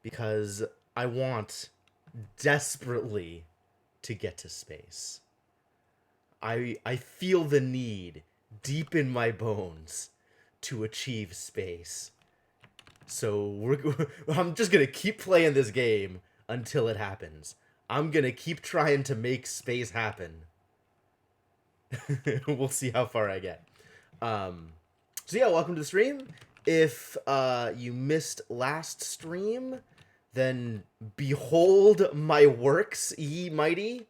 because I want desperately to get to space. I feel the need deep in my bones to achieve space. So I'm just gonna keep playing this game until it happens. I'm gonna keep trying to make space happen. We'll see how far I get. Um, so yeah, welcome to the stream. If you missed last stream, then behold my works, ye mighty.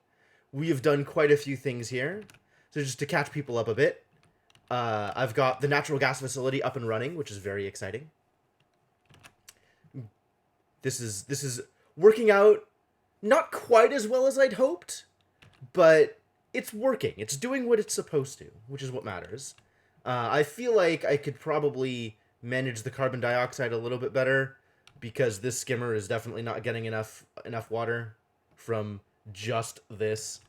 We have done quite a few things here. So just to catch people up a bit, I've got the natural gas facility up and running, which is very exciting. This is working out not quite as well as I'd hoped, but it's working. It's doing what it's supposed to, which is what matters. I feel like I could probably manage the carbon dioxide a little bit better because this skimmer is definitely not getting enough water from just this.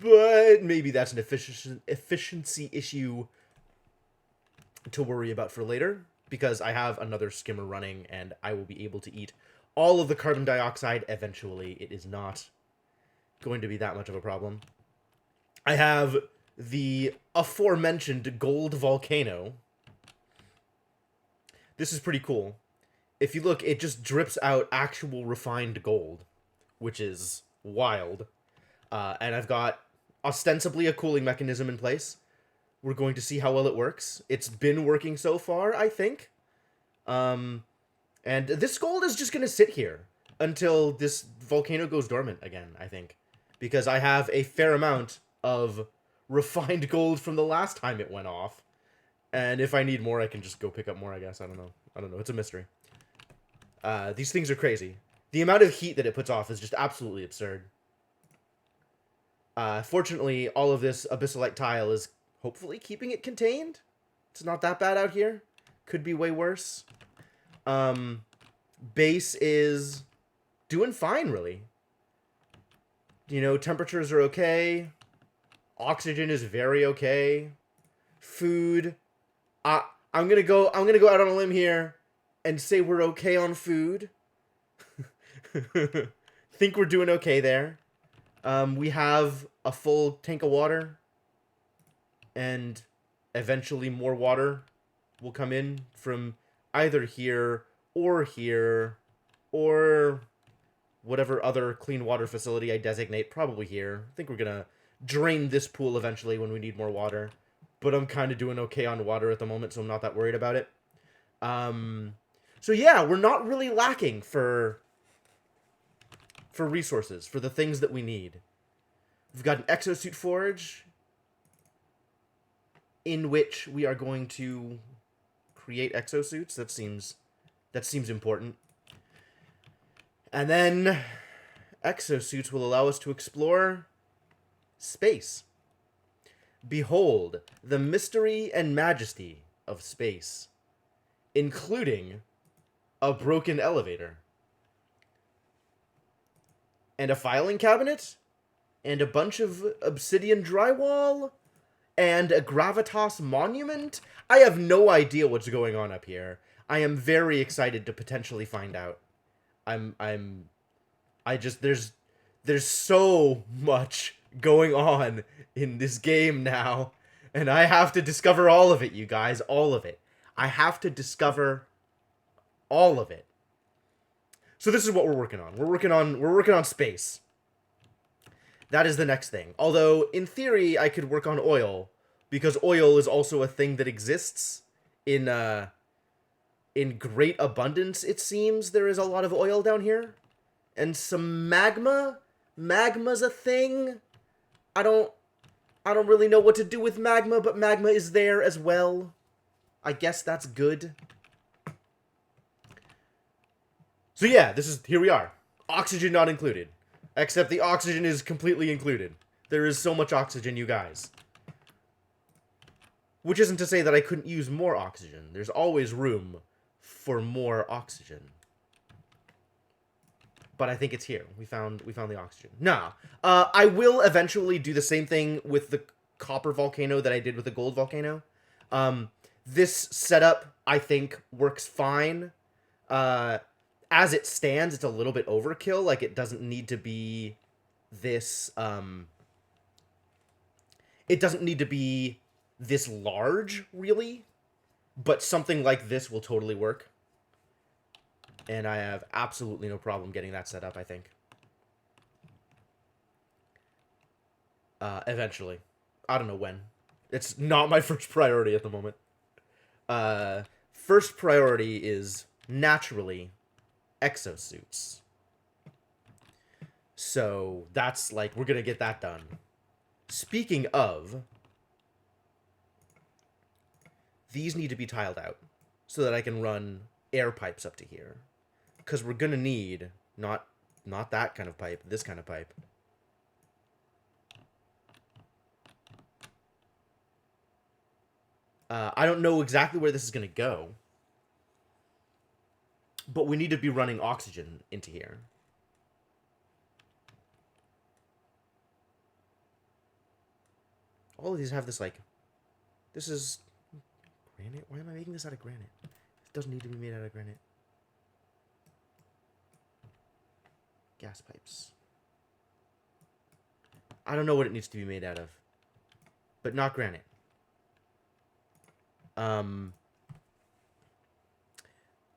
But maybe that's an efficiency issue to worry about for later, because I have another skimmer running and I will be able to eat all of the carbon dioxide eventually. It is not going to be that much of a problem. I have the aforementioned gold volcano. This is pretty cool. If you look, it just drips out actual refined gold, which is wild. And I've got ostensibly a cooling mechanism in place. We're going to see how well it works. It's been working so far, I think. And this gold is just going to sit here until this volcano goes dormant again, I think. Because I have a fair amount of refined gold from the last time it went off. And if I need more, I can just go pick up more, I guess. I don't know. It's a mystery. These things are crazy. The amount of heat that it puts off is just absolutely absurd. Fortunately, all of this abyssalite tile is hopefully keeping it contained. It's not that bad out here. Could be way worse. Base is doing fine, really. You know, temperatures are okay. Oxygen is very okay. Food, I'm gonna go out on a limb here and say we're okay on food. Think we're doing okay there. We have a full tank of water, and eventually more water will come in from either here or whatever other clean water facility I designate, probably here. I think we're gonna drain this pool eventually when we need more water, but I'm kind of doing okay on water at the moment, so I'm not that worried about it. So yeah, we're not really lacking for resources, for the things that we need. We've got an exosuit forge in which we are going to create exosuits. That seems important. And then exosuits will allow us to explore space. Behold the mystery and majesty of space, including a broken elevator, and a filing cabinet, and a bunch of obsidian drywall, and a gravitas monument. I have no idea what's going on up here. I am very excited to potentially find out. There's so much going on in this game now, and I have to discover all of it, you guys, all of it. I have to discover all of it. So this is what we're working on. We're working on space. That is the next thing. Although in theory I could work on oil, because oil is also a thing that exists in great abundance. It seems there is a lot of oil down here, and some magma. Magma's a thing. I don't really know what to do with magma, but magma is there as well. I guess that's good. So yeah, here we are. Oxygen not included. Except the oxygen is completely included. There is so much oxygen, you guys. Which isn't to say that I couldn't use more oxygen. There's always room for more oxygen. But I think it's here. We found the oxygen. Nah. I will eventually do the same thing with the copper volcano that I did with the gold volcano. This setup, I think, works fine. as it stands, it's a little bit overkill. Like, it doesn't need to be this, it doesn't need to be this large, really. But something like this will totally work. And I have absolutely no problem getting that set up, I think. Eventually. I don't know when. It's not my first priority at the moment. First priority is, naturally, exosuits. So, that's, like, we're gonna get that done. Speaking of, these need to be tiled out so that I can run air pipes up to here. Because we're gonna need, not that kind of pipe, this kind of pipe. I don't know exactly where this is gonna go. But we need to be running oxygen into here. All of these have this, like... This is... Granite? Why am I making this out of granite? It doesn't need to be made out of granite. Gas pipes. I don't know what it needs to be made out of. But not granite. I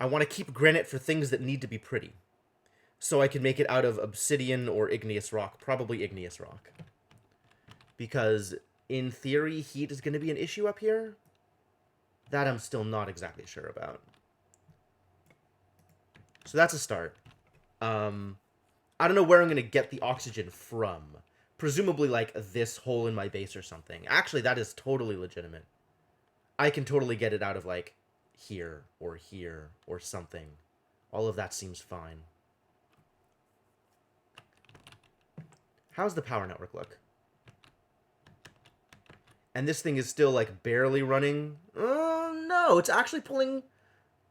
want to keep granite for things that need to be pretty. So I can make it out of obsidian or igneous rock. Probably igneous rock. Because, in theory, heat is going to be an issue up here. That I'm still not exactly sure about. So that's a start. I don't know where I'm going to get the oxygen from. Presumably, like, this hole in my base or something. Actually, that is totally legitimate. I can totally get it out of, like, here or something. All of that seems fine. How's the power network look? And this thing is still, like, barely running. Oh, no, it's actually pulling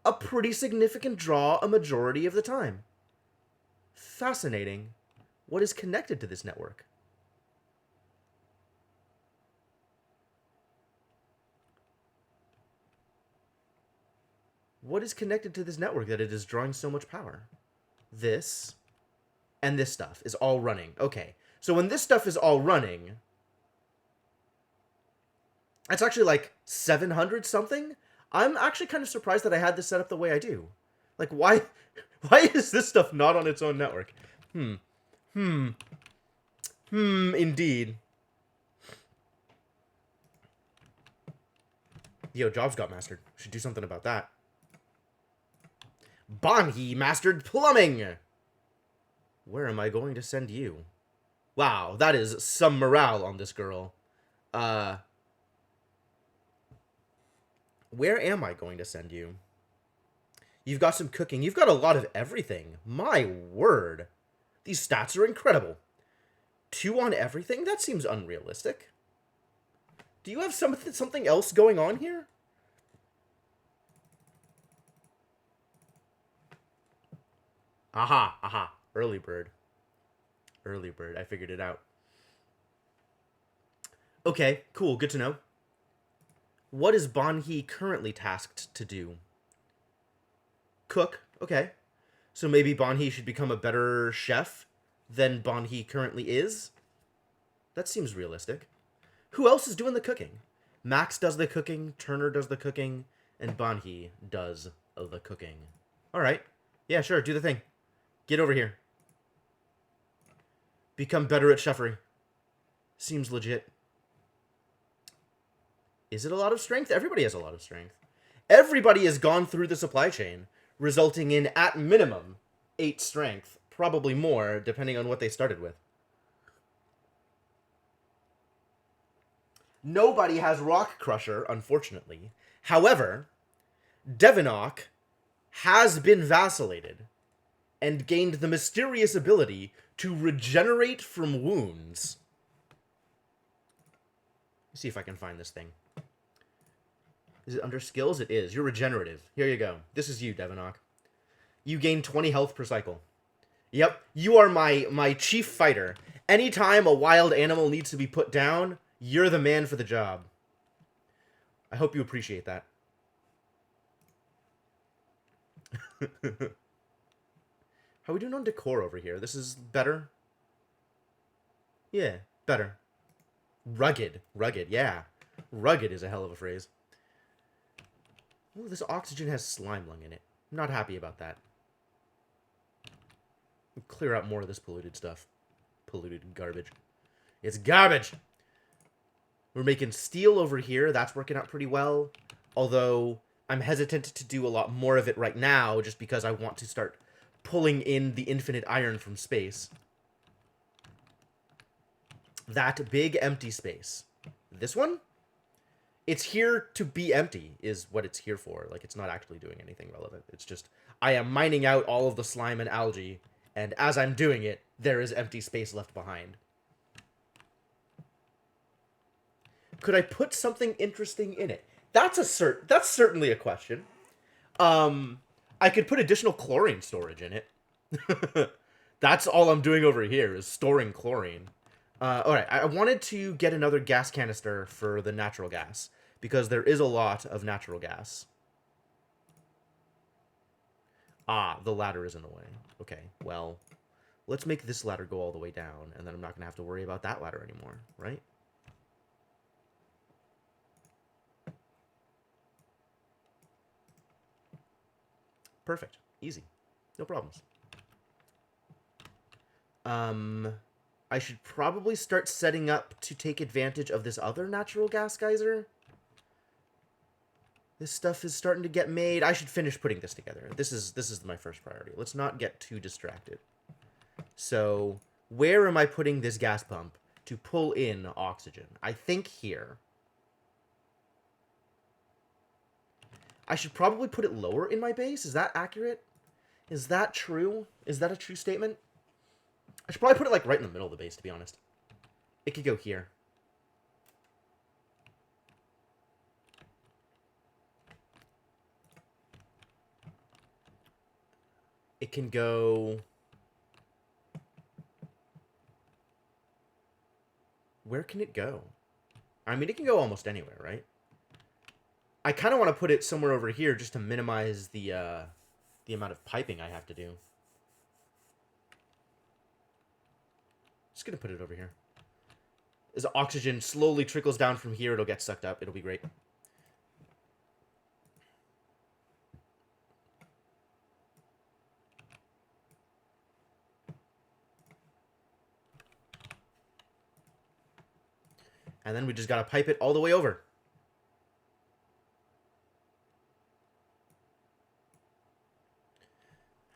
a pretty significant draw a majority of the time. Fascinating. What is connected to this network? What is connected to this network that it is drawing so much power? This and this stuff is all running. Okay, so when this stuff is all running, that's actually like 700 something. I'm actually kind of surprised that I had this set up the way I do. Like, why is this stuff not on its own network? Indeed. Yo, jobs got mastered. Should do something about that. Banhi mastered plumbing! Where am I going to send you? Wow, that is some morale on this girl. Where am I going to send you? You've got some cooking. You've got a lot of everything. My word. These stats are incredible. 2 on everything? That seems unrealistic. Do you have something else going on here? Aha. Early bird. I figured it out. Okay, cool. Good to know. What is Banhi currently tasked to do? Cook. Okay. So maybe Banhi should become a better chef than Banhi currently is? That seems realistic. Who else is doing the cooking? Max does the cooking, Turner does the cooking, and Banhi does the cooking. Alright. Yeah, sure, do the thing. Get over here. Become better at chefery. Seems legit. Is it a lot of strength? Everybody has a lot of strength. Everybody has gone through the supply chain, resulting in, at minimum, 8 strength. Probably more, depending on what they started with. Nobody has Rock Crusher, unfortunately. However, Devonok has been vacillated and gained the mysterious ability to regenerate from wounds. Let's see if I can find this thing. Is it under skills? It is. You're regenerative. Here you go. This is you, Devonok. You gain 20 health per cycle. Yep, you are my chief fighter. Anytime a wild animal needs to be put down, you're the man for the job. I hope you appreciate that. How are we doing on decor over here? This is better? Yeah, better. Rugged. Rugged, yeah. Rugged is a hell of a phrase. Ooh, this oxygen has slime lung in it. I'm not happy about that. Clear out more of this polluted stuff. Polluted garbage. It's garbage! We're making steel over here. That's working out pretty well. Although, I'm hesitant to do a lot more of it right now, just because I want to start pulling in the infinite iron from space. That big empty space. This one? It's here to be empty, is what it's here for. Like, it's not actually doing anything relevant. It's just, I am mining out all of the slime and algae, and as I'm doing it, there is empty space left behind. Could I put something interesting in it? That's certainly a question. I could put additional chlorine storage in it. That's all I'm doing over here, is storing chlorine. Alright, I wanted to get another gas canister for the natural gas, because there is a lot of natural gas. Ah, the ladder is in the way. Okay, well, let's make this ladder go all the way down, and then I'm not going to have to worry about that ladder anymore, right? Perfect. Easy. No problems. I should probably start setting up to take advantage of this other natural gas geyser. This stuff is starting to get made. I should finish putting this together. This is my first priority. Let's not get too distracted. So, where am I putting this gas pump to pull in oxygen? I think here. I should probably put it lower in my base. Is that accurate? Is that true? Is that a true statement? I should probably put it, like, right in the middle of the base, to be honest. It could go here. It can go... Where can it go? I mean, it can go almost anywhere, right? I kind of want to put it somewhere over here just to minimize the amount of piping I have to do. Just gonna put it over here. As oxygen slowly trickles down from here, it'll get sucked up. It'll be great. And then we just gotta pipe it all the way over.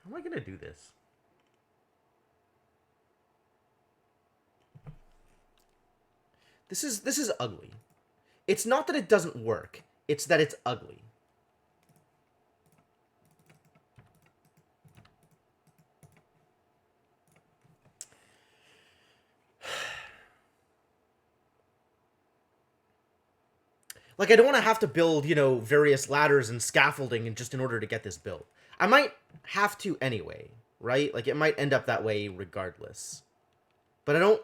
How am I gonna do this? This is ugly. It's not that it doesn't work. It's that it's ugly. Like, I don't want to have to build, you know, various ladders and scaffolding just in order to get this built. I might have to anyway, right? Like, it might end up that way regardless. But I don't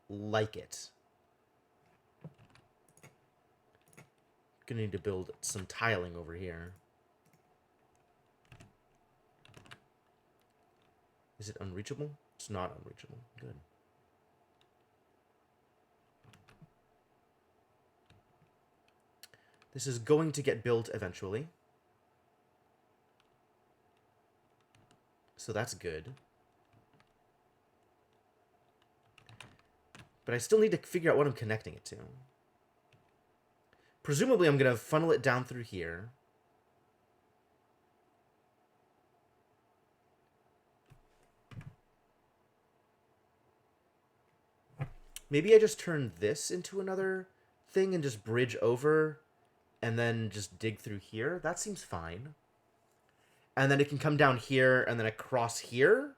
like it. Gonna need to build some tiling over here. Is it unreachable? It's not unreachable. Good. This is going to get built eventually. So that's good. But I still need to figure out what I'm connecting it to. Presumably I'm going to funnel it down through here. Maybe I just turn this into another thing and just bridge over and then just dig through here. That seems fine. And then it can come down here and then across here.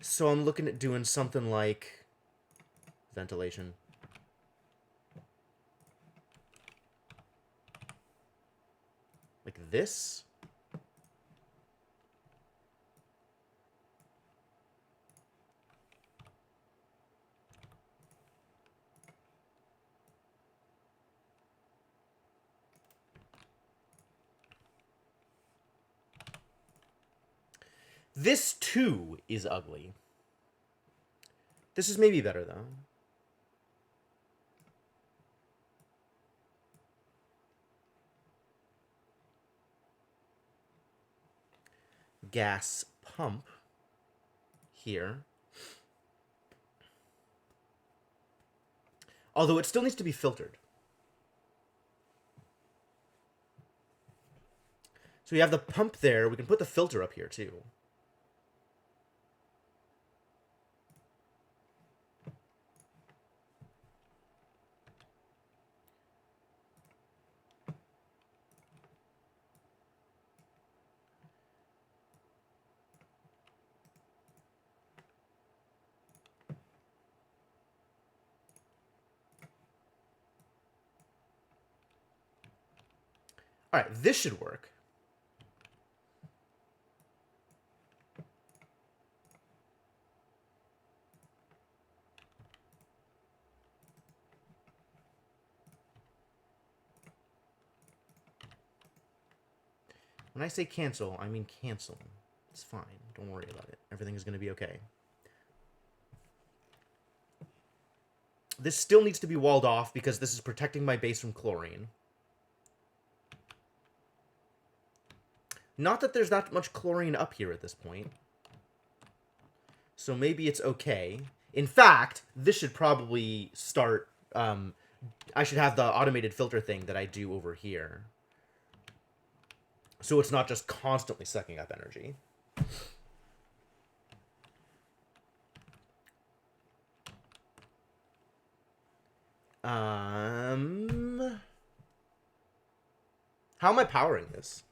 So I'm looking at doing something like ventilation. Like this. This too is ugly. This is maybe better though. Gas pump here. Although it still needs to be filtered. So we have the pump there. We can put the filter up here too. All right, this should work. When I say cancel, I mean cancel. It's fine. Don't worry about it. Everything is going to be okay. This still needs to be walled off because this is protecting my base from chlorine. Not that there's that much chlorine up here at this point. So maybe it's okay. In fact, this should probably start... I should have the automated filter thing that I do over here. So it's not just constantly sucking up energy. How am I powering this?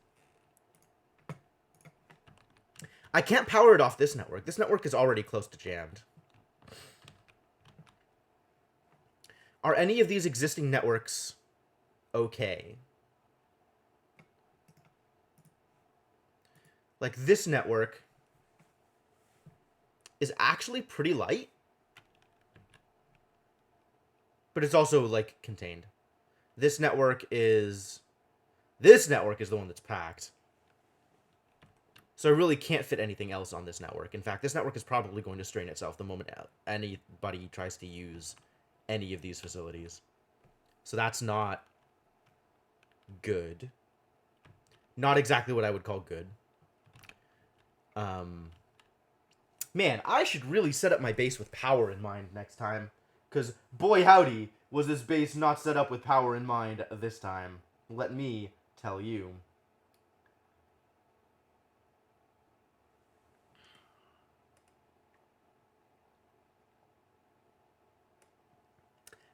I can't power it off this network. This network is already close to jammed. Are any of these existing networks okay? Like, this network is actually pretty light. But it's also, like, contained. This network is the one that's packed. So I really can't fit anything else on this network. In fact, this network is probably going to strain itself the moment anybody tries to use any of these facilities. So that's not good. Not exactly what I would call good. Man, I should really set up my base with power in mind next time. Because, boy howdy, was this base not set up with power in mind this time. Let me tell you.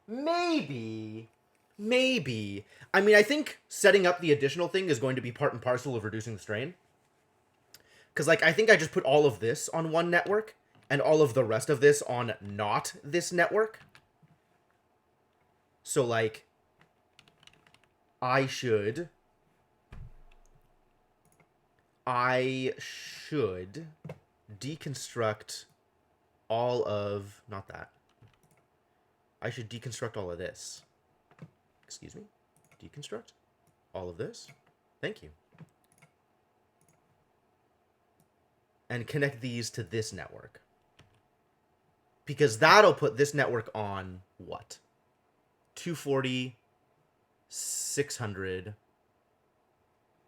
Maybe. I mean, I think setting up the additional thing is going to be part and parcel of reducing the strain. Because, like, I think I just put all of this on one network, and all of the rest of this on not this network. So, like, I should deconstruct all of... Not that. I should deconstruct all of this. Excuse me? Deconstruct all of this? Thank you. And connect these to this network. Because that'll put this network on what? 240, 600,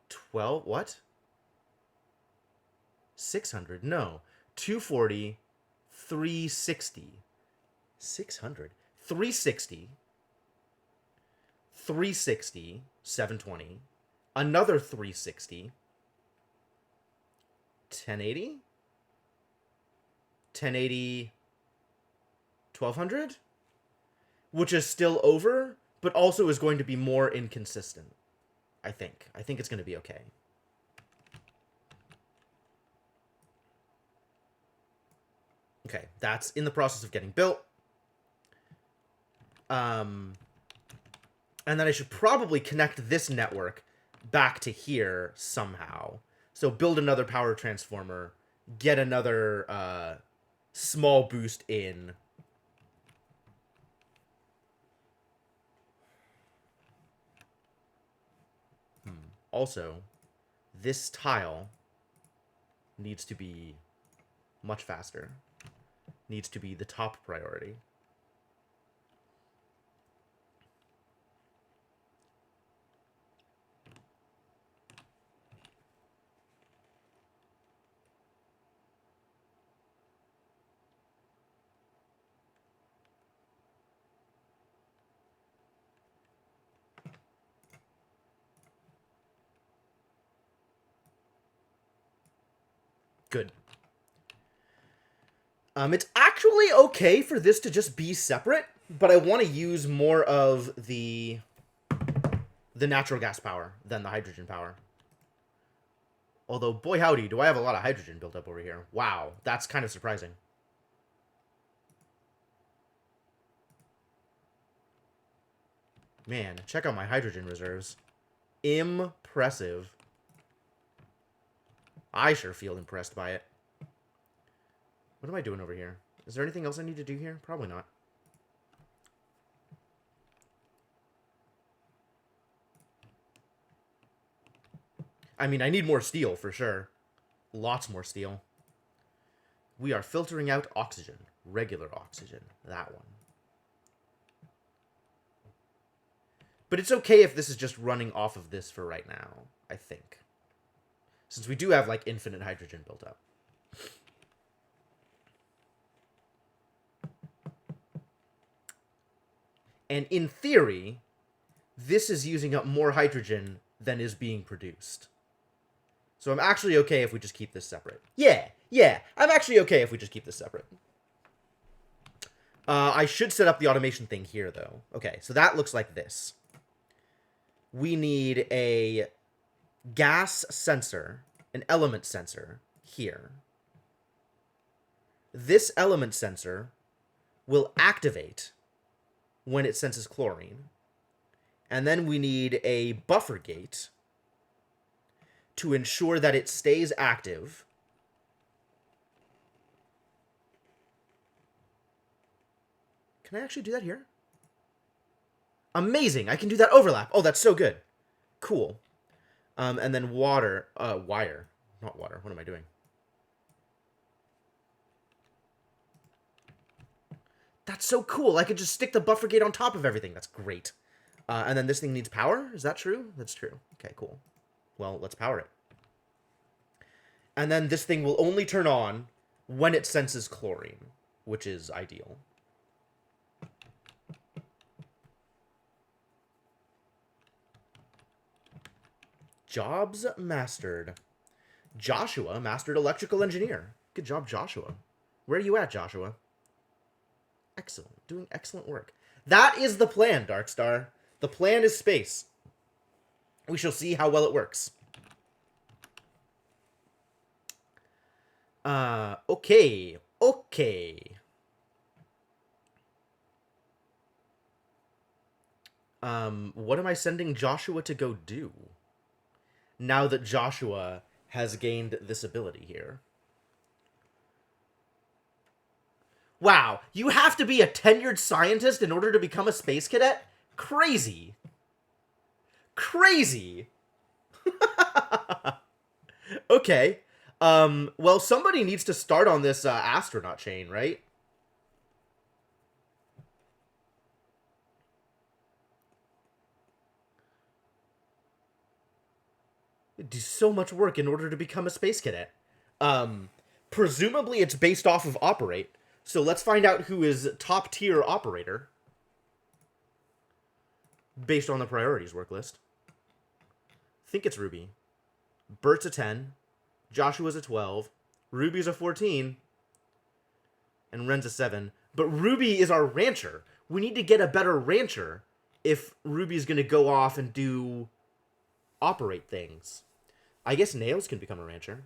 12, what? 600, no. 240, 360, 600, 360, 360, 720, another 360, 1080, 1080, 1200, which is still over, but also is going to be more inconsistent. I think it's going to be okay. Okay, that's in the process of getting built. And then I should probably connect this network back to here somehow. So build another power transformer, get another small boost in. Also, this tile needs to be much faster. Needs to be the top priority. Good. It's actually okay for this to just be separate, but I want to use more of the natural gas power than the hydrogen power. Although, boy howdy, do I have a lot of hydrogen built up over here. Wow, that's kind of surprising. Man, check out my hydrogen reserves. Impressive. I sure feel impressed by it. What am I doing over here? Is there anything else I need to do here? Probably not. I mean, I need more steel, for sure. Lots more steel. We are filtering out oxygen. Regular oxygen. That one. But it's okay if this is just running off of this for right now, I think. Since we do have, like, infinite hydrogen built up. And in theory, this is using up more hydrogen than is being produced. So I'm actually okay if we just keep this separate. Yeah, I'm actually okay if we just keep this separate. I should set up the automation thing here, though. Okay, so that looks like this. We need a gas sensor, an element sensor, here. This element sensor will activate when it senses chlorine. And then we need a buffer gate to ensure that it stays active. Can I actually do that here? Amazing! I can do that overlap. Oh, that's so good. Cool. And then wire. Not water. What am I doing? That's so cool. I could just stick the buffer gate on top of everything. That's great. And then this thing needs power? Is that true? That's true. Okay, cool. Well, let's power it. And then this thing will only turn on when it senses chlorine, which is ideal. Jobs mastered. Joshua mastered electrical engineer. Good job, Joshua. Where are you at, Joshua? Excellent. Doing excellent work. That is the plan, Darkstar. The plan is space. We shall see how well it works. Okay. What am I sending Joshua to go do? Now that Joshua has gained this ability here. Wow, you have to be a tenured scientist in order to become a space cadet? Crazy. Crazy. Okay. Well, somebody needs to start on this astronaut chain, right? You do so much work in order to become a space cadet. Presumably it's based off of operate. So let's find out who is top tier operator. Based on the priorities work list. I think it's Ruby. Bert's a 10. Joshua's a 12. Ruby's a 14. And Ren's a 7. But Ruby is our rancher. We need to get a better rancher if Ruby's going to go off and do operate things. I guess Nails can become a rancher.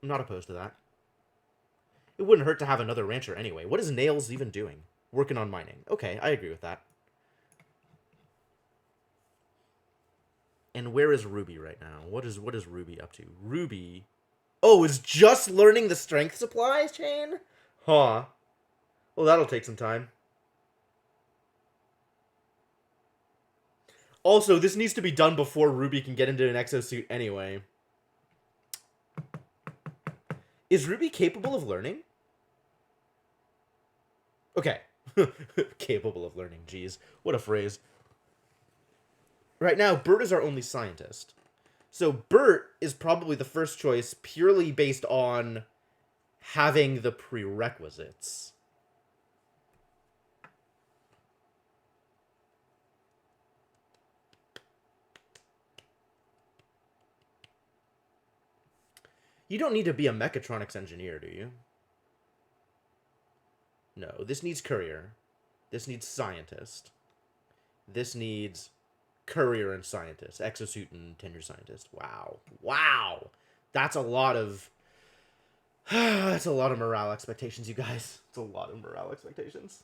I'm not opposed to that. It wouldn't hurt to have another rancher anyway. What is Nails even doing? Working on mining. Okay, I agree with that. And where is Ruby right now? What is Ruby up to? Ruby... Oh, is just learning the strength supply chain? Huh. Well, that'll take some time. Also, this needs to be done before Ruby can get into an exosuit anyway. Is Ruby capable of learning? Okay. Capable of learning, jeez. What a phrase. Right now, Bert is our only scientist. So Bert is probably the first choice purely based on having the prerequisites. You don't need to be a mechatronics engineer, do you? No, this needs courier. This needs scientist. This needs courier and scientist. Exosuit and tenure scientist. Wow. Wow. That's a lot of... that's a lot of morale expectations, you guys. It's a lot of morale expectations.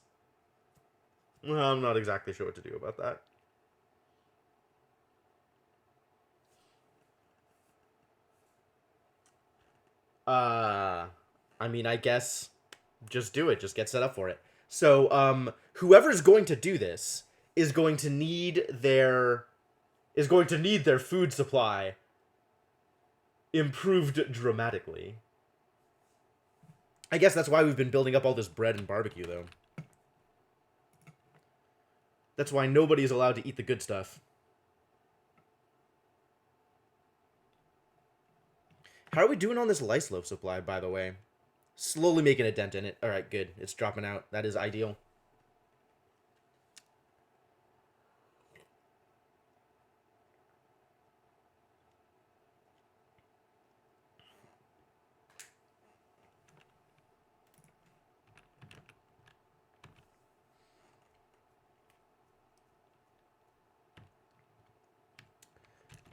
Well, I'm not exactly sure what to do about that. I mean, I guess just do it. Just get set up for it. So, whoever's going to do this is going to need their food supply improved dramatically. I guess that's why we've been building up all this bread and barbecue, though. That's why nobody's allowed to eat the good stuff. How are we doing on this lice loaf supply, by the way? Slowly making a dent in it. Alright, good. It's dropping out. That is ideal.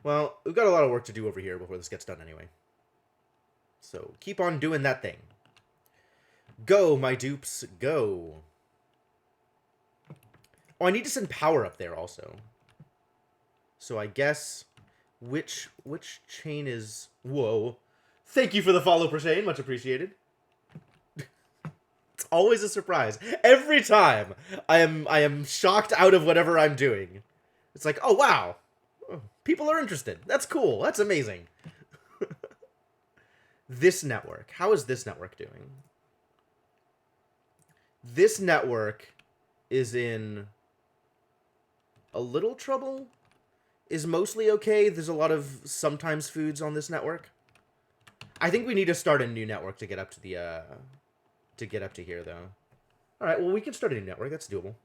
Well, we've got a lot of work to do over here before this gets done anyway. So, keep on doing that thing. Go, my dupes, go. Oh, I need to send power up there also. So I guess... Which chain is... Whoa. Thank you for the follow, Prashane. Much appreciated. It's always a surprise. Every time I am shocked out of whatever I'm doing. It's like, oh, wow. People are interested. That's cool. That's amazing. This network. How is this network doing? This network is in a little trouble. Is mostly okay. There's a lot of sometimes foods on this network. I think we need to start a new network to get up to the here though. All right, well we can start a new network. That's doable.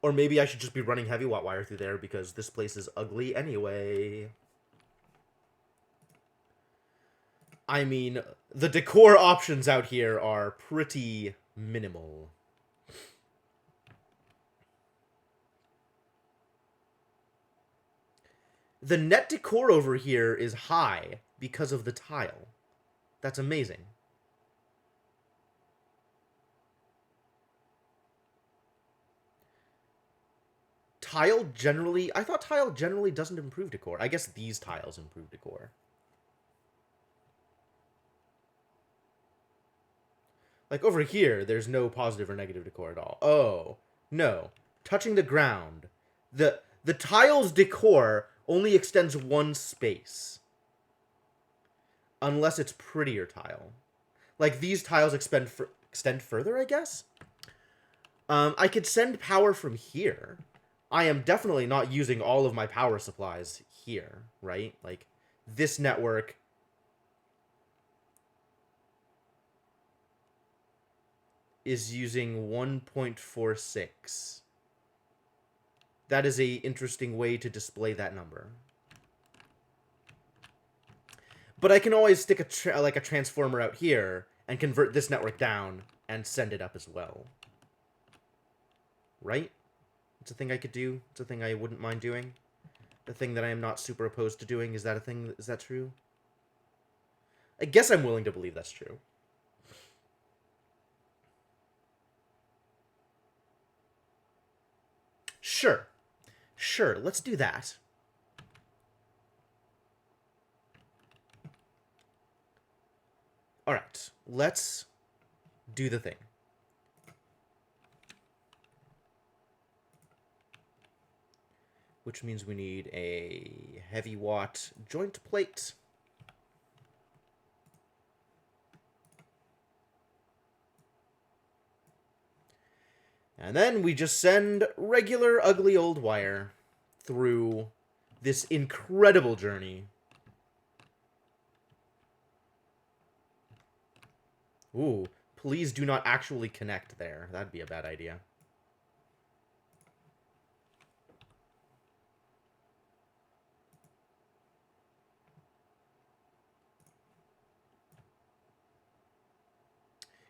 Or maybe I should just be running heavy watt wire through there because this place is ugly anyway. I mean, the decor options out here are pretty minimal. The net decor over here is high because of the tile. That's amazing. Tile generally... I thought tile generally doesn't improve decor. I guess these tiles improve decor. Like, over here, there's no positive or negative decor at all. Oh, no. Touching the ground. The tile's decor only extends one space. Unless it's prettier tile. Like, these tiles extend further, I guess? I could send power from here. I am definitely not using all of my power supplies here, right? Like, this network... is using 1.46. That is a interesting way to display that number. But I can always stick a transformer out here and convert this network down and send it up as well. Right? It's a thing I could do. It's a thing I wouldn't mind doing. The thing that I am not super opposed to doing. Is that a thing? Is that true? I guess I'm willing to believe that's true. Sure. Sure, let's do that. Alright, let's do the thing. which means we need a heavy watt joint plate. And then we just send regular ugly old wire through this incredible journey. Ooh, please do not actually connect there. That'd be a bad idea.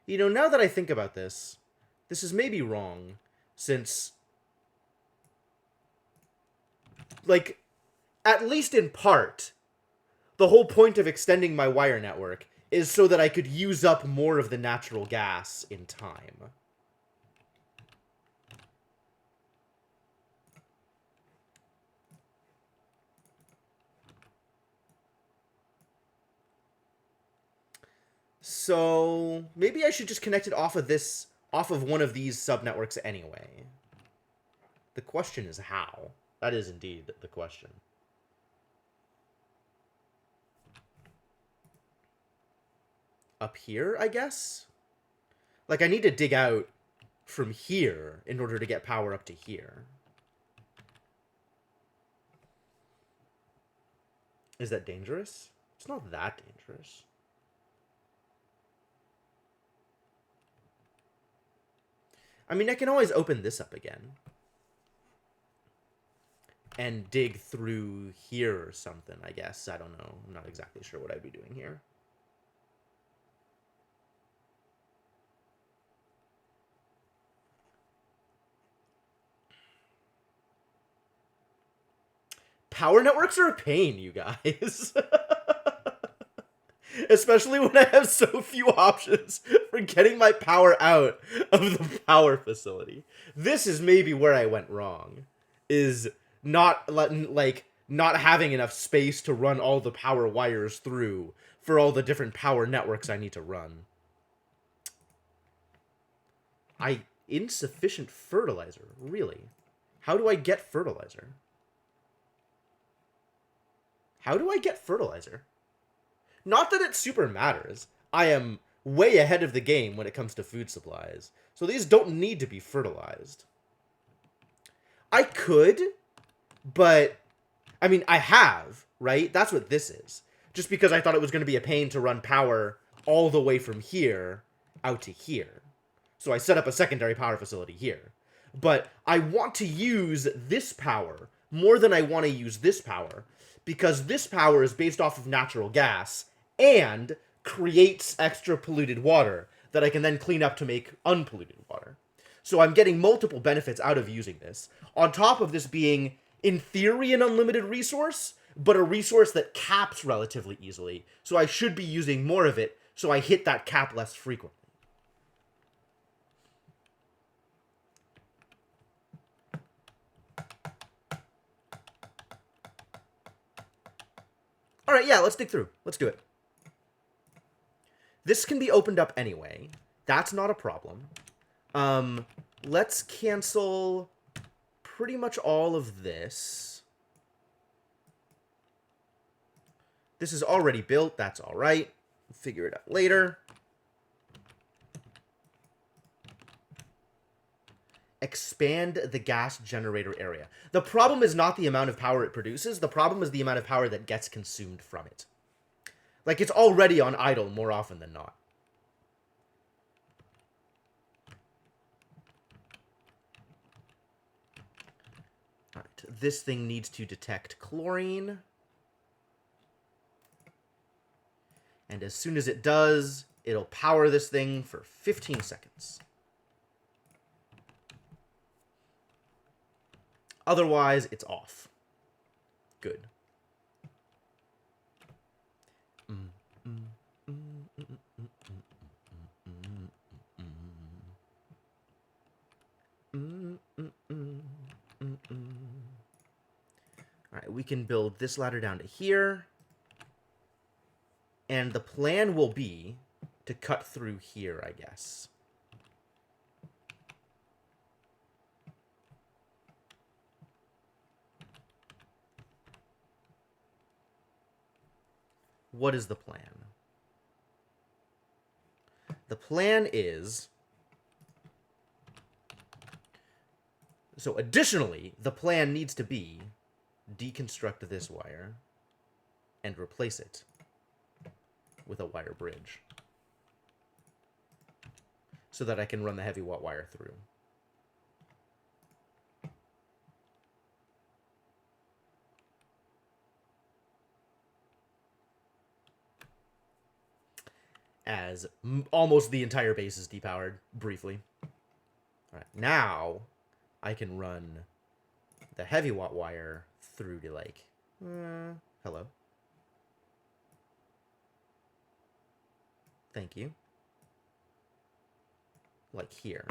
You know, now that I think about this, this is maybe wrong, since, like, at least in part, the whole point of extending my wire network is so that I could use up more of the natural gas in time. So maybe I should just connect it off of one of these subnetworks anyway. The question is how. That is indeed the question. Up here, I guess? Like, I need to dig out from here in order to get power up to here. Is that dangerous? It's not that dangerous. I mean, I can always open this up again. And dig through here or something, I guess. I don't know. I'm not exactly sure what I'd be doing here. Power networks are a pain, you guys. Especially when I have so few options for getting my power out of the power facility. This is maybe where I went wrong. Is not having enough space to run all the power wires through for all the different power networks I need to run. Insufficient fertilizer, really? How do I get fertilizer? How do I get fertilizer? Not that it super matters. I am way ahead of the game when it comes to food supplies. So these don't need to be fertilized. I could, but I mean, I have, right? That's what this is. Just because I thought it was going to be a pain to run power all the way from here out to here. So I set up a secondary power facility here. But I want to use this power more than I want to use this power, because this power is based off of natural gas and creates extra polluted water that I can then clean up to make unpolluted water. So I'm getting multiple benefits out of using this, on top of this being, in theory, an unlimited resource, but a resource that caps relatively easily. So I should be using more of it, so I hit that cap less frequently. Alright, yeah, let's dig through. Let's do it. This can be opened up anyway. That's not a problem. Let's cancel pretty much all of this. This is already built. That's all right. We'll figure it out later. Expand the gas generator area. The problem is not the amount of power it produces. The problem is the amount of power that gets consumed from it. Like, it's already on idle more often than not. All right, this thing needs to detect chlorine. And as soon as it does, it'll power this thing for 15 seconds. Otherwise, it's off. Good. Alright, we can build this ladder down to here. And the plan will be to cut through here, I guess. what is the plan? The plan is... So additionally, the plan needs to be deconstruct this wire and replace it with a wire bridge so that I can run the heavy watt wire through. As almost the entire base is depowered, briefly. All right, now I can run the heavy watt wire through to, like, hello. Thank you. Like here.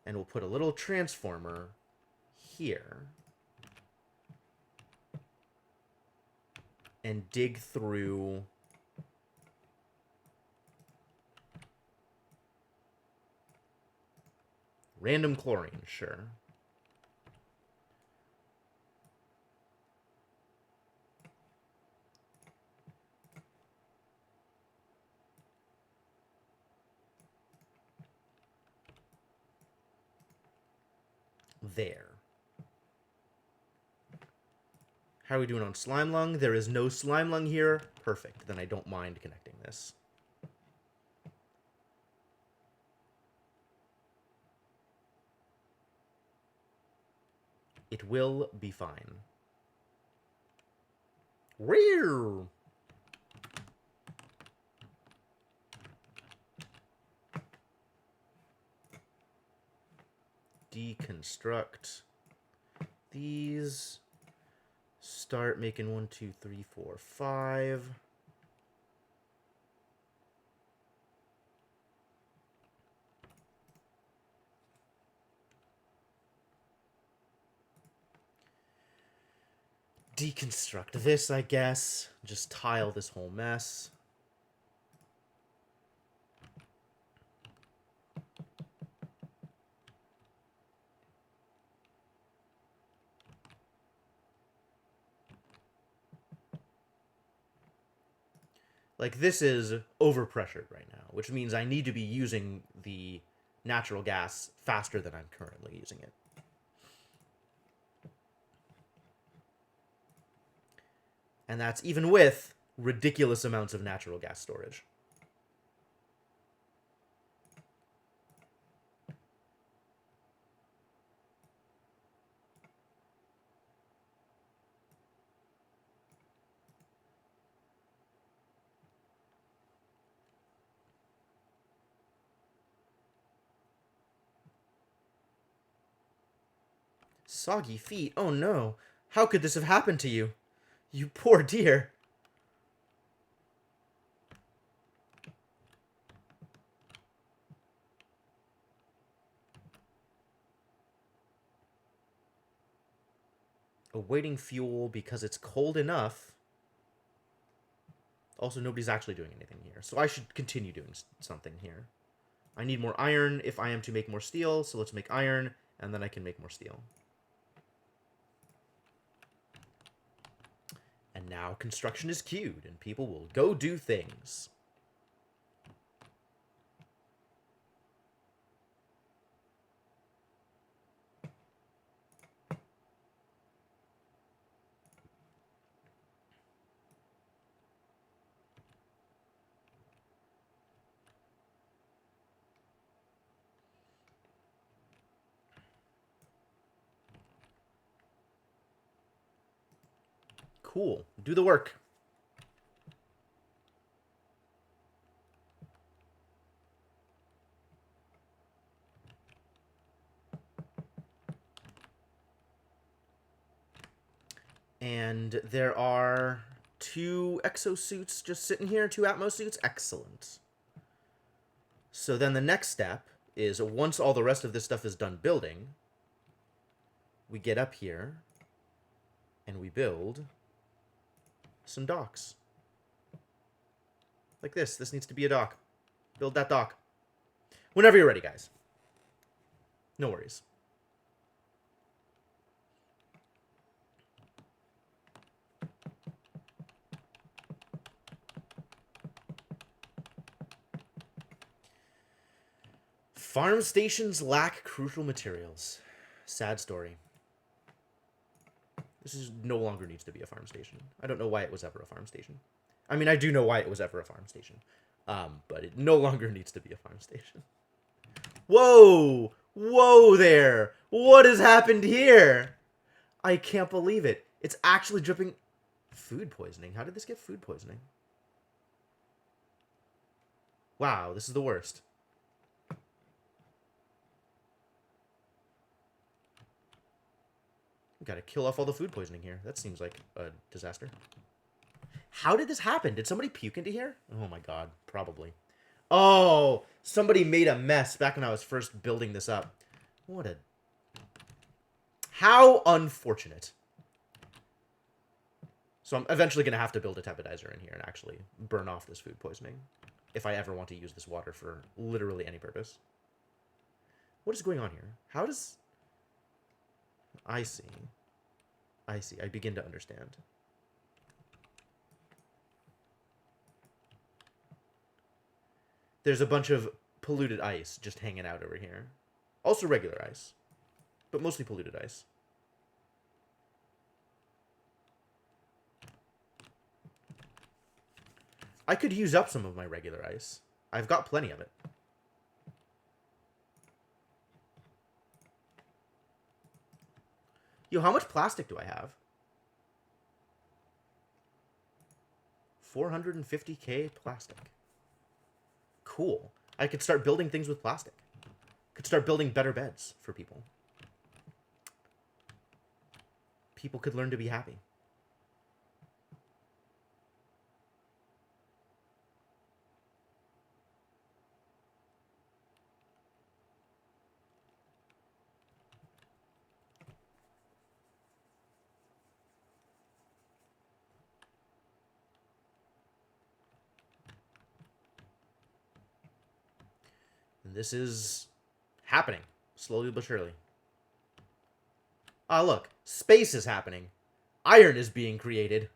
And we'll put a little transformer here. And dig through... Random chlorine, sure. There. How are we doing on slime lung? There is no slime lung here. Perfect. Then I don't mind connecting this. It will be fine. Rear. Deconstruct these. Start making 1, 2, 3, 4, 5. Deconstruct this, I guess. Just tile this whole mess. Like, this is overpressured right now, which means I need to be using the natural gas faster than I'm currently using it. And that's even with ridiculous amounts of natural gas storage. Soggy feet? Oh no. How could this have happened to you? You poor dear. Awaiting fuel because it's cold enough. Also, nobody's actually doing anything here, so I should continue doing something here. I need more iron if I am to make more steel, so let's make iron, and then I can make more steel. And now construction is queued, and people will go do things. Cool. Do the work. And there are 2 exosuits just sitting here, 2 Atmos suits. Excellent. So then the next step is, once all the rest of this stuff is done building, we get up here and we build some docks. Like this. This needs to be a dock. Build that dock. Whenever you're ready, guys. No worries. Farm stations lack crucial materials. Sad story. This is no longer needs to be a farm station. I don't know why it was ever a farm station. I mean, I do know why it was ever a farm station. But it no longer needs to be a farm station. Whoa! Whoa there! What has happened here? I can't believe it. It's actually dripping... Food poisoning. How did this get food poisoning? Wow, this is the worst. Gotta kill off all the food poisoning here. That seems like a disaster. How did this happen? Did somebody puke into here? Oh my god, probably. Oh, somebody made a mess back when I was first building this up. What a... How unfortunate. So I'm eventually going to have to build a teppidizer in here and actually burn off this food poisoning. If I ever want to use this water for literally any purpose. What is going on here? How does... I see. I see. I begin to understand. There's a bunch of polluted ice just hanging out over here. Also regular ice. But mostly polluted ice. I could use up some of my regular ice. I've got plenty of it. Yo, how much plastic do I have? 450k plastic. Cool. I could start building things with plastic. Could start building better beds for people. People could learn to be happy. This is happening, slowly but surely. Ah, look, space is happening. Iron is being created.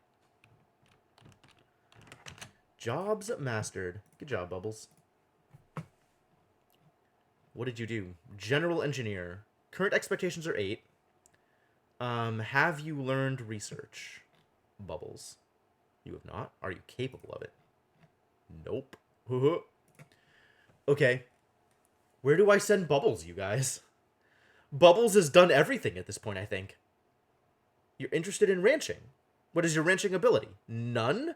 Jobs mastered. Good job, Bubbles. What did you do? General engineer. Current expectations are 8. Have you learned research? Bubbles. You have not? Are you capable of it? Nope. Okay. Where do I send Bubbles, you guys? Bubbles has done everything at this point, I think. You're interested in ranching. What is your ranching ability? None?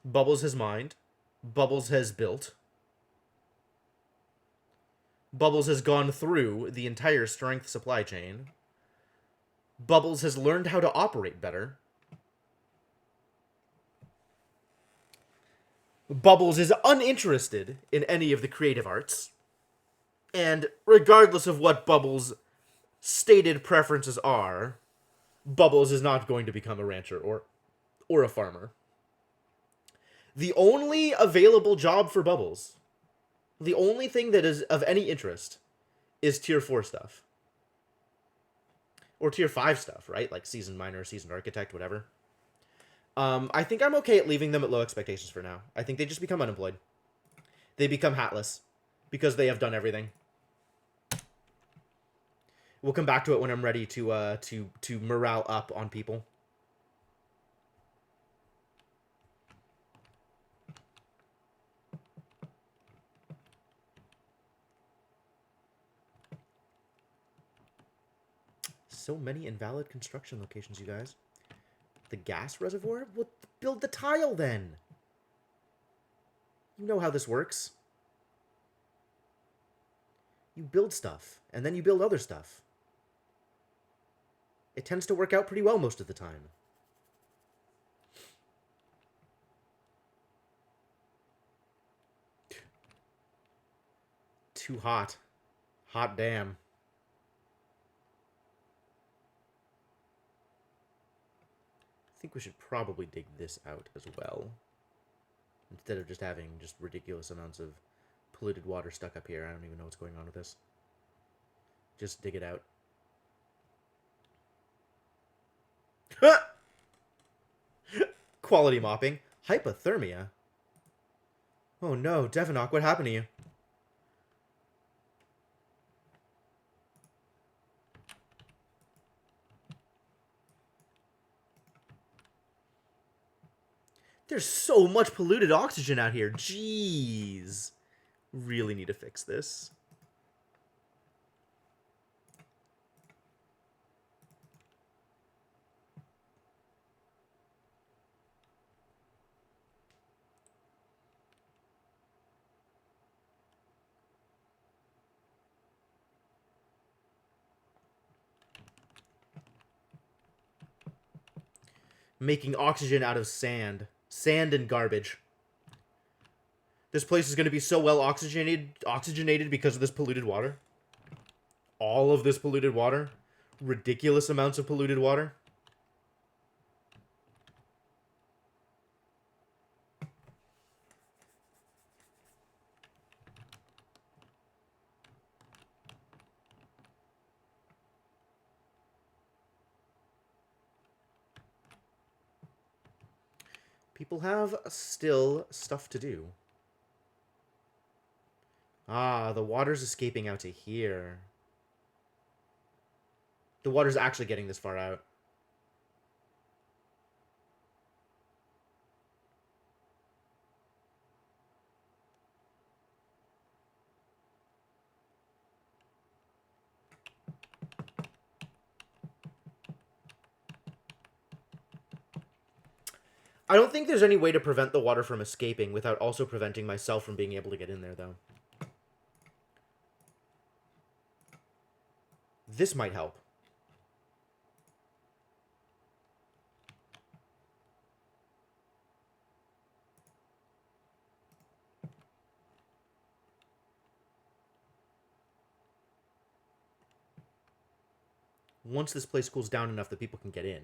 Bubbles has mined. Bubbles has built. Bubbles has gone through the entire strength supply chain. Bubbles has learned how to operate better. Bubbles is uninterested in any of the creative arts. And regardless of what Bubbles' stated preferences are, Bubbles is not going to become a rancher or a farmer. The only available job for Bubbles, the only thing that is of any interest, is tier 4 stuff. Or tier 5 stuff, right? Like seasoned miner, seasoned architect, whatever. I think I'm okay at leaving them at low expectations for now. I think they just become unemployed. They become hatless. Because they have done everything. We'll come back to it when I'm ready to morale up on people. So many invalid construction locations, you guys. The gas reservoir? Well, build the tile then. You know how this works. You build stuff, and then you build other stuff. It tends to work out pretty well most of the time. Too hot. Hot damn. I think we should probably dig this out as well. Instead of just having just ridiculous amounts of polluted water stuck up here. I don't even know what's going on with this. Just dig it out. Quality mopping. Hypothermia. Oh no, Devonok, what happened to you? There's so much polluted oxygen out here. Jeez. Really need to fix this. Making oxygen out of sand. Sand and garbage. This place is going to be so well oxygenated because of this polluted water. All of this polluted water. Ridiculous amounts of polluted water. People have still stuff to do. Ah, the water's escaping out to here. The water's actually getting this far out. I don't think there's any way to prevent the water from escaping without also preventing myself from being able to get in there, though. This might help. Once this place cools down enough that people can get in.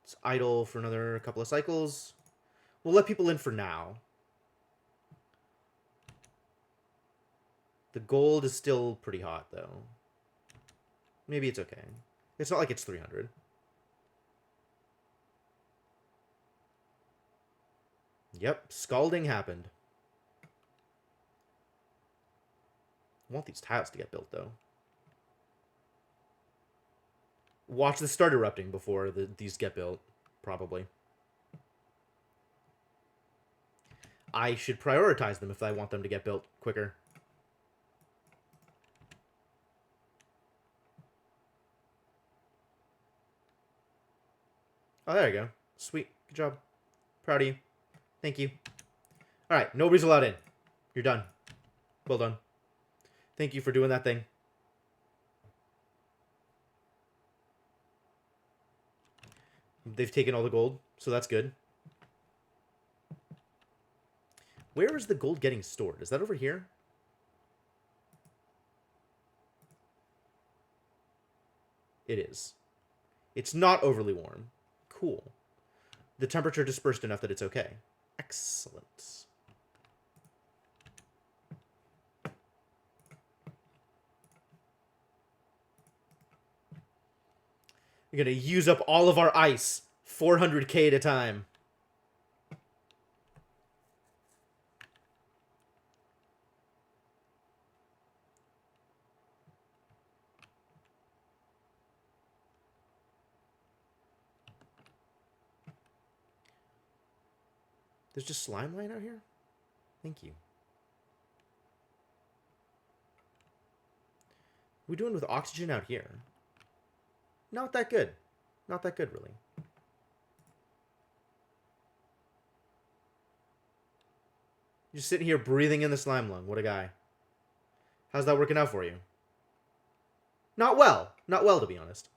It's idle for another couple of cycles. We'll let people in for now. The gold is still pretty hot, though. Maybe it's okay. It's not like it's 300. Yep, scalding happened. I want these tiles to get built, though. Watch this start erupting before these get built, probably. I should prioritize them if I want them to get built quicker. Oh, there you go. Sweet. Good job. Proud of you. Thank you. Alright, nobody's allowed in. You're done. Well done. Thank you for doing that thing. They've taken all the gold, so that's good. Where is the gold getting stored? Is that over here? It is. It's not overly warm. Cool. The temperature dispersed enough that it's okay. Excellent. We're going to use up all of our ice. 400k at a time. There's just slime lying out here? Thank you. What are we doing with oxygen out here? Not that good. Not that good, really. You're just sitting here breathing in the slime lung. What a guy. How's that working out for you? Not well. Not well, to be honest.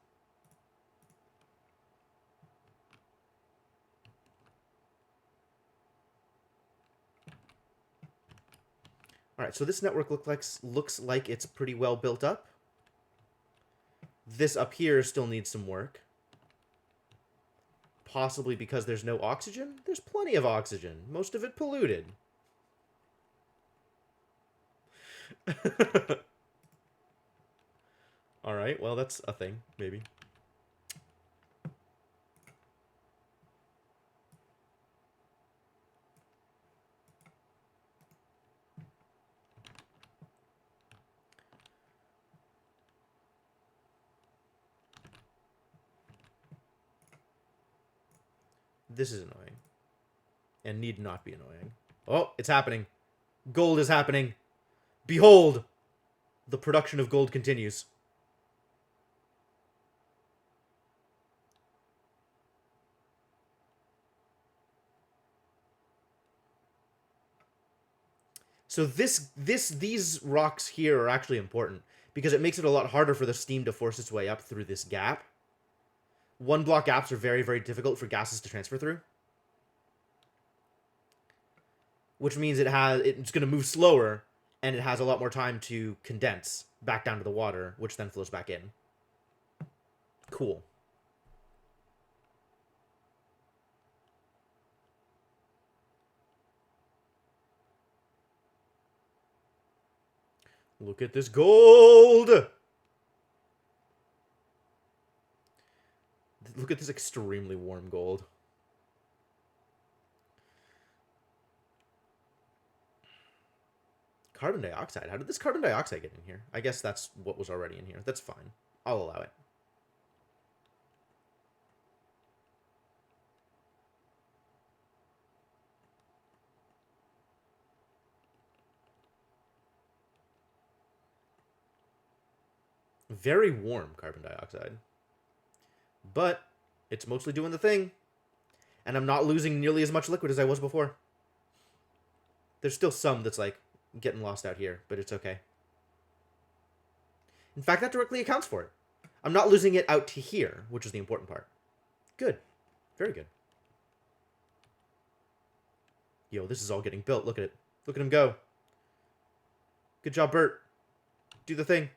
Alright, so this network looks like it's pretty well built up. This up here still needs some work. Possibly because there's no oxygen? There's plenty of oxygen. Most of it polluted. Alright, well, that's a thing, maybe. This is annoying. And need not be annoying. Oh, it's happening. Gold is happening. Behold! The production of gold continues. So these rocks here are actually important because it makes it a lot harder for the steam to force its way up through this gap. One block gaps are very, very difficult for gases to transfer through. Which means it's going to move slower, and it has a lot more time to condense back down to the water, which then flows back in. Cool. Look at this gold! Look at this extremely warm gold. Carbon dioxide. How did this carbon dioxide get in here? I guess that's what was already in here. That's fine. I'll allow it. Very warm carbon dioxide. But it's mostly doing the thing. And I'm not losing nearly as much liquid as I was before. There's still some that's like getting lost out here, but it's okay. In fact, that directly accounts for it. I'm not losing it out to here, which is the important part. Good. Very good. Yo, this is all getting built. Look at it. Look at him go. Good job, Bert. Do the thing.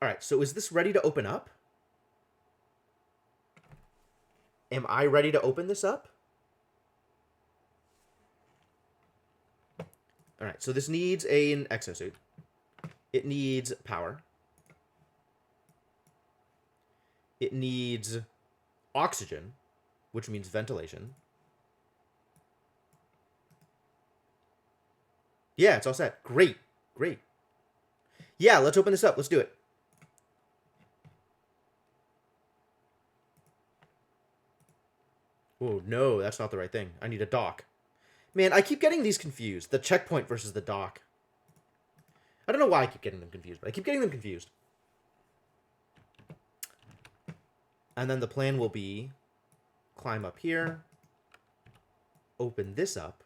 Alright, so is this ready to open up? Am I ready to open this up? Alright, so this needs an exosuit. It needs power. It needs oxygen, which means ventilation. Yeah, it's all set. Great. Great. Yeah, let's open this up. Let's do it. Oh, no, that's not the right thing. I need a dock. Man, I keep getting these confused. The checkpoint versus the dock. I don't know why I keep getting them confused, but I keep getting them confused. And then the plan will be climb up here, open this up,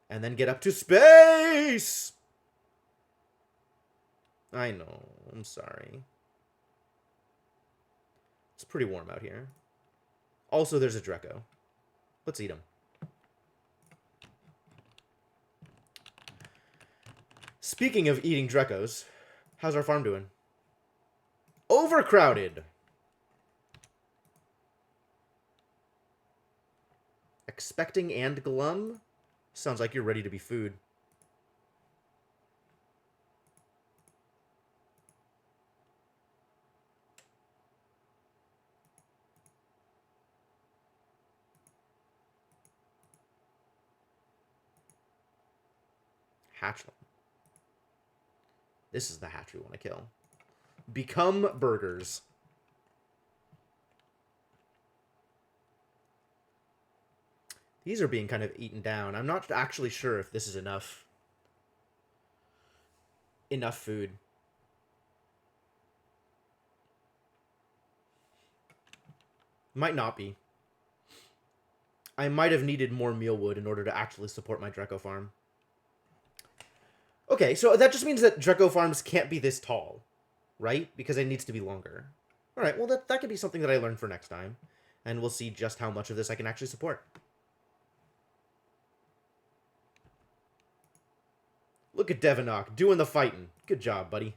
and then get up to space! I know. I'm sorry. It's pretty warm out here. Also, there's a Dreco. Let's eat him. Speaking of eating Drecos, how's our farm doing? Overcrowded! Expecting and glum? Sounds like you're ready to be food. Hatchling. This is the hatch we want to kill. Become burgers. These are being kind of eaten down. I'm not actually sure if this is enough. Enough food. Might not be. I might have needed more mealwood in order to actually support my Dreco farm. Okay, so that just means that Dreco farms can't be this tall, right? Because it needs to be longer. Alright, well that could be something that I learn for next time. And we'll see just how much of this I can actually support. Look at Devinock doing the fighting. Good job, buddy.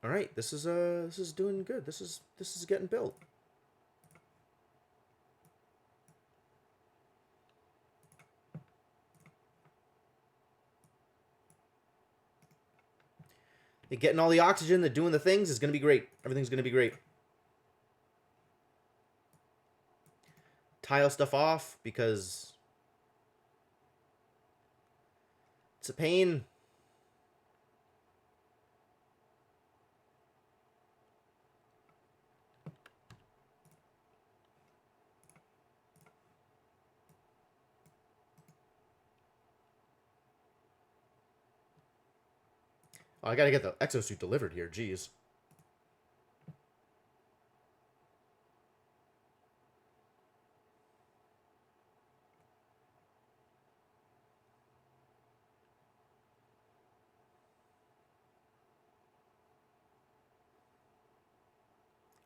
All right, this is doing good. This is getting built. Getting all the oxygen, doing the things is going to be great. Everything's going to be great. Tile stuff off because it's a pain. Oh, I gotta get the exosuit delivered here. Jeez.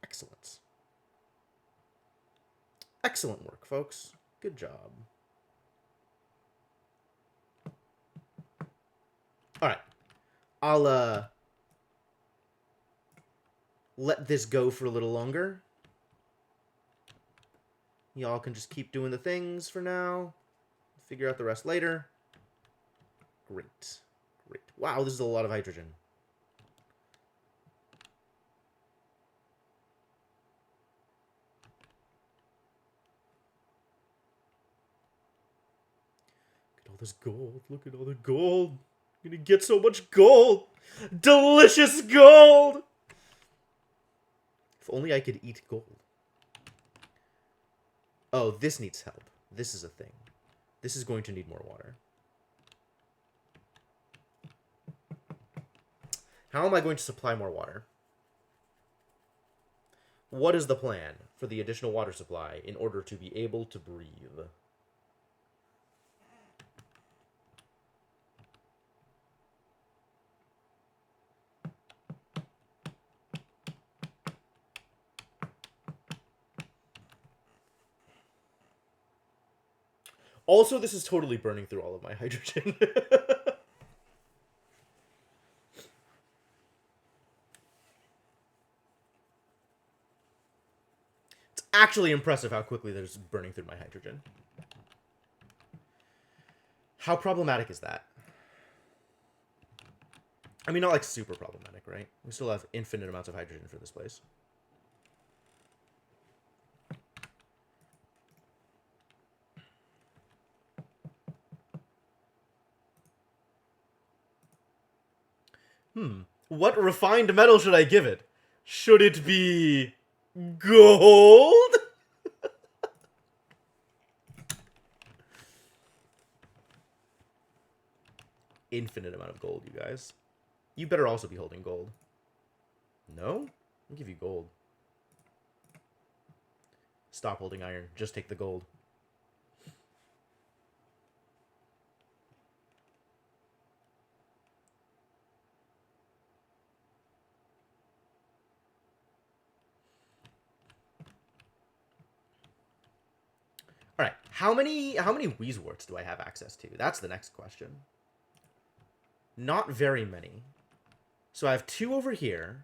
Excellent. Excellent work, folks. Good job. Alright. I'll, let this go for a little longer. Y'all can just keep doing the things for now. Figure out the rest later. Great. Great. Wow, this is a lot of hydrogen. Look at all this gold. Look at all the gold. I'm gonna get so much gold. Delicious gold! If only I could eat gold. Oh, this needs help. This is a thing. This is going to need more water. How am I going to supply more water? What is the plan for the additional water supply in order to be able to breathe? Also, this is totally burning through all of my hydrogen. It's actually impressive how quickly there's burning through my hydrogen. How problematic is that? I mean, not like super problematic, right? We still have infinite amounts of hydrogen for this place. What refined metal should I give it? Should it be gold? Infinite amount of gold, you guys. You better also be holding gold. No? I'll give you gold. Stop holding iron. Just take the gold. All right. How many Weezworts do I have access to? That's the next question. Not very many. So I have 2 over here.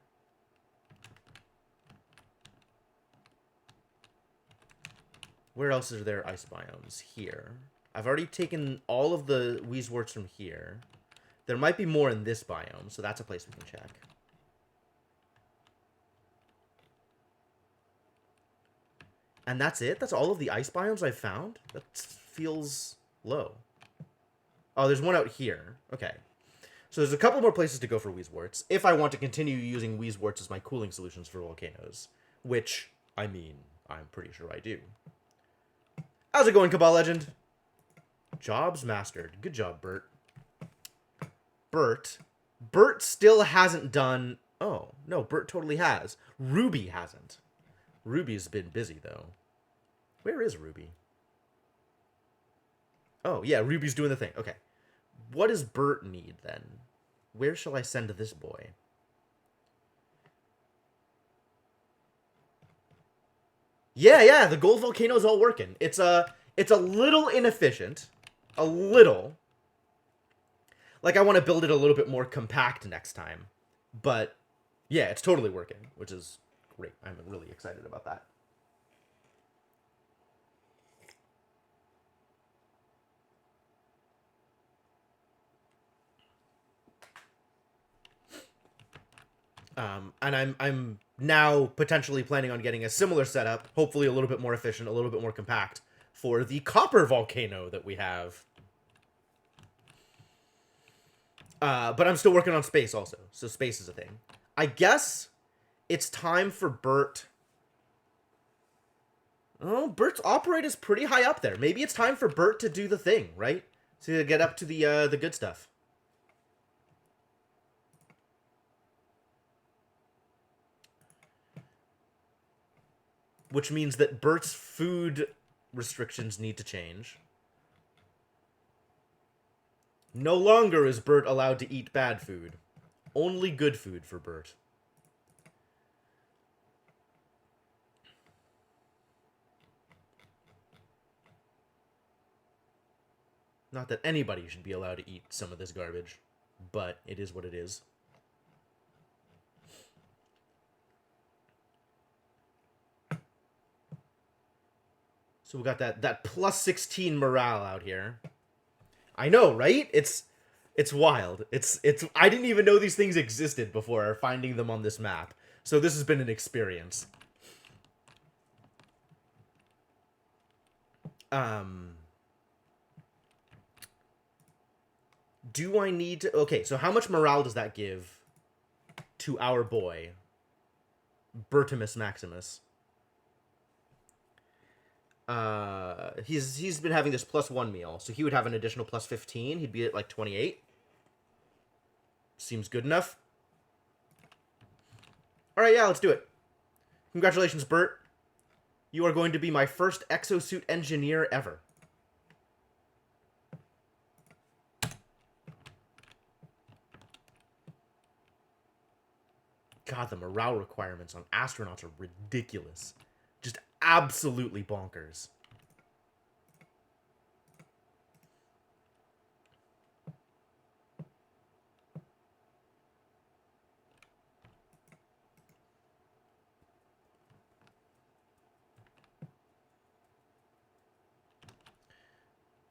Where else are there ice biomes? Here. I've already taken all of the Weezworts from here. There might be more in this biome, so that's a place we can check. And that's it? That's all of the ice biomes I've found? That feels low. Oh, there's one out here. Okay. So there's a couple more places to go for Weezworts, if I want to continue using Weezworts as my cooling solutions for volcanoes. Which, I mean, I'm pretty sure I do. How's it going, Cabal Legend? Jobs mastered. Good job, Bert. Bert still hasn't done... Oh, no, Bert totally has. Ruby hasn't. Ruby's been busy, though. Where is Ruby? Oh, yeah, Ruby's doing the thing. Okay. What does Bert need, then? Where shall I send this boy? Yeah, the gold volcano's all working. It's a little inefficient. A little. Like, I want to build it a little bit more compact next time. But, yeah, it's totally working, which is great. I'm really excited about that. And I'm now potentially planning on getting a similar setup, hopefully a little bit more efficient, a little bit more compact, for the copper volcano that we have. But I'm still working on space also, so space is a thing. I guess it's time for Bert. Oh, Bert's operate is pretty high up there. Maybe it's time for Bert to do the thing, right? To get up to the good stuff. Which means that Bert's food restrictions need to change. No longer is Bert allowed to eat bad food. Only good food for Bert. Not that anybody should be allowed to eat some of this garbage, but it is what it is. So we got that plus 16 morale out here. I know, right? It's wild. It's I didn't even know these things existed before finding them on this map. So this has been an experience. Do I need to... Okay, so how much morale does that give to our boy, Bertimus Maximus? He's been having this +1 meal, so he would have an additional +15. He'd be at like 28. Seems good enough. All right, yeah, let's do it. Congratulations, Bert. You are going to be my first exosuit engineer ever. God, the morale requirements on astronauts are ridiculous. Just absolutely bonkers.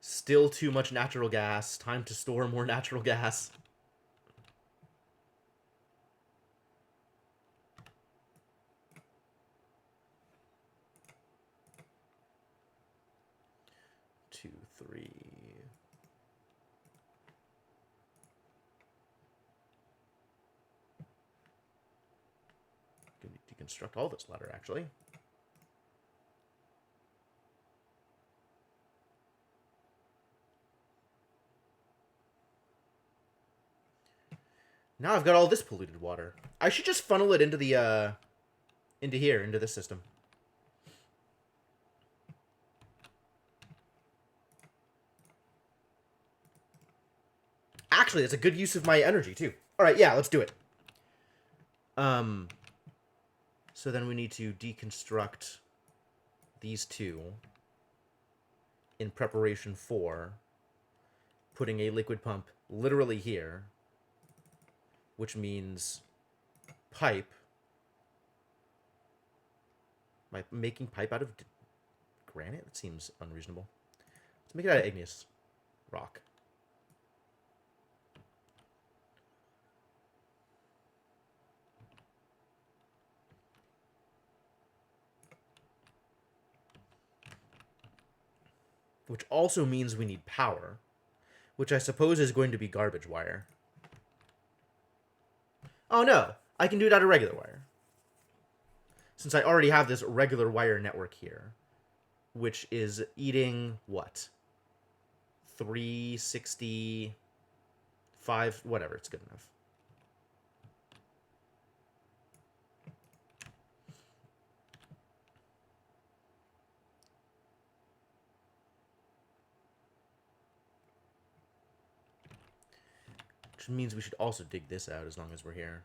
Still too much natural gas. Time to store more natural gas. Two, three. Gonna deconstruct all this ladder, actually. Now I've got all this polluted water. I should just funnel it into the, into here, into this system. Actually, that's a good use of my energy, too. Alright, yeah, let's do it. So then we need to deconstruct these two in preparation for putting a liquid pump literally here, which means pipe. Am I making pipe out of granite? That seems unreasonable. Let's make it out of igneous rock. Which also means we need power, which I suppose is going to be garbage wire. Oh no, I can do it out of regular wire. Since I already have this regular wire network here, which is eating, what? 365, whatever, it's good enough. Which means we should also dig this out as long as we're here.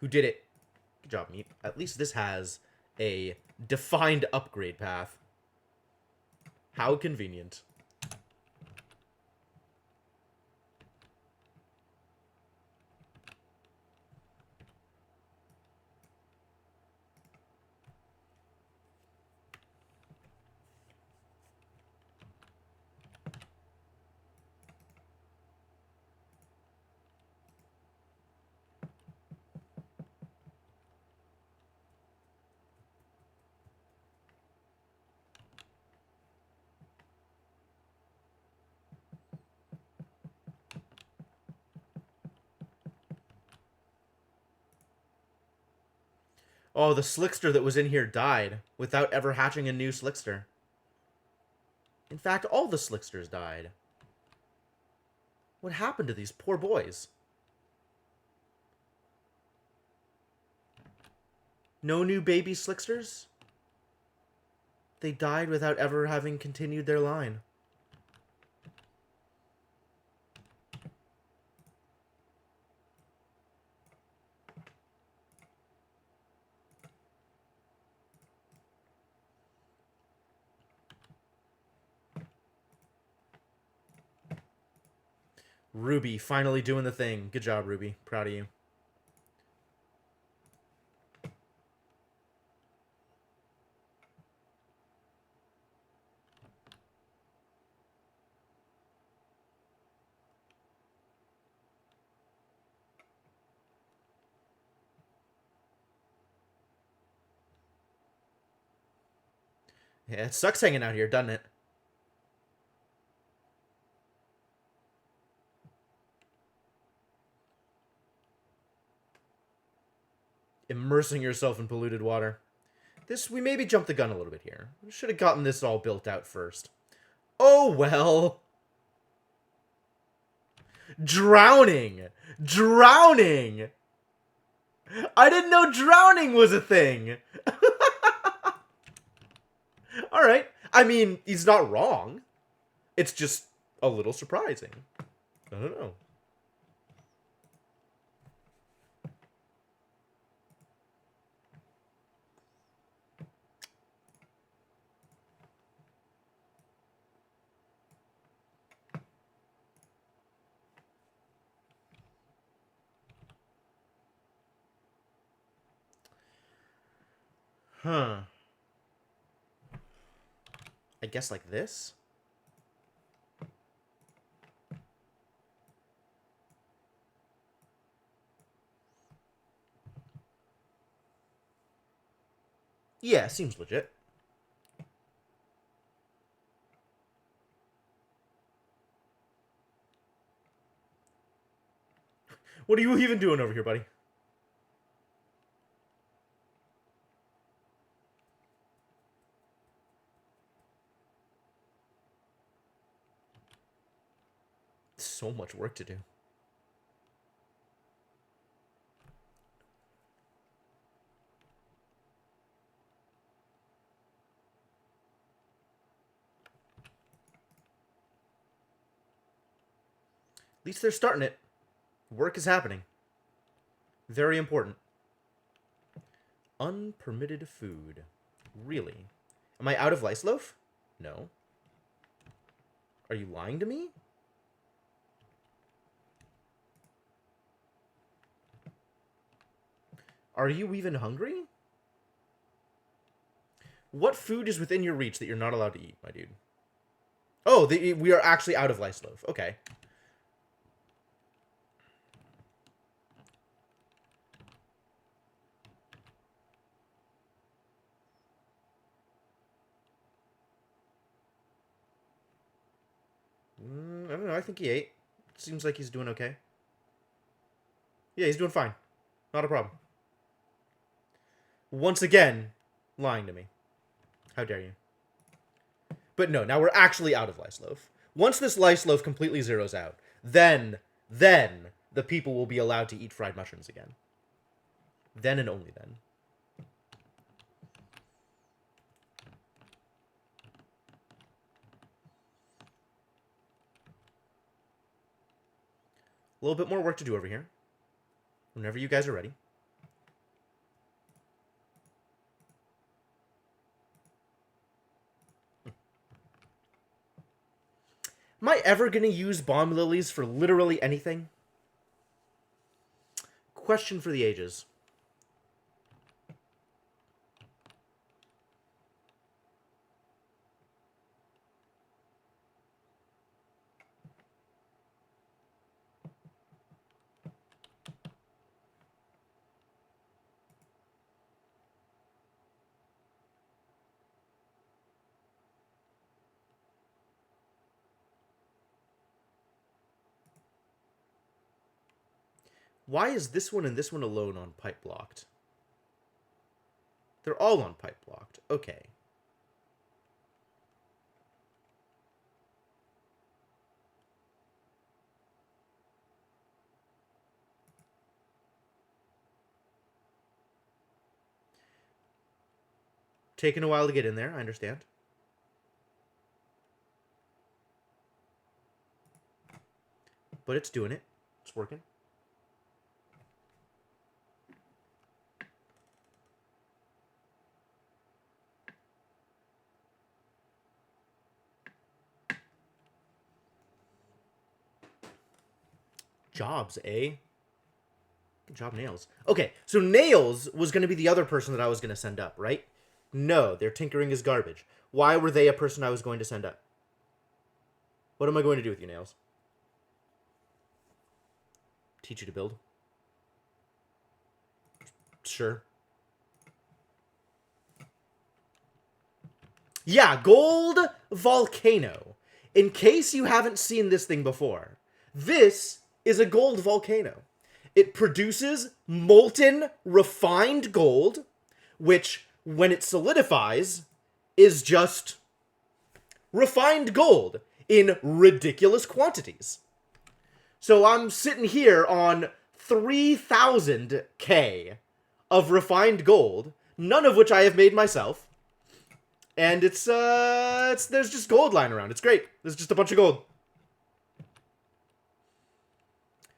Who did it? Good job, Meat. At least this has a defined upgrade path. How convenient. Oh, the Slickster that was in here died without ever hatching a new Slickster. In fact, all the Slicksters died. What happened to these poor boys? No new baby Slicksters? They died without ever having continued their line. Ruby, finally doing the thing. Good job, Ruby. Proud of you. Yeah, it sucks hanging out here, doesn't it? Immersing yourself in polluted water. We maybe jumped the gun a little bit here. We should have gotten this all built out first. Oh, well. Drowning! Drowning! I didn't know drowning was a thing! Alright. I mean, he's not wrong. It's just a little surprising. I don't know. Huh. I guess like this? Yeah, seems legit. What are you even doing over here, buddy? So much work to do. At least they're starting it. Work is happening. Very important. Unpermitted food. Really? Am I out of lice loaf? No. Are you lying to me? Are you even hungry? What food is within your reach that you're not allowed to eat, my dude? Oh, we are actually out of lice loaf. Okay. I don't know. I think he ate. Seems like he's doing okay. Yeah, he's doing fine. Not a problem. Once again, lying to me. How dare you? But no, now we're actually out of lice loaf. Once this lice loaf completely zeroes out, then the people will be allowed to eat fried mushrooms again. Then and only then. A little bit more work to do over here. Whenever you guys are ready. Am I ever going to use bomb lilies for literally anything? Question for the ages. Why is this one and this one alone on pipe blocked? They're all on pipe blocked. Okay. Taking a while to get in there, I understand. But it's doing it. It's working. Jobs, eh? Good job, Nails. Okay, so Nails was going to be the other person that I was going to send up, right? No, their tinkering is garbage. Why were they a person I was going to send up? What am I going to do with you, Nails? Teach you to build? Sure. Yeah, Gold Volcano. In case you haven't seen this thing before, this is a gold volcano. It produces molten, refined gold, which, when it solidifies, is just refined gold in ridiculous quantities. So I'm sitting here on 3,000K of refined gold, none of which I have made myself. And there's just gold lying around. It's great. There's just a bunch of gold.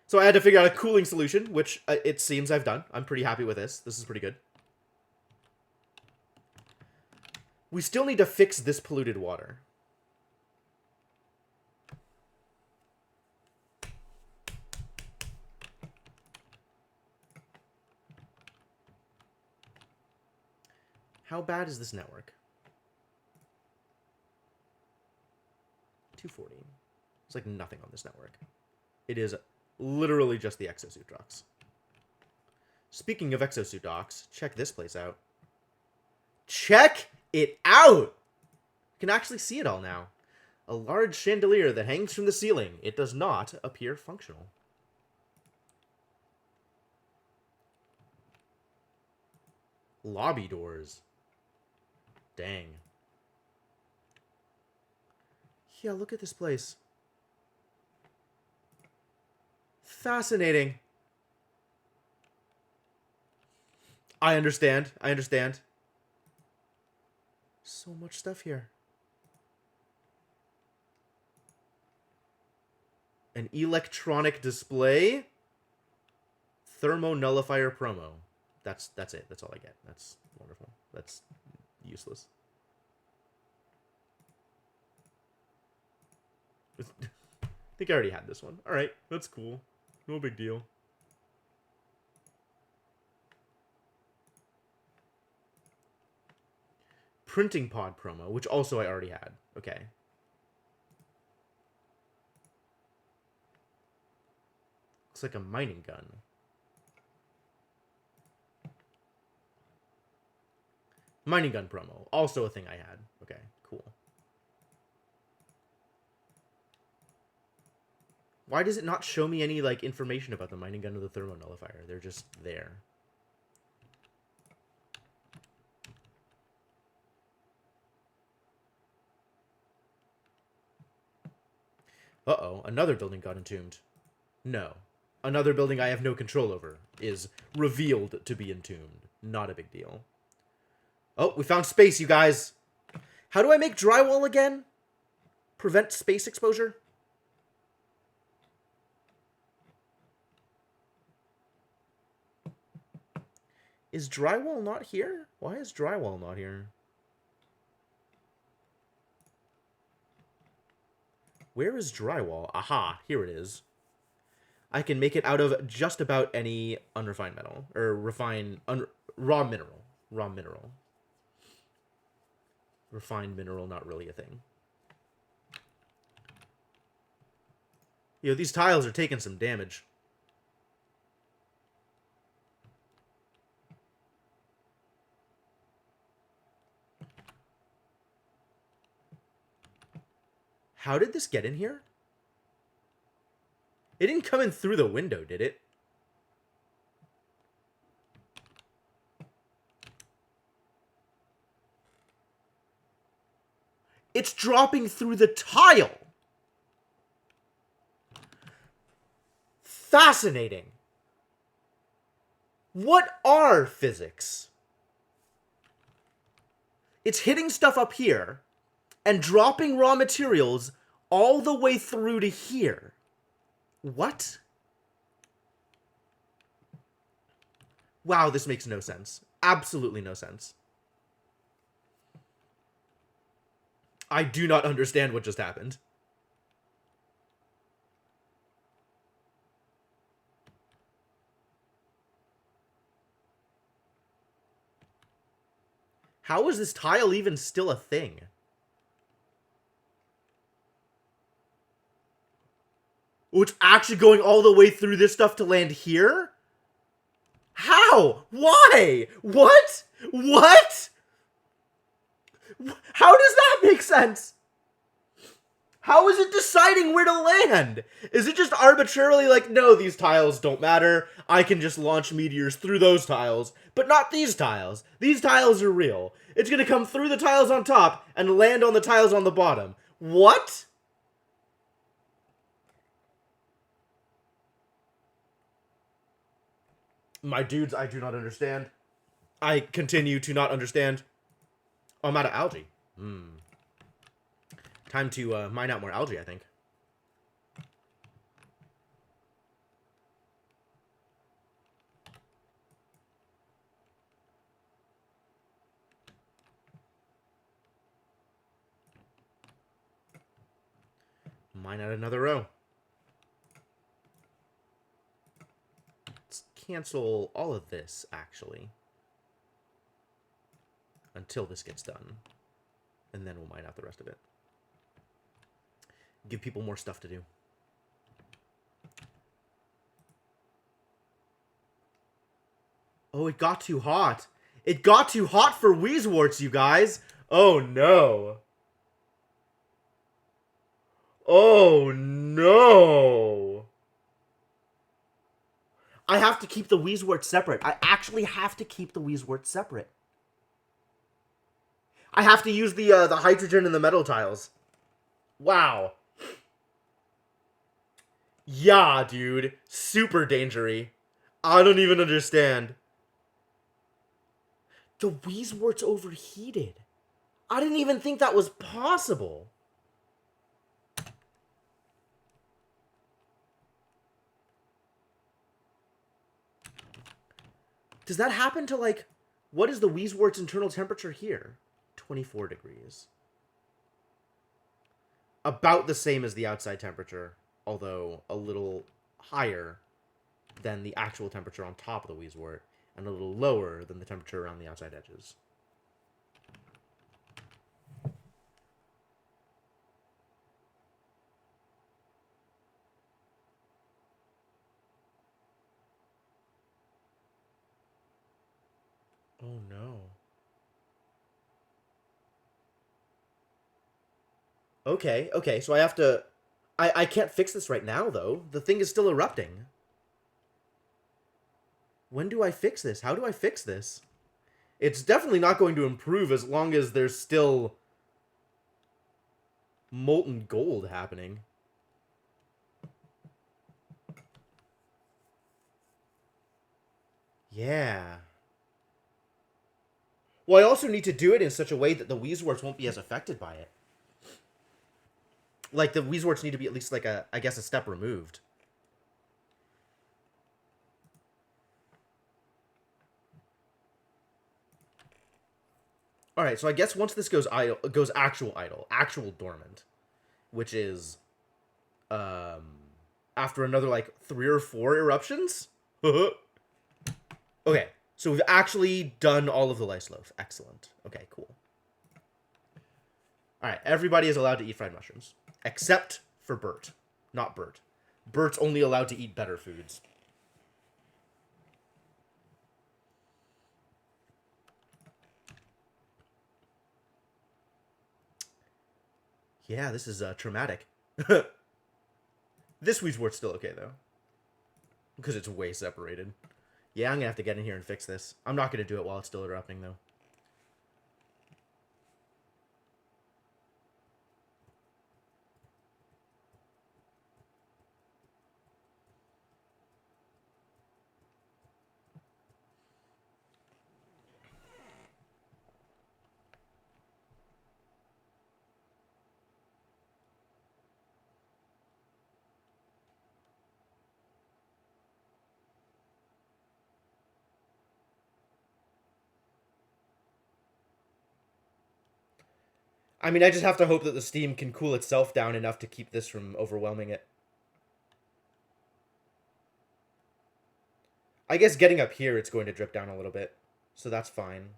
So I had to figure out a cooling solution, which it seems I've done. I'm pretty happy with this. This is pretty good. We still need to fix this polluted water. How bad is this network? 240. It's like nothing on this network. It is literally just the exosuit docks. Speaking of exosuit docks, check this place out. Check it out! You can actually see it all now. A large chandelier that hangs from the ceiling. It does not appear functional. Lobby doors. Dang. Yeah, look at this place. Fascinating. I understand. I understand. So much stuff here. An electronic display. Thermo nullifier promo. That's it. That's all I get. That's wonderful. That's useless. I think I already had this one. Alright, that's cool. No big deal. Printing pod promo, which also I already had. Okay. Looks like a mining gun. Mining gun promo. Also a thing I had. Okay, cool. Why does it not show me any, like, information about the mining gun or the thermo nullifier? They're just there. Uh-oh, another building got entombed. No. Another building I have no control over is revealed to be entombed. Not a big deal. Oh, we found space, you guys. How do I make drywall again? Prevent space exposure? Is drywall not here? Why is drywall not here? Where is drywall? Aha, here it is. I can make it out of just about any unrefined metal. Or raw mineral. Raw mineral. Refined mineral, not really a thing. You know, these tiles are taking some damage. How did this get in here? It didn't come in through the window, did it? it's dropping through the tile. Fascinating. What are physics? It's hitting stuff up here and dropping raw materials all the way through to here. What? Wow, this makes no sense. Absolutely no sense. I do not understand what just happened. How is this tile even still a thing? Oh, it's actually going all the way through this stuff to land here? How? Why? What? What? How does that make sense? How is it deciding where to land? Is it just arbitrarily like, no, these tiles don't matter. I can just launch meteors through those tiles, but not these tiles. These tiles are real. It's going to come through the tiles on top and land on the tiles on the bottom. What? My dudes, I do not understand. I continue to not understand. Oh, I'm out of algae. Time to mine out more algae, I think. Mine out another row. Let's cancel all of this, actually. Until this gets done. And then we'll mine out the rest of it. Give people more stuff to do. Oh, it got too hot. It got too hot for Wheezeworts, you guys. Oh, no. Oh, no. I have to keep the Wheezeworts separate. I actually have to keep the Wheezeworts separate. I have to use the hydrogen and the metal tiles. Wow. Yeah, dude. Super dangery. I don't even understand. The Wheezeworts overheated. I didn't even think that was possible. Does that happen to, like... What is the Wheezeworts' internal temperature here? 24 degrees. About the same as the outside temperature, although a little higher than the actual temperature on top of the Wheezewort, and a little lower than the temperature around the outside edges. Oh no. Okay, so I have to... I can't fix this right now, though. The thing is still erupting. When do I fix this? How do I fix this? It's definitely not going to improve as long as there's still molten gold happening. Yeah. Well, I also need to do it in such a way that the Wheezeworts won't be as affected by it. Like, the Wheezeworts need to be at least, like, I guess, a step removed. Alright, so I guess once this goes idle, goes actual dormant, which is, after another, like, 3 or 4 eruptions? Okay, so we've actually done all of the lice loaf. Excellent. Okay, cool. Alright, everybody is allowed to eat fried mushrooms. Except for Bert. Not Bert. Bert's only allowed to eat better foods. Yeah, this is traumatic. This Wheezewort's still okay, though. Because it's way separated. Yeah, I'm going to have to get in here and fix this. I'm not going to do it while it's still erupting, though. I mean, I just have to hope that the steam can cool itself down enough to keep this from overwhelming it. I guess getting up here, it's going to drip down a little bit. So that's fine.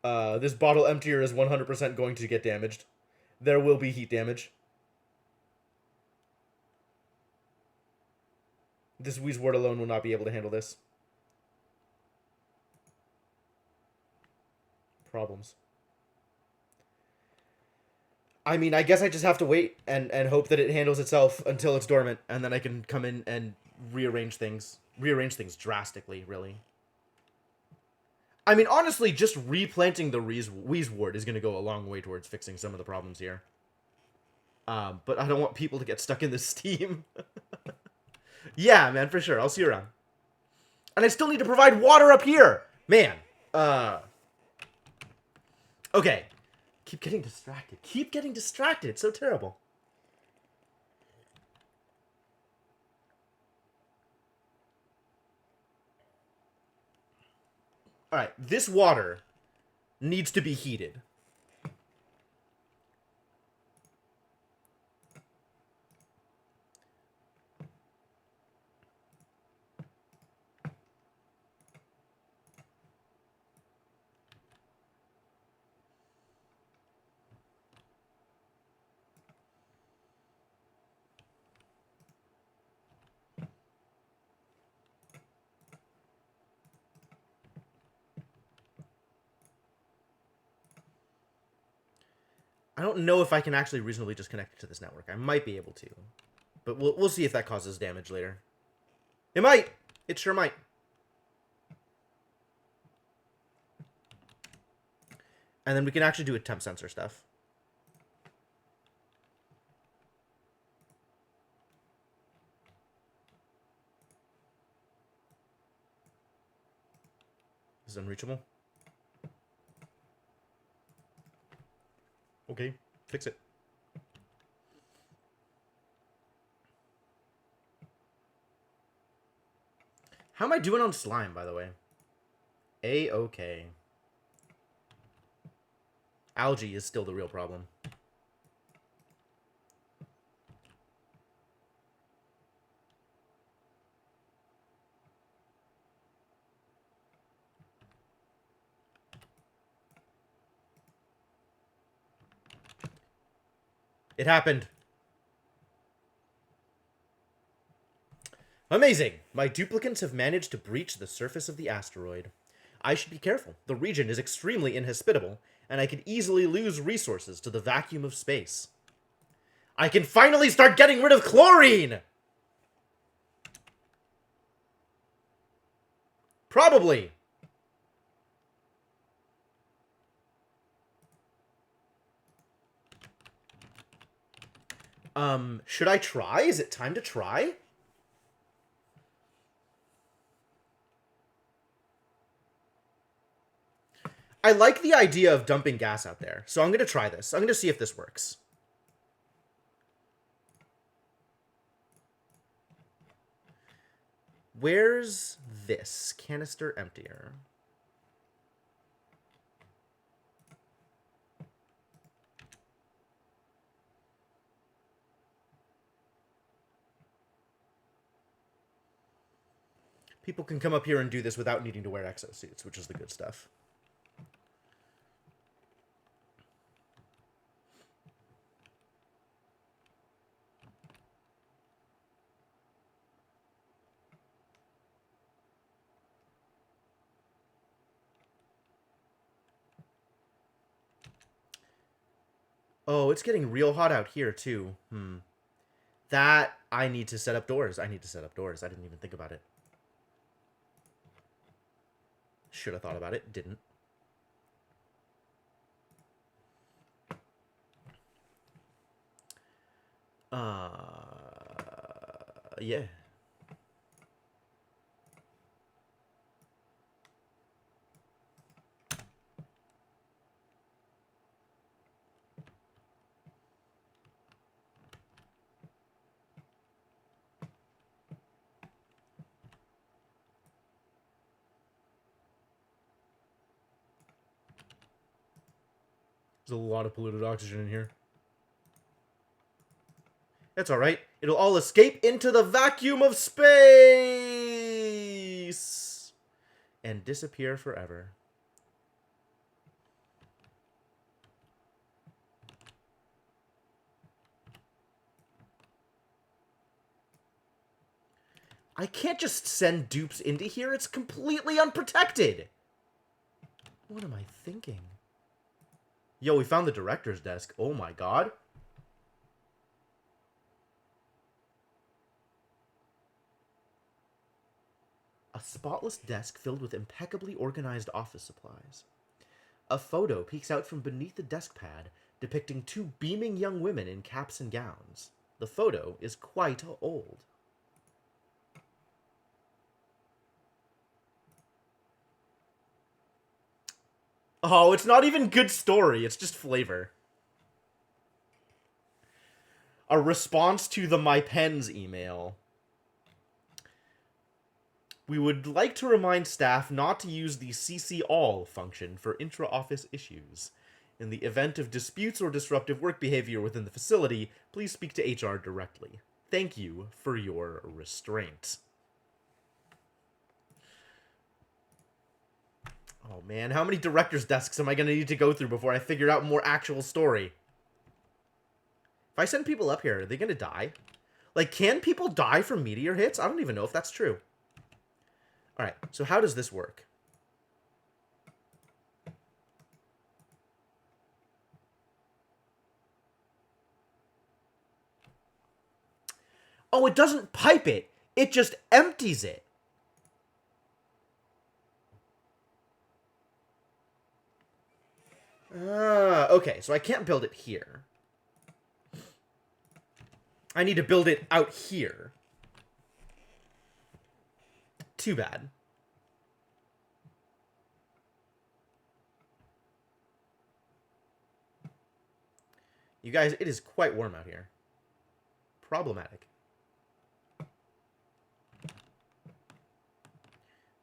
This bottle emptier is 100% going to get damaged. There will be heat damage. This Wheezewort alone will not be able to handle this. Problems. I mean, I guess I just have to wait and hope that it handles itself until it's dormant, and then I can come in and rearrange things. Rearrange things drastically, really. I mean, honestly, just replanting the Wheezewort is going to go a long way towards fixing some of the problems here. But I don't want people to get stuck in this steam. Yeah, man, for sure. I'll see you around. And I still need to provide water up here! Man. Okay. Keep getting distracted. Keep getting distracted. It's so terrible. Alright, this water needs to be heated. I don't know if I can actually reasonably just connect it to this network. I might be able to. But we'll see if that causes damage later. It might! It sure might. And then we can actually do a temp sensor stuff. This is unreachable. Okay, fix it. How am I doing on slime, by the way? A-okay. Algae is still the real problem. It happened. Amazing! My duplicants have managed to breach the surface of the asteroid. I should be careful. The region is extremely inhospitable, and I could easily lose resources to the vacuum of space. I can finally start getting rid of chlorine! Probably. Should I try? Is it time to try? I like the idea of dumping gas out there, so I'm going to try this. I'm going to see if this works. Where's this canister emptier? People can come up here and do this without needing to wear exosuits, which is the good stuff. Oh, it's getting real hot out here, too. That, I need to set up doors. I need to set up doors. I didn't even think about it. Should have thought about it. Didn't. Yeah. There's a lot of polluted oxygen in here. That's alright. It'll all escape into the vacuum of space! And disappear forever. I can't just send dupes into here. It's completely unprotected. What am I thinking? Yo, we found the director's desk. Oh my god. A spotless desk filled with impeccably organized office supplies. A photo peeks out from beneath the desk pad, depicting two beaming young women in caps and gowns. The photo is quite old. Oh, it's not even good story. It's just flavor. A response to the My Pens email. We would like to remind staff not to use the CC All function for intra-office issues. In the event of disputes or disruptive work behavior within the facility, please speak to HR directly. Thank you for your restraint. Oh man, how many director's desks am I going to need to go through before I figure out more actual story? If I send people up here, are they going to die? Like, can people die from meteor hits? I don't even know if that's true. Alright, so how does this work? Oh, it doesn't pipe it. It just empties it. Okay, so I can't build it here. I need to build it out here. Too bad. You guys, it is quite warm out here. Problematic.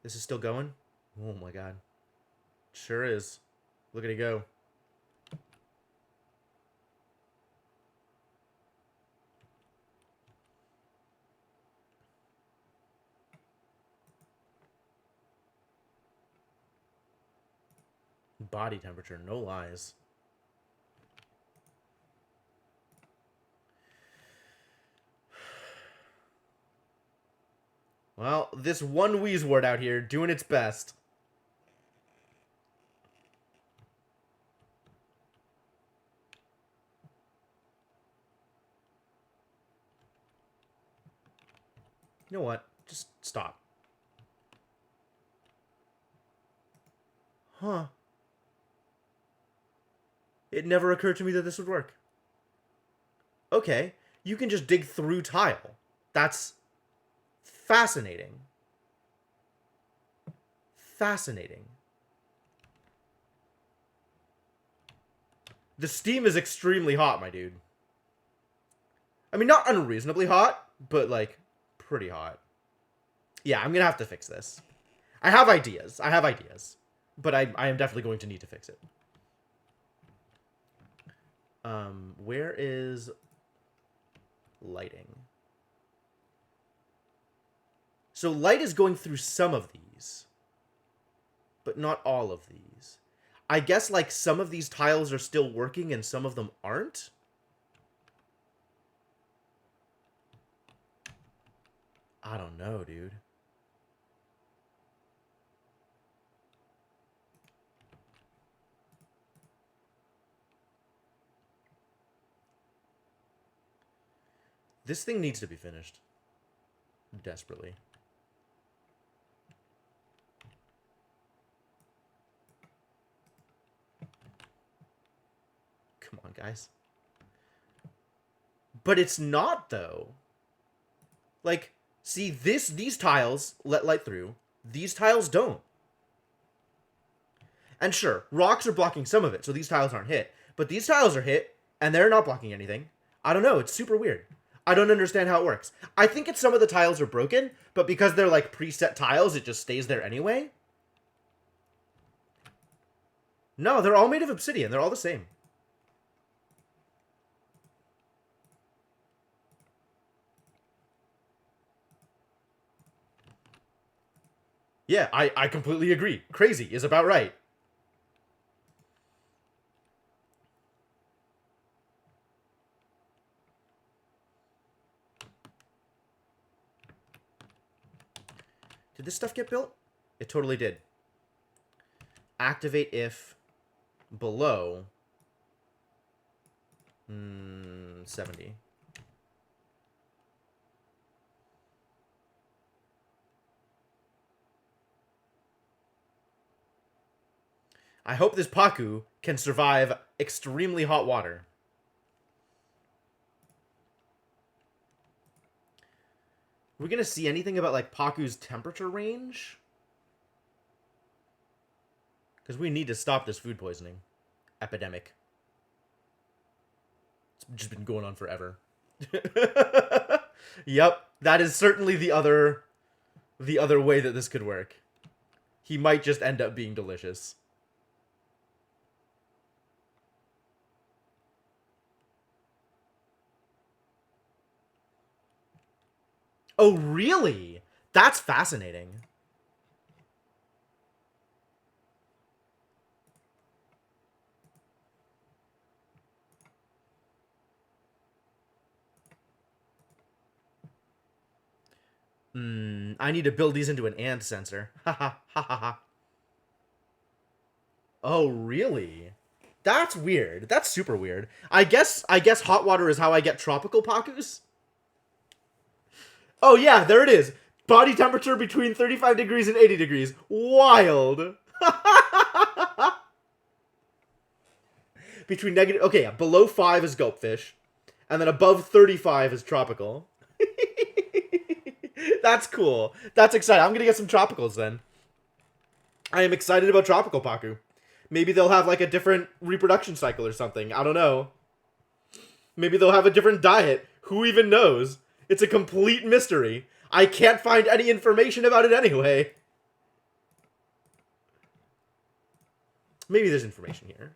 This is still going? Oh my god. Sure is. Look at it go. Body temperature, no lies. Well, this one Wheezewort out here doing its best. You know what? Just stop. Huh. It never occurred to me that this would work. Okay, you can just dig through tile. That's fascinating. Fascinating. The steam is extremely hot, my dude. I mean, not unreasonably hot, but, like, pretty hot. Yeah, I'm gonna have to fix this. I have ideas. But I am definitely going to need to fix it. Where is lighting? So light is going through some of these, but not all of these. I guess, like, some of these tiles are still working and some of them aren't? I don't know, dude. This thing needs to be finished. Desperately. Come on, guys. But it's not, though. Like, see, these tiles let light through. These tiles don't. And sure, rocks are blocking some of it, so these tiles aren't hit. But these tiles are hit, and they're not blocking anything. I don't know, it's super weird. I don't understand how it works. I think it's some of the tiles are broken, but because they're like preset tiles, it just stays there anyway. No, they're all made of obsidian. They're all the same. Yeah, I completely agree. Crazy is about right. Did this stuff get built? It totally did. Activate if below 70. I hope this Paku can survive extremely hot water. Are we gonna see anything about like Paku's temperature range? Because we need to stop this food poisoning epidemic. It's just been going on forever. Yep, that is certainly the other way that this could work. He might just end up being delicious. Oh, really? That's fascinating. I need to build these into an and sensor. Ha ha ha ha ha. Oh, really? That's weird. That's super weird. I guess hot water is how I get tropical Pakus. Oh yeah, there it is. Body temperature between 35 degrees and 80 degrees. Wild. Between negative okay, yeah, below 5 is gulpfish, and then above 35 is tropical. That's cool. That's exciting. I'm gonna get some tropicals then. I am excited about tropical Paku. Maybe they'll have like a different reproduction cycle or something. I don't know. Maybe they'll have a different diet. Who even knows? It's a complete mystery. I can't find any information about it anyway. Maybe there's information here.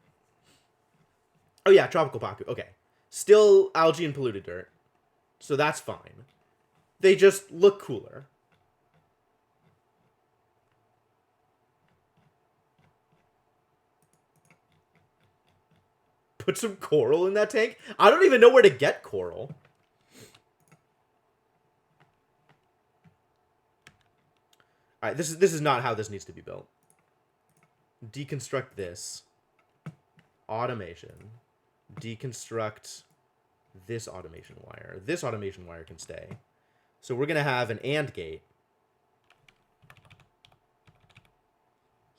Oh yeah, tropical Paku. Okay. Still algae and polluted dirt. So that's fine. They just look cooler. Put some coral in that tank? I don't even know where to get coral. Alright, this is not how this needs to be built. Deconstruct this. Automation. Deconstruct this automation wire. This automation wire can stay. So we're going to have an AND gate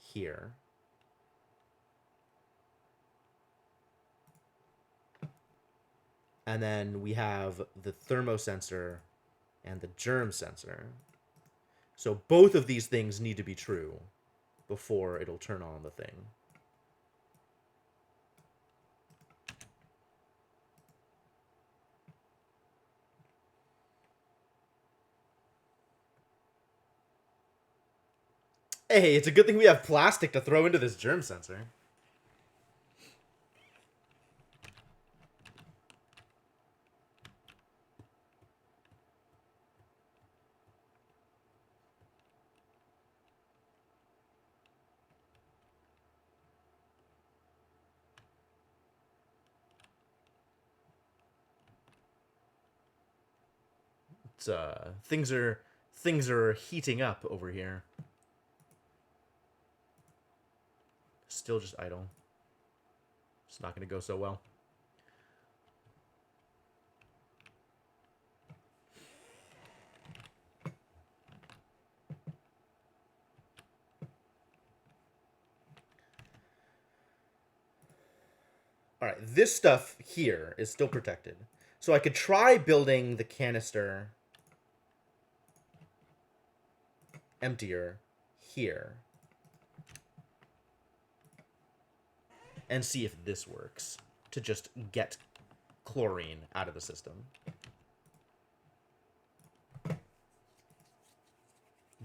here. And then we have the thermosensor and the germ sensor. So both of these things need to be true before it'll turn on the thing. Hey, it's a good thing we have plastic to throw into this germ sensor. It's, things are heating up over here. Still just idle. It's not going to go so well. Alright, this stuff here is still protected. So I could try building the canister emptier here. And see if this works. To just get chlorine out of the system.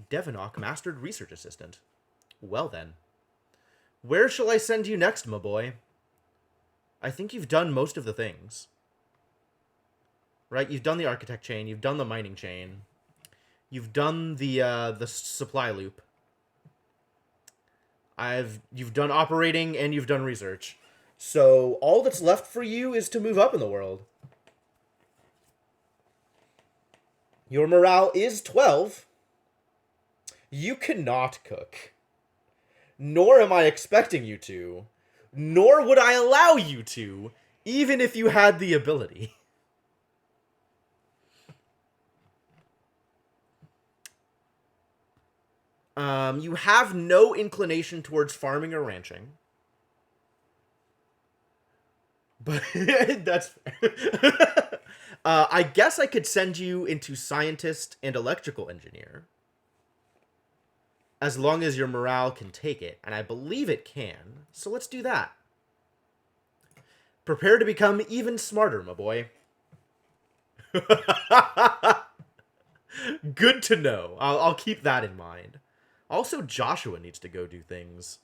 Devonok Mastered Research Assistant. Well then. Where shall I send you next, my boy? I think you've done most of the things. Right? You've done the architect chain. You've done the mining chain. You've done the supply loop. You've done operating and you've done research. So all that's left for you is to move up in the world. Your morale is 12. You cannot cook. Nor am I expecting you to. Nor would I allow you to, even if you had the ability. You have no inclination towards farming or ranching. But that's fair. I guess I could send you into scientist and electrical engineer. As long as your morale can take it. And I believe it can. So let's do that. Prepare to become even smarter, my boy. Good to know. I'll keep that in mind. Also, Joshua needs to go do things.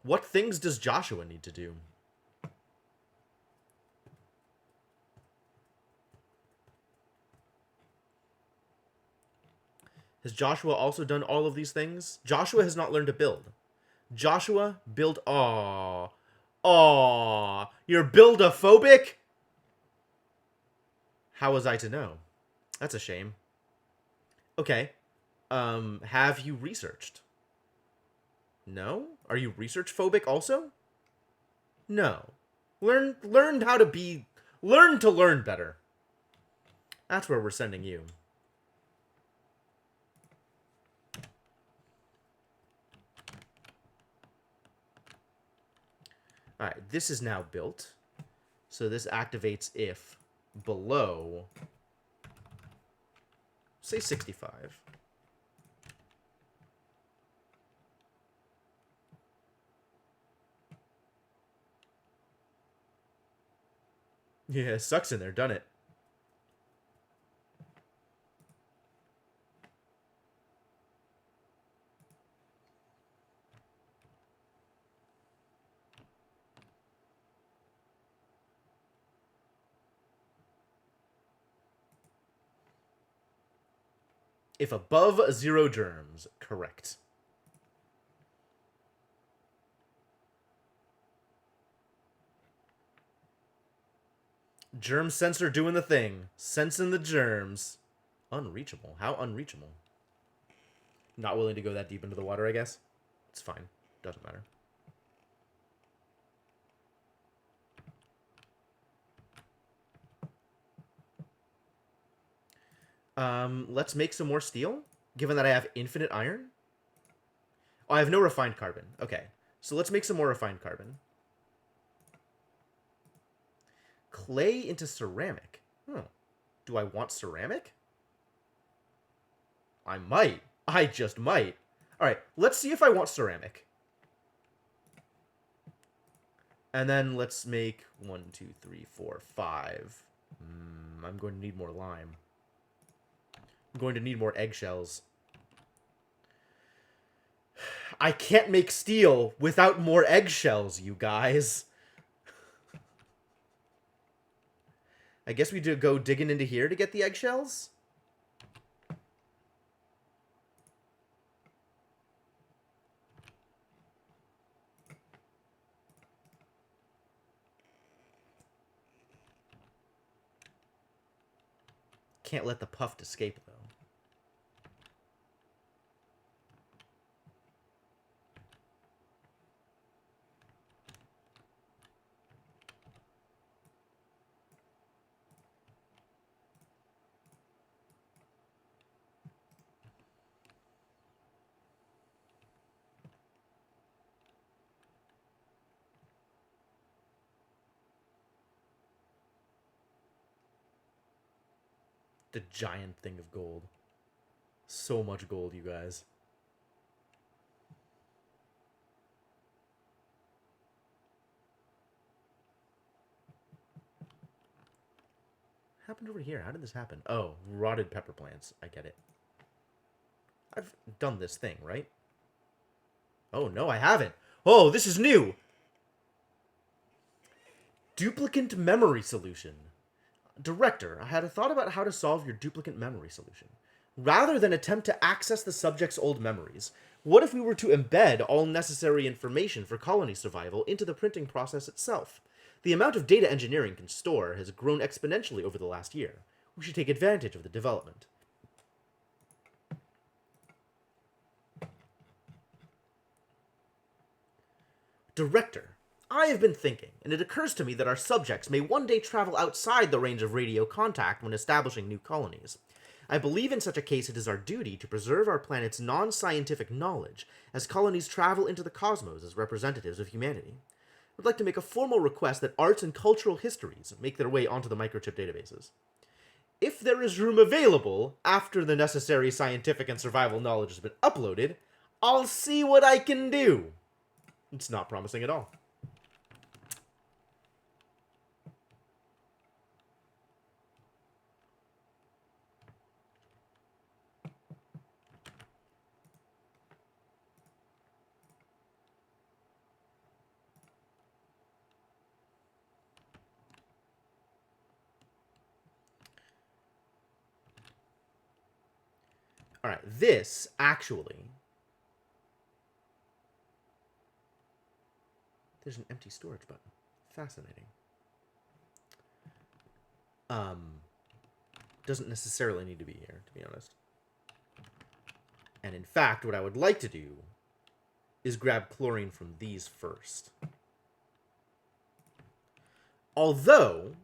What things does Joshua need to do? Has Joshua also done all of these things? Joshua has not learned to build. Joshua, build... Aww. Aww. You're buildophobic? How was I to know? That's a shame. Okay. Have you researched? No? Are you research phobic also? No. Learn how to be... Learn to learn better. That's where we're sending you. Alright, this is now built. So this activates if below, say 65. Yeah, it sucks in there, done it. If above 0 germs, correct. Germ sensor doing the thing. Sensing the germs. Unreachable. How unreachable? Not willing to go that deep into the water, I guess. It's fine. Doesn't matter. Let's make some more steel, given that I have infinite iron. Oh, I have no refined carbon. Okay, so let's make some more refined carbon. Clay into ceramic. Oh, do I want ceramic? I might. I just might. All right, let's see if I want ceramic. And then let's make 1, 2, 3, 4, 5. I'm going to need more lime. I'm going to need more eggshells. I can't make steel without more eggshells, you guys. I guess we do go digging into here to get the eggshells? Can't let the puff escape, though. The giant thing of gold. So much gold, you guys. What happened over here? How did this happen? Oh, rotted pepper plants. I get it. I've done this thing, right? Oh, no, I haven't. Oh, this is new. Duplicate memory solution. Director, I had a thought about how to solve your duplicate memory solution. Rather than attempt to access the subject's old memories, What if we were to embed all necessary information for colony survival into the printing process itself? The amount of data engineering can store has grown exponentially over the last year. We should take advantage of the development. Director, I have been thinking, and it occurs to me that our subjects may one day travel outside the range of radio contact when establishing new colonies. I believe in such a case it is our duty to preserve our planet's non-scientific knowledge as colonies travel into the cosmos as representatives of humanity. I would like to make a formal request that arts and cultural histories make their way onto the microchip databases. If there is room available after the necessary scientific and survival knowledge has been uploaded, I'll see what I can do. It's not promising at all. All right, this actually... There's an empty storage button. Fascinating. Doesn't necessarily need to be here, to be honest. And in fact, what I would like to do is grab chlorine from these first. Although,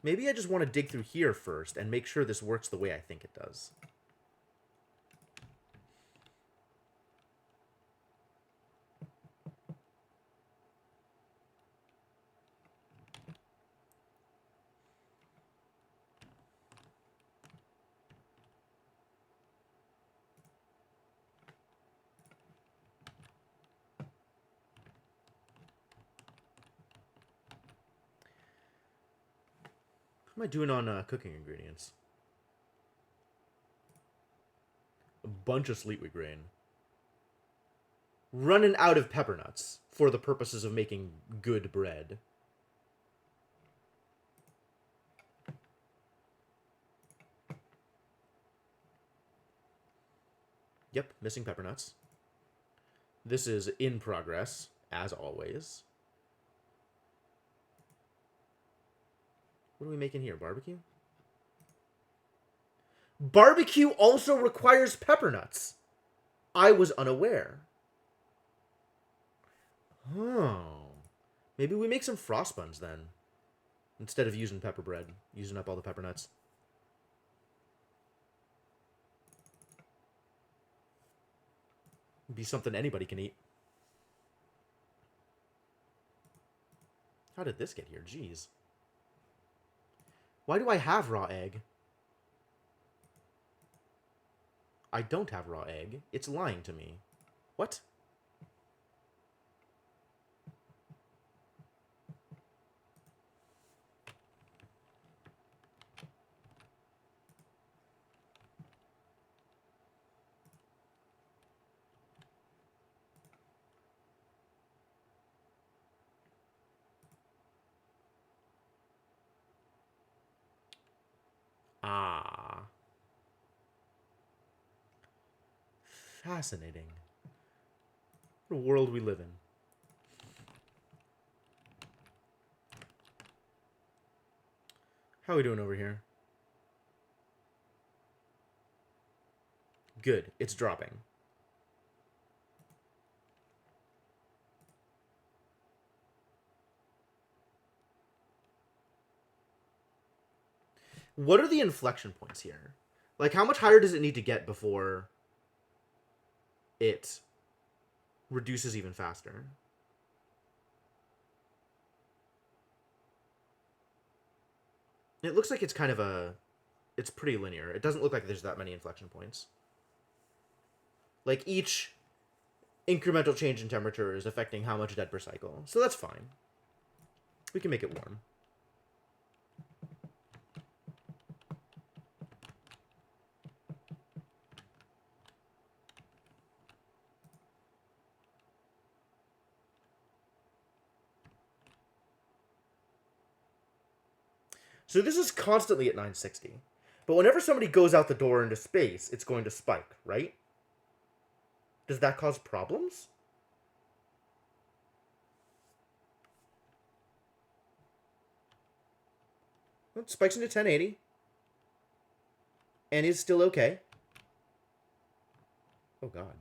maybe I just want to dig through here first and make sure this works the way I think it does. What am I doing on cooking ingredients? A bunch of sleet wheat grain. Running out of pepper nuts for the purposes of making good bread. Yep, missing pepper nuts. This is in progress, as always. What are we making here? Barbecue? Barbecue also requires pepper nuts. I was unaware. Oh. Maybe we make some frost buns then. Instead of using pepper bread. Using up all the pepper nuts. It'd be something anybody can eat. How did this get here? Jeez. Why do I have raw egg? I don't have raw egg. It's lying to me. What? Ah. Fascinating. What a world we live in. How are we doing over here? Good. It's dropping. What are the inflection points here? Like, how much higher does it need to get before it reduces even faster? It looks like it's kind of a... It's pretty linear. It doesn't look like there's that many inflection points. Like, each incremental change in temperature is affecting how much dead per cycle. So that's fine. We can make it warm. So this is constantly at 960. But whenever somebody goes out the door into space, it's going to spike, right? Does that cause problems? Well, it spikes into 1080. And is still okay. Oh, God.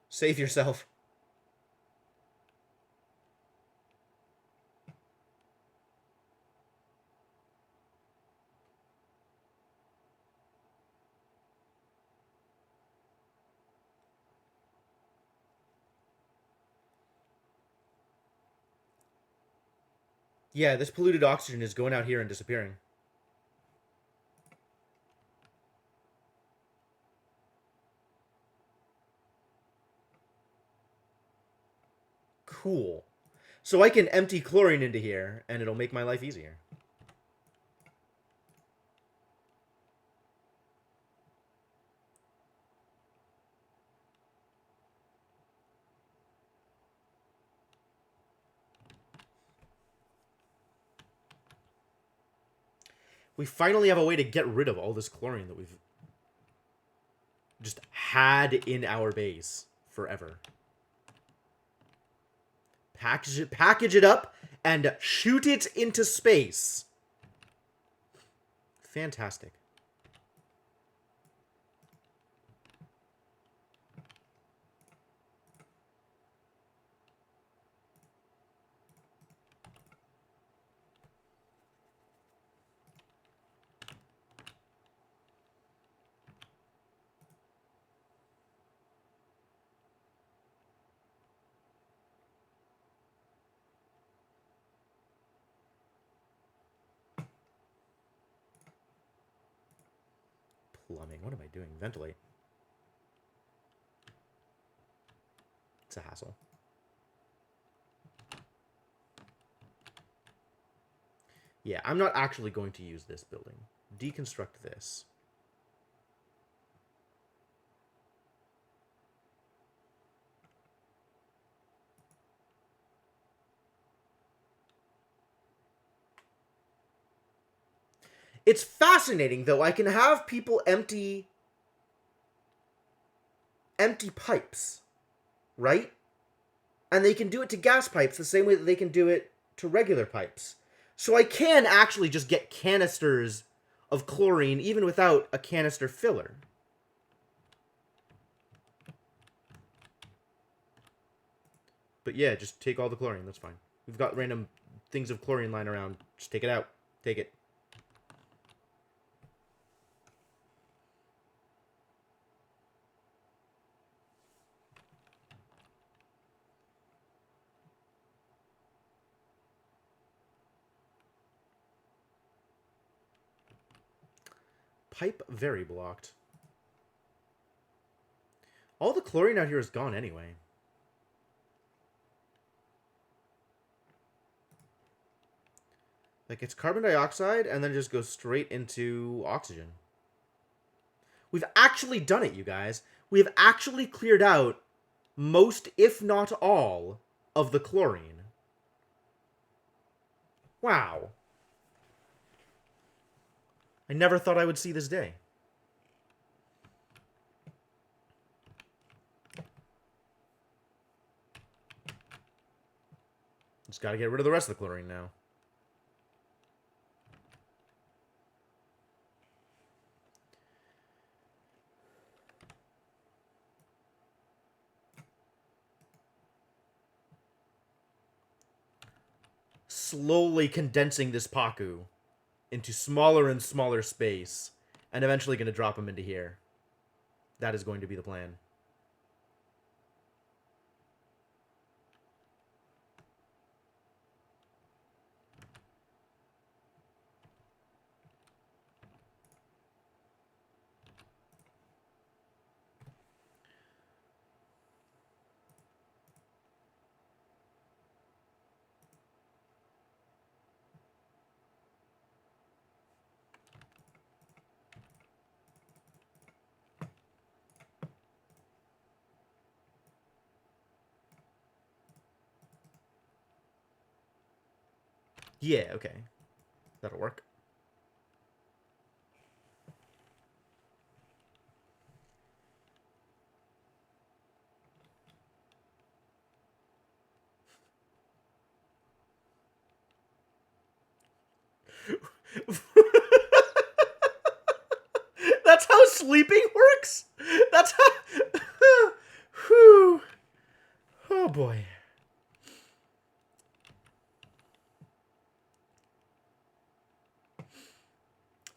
Save yourself. Yeah, this polluted oxygen is going out here and disappearing. Cool. So I can empty chlorine into here, and it'll make my life easier. We finally have a way to get rid of all this chlorine that we've just had in our base forever. Package it up and shoot it into space. Fantastic. Plumbing. What am I doing? Ventilate. It's a hassle. Yeah, I'm not actually going to use this building. Deconstruct this. It's fascinating, though. I can have people empty pipes, right? And they can do it to gas pipes the same way that they can do it to regular pipes. So I can actually just get canisters of chlorine even without a canister filler. But yeah, just take all the chlorine. That's fine. We've got random things of chlorine lying around. Just take it out. Take it. Pipe very blocked. All the chlorine out here is gone anyway. Like, it's carbon dioxide, and then it just goes straight into oxygen. We've actually done it, you guys. We have actually cleared out most, if not all, of the chlorine. Wow. I never thought I would see this day. Just gotta get rid of the rest of the chlorine now. Slowly condensing this Paku into smaller and smaller space, and eventually going to drop him into here. That is going to be the plan. Yeah, okay. That'll work. sleeping works? That's how... Whew. Oh, boy.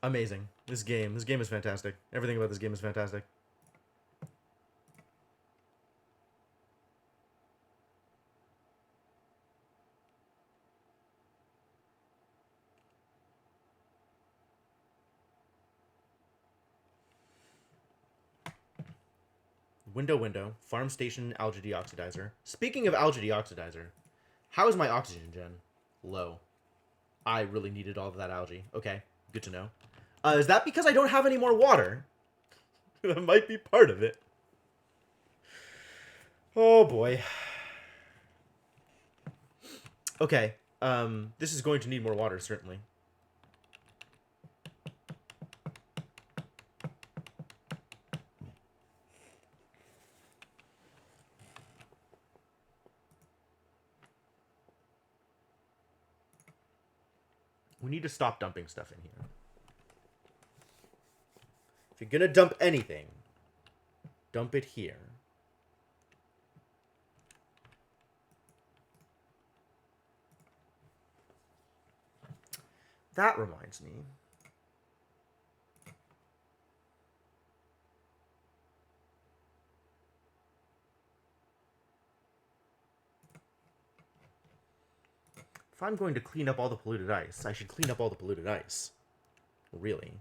Amazing. This game is fantastic. Everything about this game is fantastic. Window, farm station, algae deoxidizer. Speaking of algae deoxidizer, how is my oxygen gen? Low. I really needed all of that algae. Okay, good to know. Is that because I don't have any more water? That might be part of it. Oh boy. Okay, this is going to need more water, certainly. We need to stop dumping stuff in here. If you're gonna dump anything, dump it here. That reminds me. If I'm going to clean up all the polluted ice, I should clean up all the polluted ice. Really.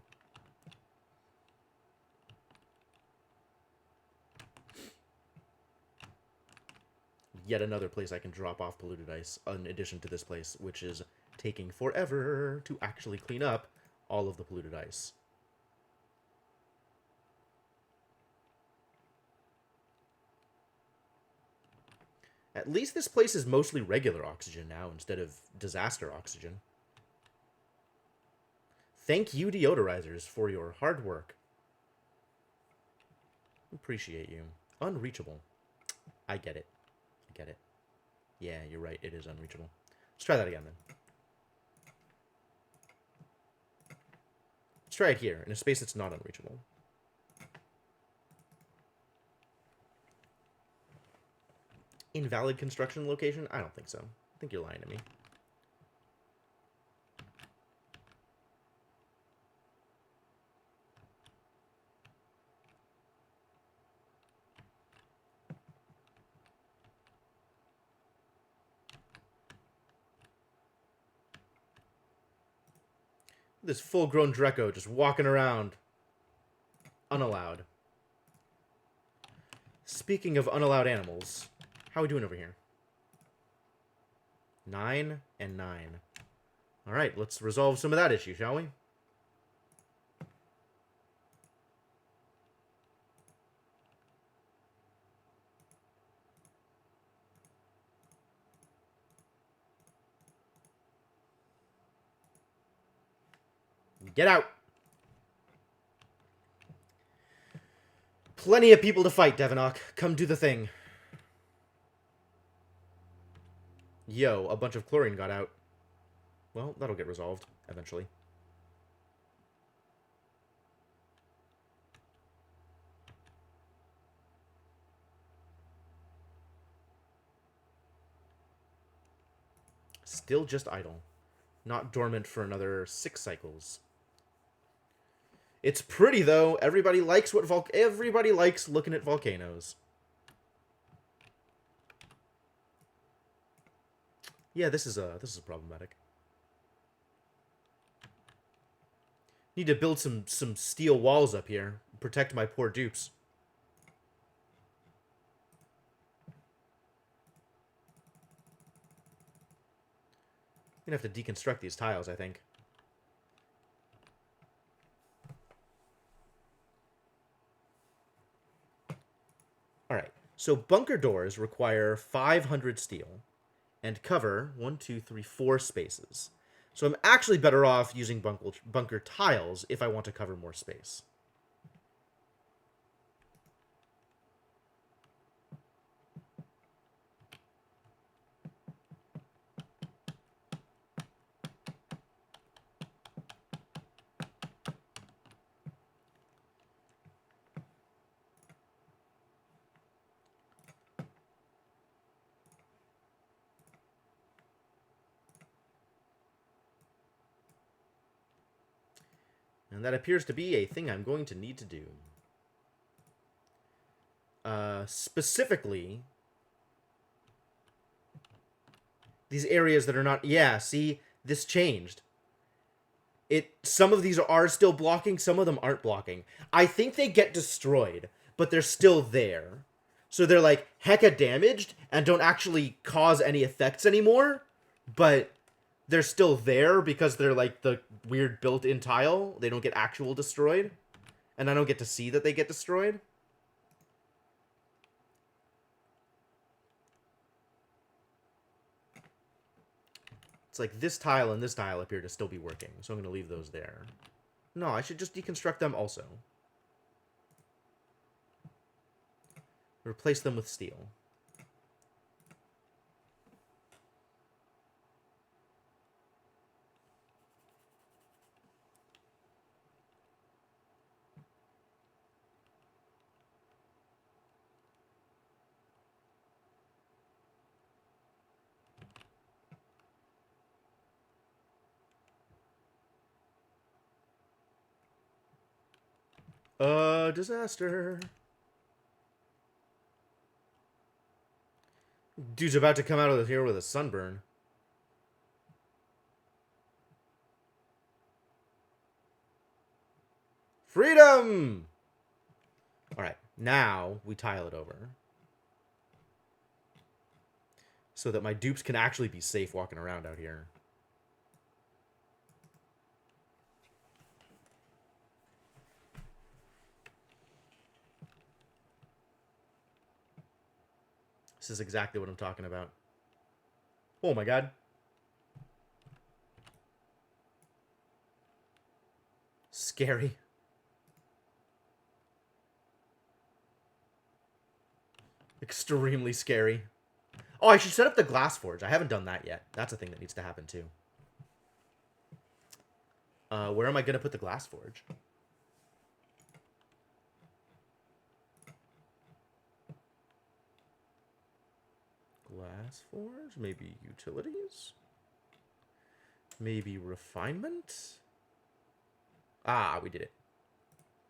Yet another place I can drop off polluted ice, in addition to this place, which is taking forever to actually clean up all of the polluted ice. At least this place is mostly regular oxygen now, instead of disaster oxygen. Thank you, deodorizers, for your hard work. Appreciate you. Unreachable. I get it. I get it. Yeah, you're right. It is unreachable. Let's try that again, then. Let's try it here, in a space that's not unreachable. Invalid construction location? I don't think so. I think you're lying to me. This full-grown Draco just walking around. Unallowed. Speaking of unallowed animals, how are we doing over here? 9 and 9. Alright, let's resolve some of that issue, shall we? Get out! Plenty of people to fight, Devonok. Come do the thing. Yo, a bunch of chlorine got out. Well, that'll get resolved, eventually. Still just idle. Not dormant for another 6 cycles. It's pretty, though. Everybody likes everybody likes looking at volcanoes. Yeah, this is problematic. Need to build some steel walls up here. Protect my poor dupes. I'm gonna have to deconstruct these tiles, I think. Alright, so bunker doors require 500 steel and cover 1, 2, 3, 4 spaces. So I'm actually better off using bunker tiles if I want to cover more space. And that appears to be a thing I'm going to need to do. Specifically, these areas that are not... Yeah, see? This changed. Some of these are still blocking, some of them aren't blocking. I think they get destroyed, but they're still there. So they're like hecka damaged and don't actually cause any effects anymore, but they're still there because they're like the weird built-in tile. They don't get actual destroyed, and I don't get to see that they get destroyed. It's like this tile and this tile appear to still be working, so I'm going to leave those there. No, I should just deconstruct them also. Replace them with steel. Disaster. Dude's about to come out of here with a sunburn. Freedom! Alright, now we tile it over. So that my dupes can actually be safe walking around out here. This is exactly what I'm talking about. Oh my god. Scary. Extremely scary. Oh, I should set up the glass forge. I haven't done that yet. That's a thing that needs to happen too. Where am I going to put the glass forge? Glass forge? Maybe utilities? Maybe refinement? Ah, we did it.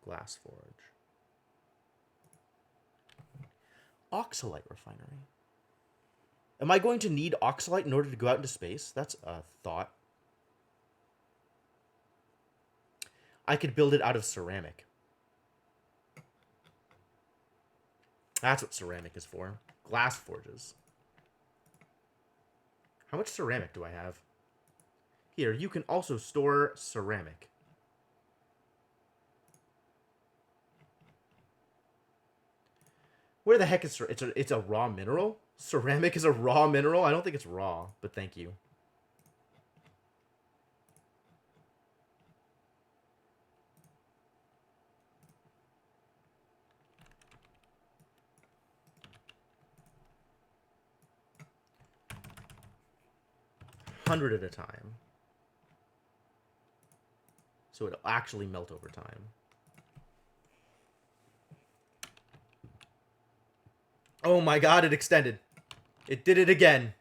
Glass forge. Oxalite refinery. Am I going to need oxalite in order to go out into space? That's a thought. I could build it out of ceramic. That's what ceramic is for. Glass forges. How much ceramic do I have? Here, you can also store ceramic. Where the heck is... It's a raw mineral? Ceramic is a raw mineral? I don't think it's raw, but thank you. $100 at a time. So it'll actually melt over time. Oh my god, it extended. It did it again.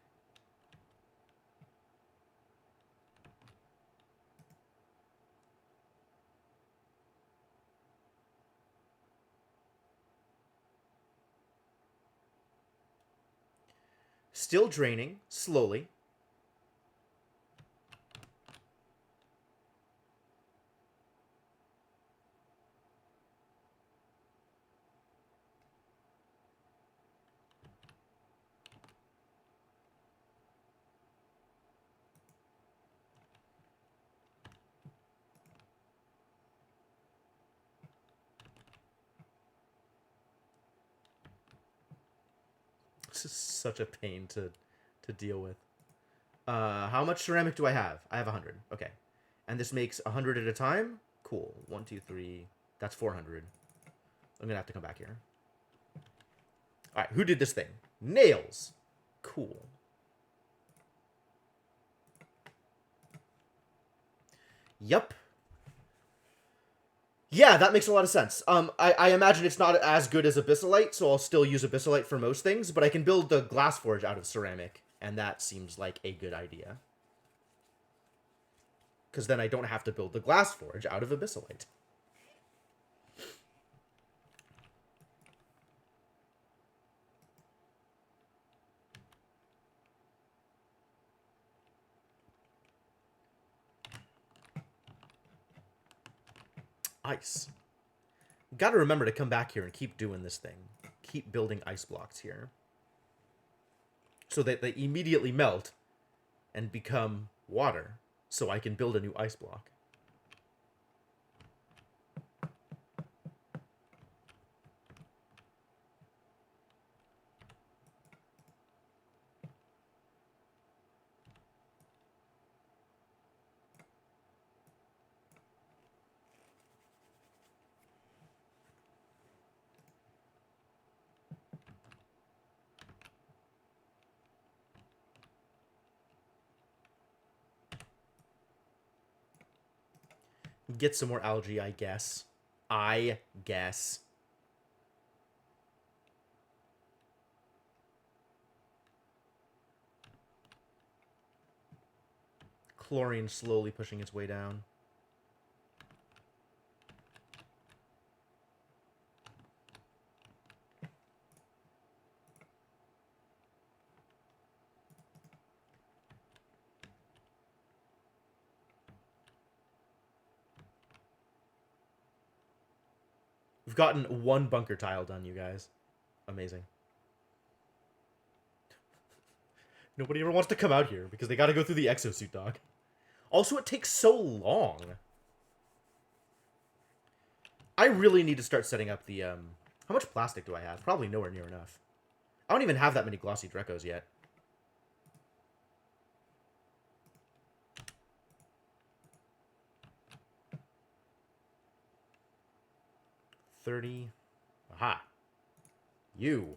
Still draining, slowly. This is such a pain to deal with. How much ceramic do I have? I have 100. Okay. And this makes 100 at a time? Cool. 1, 2, 3. That's 400. I'm going to have to come back here. Alright, who did this thing? Nails. Cool. Yup. Yeah, that makes a lot of sense. I imagine it's not as good as abyssalite, so I'll still use abyssalite for most things, but I can build the glass forge out of ceramic, and that seems like a good idea. because then I don't have to build the glass forge out of abyssalite. Ice. Gotta remember to come back here and keep doing this thing. Keep building ice blocks here. So that they immediately melt and become water. So I can build a new ice block. Get some more algae, I guess. I guess. Chlorine slowly pushing its way down. We've gotten one bunker tile done, you guys. Amazing. Nobody ever wants to come out here because they gotta go through the exosuit, dog. Also, it takes so long. I really need to start setting up the, How much plastic do I have? Probably nowhere near enough. I don't even have that many glossy Drecos yet. $30. Aha. You.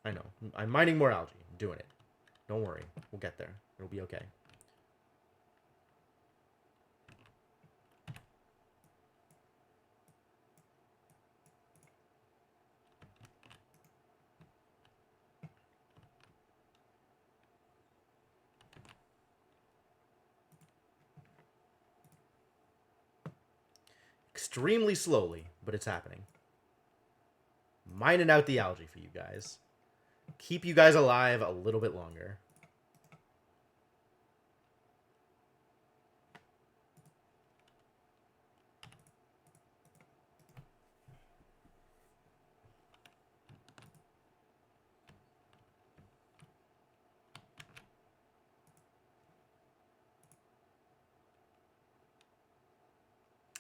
I know. I'm mining more algae. I'm doing it. Don't worry. We'll get there. It'll be okay. Extremely slowly, but it's happening. Mining out the algae for you guys. Keep you guys alive a little bit longer.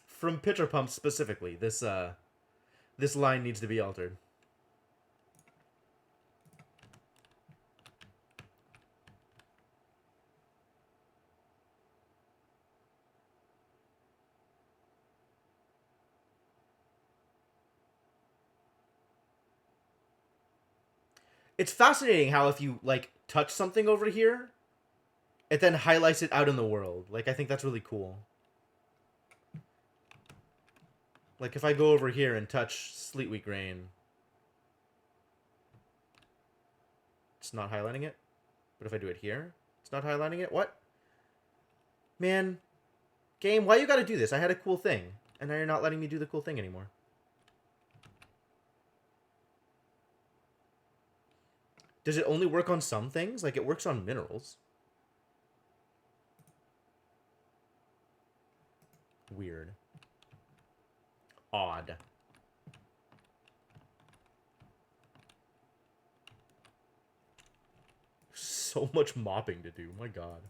From pitcher pumps specifically, this line needs to be altered. It's fascinating how if you, like, touch something over here, it then highlights it out in the world. Like, I think that's really cool. Like, if I go over here and touch Sleet Wheat Grain, it's not highlighting it. But if I do it here, it's not highlighting it. What? Man, game, why you gotta do this? I had a cool thing, and now you're not letting me do the cool thing anymore. Does it only work on some things? Like, it works on minerals. Weird. Odd. So much mopping to do. My god.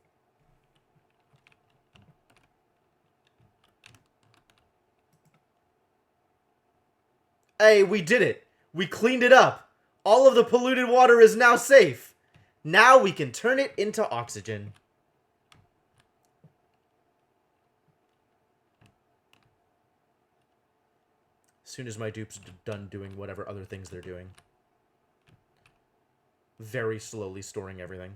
Hey, we did it. We cleaned it up. All of the polluted water is now safe. Now we can turn it into oxygen. As soon as my dupes are done doing whatever other things they're doing. Very slowly storing everything.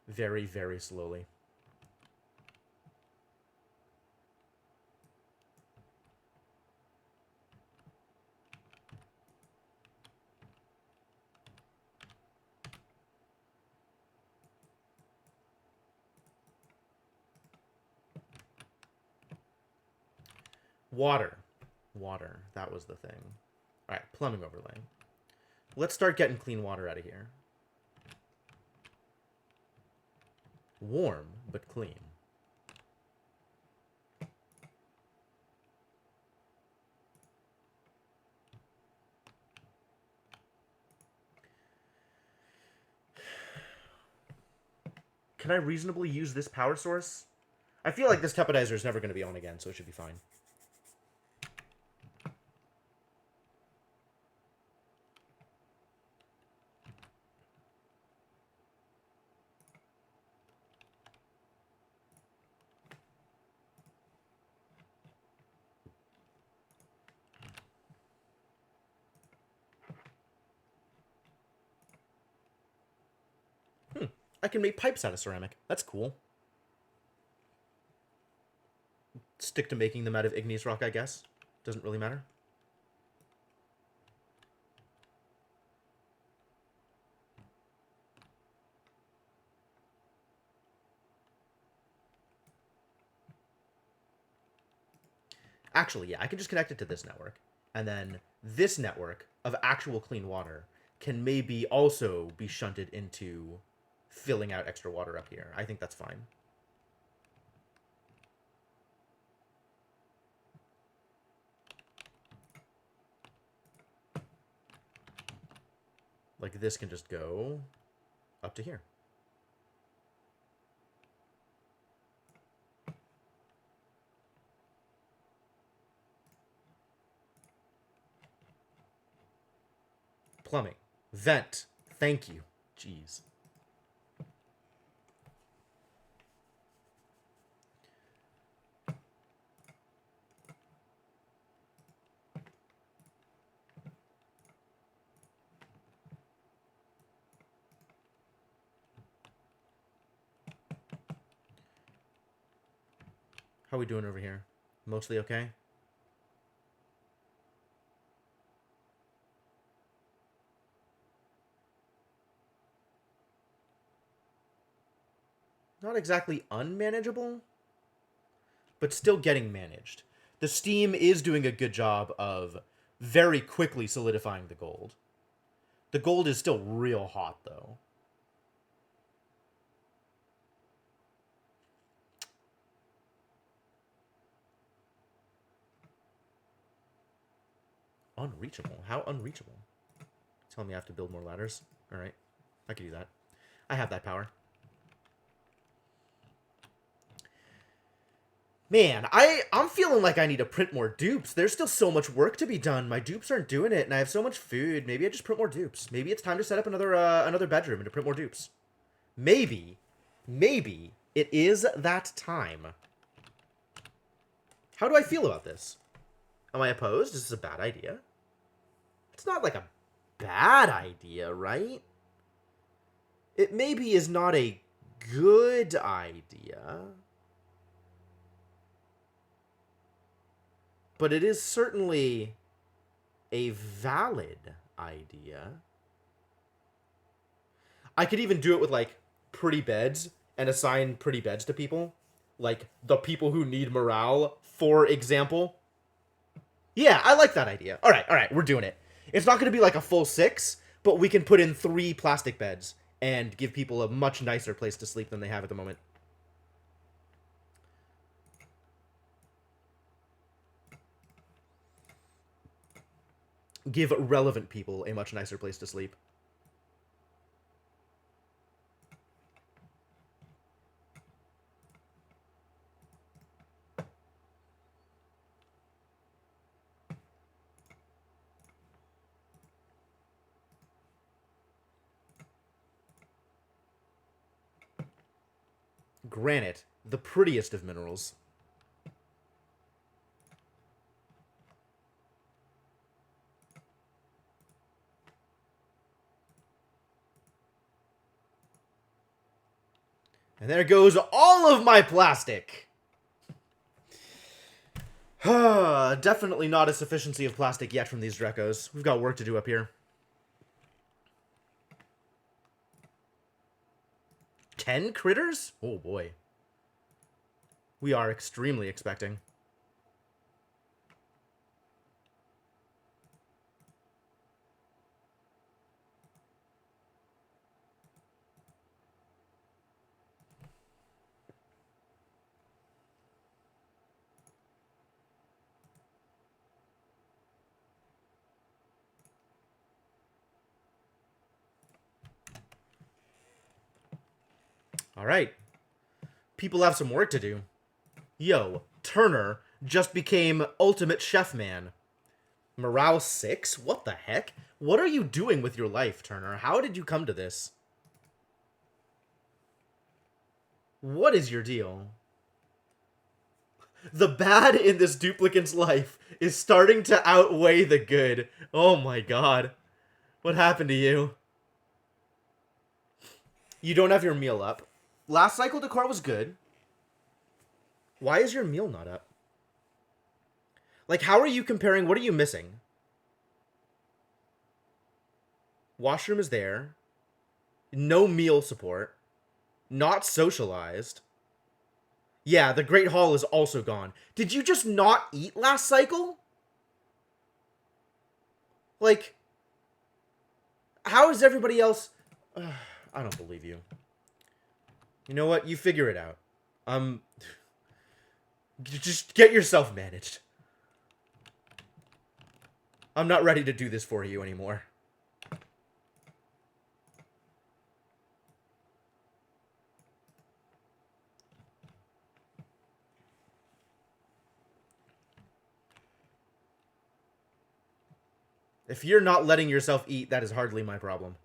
Very, very slowly. Water. Water. That was the thing. Alright, plumbing overlay. Let's start getting clean water out of here. Warm, but clean. Can I reasonably use this power source? I feel like this tepidizer is never going to be on again, so it should be fine. I can make pipes out of ceramic. That's cool. Stick to making them out of igneous rock, I guess. Doesn't really matter. Actually, yeah, I can just connect it to this network. And then this network of actual clean water can maybe also be shunted into filling out extra water up here. I think that's fine. Like, this can just go up to here. Plumbing. Vent. Thank you. Jeez. How are we doing over here? Mostly okay? Not exactly unmanageable, but still getting managed. The steam is doing a good job of very quickly solidifying the gold. The gold is still real hot, though. Unreachable? How unreachable? Telling me I have to build more ladders? Alright. I can do that. I have that power. Man, I'm feeling like I need to print more dupes. There's still so much work to be done. My dupes aren't doing it, and I have so much food. Maybe I just print more dupes. Maybe it's time to set up another bedroom and to print more dupes. Maybe it is that time. How do I feel about this? Am I opposed? Is this a bad idea? It's not like a bad idea, right? It maybe is not a good idea. But it is certainly a valid idea. I could even do it with, like, pretty beds and assign pretty beds to people. Like, the people who need morale, for example. Yeah, I like that idea. All right, we're doing it. It's not going to be like a full 6, but we can put in 3 plastic beds and give people a much nicer place to sleep than they have at the moment. Give relevant people a much nicer place to sleep. Granite, the prettiest of minerals. And there goes all of my plastic! Definitely not a sufficiency of plastic yet from these Drecos. We've got work to do up here. 10 critters? Oh boy. We are extremely expecting. All right. People have some work to do. Yo, Turner just became Ultimate Chef Man. Morale 6? What the heck? What are you doing with your life, Turner? How did you come to this? What is your deal? The bad in this duplicant's life is starting to outweigh the good. Oh my god. What happened to you? You don't have your meal up. Last cycle decor was good. Why is your meal not up? Like, how are you comparing? What are you missing? Washroom is there. No meal support. Not socialized. Yeah, the Great Hall is also gone. Did you just not eat last cycle? Like, how is everybody else... I don't believe you. You know what? You figure it out. Just get yourself managed. I'm not ready to do this for you anymore. If you're not letting yourself eat, that is hardly my problem.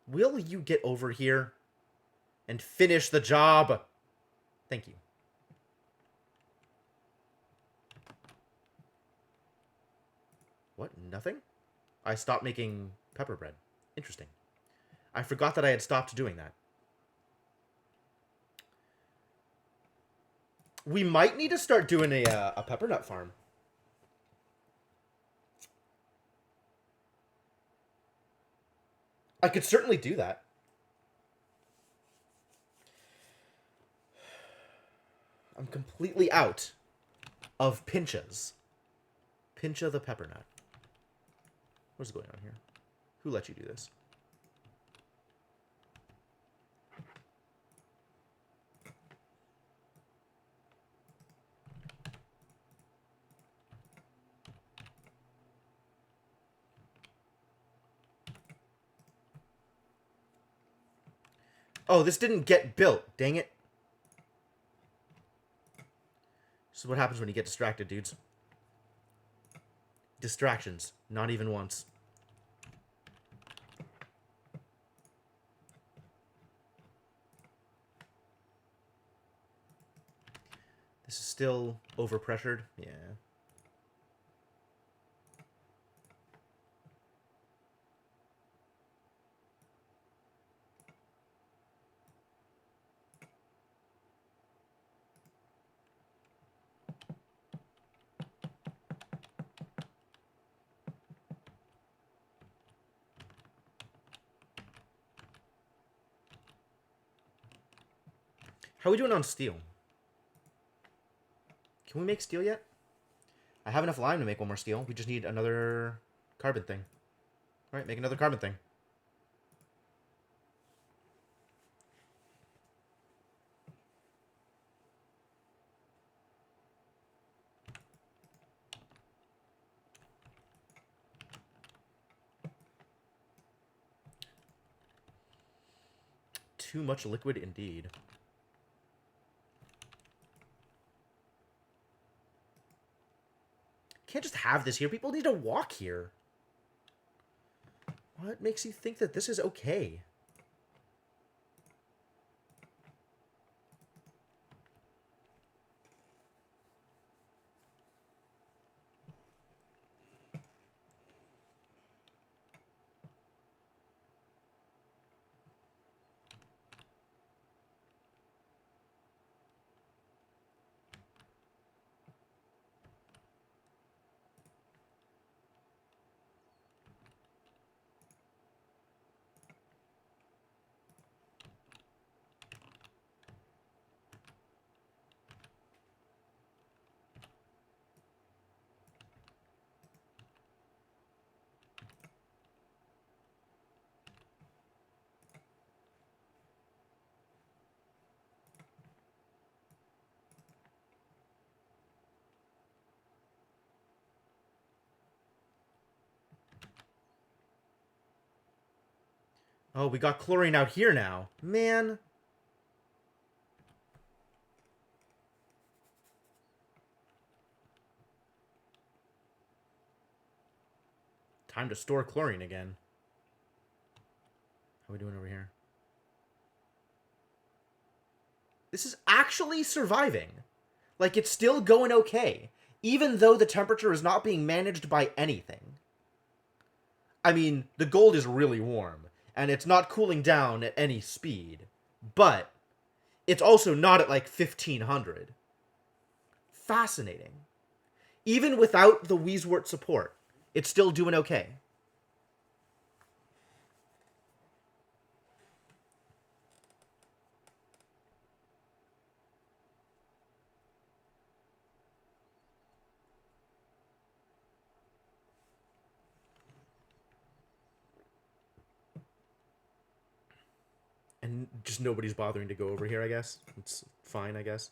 Will you get over here and finish the job? Thank you. What? Nothing? I stopped making pepper bread. Interesting. I forgot that I had stopped doing that. We might need to start doing a pepper nut farm. I could certainly do that. I'm completely out of pinchas. Pincha the pepper nut. What's going on here? Who let you do this? Oh, this didn't get built. Dang it. This is what happens when you get distracted, dudes. Distractions. Not even once. This is still overpressured. Yeah. How are we doing on steel? Can we make steel yet? I have enough lime to make one more steel. We just need another carbon thing. All right, make another carbon thing. Too much liquid indeed. Can't just have this here. People need to walk here. What makes you think that this is okay? Oh, we got chlorine out here now. Man. Time to store chlorine again. How are we doing over here? This is actually surviving. Like, it's still going okay. Even though the temperature is not being managed by anything. I mean, the gold is really warm. And it's not cooling down at any speed. But it's also not at, like, 1500. Fascinating. Even without the Weezwort support, it's still doing okay. And just nobody's bothering to go over here, I guess. It's fine, I guess.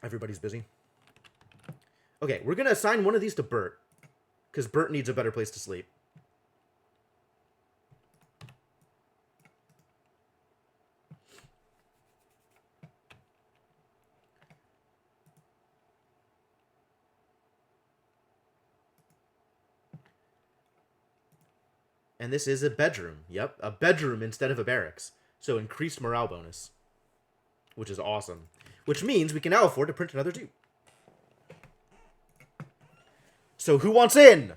Everybody's busy. Okay, we're going to assign one of these to Bert. Because Bert needs a better place to sleep. And this is a bedroom. Yep, a bedroom instead of a barracks. So increased morale bonus. Which is awesome. Which means we can now afford to print another dupe. So who wants in?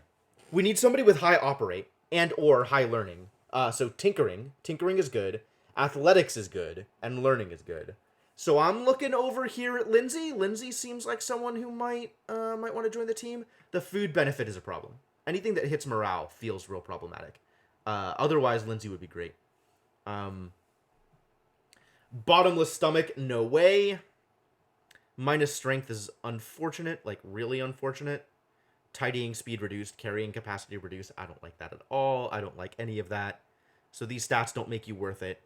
We need somebody with high operate and or high learning. So tinkering. Tinkering is good. Athletics is good. And learning is good. So I'm looking over here at Lindsay. Lindsay seems like someone who might want to join the team. The food benefit is a problem. Anything that hits morale feels real problematic. Otherwise, Lindsay would be great. Bottomless stomach, no way. Minus strength is unfortunate, like really unfortunate. Tidying speed reduced, carrying capacity reduced. I don't like that at all. I don't like any of that. So these stats don't make you worth it.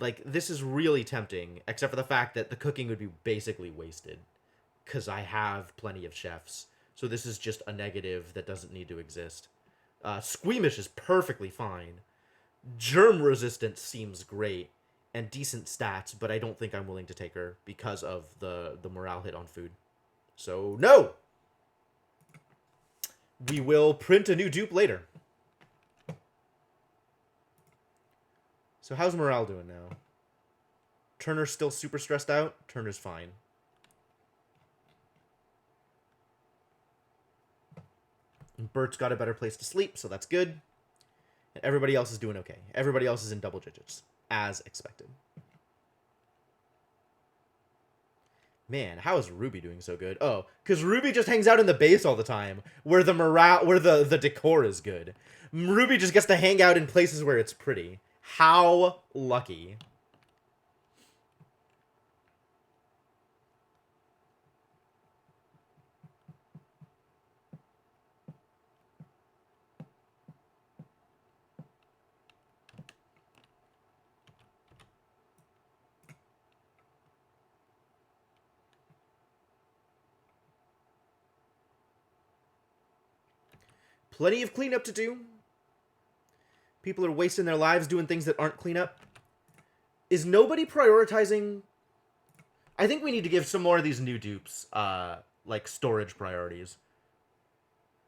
Like, this is really tempting, except for the fact that the cooking would be basically wasted. Because I have plenty of chefs. So this is just a negative that doesn't need to exist. Squeamish is perfectly fine. Germ resistance seems great. And decent stats, but I don't think I'm willing to take her because of the morale hit on food. So, no! We will print a new dupe later. So how's morale doing now? Turner's still super stressed out? Turner's fine. And Bert's got a better place to sleep, so that's good. And everybody else is doing okay. Everybody else is in double digits, as expected. Man, how is Ruby doing so good? Oh, because Ruby just hangs out in the base all the time, where the morale, where the decor is good. Ruby just gets to hang out in places where it's pretty. How lucky. Plenty of cleanup to do. People are wasting their lives doing things that aren't cleanup. Is nobody prioritizing? I think we need to give some more of these new dupes, like, storage priorities.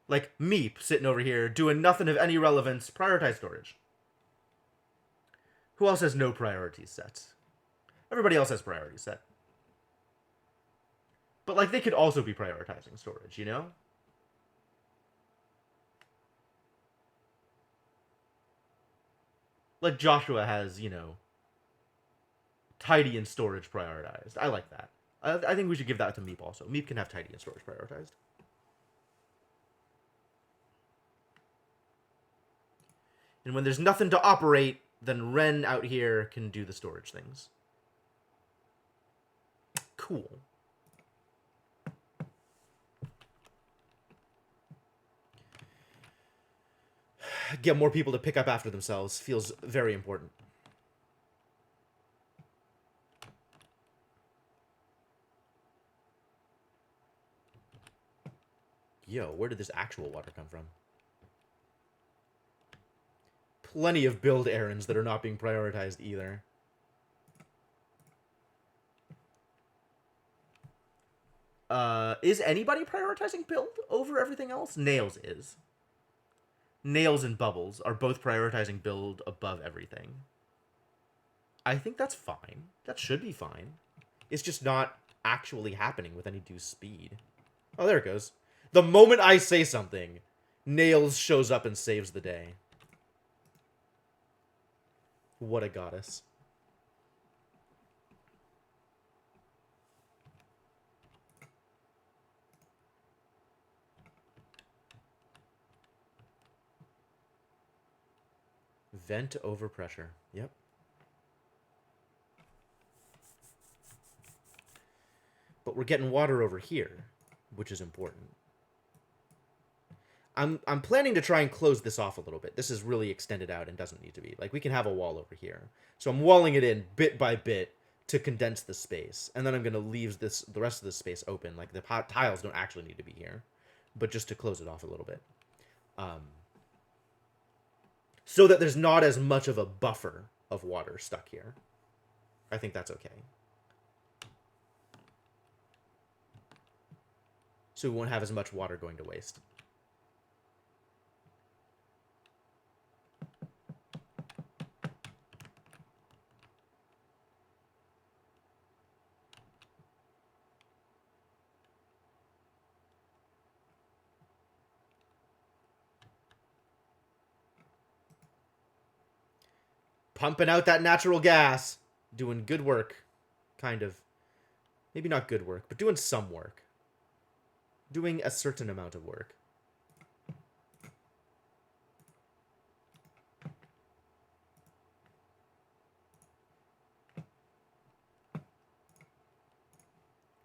Like, Meep sitting over here doing nothing of any relevance. Prioritize storage. Who else has no priorities set? Everybody else has priorities set. But, like, they could also be prioritizing storage, you know? Like, Joshua has, you know, tidy and storage prioritized. I like that. I think we should give that to Meep also. Meep can have tidy and storage prioritized. And when there's nothing to operate, then Ren out here can do the storage things. Cool. Get more people to pick up after themselves feels very important. Yo, where did this actual water come from? plenty of build errands that are not being prioritized either. Is anybody prioritizing build over everything else? Nails is. Nails and Bubbles are both prioritizing build above everything. I think that's fine. That should be fine. It's just not actually happening with any due speed. Oh, there it goes. The moment I say something, Nails shows up and saves the day. What a goddess. Vent over pressure. Yep. But we're getting water over here, which is important. I'm planning to try and close this off a little bit. This is really extended out and doesn't need to be. Like, we can have a wall over here. So I'm walling it in bit by bit to condense the space. And then I'm going to leave the rest of the space open. Like, the tiles don't actually need to be here. But just to close it off a little bit. So that there's not as much of a buffer of water stuck here. I think that's okay. So we won't have as much water going to waste. Pumping out that natural gas. Doing good work. Kind of. Maybe not good work, but doing some work. Doing a certain amount of work.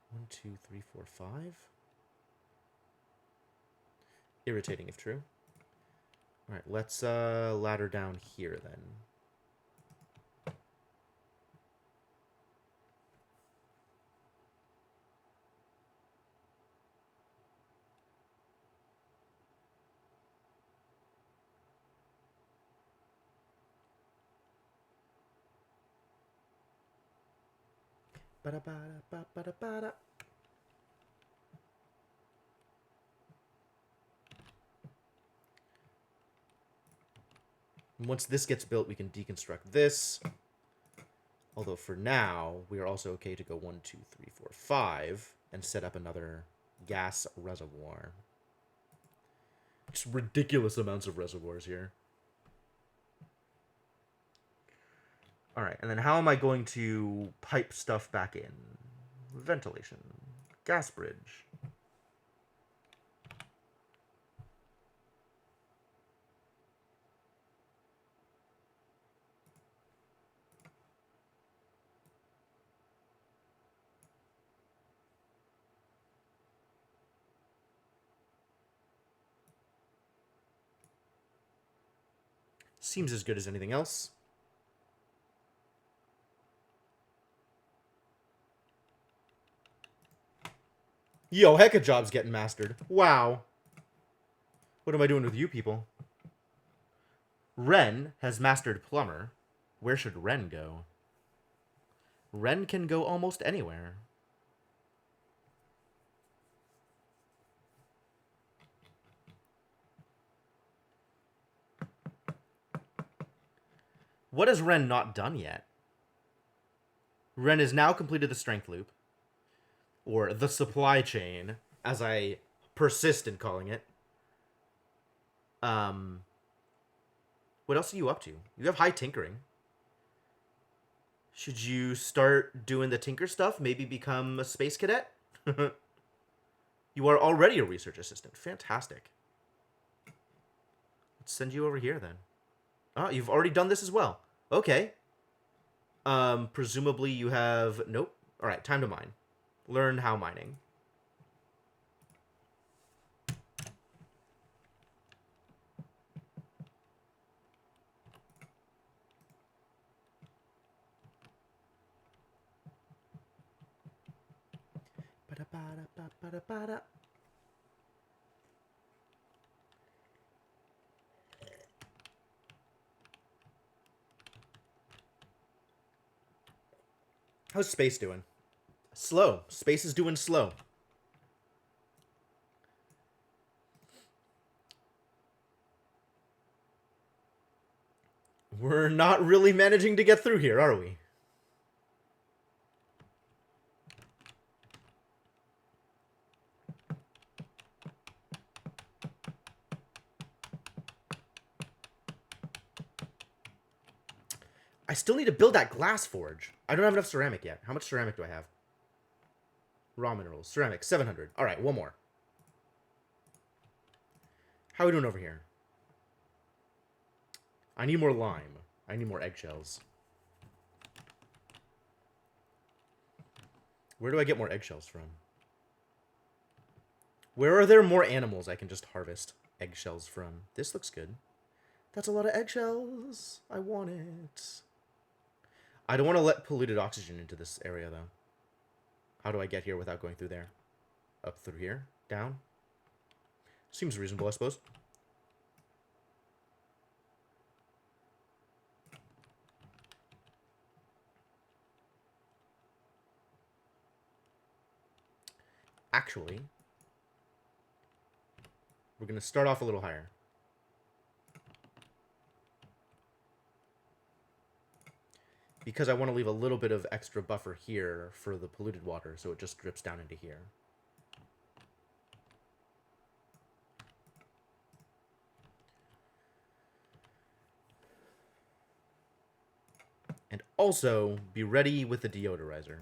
One, two, three, four, five. Irritating if true. Alright, let's ladder down here then. Ba-da-ba-da-ba-da-ba-da. Once this gets built, we can deconstruct this. Although for now, we are also okay to go 1, 2, 3, 4, 5 and set up another gas reservoir. Just ridiculous amounts of reservoirs here. Alright, and then how am I going to pipe stuff back in? Ventilation. Gas bridge. Seems as good as anything else. Yo, hecka job's getting mastered. Wow. What am I doing with you people? Ren has mastered plumber. Where should Ren go? Ren can go almost anywhere. What has Ren not done yet? Ren has now completed the strength loop. Or the supply chain, as I persist in calling it. What else are you up to? You have high tinkering. Should you start doing the tinker stuff? Maybe become a space cadet? You are already a research assistant. Fantastic. Let's send you over here then. Oh, you've already done this as well. Okay. Presumably you have... Nope. Alright, time to mine. Learn how mining. Ba-da-ba-da-ba-da-ba-da. How's space doing? Slow. Space is doing slow. We're not really managing to get through here, are we? I still need to build that glass forge. I don't have enough ceramic yet. How much ceramic do I have? Raw minerals. Ceramic, 700. All right, one more. How are we doing over here? I need more lime. I need more eggshells. Where do I get more eggshells from? Where are there more animals I can just harvest eggshells from? This looks good. That's a lot of eggshells. I want it. I don't want to let polluted oxygen into this area, though. How do I get here without going through there? Up through here? Down? Seems reasonable, I suppose. Actually, we're going to start off a little higher. Because I want to leave a little bit of extra buffer here for the polluted water, so it just drips down into here. And also, be ready with the deodorizer.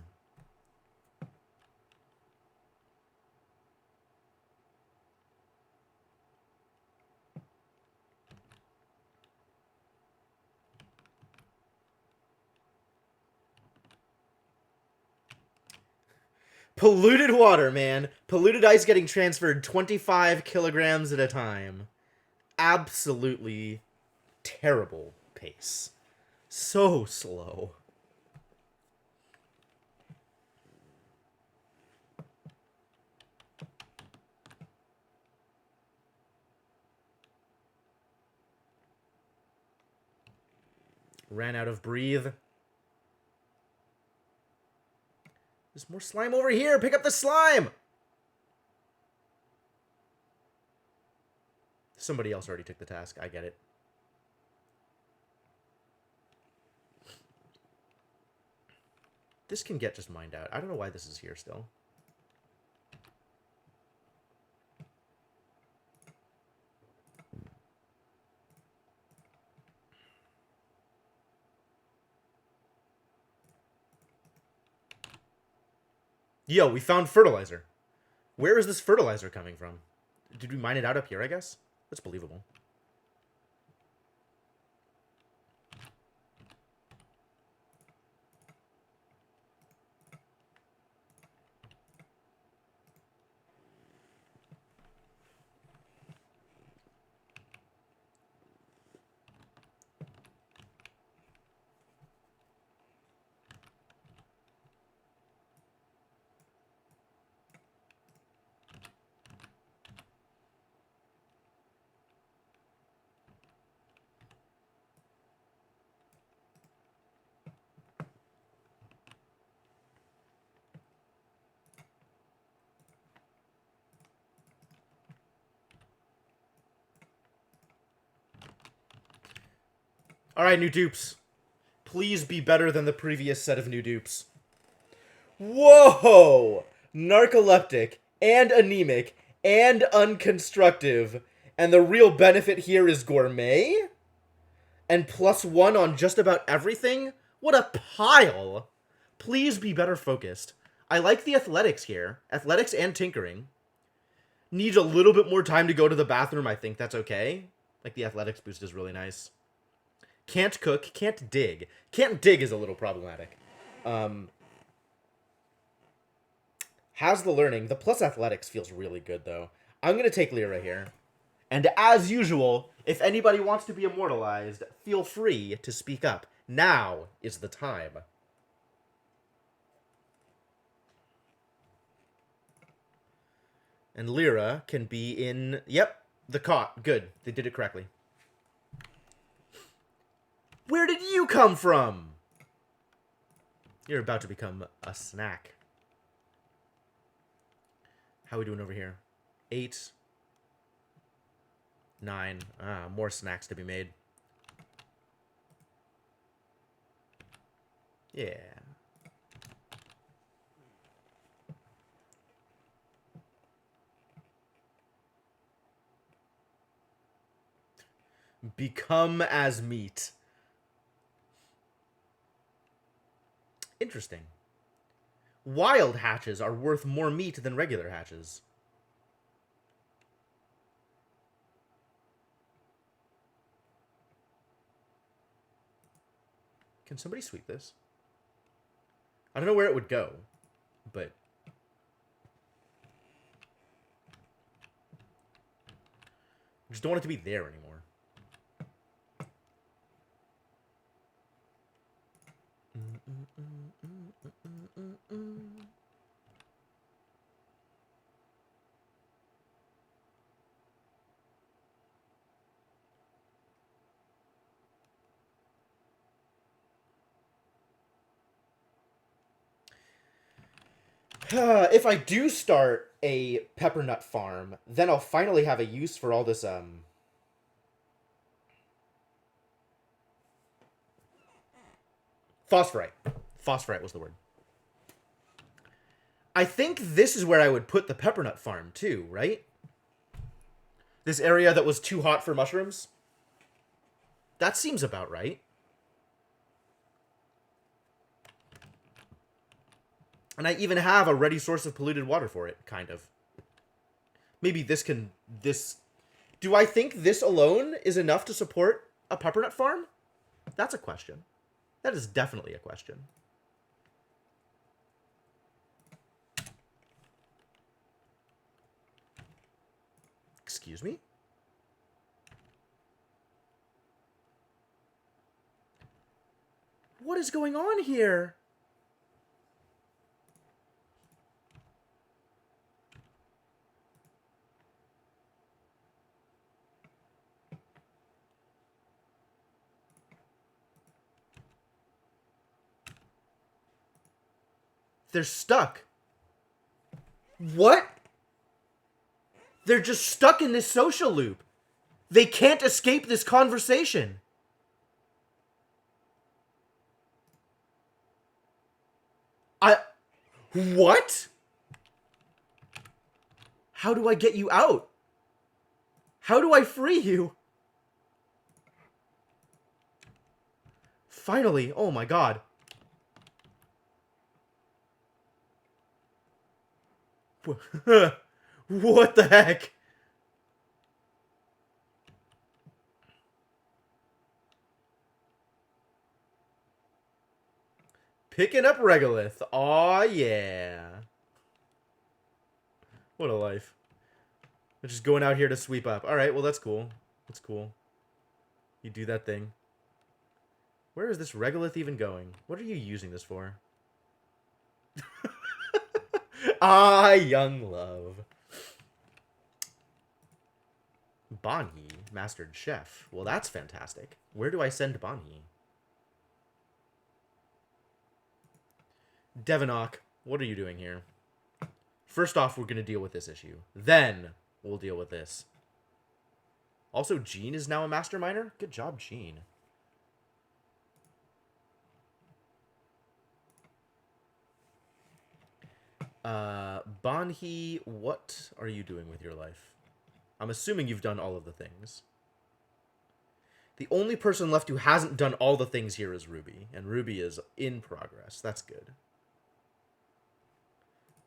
Polluted water, man. Polluted ice getting transferred 25 kilograms at a time. Absolutely terrible pace. So slow. Ran out of breathe. There's more slime over here. Pick up the slime. Somebody else already took the task. I get it. This can get just mined out. I don't know why this is here still. Yo, we found fertilizer. Where is this fertilizer coming from? Did we mine it out up here, I guess? That's believable. Alright, new dupes. Please be better than the previous set of new dupes. Whoa! Narcoleptic, and anemic, and unconstructive. And the real benefit here is gourmet? And +1 on just about everything? What a pile! Please be better focused. I like the athletics here. Athletics and tinkering. Need a little bit more time to go to the bathroom. I think that's okay. Like, the athletics boost is really nice. Can't cook, can't dig. Can't dig is a little problematic. Has the learning. The plus athletics feels really good, though. I'm going to take Lyra here. And as usual, if anybody wants to be immortalized, feel free to speak up. Now is the time. And Lyra can be in... Yep, the cot. Good. They did it correctly. Where did you come from? You're about to become a snack. How are we doing over here? 8. 9. More snacks to be made. Yeah. Become as meat. Interesting. Wild hatches are worth more meat than regular hatches. Can somebody sweep this? I don't know where it would go, but... I just don't want it to be there anymore. If I do start a peppernut farm, then I'll finally have a use for all this, phosphorite. Phosphorite was the word. I think this is where I would put the peppernut farm, too, right? This area that was too hot for mushrooms? That seems about right. And I even have a ready source of polluted water for it, kind of. Maybe this can... Do I think this alone is enough to support a peppernut farm? That's a question. That is definitely a question. Excuse me? What is going on here? They're stuck. What? They're just stuck in this social loop. They can't escape this conversation. What? How do I get you out? How do I free you? Finally, oh my god. What the heck? Picking up regolith. Aw, yeah. What a life. We're just going out here to sweep up. Alright, well, that's cool. That's cool. You do that thing. Where is this regolith even going? What are you using this for? Ah, young love. Banhi, mastered chef. Well, that's fantastic. Where do I send Banhi? Devonok, what are you doing here? First off, we're going to deal with this issue. Then, we'll deal with this. Also, Jean is now a master miner? Good job, Jean. Banhi, what are you doing with your life? I'm assuming you've done all of the things. The only person left who hasn't done all the things here is Ruby, and Ruby is in progress. That's good.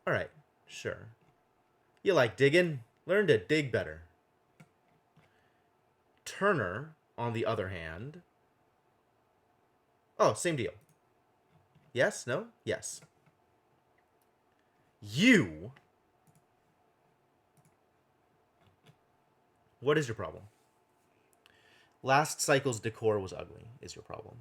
Alright, sure. You like digging? Learn to dig better. Turner, on the other hand... Oh, same deal. Yes? No? Yes. You... What is your problem? Last cycle's decor was ugly, is your problem.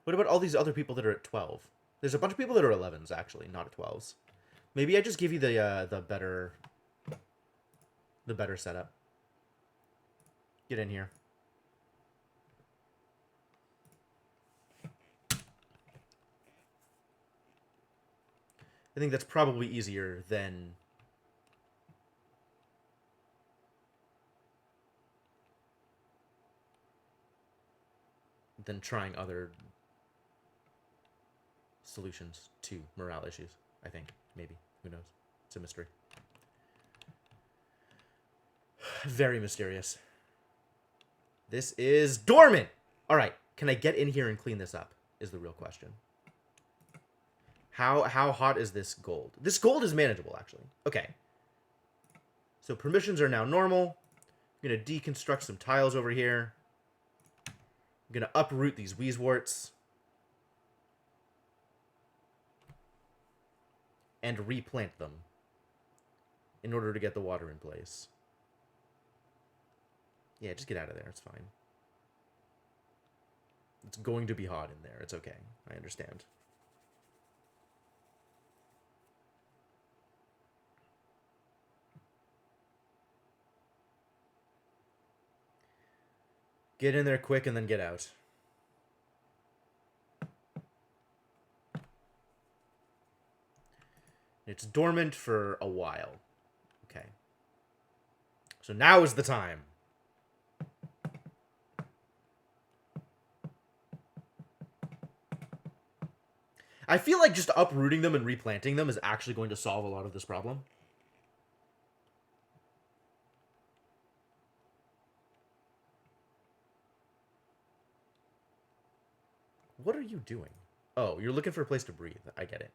What about all these other people that are at 12? There's a bunch of people that are 11s, actually, not at 12s. Maybe I just give you the better setup. Get in here. I think that's probably easier than trying other solutions to morale issues. I think. Maybe. Who knows? It's a mystery. Very mysterious. This is dormant! Alright, can I get in here and clean this up? Is the real question. How hot is this gold? This gold is manageable, actually. Okay. So permissions are now normal. I'm going to deconstruct some tiles over here. I'm going to uproot these Wheezeworts. And replant them. In order to get the water in place. Yeah, just get out of there. It's fine. It's going to be hot in there. It's okay. I understand. Get in there quick and then get out. It's dormant for a while. Okay. So now is the time. I feel like just uprooting them and replanting them is actually going to solve a lot of this problem. What are you doing? Oh, you're looking for a place to breathe. I get it.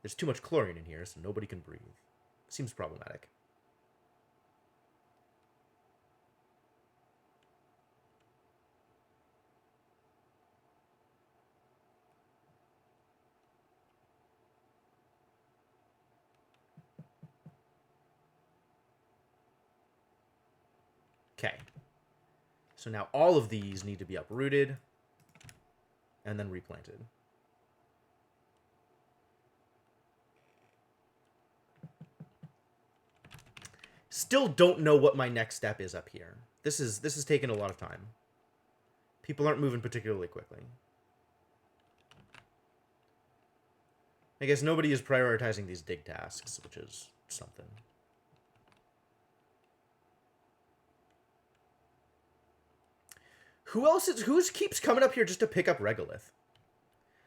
There's too much chlorine in here, so nobody can breathe. Seems problematic. Okay. So now all of these need to be uprooted and then replanted. Still don't know what my next step is up here. This is taking a lot of time. People aren't moving particularly quickly. I guess nobody is prioritizing these dig tasks, which is something. Who keeps coming up here just to pick up regolith?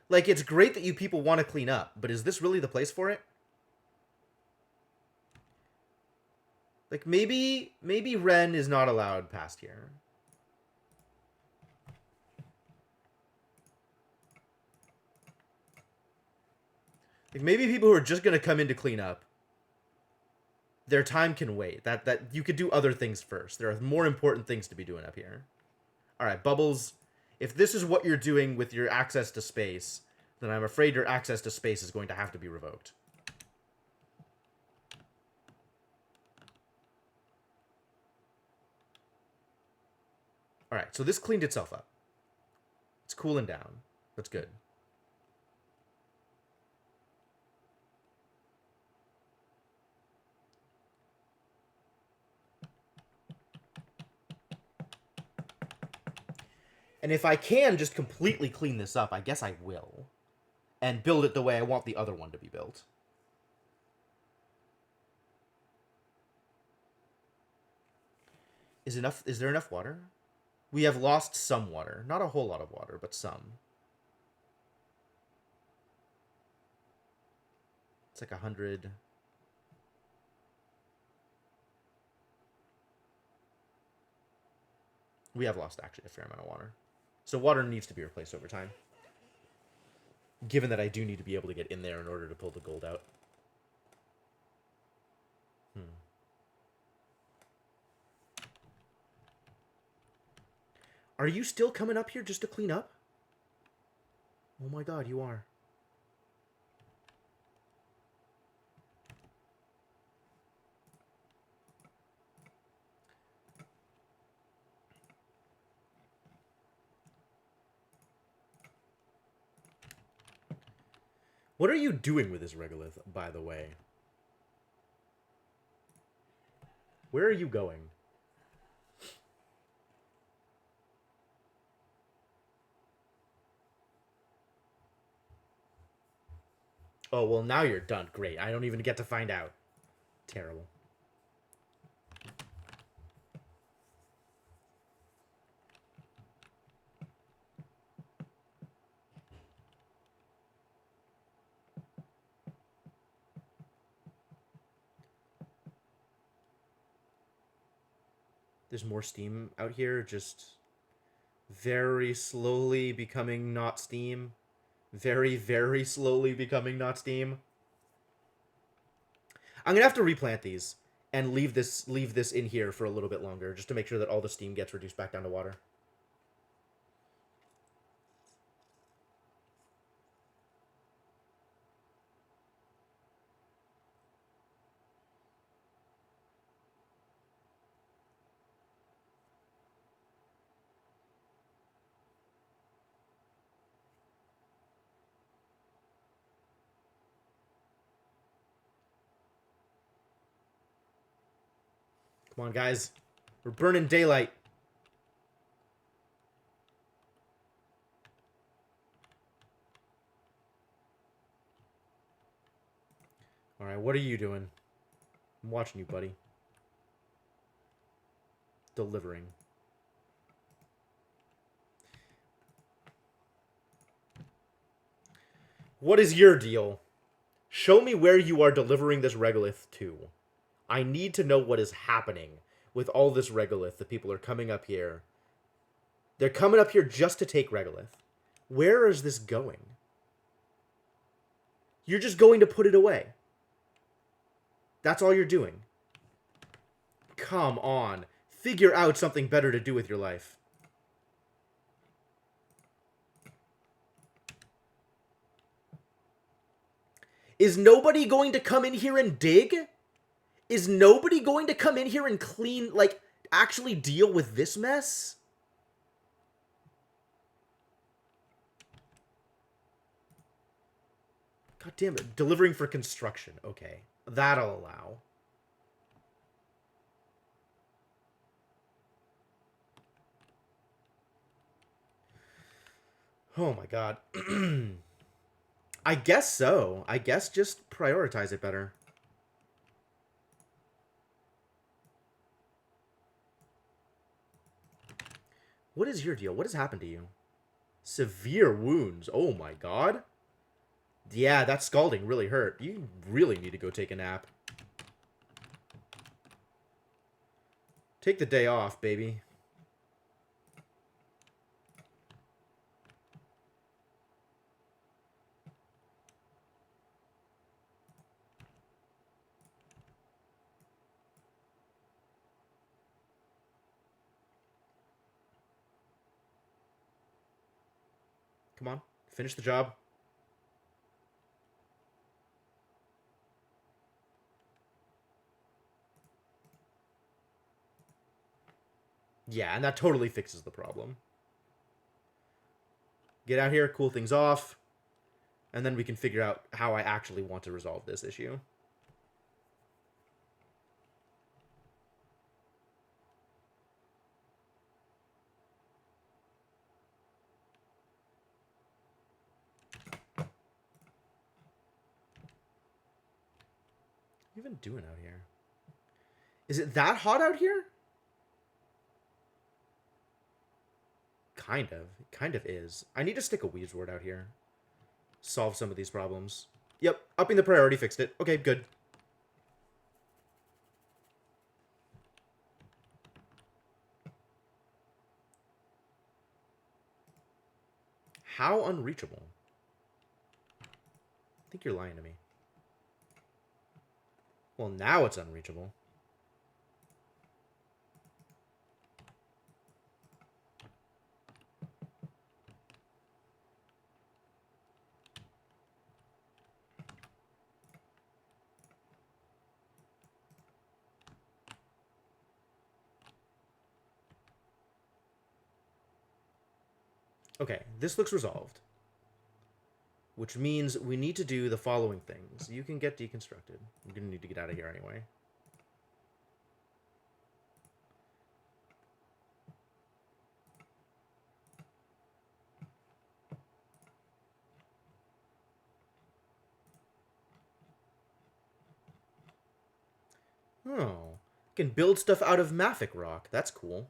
Like, it's great that you people want to clean up, but is this really the place for it? Like, maybe Ren is not allowed past here. Like, maybe people who are just going to come in to clean up, their time can wait. That you could do other things first. There are more important things to be doing up here. Alright, Bubbles, if this is what you're doing with your access to space, then I'm afraid your access to space is going to have to be revoked. Alright, so this cleaned itself up. It's cooling down. That's good. And if I can just completely clean this up, I guess I will. And build it the way I want the other one to be built. Is there enough water? We have lost some water. Not a whole lot of water, but some. It's like 100. We have lost actually a fair amount of water. So water needs to be replaced over time. Given that I do need to be able to get in there in order to pull the gold out. Are you still coming up here just to clean up? Oh my god, you are. What are you doing with this regolith, by the way? Where are you going? Oh, well, now you're done. Great. I don't even get to find out. Terrible. There's more steam out here, just very slowly becoming not steam. Very, very slowly becoming not steam. I'm gonna have to replant these and leave this in here for a little bit longer, just to make sure that all the steam gets reduced back down to water. Come on, guys. We're burning daylight. Alright, what are you doing? I'm watching you, buddy. Delivering. What is your deal? Show me where you are delivering this regolith to. I need to know what is happening with all this regolith that people are coming up here. They're coming up here just to take regolith. Where is this going? You're just going to put it away. That's all you're doing. Come on. Figure out something better to do with your life. Is nobody going to come in here and dig? Is nobody going to come in here and clean, like, actually deal with this mess? God damn it. Delivering for construction. Okay. That'll allow. Oh my god. I guess so. I guess just prioritize it better. What is your deal? What has happened to you? Severe wounds. Oh my god. Yeah, that scalding really hurt. You really need to go take a nap. Take the day off, baby. Come on. Finish the job. Yeah, and that totally fixes the problem. Get out here, cool things off, and then we can figure out how I actually want to resolve this issue. What are you even doing out here? Is it that hot out here? Kind of. It kind of is. I need to stick a Weaves Ward out here. Solve some of these problems. Yep, upping the priority fixed it. Okay, good. How unreachable? I think you're lying to me. Well, now it's unreachable. Okay, this looks resolved. Which means we need to do the following things. You can get deconstructed. I'm going to need to get out of here anyway. Oh. You can build stuff out of mafic rock. That's cool.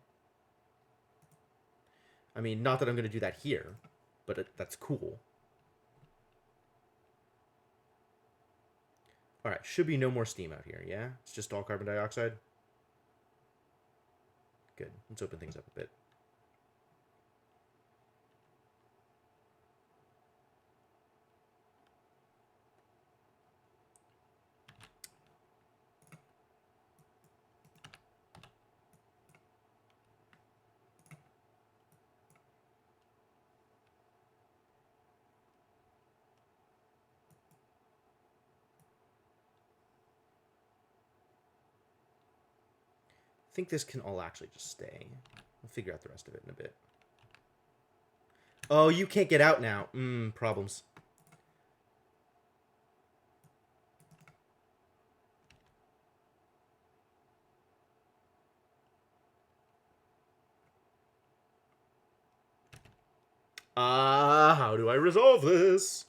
I mean, not that I'm going to do that here, but that's cool. Alright, should be no more steam out here, yeah? It's just all carbon dioxide? Good. Let's open things up a bit. I think this can all actually just stay. We'll figure out the rest of it in a bit. Oh, you can't get out now. Problems. How do I resolve this?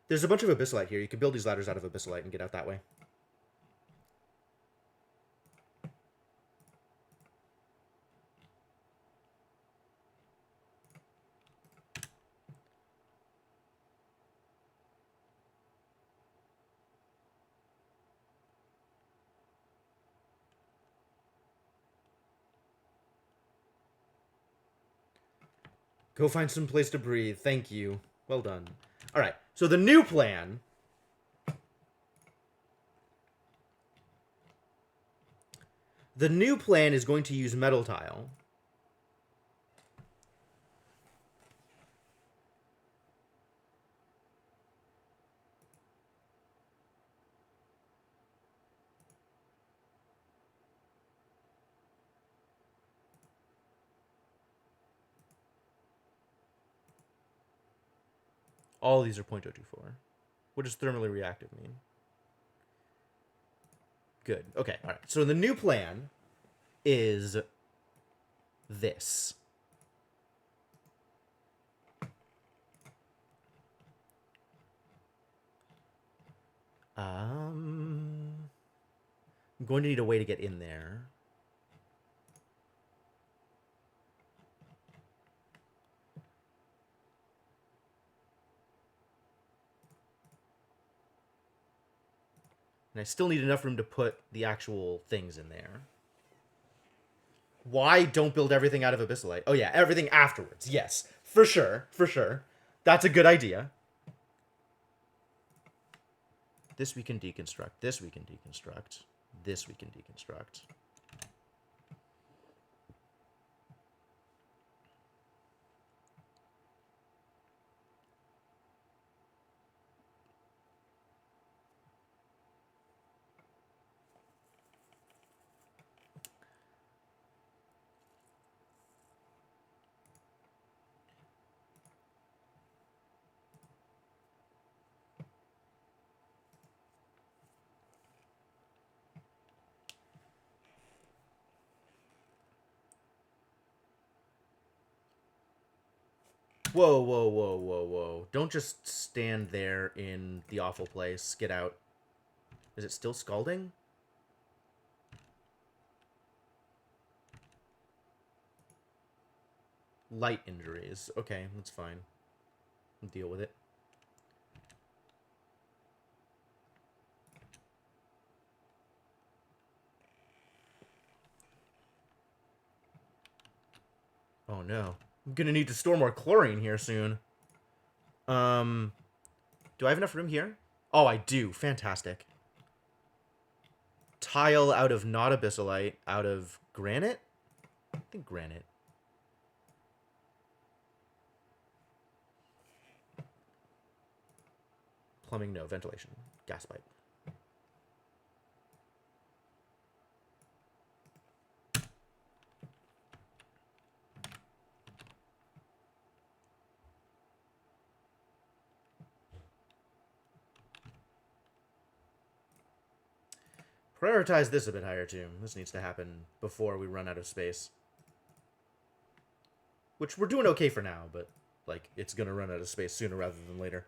There's a bunch of abyssalite here. You can build these ladders out of abyssalite and get out that way. Go find some place to breathe. Thank you. Well done. All right. So the new plan... The new plan is going to use metal tile. All these are 0.024. What does thermally reactive mean? Good. Okay, all right. So the new plan is this. I'm going to need a way to get in there. And I still need enough room to put the actual things in there. Why don't build everything out of abyssalite? Oh yeah, everything afterwards. Yes, for sure, for sure. That's a good idea. This we can deconstruct. This we can deconstruct. This we can deconstruct. Whoa, whoa, whoa, whoa, whoa. Don't just stand there in the awful place. Get out. Is it still scalding? Light injuries. Okay, that's fine. I'll deal with it. Oh no. I'm gonna need to store more chlorine here soon. Do I have enough room here? Oh, I do. Fantastic. Tile out of not abyssalite, out of granite? I think granite. Plumbing, no. Ventilation. Gas pipe. Prioritize this a bit higher, too. This needs to happen before we run out of space. Which we're doing okay for now, but, like, it's gonna run out of space sooner rather than later.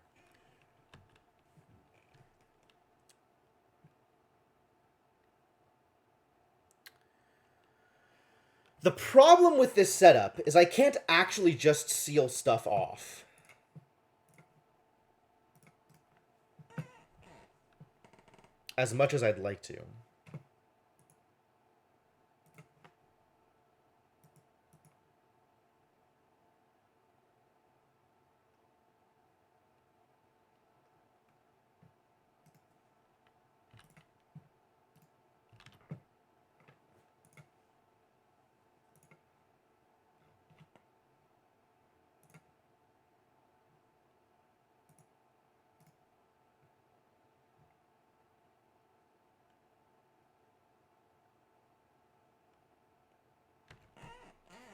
The problem with this setup is I can't actually just seal stuff off. As much as I'd like to.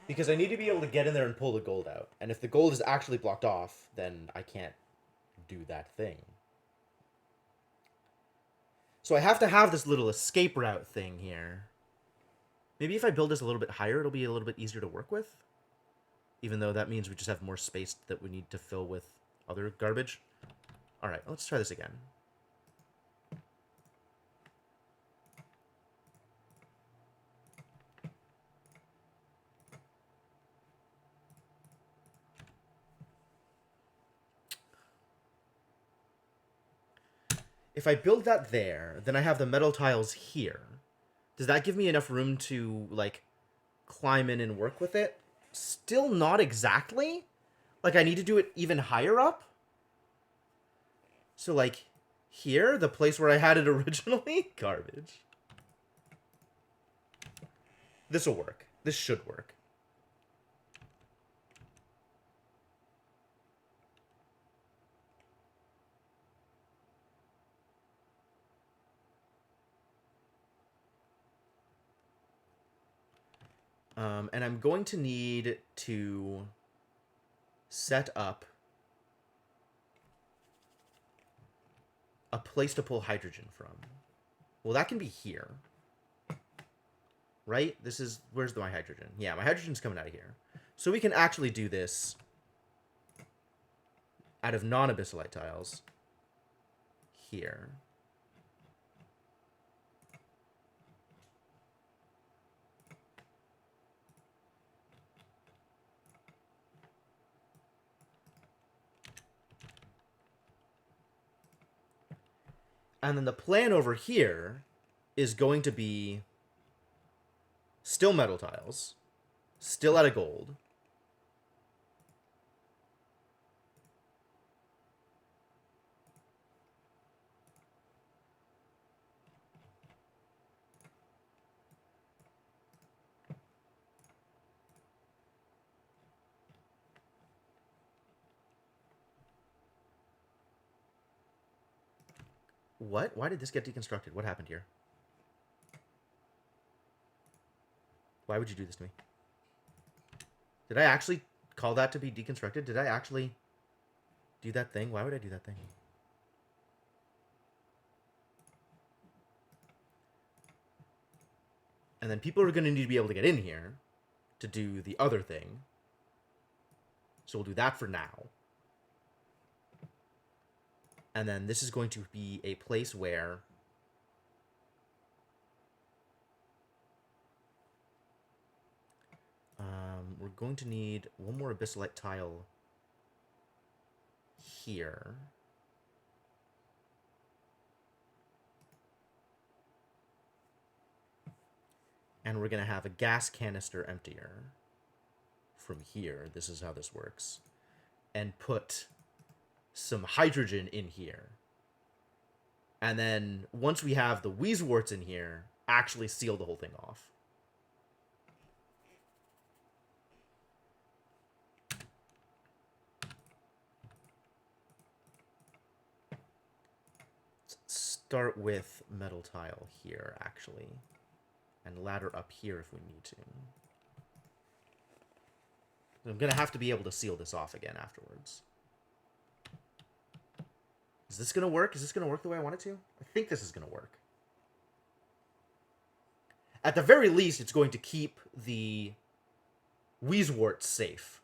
Because I need to be able to get in there and pull the gold out. And if the gold is actually blocked off, then I can't do that thing. So I have to have this little escape route thing here. Maybe if I build this a little bit higher, it'll be a little bit easier to work with. Even though that means we just have more space that we need to fill with other garbage. Alright, let's try this again. If I build that there, then I have the metal tiles here. Does that give me enough room to, like, climb in and work with it? Still not exactly. Like, I need to do it even higher up. So, like, here, the place where I had it originally? Garbage. This will work. This should work. And I'm going to need to set up a place to pull hydrogen from. Well, that can be here. Right? This is... Where's my hydrogen? Yeah, my hydrogen's coming out of here. So we can actually do this out of non-abyssalite tiles here. And then the plan over here is going to be still metal tiles, still out of gold. What? Why did this get deconstructed? What happened here? Why would you do this to me? Did I actually call that to be deconstructed? Did I actually do that thing? Why would I do that thing? And then people are going to need to be able to get in here to do the other thing. So we'll do that for now. And then this is going to be a place where we're going to need one more abyssalite tile here. And we're going to have a gas canister emptier from here. This is how this works. And put some hydrogen in here. And then once we have the Weezeworts in here, actually seal the whole thing off. Let's start with metal tile here, actually. And ladder up here if we need to. I'm going to have to be able to seal this off again afterwards. Is this going to work? Is this going to work the way I want it to? I think this is going to work. At the very least, it's going to keep the Weezeworts safe.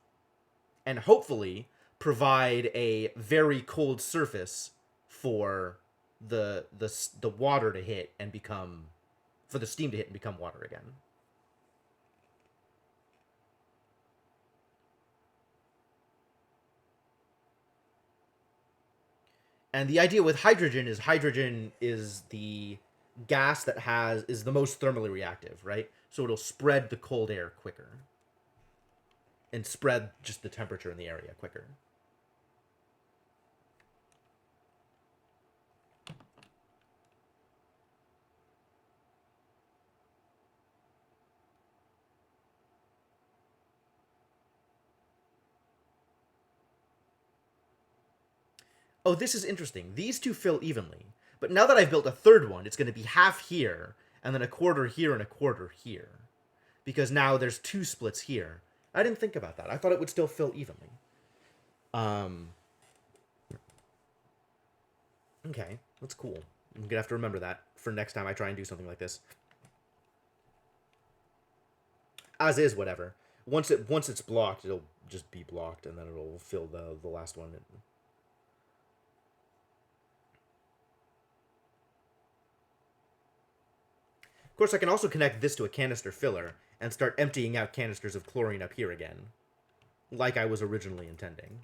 And hopefully provide a very cold surface for the water to hit and become... for the steam to hit and become water again. And the idea with hydrogen is the gas that is the most thermally reactive, right? So it'll spread the cold air quicker and spread just the temperature in the area quicker. Oh, this is interesting. These two fill evenly. But now that I've built a third one, it's going to be half here, and then a quarter here and a quarter here. Because now there's two splits here. I didn't think about that. I thought it would still fill evenly. Okay, that's cool. I'm going to have to remember that for next time I try and do something like this. As is, whatever. Once it's blocked, it'll just be blocked, and then it'll fill the last one. Of course, I can also connect this to a canister filler and start emptying out canisters of chlorine up here again, like I was originally intending.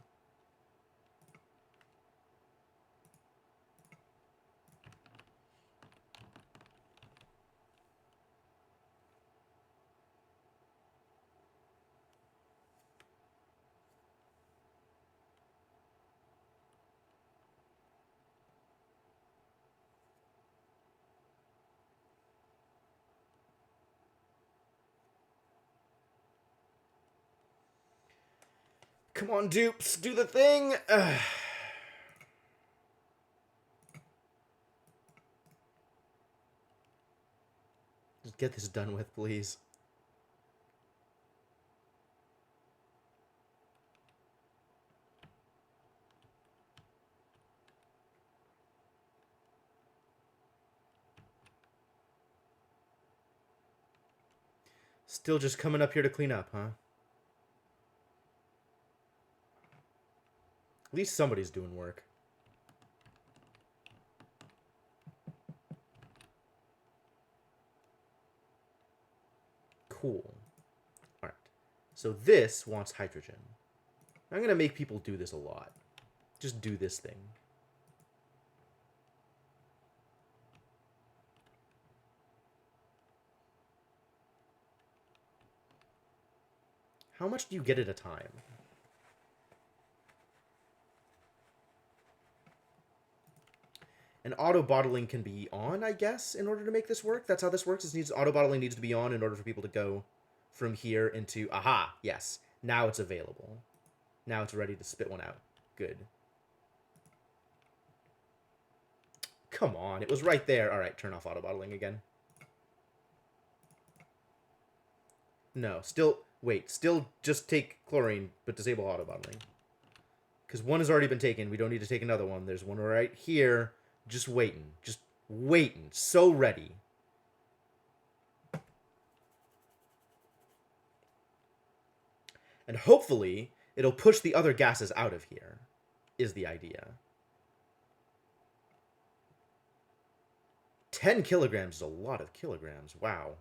Come on, dupes, do the thing! Just get this done with, please. Still just coming up here to clean up, huh? At least somebody's doing work. Cool. Alright. So this wants hydrogen. I'm going to make people do this a lot. Just do this thing. How much do you get at a time? And auto bottling can be on, I guess, in order to make this work. That's how this works. Auto bottling needs to be on in order for people to go from here into... Aha! Yes. Now it's available. Now it's ready to spit one out. Good. Come on. It was right there. All right, turn off auto bottling again. No. Still... Wait. Still just take chlorine, but disable auto bottling. Because one has already been taken. We don't need to take another one. There's one right here. Just waiting. Just waiting. So ready. And hopefully, it'll push the other gases out of here, is the idea. 10 kilograms is a lot of kilograms. Wow.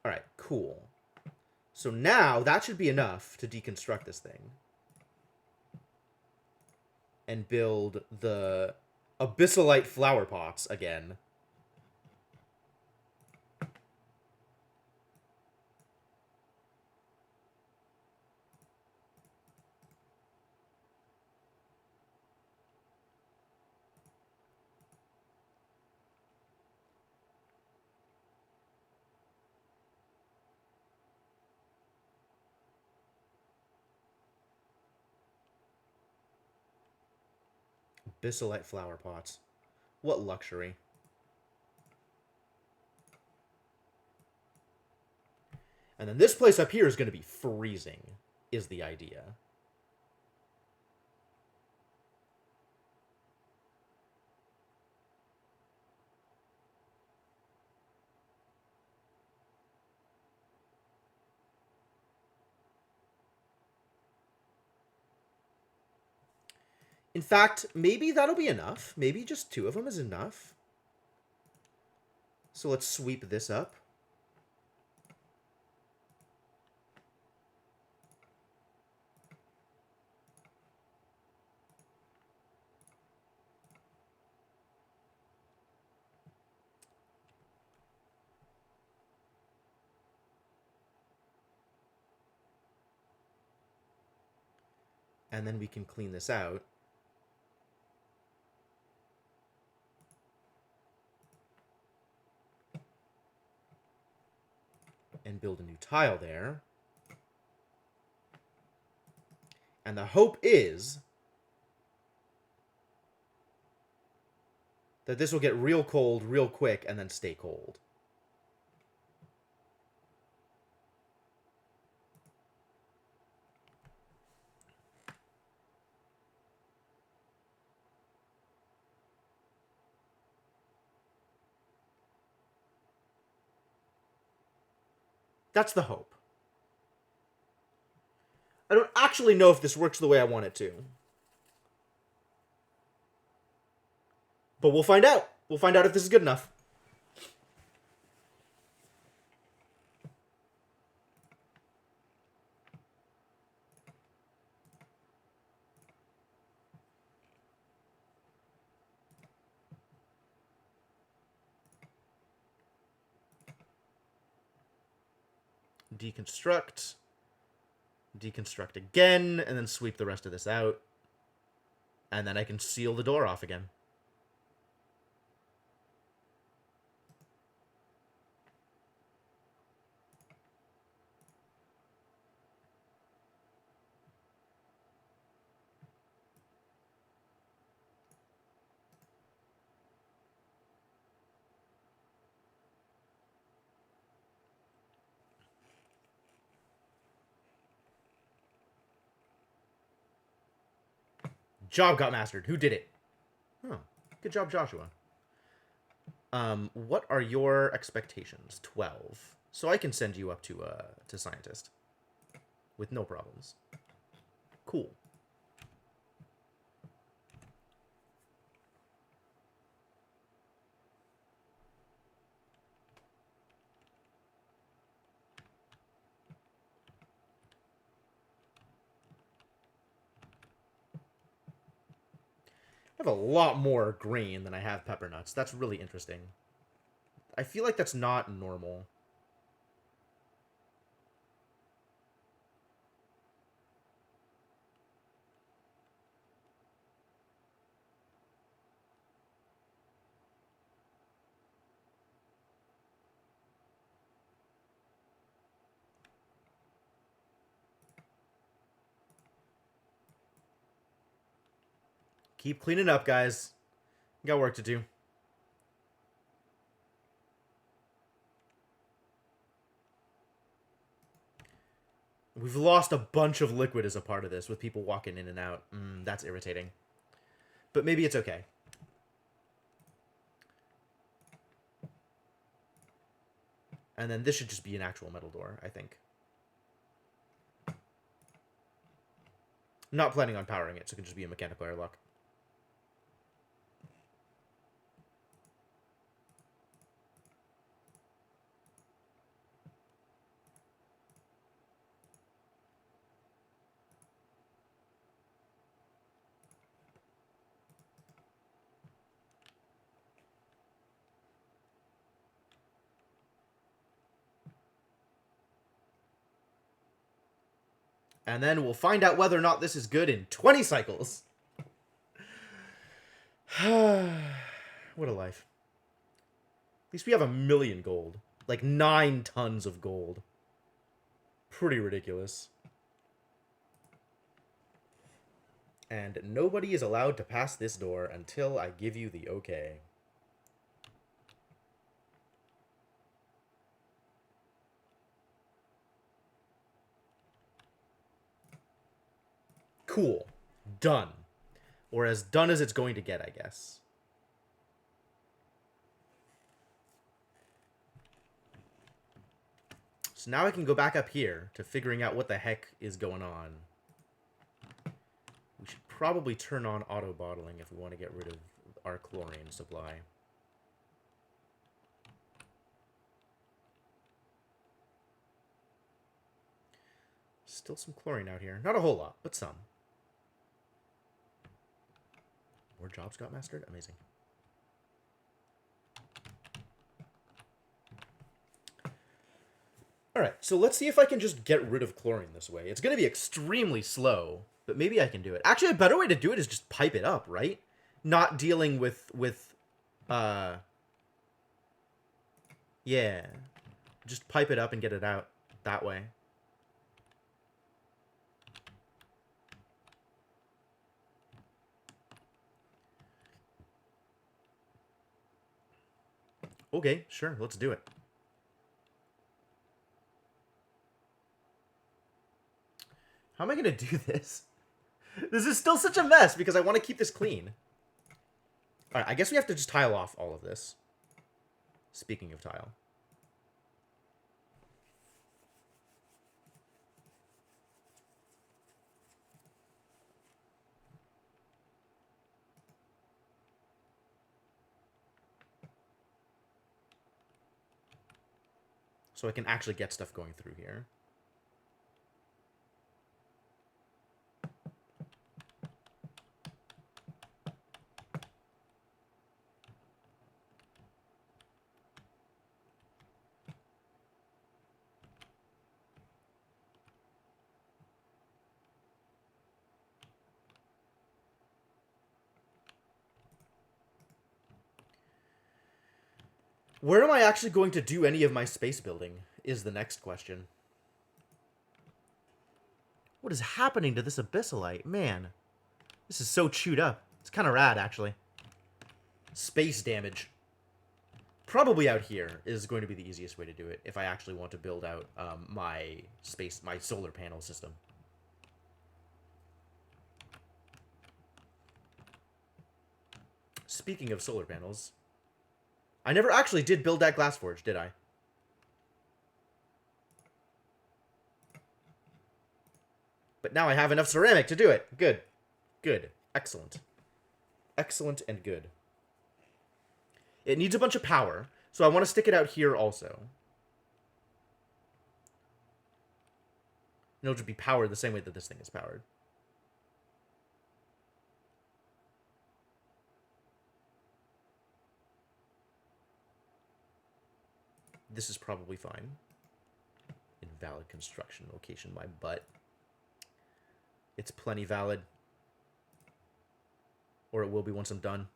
Alright, cool. So now, that should be enough to deconstruct this thing. And build the abyssalite flower pots again. Abyssalite flower pots. What luxury. And then this place up here is going to be freezing, is the idea. In fact, maybe that'll be enough. Maybe just 2 of them is enough. So let's sweep this up. And then we can clean this out. And build a new tile there. And the hope is that this will get real cold real quick and then stay cold. That's the hope. I don't actually know if this works the way I want it to. But we'll find out. We'll find out if this is good enough. Deconstruct. Deconstruct again, and then sweep the rest of this out. And then I can seal the door off again. Job got mastered. Who did it? Oh, good job, Joshua. What are your expectations? 12. So I can send you up to scientist with no problems. Cool. I have a lot more grain than I have pepper nuts. That's really interesting. I feel like that's not normal. Keep cleaning up, guys. Got work to do. We've lost a bunch of liquid as a part of this, with people walking in and out. That's irritating. But maybe it's okay. And then this should just be an actual metal door, I think. Not planning on powering it, so it can just be a mechanical airlock. And then we'll find out whether or not this is good in 20 cycles. What a life. At least we have 1,000,000 gold. Like 9 tons of gold. Pretty ridiculous. And nobody is allowed to pass this door until I give you the okay. Cool. Done. Or as done as it's going to get, I guess. So now I can go back up here to figuring out what the heck is going on. We should probably turn on auto bottling if we want to get rid of our chlorine supply. Still some chlorine out here. Not a whole lot, but some. More jobs got mastered? Amazing. Alright, so let's see if I can just get rid of chlorine this way. It's going to be extremely slow, But maybe I can do it. Actually, a better way to do it is just pipe it up, right? Not dealing with yeah. Just pipe it up and get it out that way. Okay, sure, let's do it. How am I going to do this? This is still such a mess because I want to keep this clean. Alright, I guess we have to just tile off all of this. Speaking of tile. So I can actually get stuff going through here. Where am I actually going to do any of my space building is the next question. What is happening to this abyssalite? Man, this is so chewed up. It's kind of rad, actually. Space damage. Probably out here is going to be the easiest way to do it if I actually want to build out my solar panel system. Speaking of solar panels, I never actually did build that glass forge, did I? But now I have enough ceramic to do it. Good. Good. Excellent. Excellent and good. It needs a bunch of power, so I want to stick it out here also. And it'll just be powered the same way that this thing is powered. This is probably fine. Invalid construction location, my butt. It's plenty valid. Or it will be once I'm done.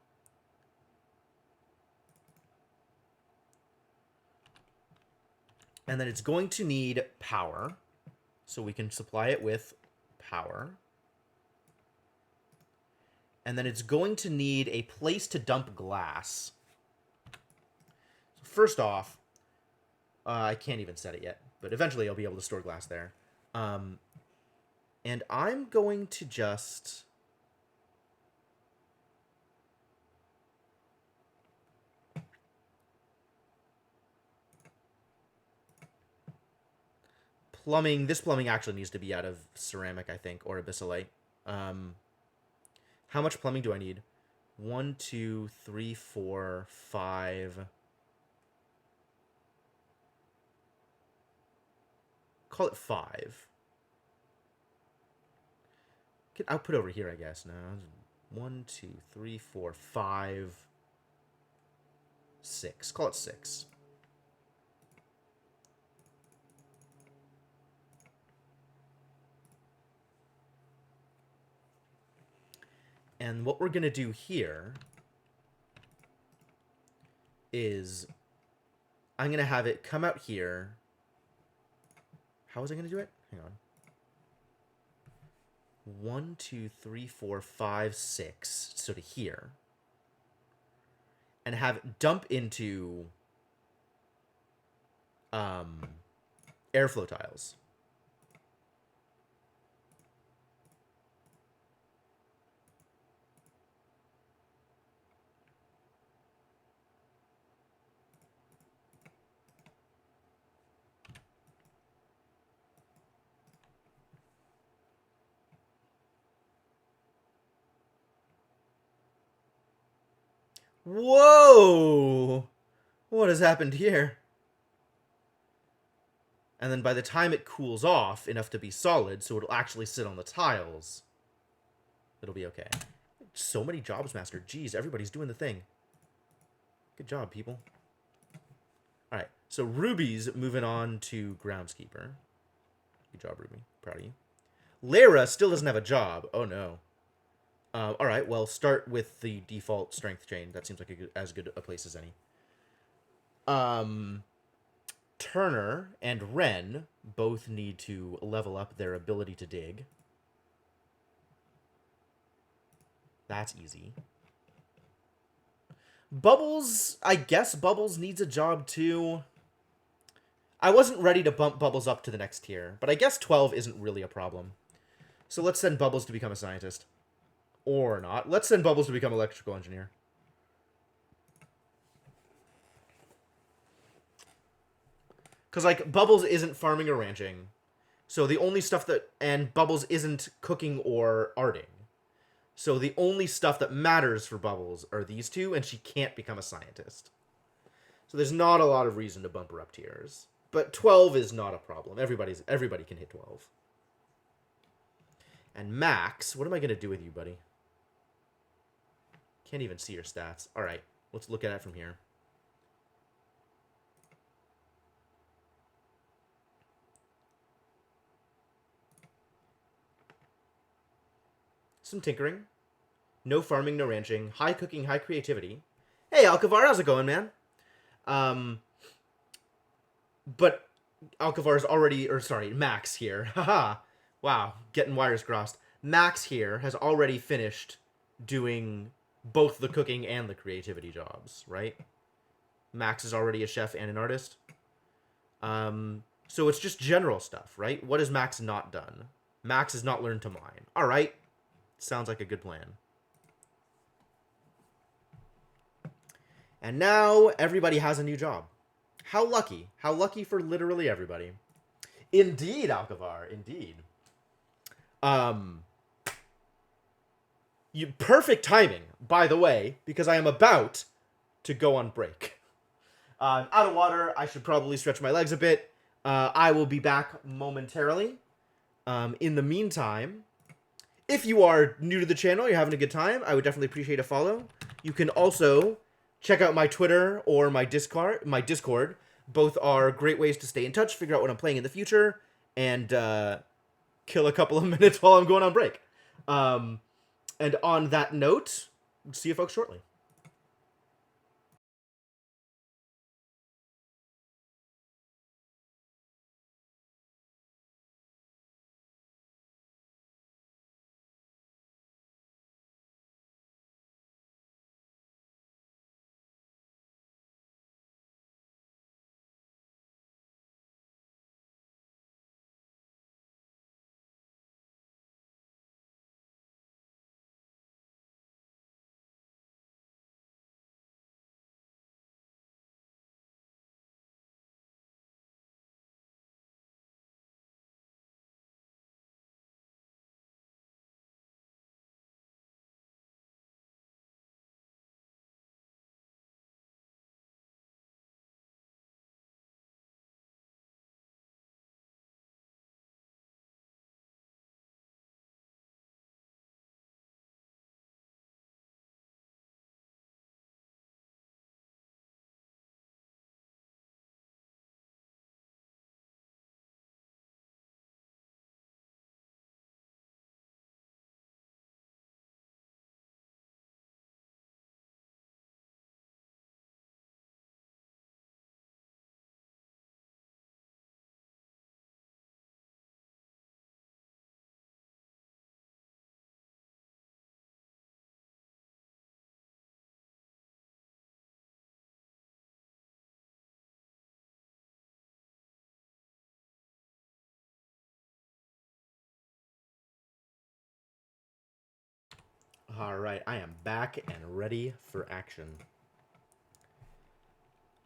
And then it's going to need power. So we can supply it with power. And then it's going to need a place to dump glass. So first off, I can't even set it yet. But eventually I'll be able to store glass there. And I'm going to just... This plumbing actually needs to be out of ceramic, I think, or abyssalite. How much plumbing do I need? 1, 2, 3, 4, 5. Call it 5. Get output over here, I guess. No. 1, 2, 3, 4, 5, 6. Call it 6. And what we're going to do here is I'm going to have it come out here. How was I going to do it? Hang on. 1, 2, 3, 4, 5, 6. So to here. And have it dump into airflow tiles. Whoa! What has happened here? And then by the time it cools off enough to be solid, so it'll actually sit on the tiles, it'll be okay. So many jobs, Master. Jeez, everybody's doing the thing. Good job, people. Alright, so Ruby's moving on to Groundskeeper. Good job, Ruby. Proud of you. Lyra still doesn't have a job. Oh, no. All right, well, start with the default strength chain. That seems like as good a place as any. Turner and Ren both need to level up their ability to dig. That's easy. Bubbles, I guess Bubbles needs a job too. I wasn't ready to bump Bubbles up to the next tier, but I guess 12 isn't really a problem. So let's send Bubbles to become a scientist. Or not. Let's send Bubbles to become electrical engineer. Because, like, Bubbles isn't farming or ranching. So the only stuff that... And Bubbles isn't cooking or arting. So the only stuff that matters for Bubbles are these two, and she can't become a scientist. So there's not a lot of reason to bump her up tiers. But 12 is not a problem. Everybody can hit 12. And Max, what am I going to do with you, buddy? Can't even see your stats. All right, let's look at it from here. Some tinkering. No farming, no ranching. High cooking, high creativity. Hey, Alcavar, how's it going, man? But Alcavar's already... Or, sorry, Max here. Haha. Wow, getting wires crossed. Max here has already finished doing both the cooking and the creativity jobs, right? Max is already a chef and an artist. So it's just general stuff, right? What has Max not done? Max has not learned to mine. All right. Sounds like a good plan. And now everybody has a new job. How lucky. How lucky for literally everybody. Indeed, Alcavar. Indeed. Perfect timing, by the way, because I am about to go on break. Out of water. I should probably stretch my legs a bit. I will be back momentarily. In the meantime, if you are new to the channel, you're having a good time, I would definitely appreciate a follow. You can also check out my Twitter or my Discord. Both are great ways to stay in touch, figure out what I'm playing in the future, and kill a couple of minutes while I'm going on break. And on that note, see you folks shortly. Alright, I am back and ready for action.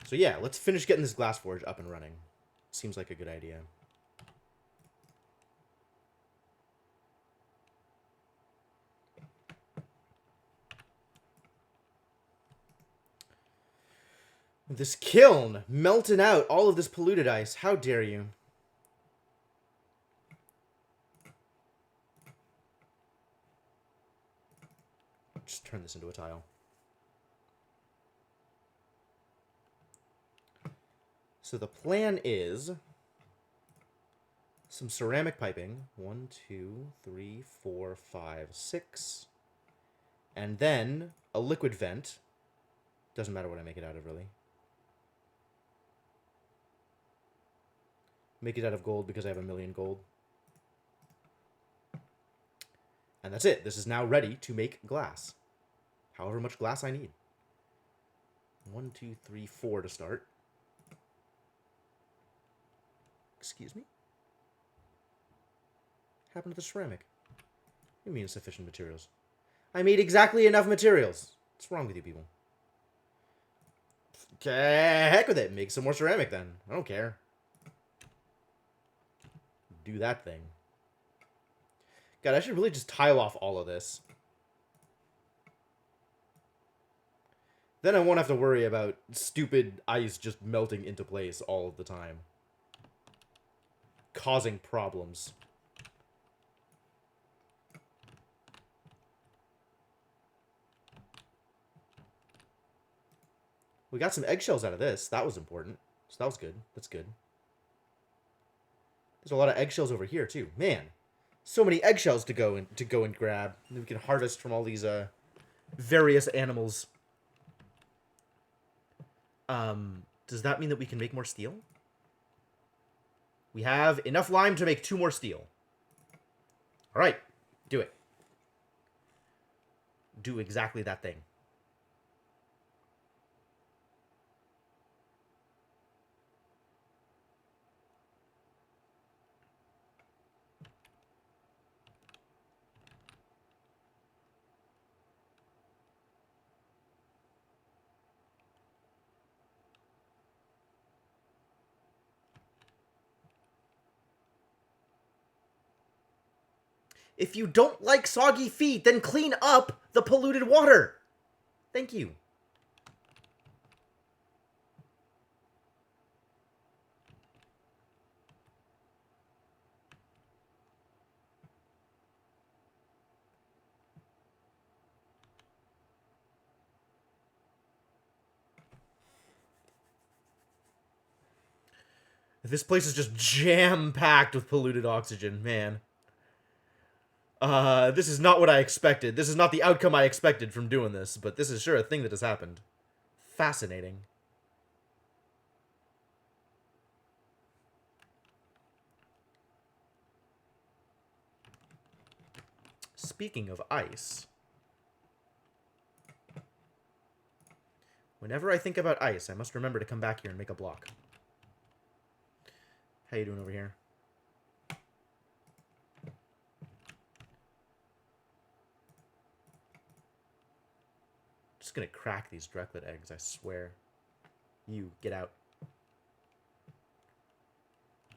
So yeah, let's finish getting this glass forge up and running. Seems like a good idea. This kiln melting out all of this polluted ice. How dare you? Just turn this into a tile. So the plan is some ceramic piping. 1, 2, 3, 4, 5, 6. And then a liquid vent. Doesn't matter what I make it out of, really. Make it out of gold because I have 1,000,000 gold. And that's it. This is now ready to make glass. However much glass I need. 1, 2, 3, 4 to start. Excuse me? What happened to the ceramic? What do you mean insufficient materials? I made exactly enough materials. What's wrong with you people? Heck with it. Make some more ceramic then. I don't care. Do that thing. God, I should really just tile off all of this. Then I won't have to worry about stupid ice just melting into place all of the time. Causing problems. We got some eggshells out of this. That was important. So that was good. That's good. There's a lot of eggshells over here too. Man, so many eggshells to go and grab. And we can harvest from all these various animals. Does that mean that we can make more steel? We have enough lime to make 2 more steel. All right, do it. Do exactly that thing. If you don't like soggy feet, then clean up the polluted water. Thank you. This place is just jam-packed with polluted oxygen, man. This is not what I expected. This is not the outcome I expected from doing this, but this is sure a thing that has happened. Fascinating. Speaking of ice, whenever I think about ice, I must remember to come back here and make a block. How you doing over here? Just gonna crack these Dreklet eggs, I swear. You, get out.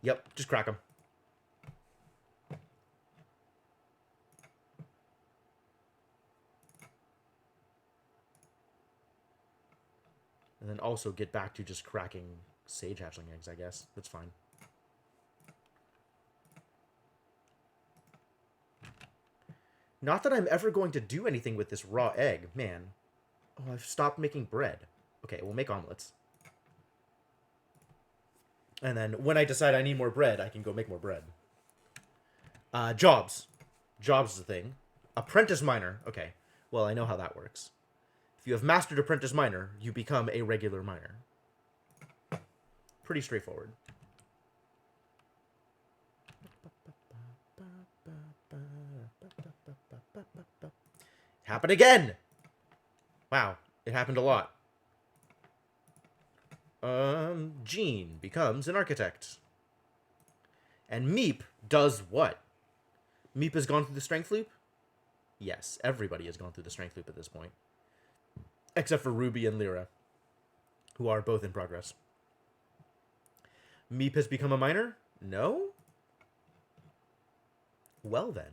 Yep, just crack them. And then also get back to just cracking sage hatchling eggs, I guess. That's fine. Not that I'm ever going to do anything with this raw egg, man. Oh, I've stopped making bread. Okay, we'll make omelets. And then when I decide I need more bread, I can go make more bread. Jobs. Jobs is a thing. Apprentice miner. Okay, well, I know how that works. If you have mastered apprentice miner, you become a regular miner. Pretty straightforward. Happened again! Wow, it happened a lot. Gene becomes an architect. And Meep does what? Meep has gone through the strength loop? Yes, everybody has gone through the strength loop at this point. Except for Ruby and Lyra, who are both in progress. Meep has become a miner? No? Well then.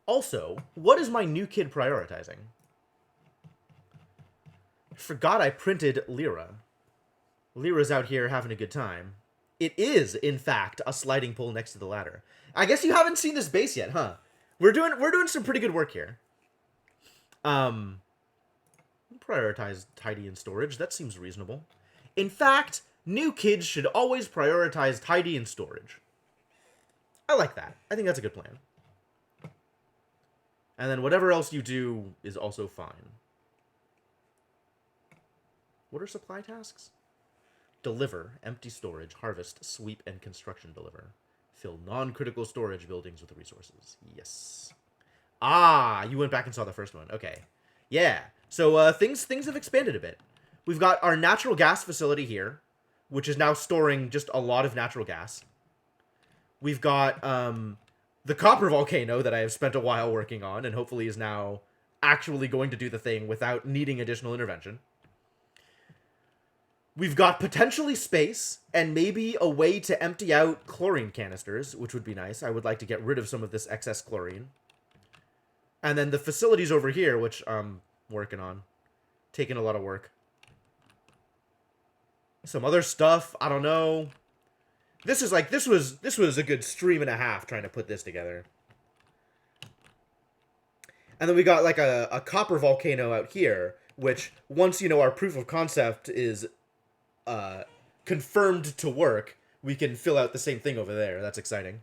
Also, what is my new kid prioritizing? I forgot I printed Lyra. Lyra's out here having a good time. It is, in fact, a sliding pole next to the ladder. I guess you haven't seen this base yet, huh? We're doing some pretty good work here. Prioritize tidy and storage. That seems reasonable. In fact, New kids should always prioritize tidy and storage. I like that. I think that's a good plan. And then whatever else you do is also fine. What are supply tasks? Deliver, empty storage, harvest, sweep, and construction deliver. Fill non-critical storage buildings with resources. Yes. Ah, you went back and saw the first one. Okay. Yeah. So things have expanded a bit. We've got our natural gas facility here, which is now storing just a lot of natural gas. We've got the copper volcano that I have spent a while working on and hopefully is now actually going to do the thing without needing additional intervention. We've got potentially space and maybe a way to empty out chlorine canisters, which would be nice. I would like to get rid of some of this excess chlorine. And then the facilities over here, which I'm working on. Taking a lot of work. Some other stuff, I don't know. This is like, this was a good stream and a half trying to put this together. And then we got like a copper volcano out here, which once, you know, our proof of concept is confirmed to work, we can fill out the same thing over there. That's exciting.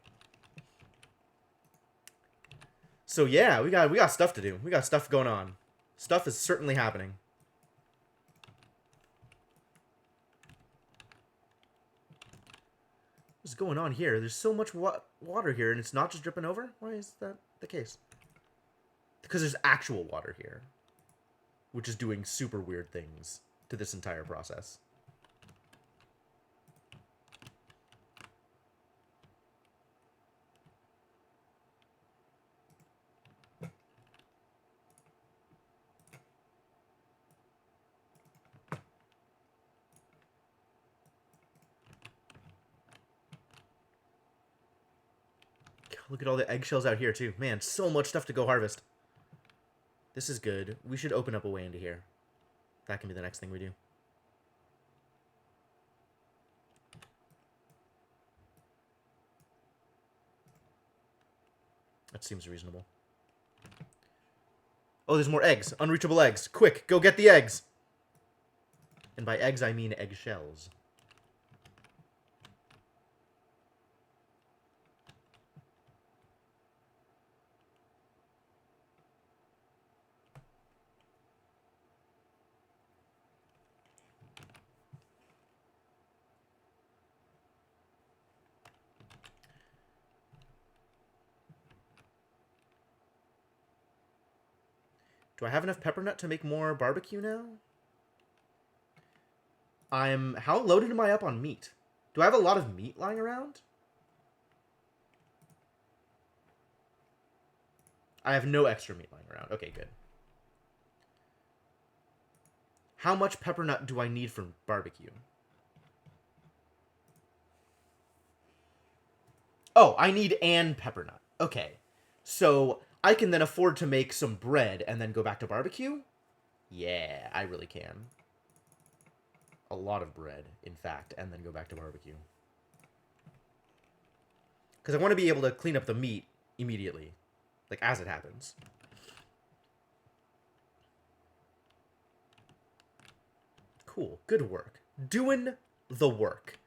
So yeah, we got stuff to do. We got stuff going on. Stuff is certainly happening. What's going on here? There's so much water here, and it's not just dripping over? Why is that the case? Because there's actual water here, which is doing super weird things to this entire process. Look at all the eggshells out here, too. Man, so much stuff to go harvest. This is good. We should open up a way into here. That can be the next thing we do. That seems reasonable. Oh, there's more eggs. Unreachable eggs. Quick, go get the eggs. And by eggs, I mean eggshells. Do I have enough peppermint to make more barbecue now? How loaded am I up on meat? Do I have a lot of meat lying around? I have no extra meat lying around. Okay, good. How much peppermint do I need for barbecue? Oh, I need an peppermint. Okay. So I can then afford to make some bread and then go back to barbecue? Yeah, I really can. A lot of bread, in fact, and then go back to barbecue. Because I want to be able to clean up the meat immediately. Like, as it happens. Cool. Good work. Doing the work.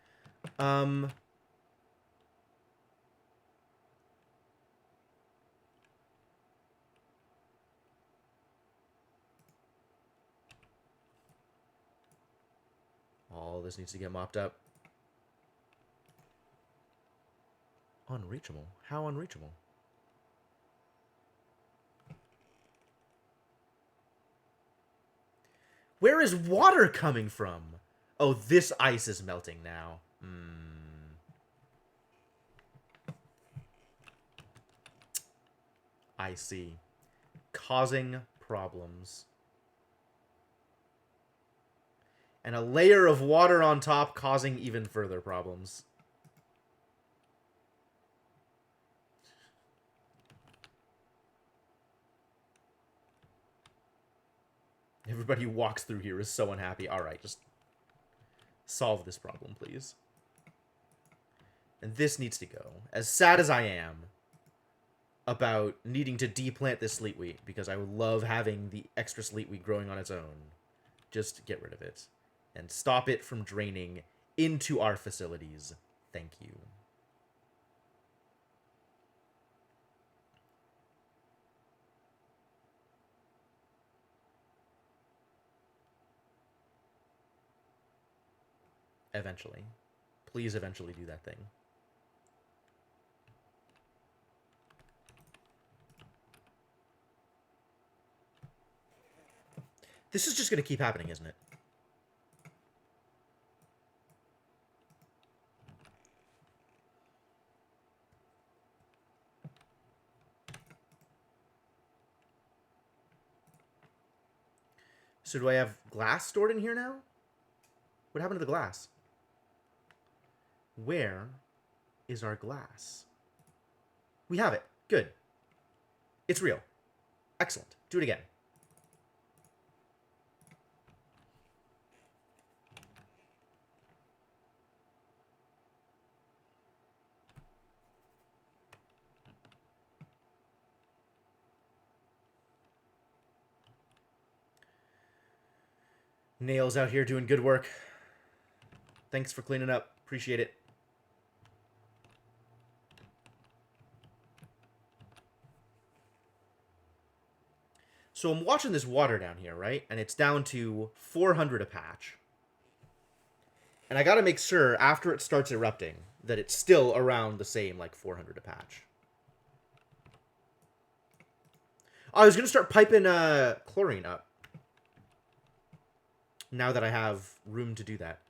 All this needs to get mopped up. Unreachable? How unreachable? Where is water coming from? Oh, this ice is melting now. I see. Causing problems. And a layer of water on top causing even further problems. Everybody who walks through here is so unhappy. Alright, just solve this problem, please. And this needs to go. As sad as I am about needing to deplant this sleet wheat, because I would love having the extra sleet wheat growing on its own, just get rid of it. And stop it from draining into our facilities. Thank you. Eventually. Please eventually do that thing. This is just going to keep happening, isn't it? So do I have glass stored in here now? What happened to the glass? Where is our glass? We have it. Good. It's real. Excellent. Do it again. Nails out here doing good work. Thanks for cleaning up. Appreciate it. So I'm watching this water down here, right? And it's down to 400 a patch. And I gotta make sure, after it starts erupting, that it's still around the same, like, 400 a patch. Oh, I was gonna start piping chlorine up. Now that I have room to do that.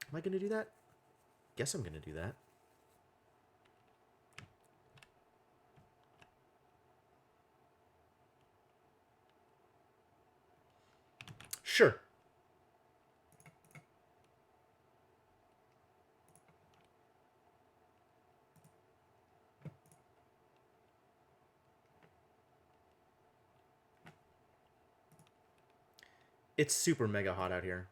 Am I gonna do that? Guess I'm gonna do that. Sure. It's super mega hot out here.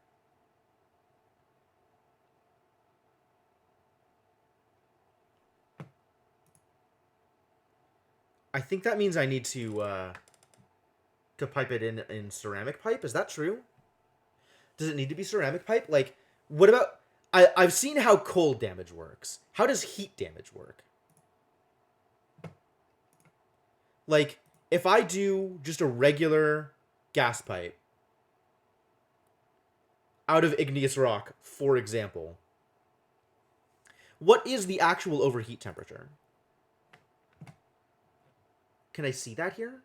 I think that means I need to pipe it in ceramic pipe. Is that true? Does it need to be ceramic pipe? Like, what about... I've seen how cold damage works. How does heat damage work? Like, if I do just a regular gas pipe out of igneous rock, for example, what is the actual overheat temperature? Can I see that here?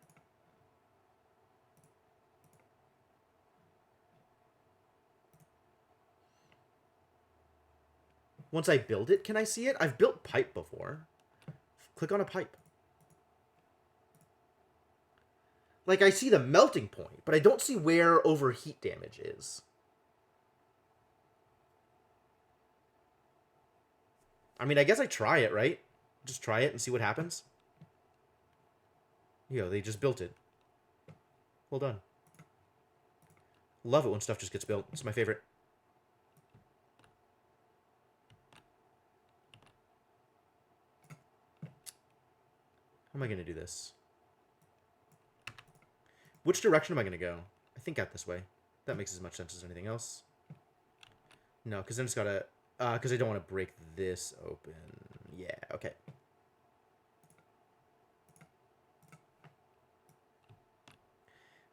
Once I build it, can I see it? I've built pipe before. Click on a pipe. Like, I see the melting point, but I don't see where overheat damage is. I mean, I guess I try it, right? Just try it and see what happens. Yo, they just built it. Well done. Love it when stuff just gets built. It's my favorite. How am I going to do this? Which direction am I going to go? I think out this way. That makes as much sense as anything else. No, because then it's got to... because I don't want to break this open. Yeah, okay.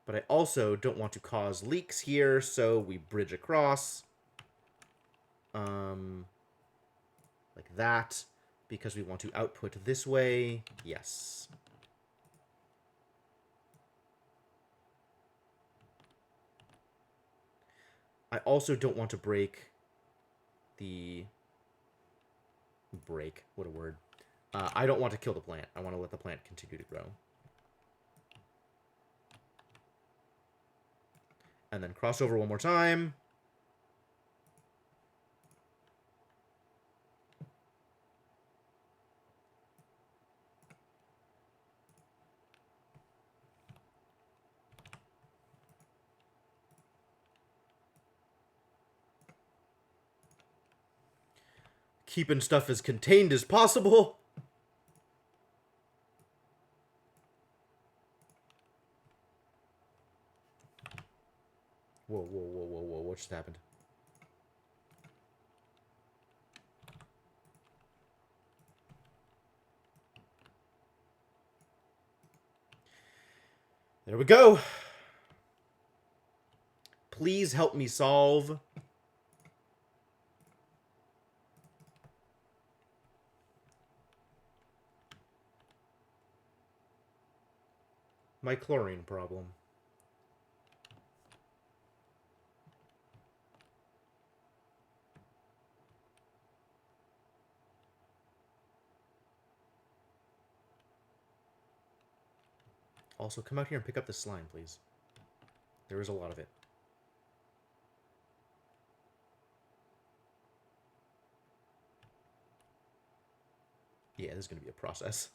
But I also don't want to cause leaks here, so we bridge across. Like that. Because we want to output this way. Yes. I also don't want to break the... Break. What a word. I don't want to kill the plant. I want to let the plant continue to grow. And then cross over one more time. Keeping stuff as contained as possible. what just happened? There we go. Please help me solve. My chlorine problem. Also, come out here and pick up the slime, please. There is a lot of it. Yeah, this is going to be a process.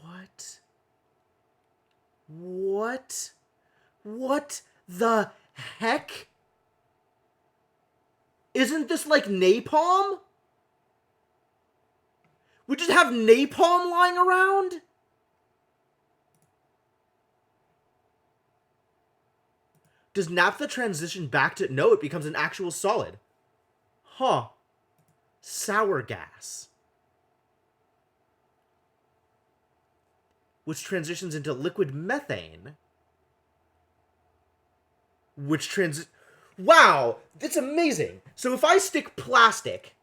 What? What? What the heck? Isn't this like napalm? We just have napalm lying around? Does naphtha transition back to... No, it becomes an actual solid. Huh. Sour gas. Which transitions into liquid methane. Which Wow! That's amazing! So if I stick plastic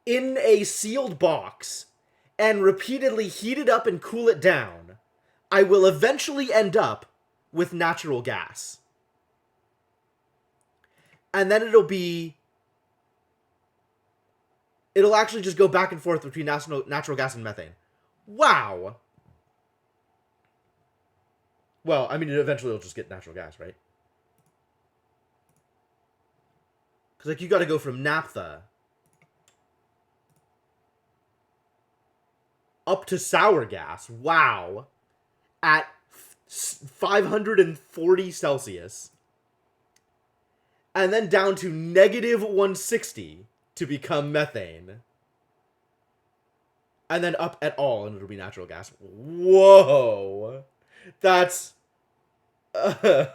in a sealed box and repeatedly heat it up and cool it down, I will eventually end up with natural gas. And then it'll actually just go back and forth between natural gas and methane. Wow! Well, I mean, eventually it'll just get natural gas, right? Because, like, you gotta go from naphtha up to sour gas. Wow. At 540 Celsius. And then down to negative 160 to become methane. And then up at all, and it'll be natural gas. Whoa. That's... that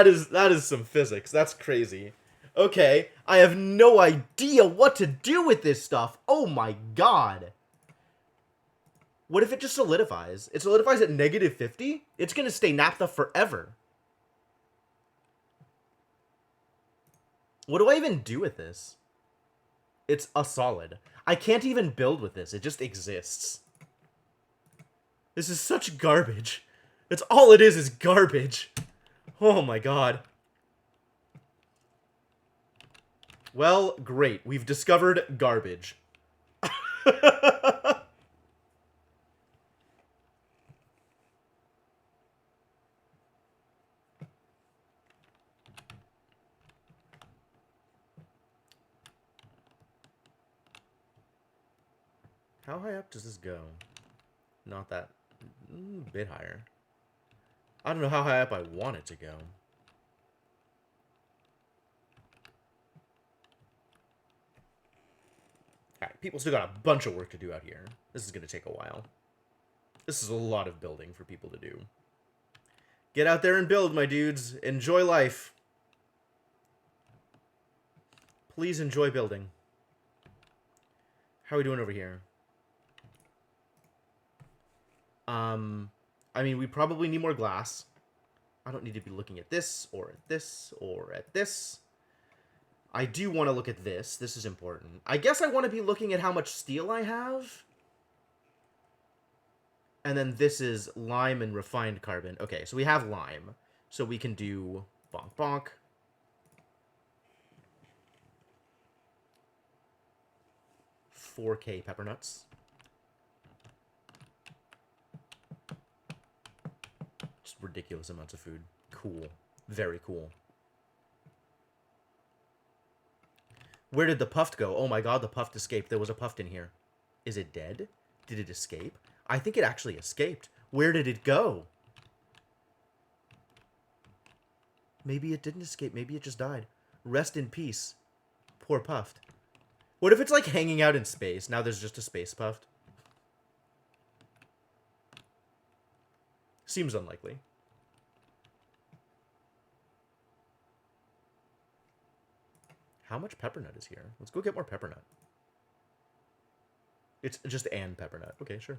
is some physics. That's crazy. Okay, I have no idea what to do with this stuff. Oh my god. What if it just solidifies? It solidifies at negative 50? It's gonna stay naphtha forever. What do I even do with this? It's a solid. I can't even build with this. It just exists. This is such garbage. That's all it is garbage. Oh my god. Well, great. We've discovered garbage. How high up does this go? Not that... bit higher. I don't know how high up I want it to go. Alright, people still got a bunch of work to do out here. This is going to take a while. This is a lot of building for people to do. Get out there and build, my dudes. Enjoy life. Please enjoy building. How are we doing over here? I mean, we probably need more glass. I don't need to be looking at this, or at this, or at this. I do want to look at this. This is important. I guess I want to be looking at how much steel I have. And then this is lime and refined carbon. Okay, so we have lime. So we can do bonk bonk. $4K pepper nuts. Just ridiculous amounts of food. Cool. Very cool. Where did the puft go? Oh my god, the puft escaped. There was a puft in here. Is it dead? Did it escape? I think it actually escaped. Where did it go? Maybe it didn't escape. Maybe it just died. Rest in peace. Poor Puffed. What if it's like hanging out in space? Now there's just a space Puffed. Seems unlikely. How much Peppernut is here? Let's go get more Peppernut. It's just an Peppernut. Okay, sure.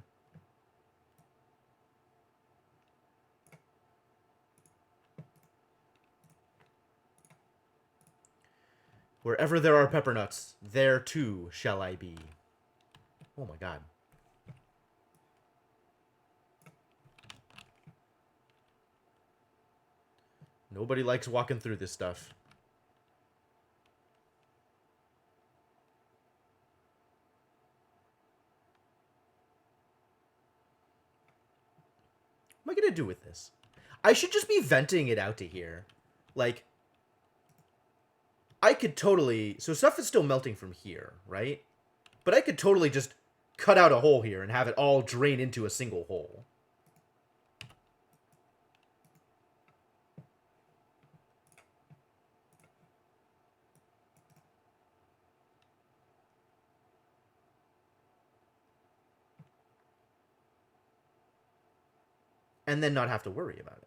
Wherever there are peppernuts, there too shall I be. Oh my god. Nobody likes walking through this stuff. What am I gonna do with this? I should just be venting it out to here. Like, I could totally... So stuff is still melting from here, right? But I could totally just cut out a hole here and have it all drain into a single hole. And then not have to worry about it.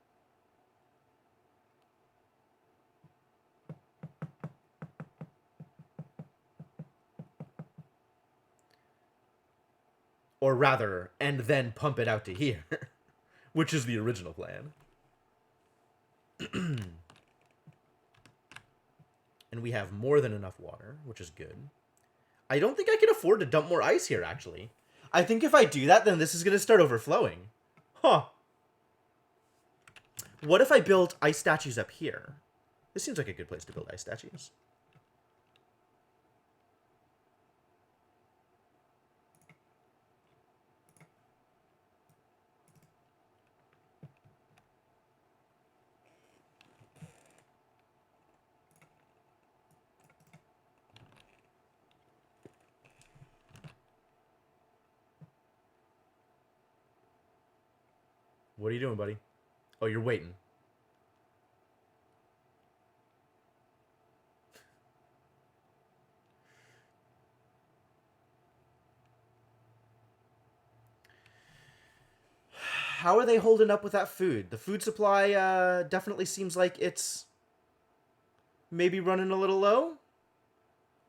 Or rather, and then pump it out to here. Which is the original plan. And we have more than enough water, which is good. I don't think I can afford to dump more ice here, actually. I think if I do that, then this is going to start overflowing. Huh. What if I build ice statues up here? This seems like a good place to build ice statues. What are you doing, buddy? Oh, you're waiting. How are they holding up with that food? The food supply definitely seems like it's maybe running a little low.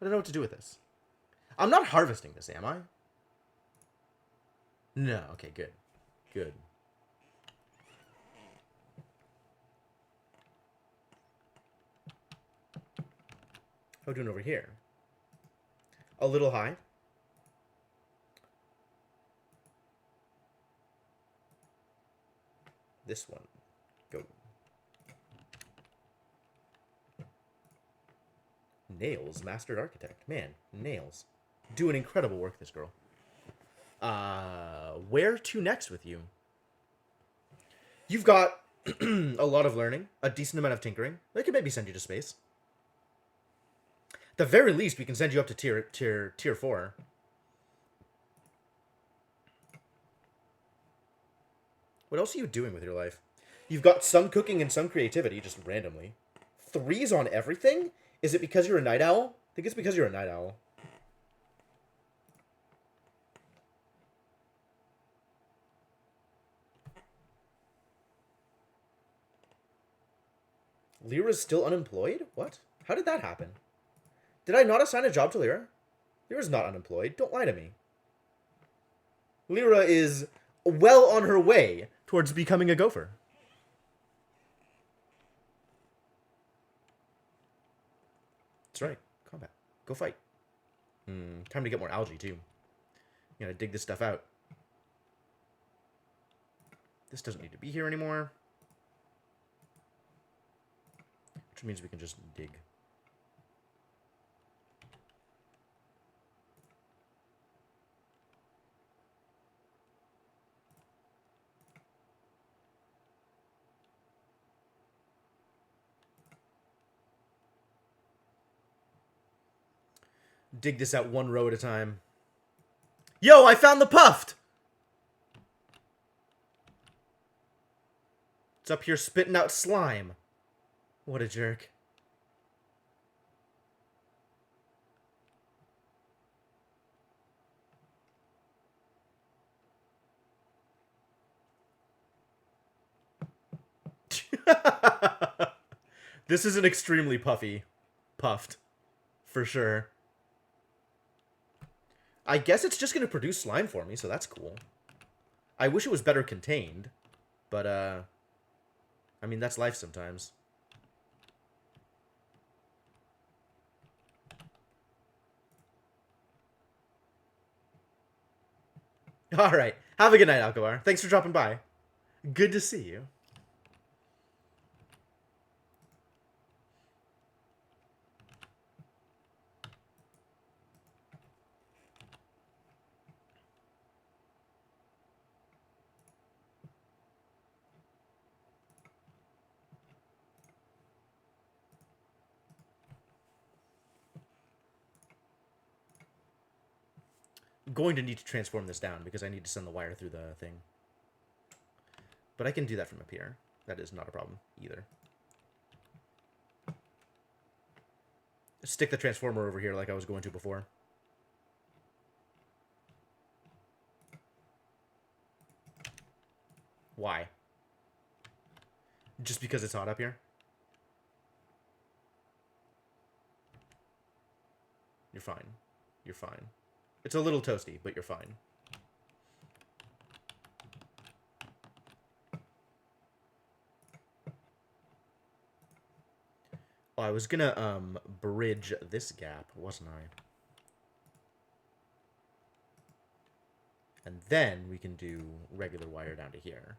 I don't know what to do with this. I'm not harvesting this, am I? No. Okay, good. Good. How are we doing over here? A little high. This one. Go. Nails, mastered architect. Man, nails. Doing incredible work, this girl. Where to next with you? You've got a lot of learning, a decent amount of tinkering. They could maybe send you to space. At the very least, we can send you up to tier 4. What else are you doing with your life? You've got some cooking and some creativity, just randomly. 3s on everything? Is it because you're a night owl? I think it's because you're a night owl. Lyra's still unemployed? What? How did that happen? Did I not assign a job to Lyra? Lyra's not unemployed. Don't lie to me. Lyra is well on her way towards becoming a gopher. That's right. Combat. Go fight. Time to get more algae, too. You gotta dig this stuff out. This doesn't need to be here anymore. Which means we can just dig. Dig this out one row at a time. Yo, I found the Puffed! It's up here spitting out slime. What a jerk. This is an extremely puffed, for sure. I guess it's just going to produce slime for me, so that's cool. I wish it was better contained, but, I mean, that's life sometimes. Alright, have a good night, Alcabar. Thanks for dropping by. Good to see you. I'm going to need to transform this down because I need to send the wire through the thing. But I can do that from up here. That is not a problem either. Stick the transformer over here like I was going to before. Why? Just because it's hot up here? You're fine. You're fine. It's a little toasty, but you're fine. Oh, I was gonna, bridge this gap, wasn't I? And then we can do regular wire down to here.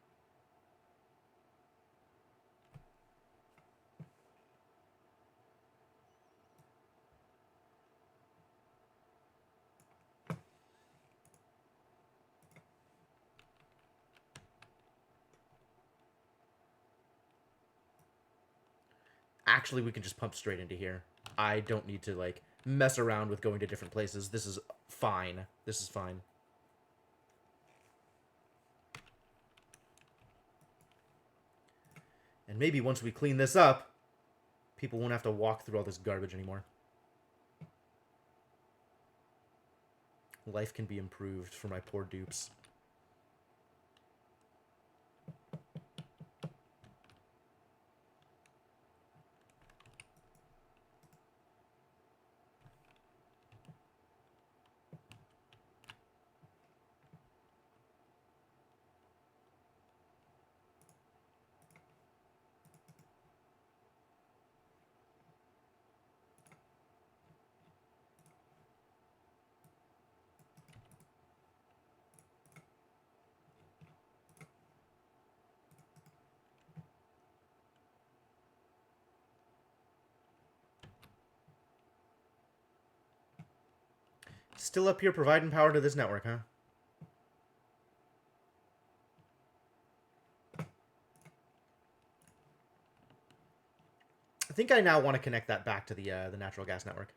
Actually, we can just pump straight into here. I don't need to, like, mess around with going to different places. This is fine. This is fine. And maybe once we clean this up, people won't have to walk through all this garbage anymore. Life can be improved for my poor dupes. Still up here providing power to this network, huh? I think I now want to connect that back to the natural gas network.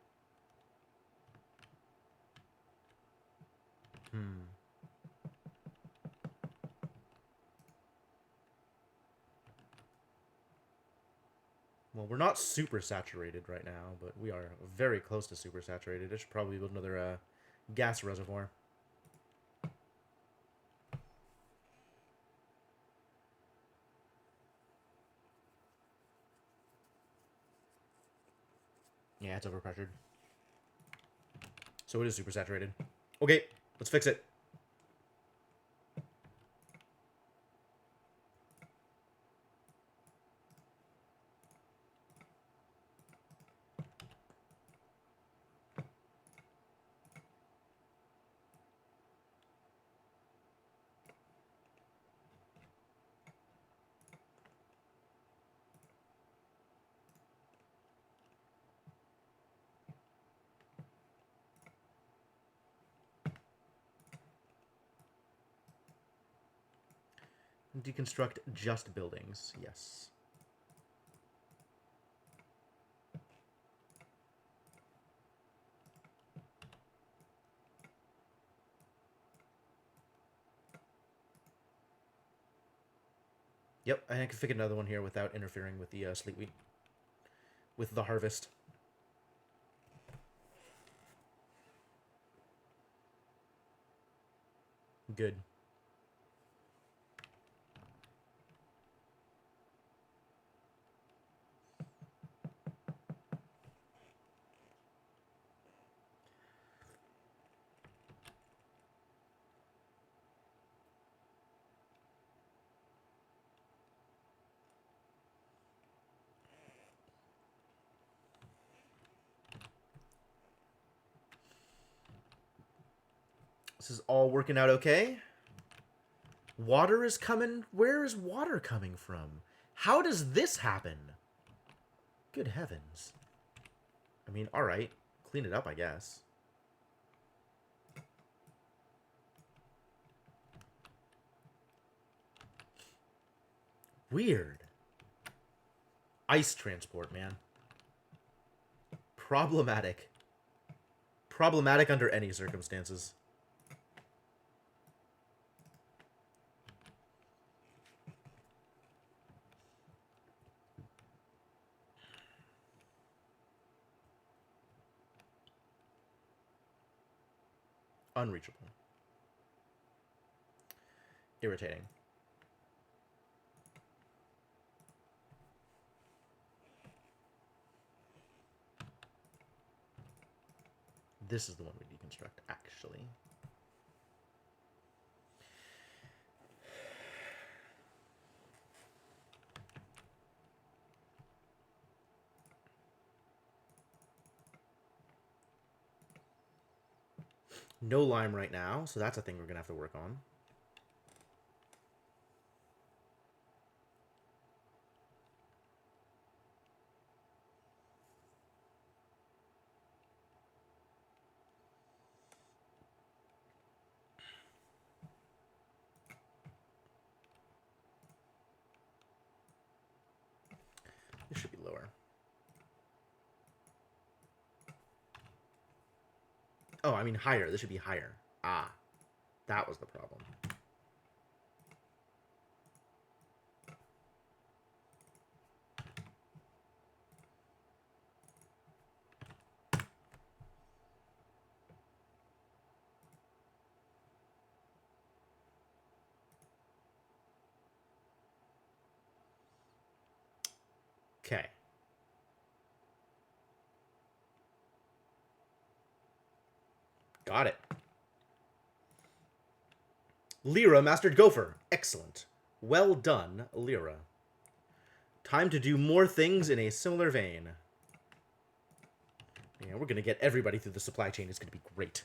Well, we're not super saturated right now, but we are very close to super saturated. I should probably build another gas reservoir. Yeah, it's overpressured. So it is super saturated. Okay, let's fix it. Deconstruct just buildings. Yes. Yep, I can fit another one here without interfering with the sleet wheat. with the harvest. Good. This is all working out okay. Water is coming. Where is water coming from? How does this happen? Good heavens. I mean, alright. Clean it up, I guess. Weird. Ice transport, man. Problematic. Problematic under any circumstances. Unreachable. Irritating. This is the one we deconstruct, actually. No lime right now, so that's a thing we're going to have to work on. This should be lower. Oh, I mean higher. This should be higher. Ah, that was the problem. Okay. Got it. Lyra mastered Gopher. Excellent. Well done, Lyra. Time to do more things in a similar vein. Yeah, we're going to get everybody through the supply chain. It's going to be great.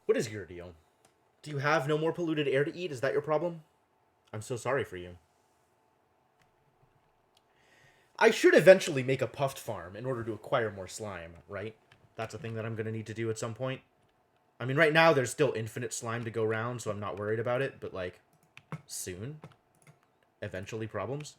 What is your deal? Do you have no more polluted air to eat? Is that your problem? I'm so sorry for you. I should eventually make a puffed farm in order to acquire more slime, right? That's a thing that I'm going to need to do at some point. I mean, right now there's still infinite slime to go around, so I'm not worried about it, but, like, soon? Eventually problems?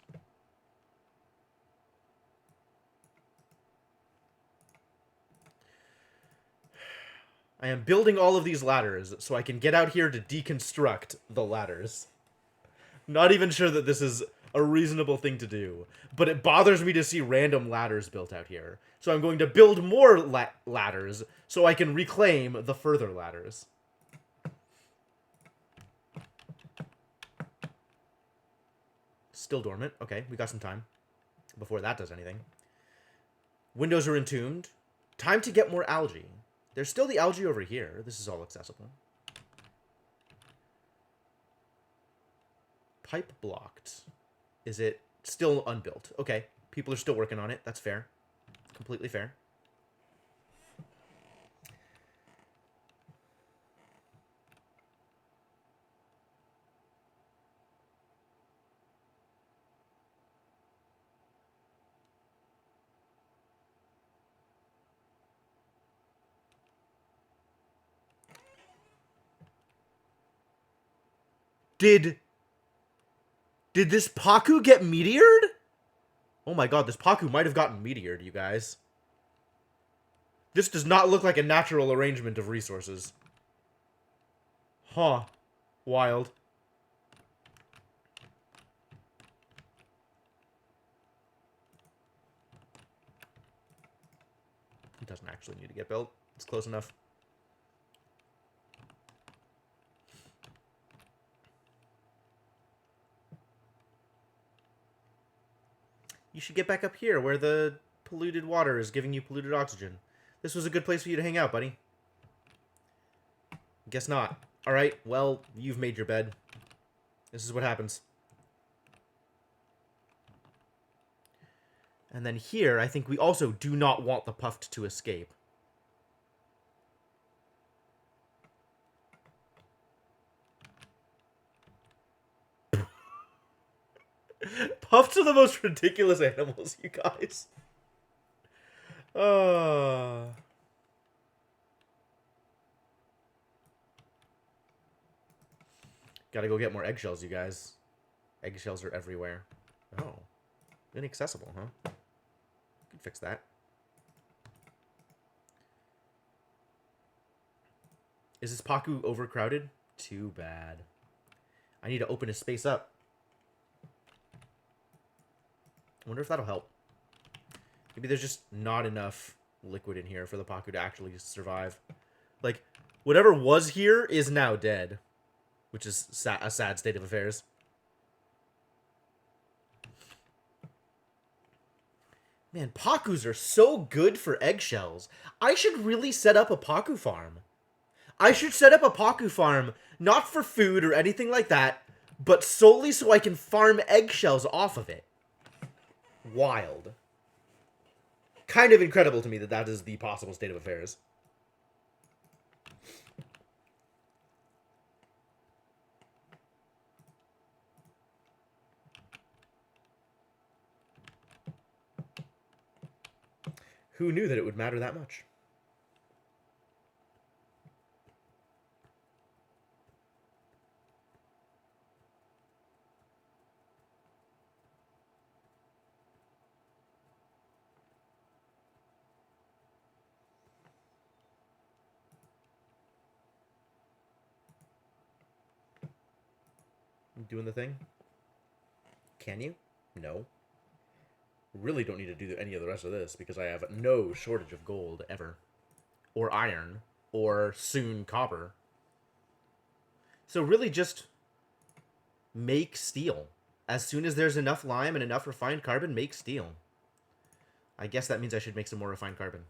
I am building all of these ladders so I can get out here to deconstruct the ladders. Not even sure that this is a reasonable thing to do, but it bothers me to see random ladders built out here. So I'm going to build more ladders so I can reclaim the further ladders. Still dormant. Okay, we got some time before that does anything. Windows are entombed. Time to get more algae. There's still the algae over here. This is all accessible. Pipe blocked. Is it still unbuilt? Okay. People are still working on it. That's fair. Completely fair. Did this Paku get meteored? Oh my god, this Paku might have gotten meteored, you guys. This does not look like a natural arrangement of resources. Huh. Wild. It doesn't actually need to get built. It's close enough. You should get back up here where the polluted water is giving you polluted oxygen. This was a good place for you to hang out, buddy. Guess not. Alright, well, you've made your bed. This is what happens. And then here, I think we also do not want the Puffed to escape. Puffs are the most ridiculous animals, you guys. Gotta go get more eggshells, you guys. Eggshells are everywhere. Oh. Inaccessible, huh? Could fix that. Is this Paku overcrowded? Too bad. I need to open his space up. I wonder if that'll help. Maybe there's just not enough liquid in here for the Paku to actually survive. Like, whatever was here is now dead. Which is a sad state of affairs. Man, Pakus are so good for eggshells. I should really set up a Paku farm. I should set up a Paku farm, not for food or anything like that, but solely so I can farm eggshells off of it. Wild. Kind of incredible to me that that is the possible state of affairs. Who knew that it would matter that much? Doing the thing? Can you? No. Really don't need to do any of the rest of this because I have no shortage of gold ever. Or iron. Or soon copper. So really just make steel. As soon as there's enough lime and enough refined carbon, make steel. I guess that means I should make some more refined carbon.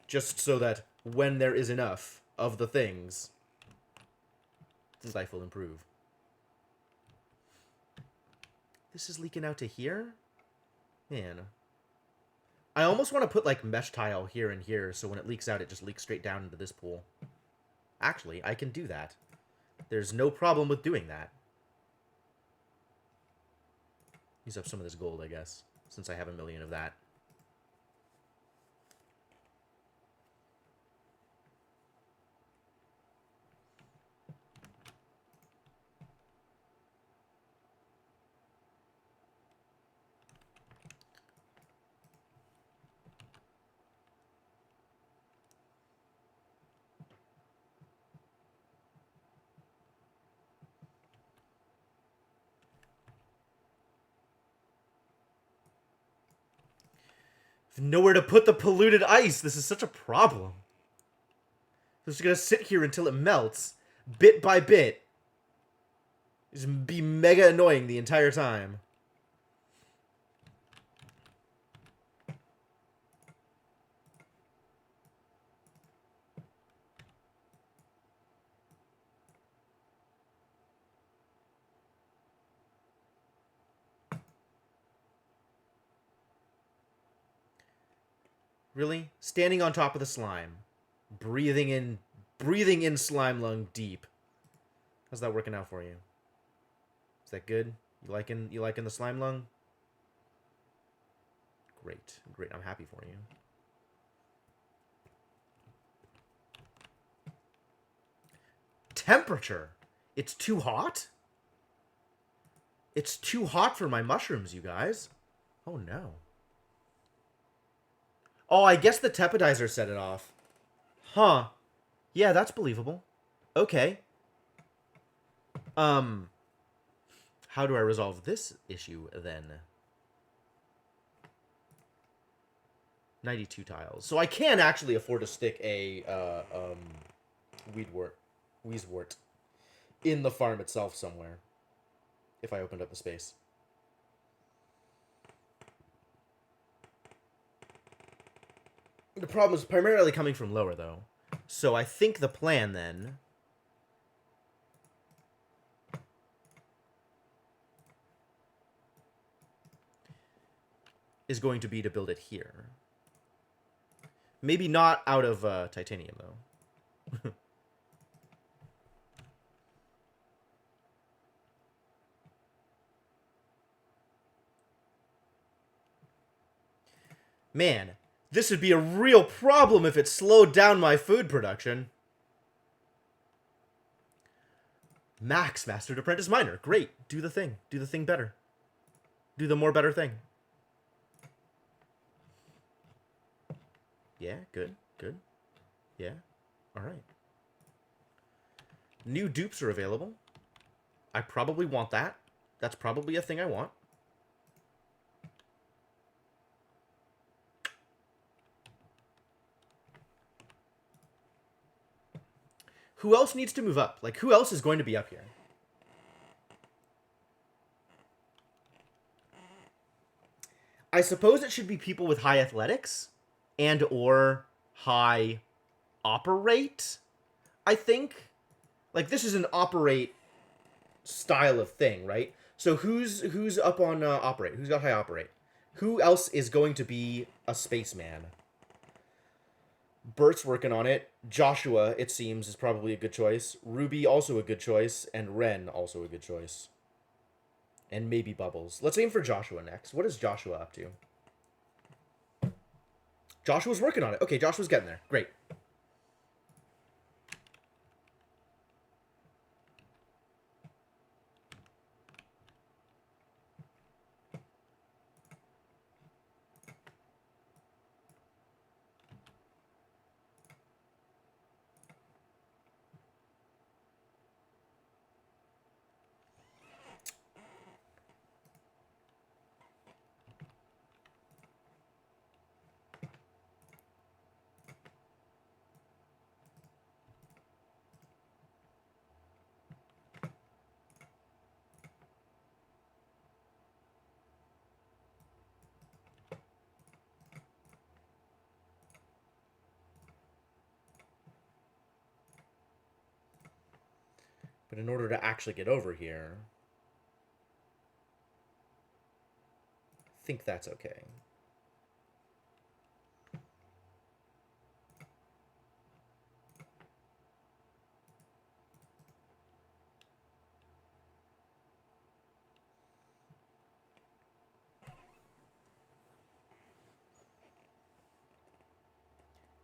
Just so that when there is enough of the things, life will improve. This is leaking out to here? Man. I almost want to put, like, mesh tile here and here, so when it leaks out, it just leaks straight down into this pool. Actually, I can do that. There's no problem with doing that. Use up some of this gold, I guess, since I have 1 million of that. Nowhere to put the polluted ice. This is such a problem. It's gonna sit here until it melts, bit by bit. Just be mega annoying the entire time. Really? Standing on top of the slime. Breathing in slime lung deep. How's that working out for you? Is that good? You liking the slime lung? Great. Great. I'm happy for you. temperature. It's too hot? It's too hot for my mushrooms, you guys. Oh, no. Oh, I guess the tepodizer set it off. Huh. Yeah, that's believable. Okay. How do I resolve this issue, then? 92 tiles. So I can actually afford to stick a, Weezewort in the farm itself somewhere. If I opened up the space. The problem is primarily coming from lower, though. So I think the plan, then, is going to be to build it here. Maybe not out of titanium, though. Man, this would be a real problem if it slowed down my food production. Max, Mastered Apprentice Miner. Great. Do the thing. Do the thing better. Do the more better thing. Yeah, good. Good. Yeah. Alright. New dupes are available. I probably want that. That's probably a thing I want. Who else needs to move up? Like, who else is going to be up here? I suppose it should be people with high athletics and or high operate, I think. Like, this is an operate style of thing, right? So who's up on operate? Who's got high operate? Who else is going to be a spaceman? Bert's working on it. Joshua, it seems, is probably a good choice. Ruby, also a good choice. And Ren, also a good choice. And maybe Bubbles. Let's aim for Joshua next. What is Joshua up to? Joshua's working on it. Okay, Joshua's getting there. Great. But in order to actually get over here, I think that's okay.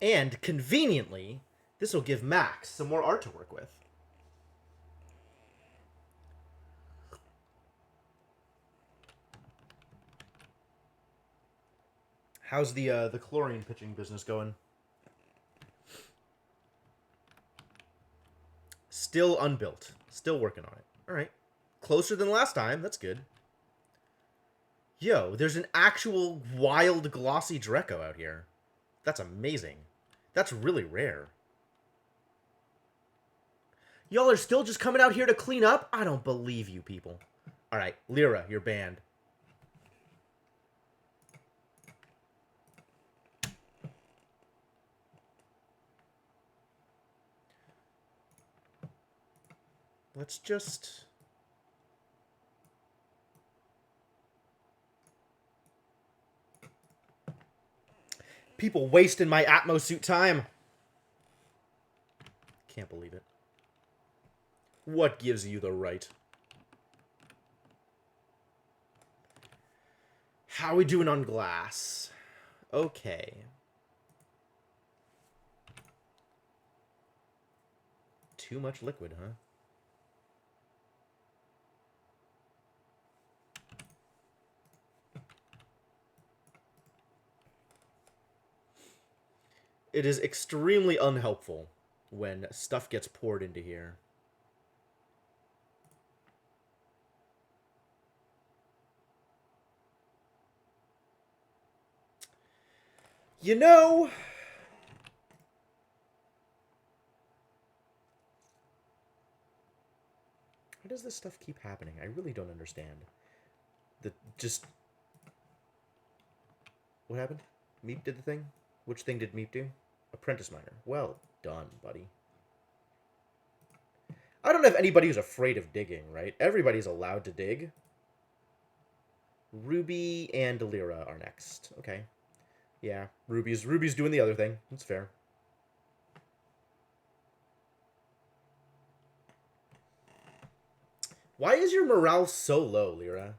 And, conveniently, this will give Max some more art to work with. How's the chlorine pitching business going? Still unbuilt. Still working on it. Alright. Closer than last time. That's good. Yo, there's an actual wild glossy Dreco out here. That's amazing. That's really rare. Y'all are still just coming out here to clean up? I don't believe you people. Alright, Lyra, you're banned. Let's just... People wasting my Atmo suit time. Can't believe it. What gives you the right? How we doing on glass? Okay. too much liquid, huh? It is extremely unhelpful when stuff gets poured into here. You know... Why does this stuff keep happening? I really don't understand. What happened? Meep did the thing? Which thing did Meep do? Apprentice miner. Well done, buddy. I don't have anybody who's afraid of digging, right? Everybody's allowed to dig. Ruby and Delira are next. Okay. Yeah, Ruby's doing the other thing. That's fair. Why is your morale so low, Lyra?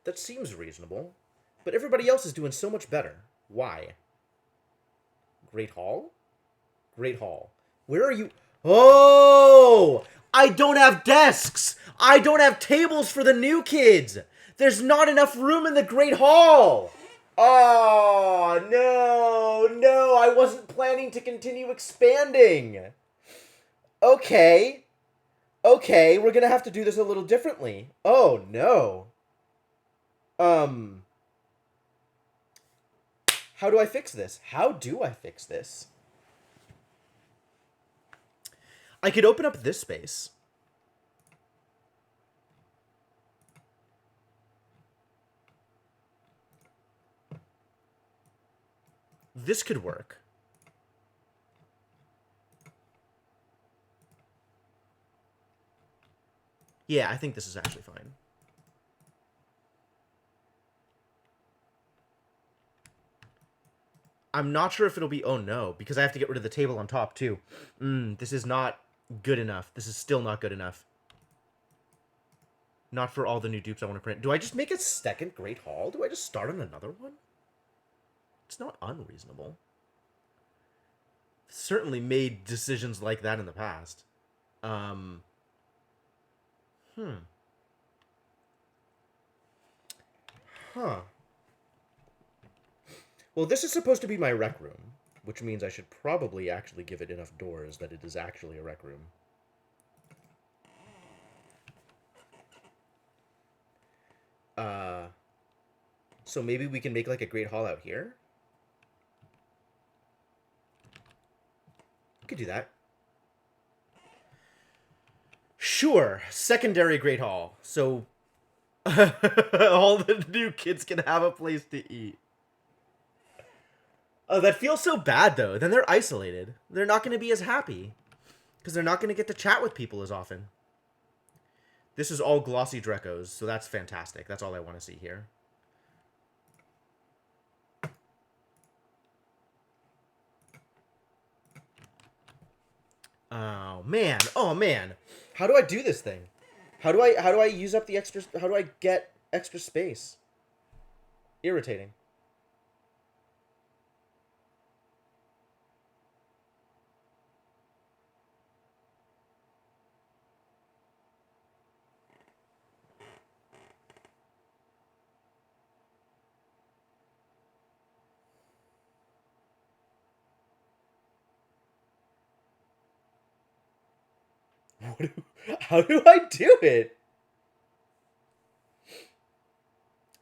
That seems reasonable. But everybody else is doing so much better. Why? Great Hall? Great Hall. Where are you? Oh! I don't have desks! I don't have tables for the new kids! There's not enough room in the Great Hall! Oh, no, I wasn't planning to continue expanding. Okay, we're gonna have to do this a little differently. Oh, no. How do I fix this? I could open up this space. This could work. Yeah, I think this is actually fine. I'm not sure if it'll be... Oh, no, because I have to get rid of the table on top, too. This is not good enough. This is still not good enough. Not for all the new dupes I want to print. Do I just make a second Great Hall? Do I just start on another one? It's not unreasonable. Certainly made decisions like that in the past. Huh. Well, this is supposed to be my rec room, which means I should probably actually give it enough doors that it is actually a rec room. So maybe we can make like a Great Hall out here? We could do that. Sure, secondary Great Hall. So all the new kids can have a place to eat. Oh, that feels so bad, though. Then they're isolated. They're not going to be as happy. Because they're not going to get to chat with people as often. This is all glossy Drecos, so that's fantastic. That's all I want to see here. Oh, man. Oh, man. How do I do this thing? How do I use up the extra... How do I get extra space? Irritating. How do I do it?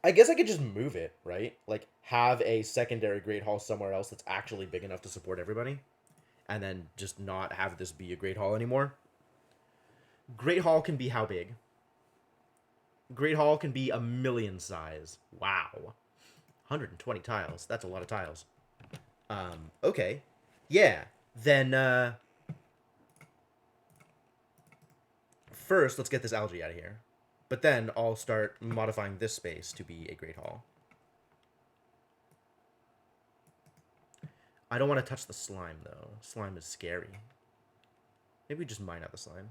I guess I could just move it, right? Like, have a secondary Great Hall somewhere else that's actually big enough to support everybody. And then just not have this be a Great Hall anymore. Great Hall can be how big? Great Hall can be 1,000,000 size. Wow. 120 tiles. That's a lot of tiles. Okay. Yeah. Then, first, let's get this algae out of here. But then I'll start modifying this space to be a Great Hall. I don't want to touch the slime, though. Slime is scary. Maybe we just mine out the slime.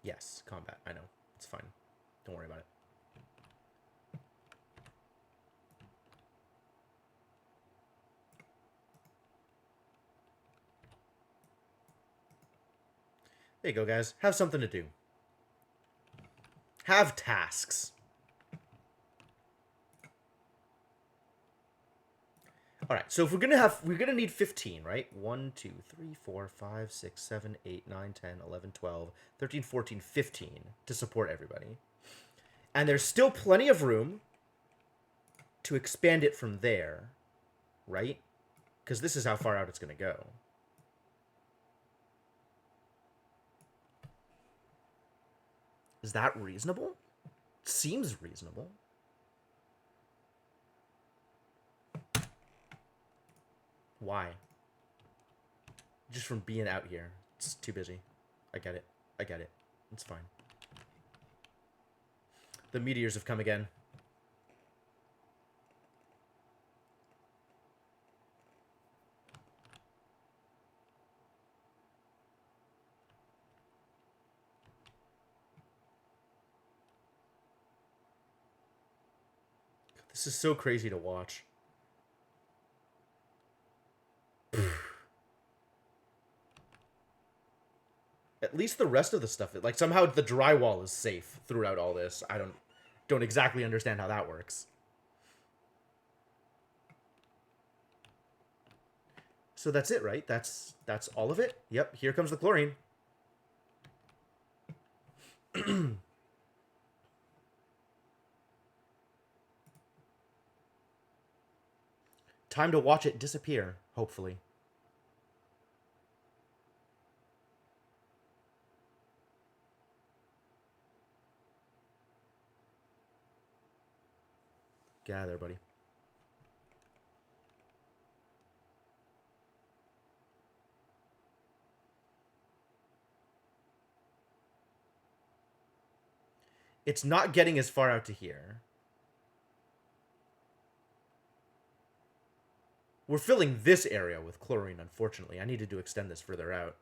Yes, combat. I know. It's fine. Don't worry about it. There you go, guys. Have something to do. Have tasks. All right, so if we're gonna need 15, right? 1, 2, 3, 4, 5, 6, 7, 8, 9, 10, 11, 12, 13, 14, 15 to support everybody. And there's still plenty of room to expand it from there, right? Because this is how far out it's gonna go. Is that reasonable? Seems reasonable. Why? Just from being out here. It's too busy. I get it. I get it. It's fine. The meteors have come again. This is so crazy to watch. At least the rest of the stuff, like somehow the drywall is safe throughout all this. I don't exactly understand how that works. So that's it, right? That's all of it? Yep, here comes the chlorine. Time to watch it disappear, hopefully. Gather, buddy. It's not getting as far out to here. We're filling this area with chlorine, unfortunately. I needed to extend this further out.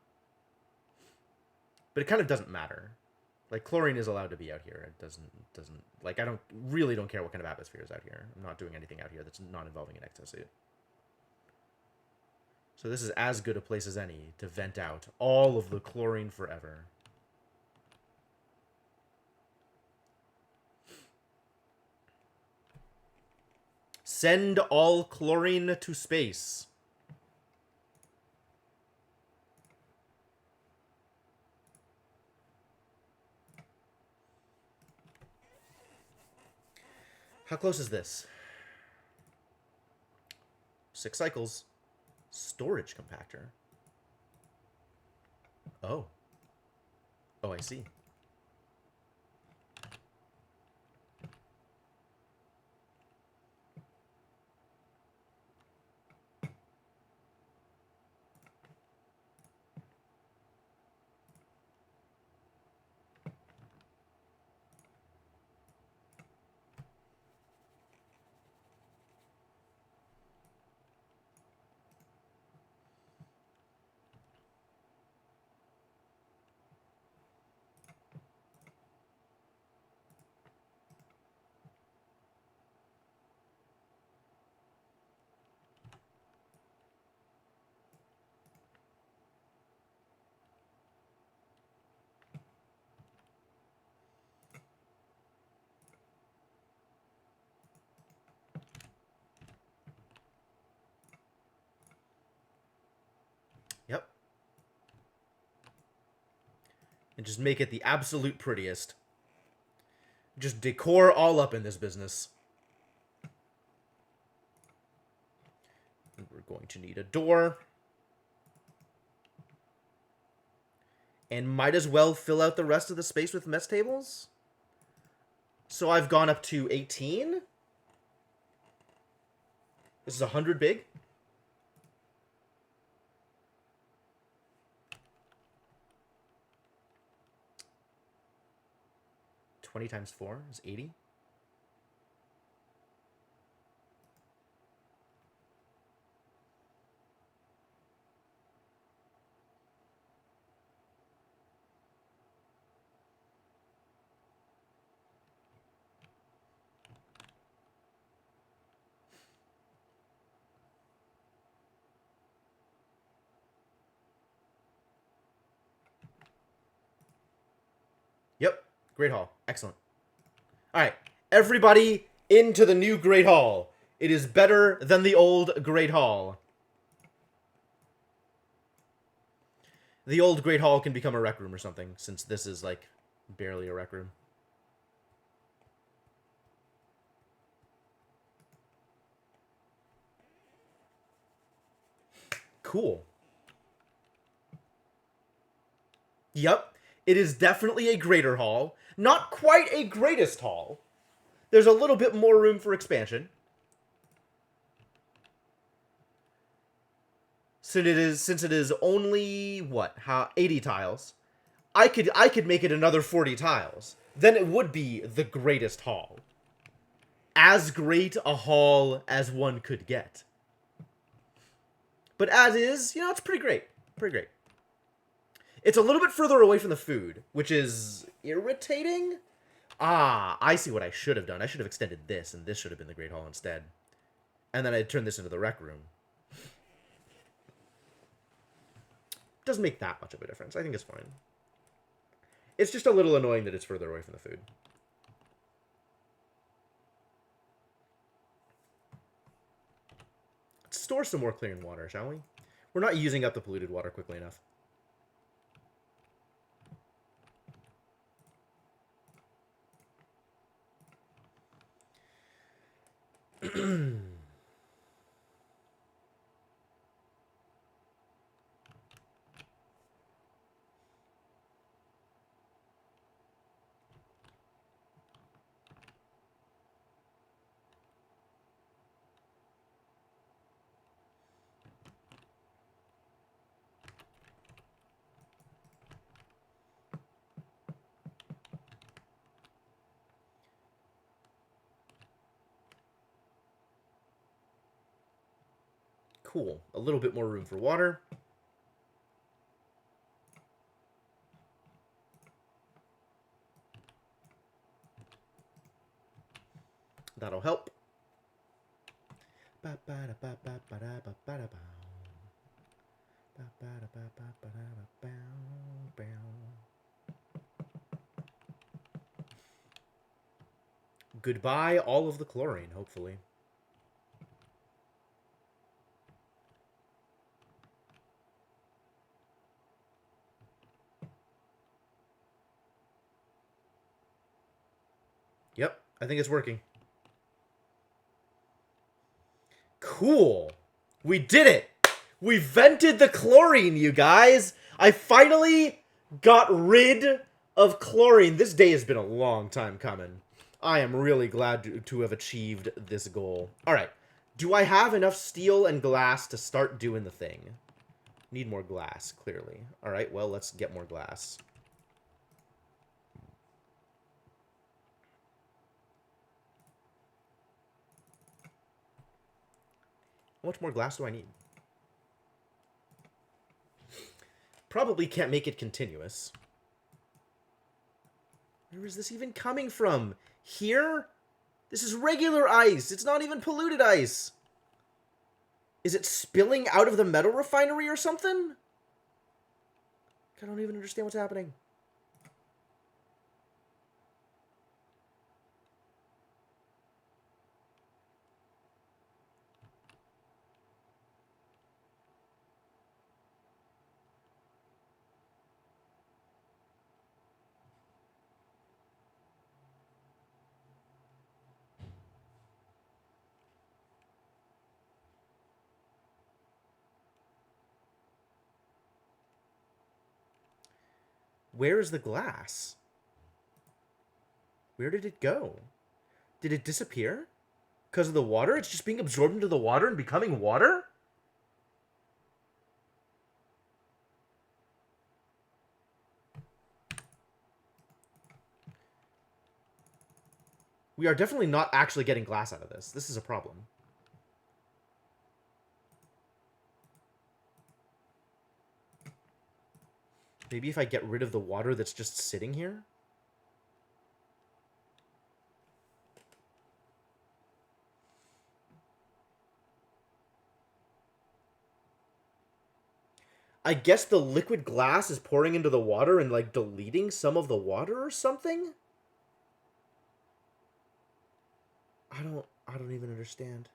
But it kind of doesn't matter. Like, chlorine is allowed to be out here. It doesn't like, I really don't care what kind of atmosphere is out here. I'm not doing anything out here that's not involving an exosuit. So this is as good a place as any to vent out all of the chlorine forever. Send all chlorine to space. How close is this? 6 cycles. Storage compactor. Oh. Oh, I see. Yep. And just make it the absolute prettiest. Just decor all up in this business. And we're going to need a door. And might as well fill out the rest of the space with mess tables. So I've gone up to 18. This is 100 big. $20 times 4 is 80. Yep. Great Hall. Excellent. All right. Everybody into the new Great Hall. It is better than the old Great Hall. The old Great Hall can become a rec room or something, since this is, like, barely a rec room. Cool. Yep. It is definitely a greater hall. Not quite a greatest hall. There's a little bit more room for expansion. Since it is only what, 80 tiles. I could make it another 40 tiles. Then it would be the greatest hall. As great a hall as one could get. But as is, you know, it's pretty great. Pretty great. It's a little bit further away from the food, which is irritating. Ah, I see what I should have done. I should have extended this, and this should have been the Great Hall instead. And then I'd turn this into the rec room. Doesn't make that much of a difference. I think it's fine. It's just a little annoying that it's further away from the food. Let's store some more clean water, shall we? We're not using up the polluted water quickly enough. Cool. A little bit more room for water. That'll help. Goodbye, all of the chlorine, hopefully. Yep, I think it's working. Cool. We did it. We vented the chlorine, you guys. I finally got rid of chlorine. This day has been a long time coming. I am really glad to have achieved this goal. All right. Do I have enough steel and glass to start doing the thing? Need more glass, clearly. All right, well, let's get more glass. How much more glass do I need? Probably can't make it continuous. Where is this even coming from? Here? This is regular ice. It's not even polluted ice. Is it spilling out of the metal refinery or something? I don't even understand what's happening. Where is the glass? Where did it go? Did it disappear? Because of the water? It's just being absorbed into the water and becoming water? We are definitely not actually getting glass out of this. This is a problem. Maybe if I get rid of the water that's just sitting here? I guess the liquid glass is pouring into the water and, like, deleting some of the water or something? I don't even understand.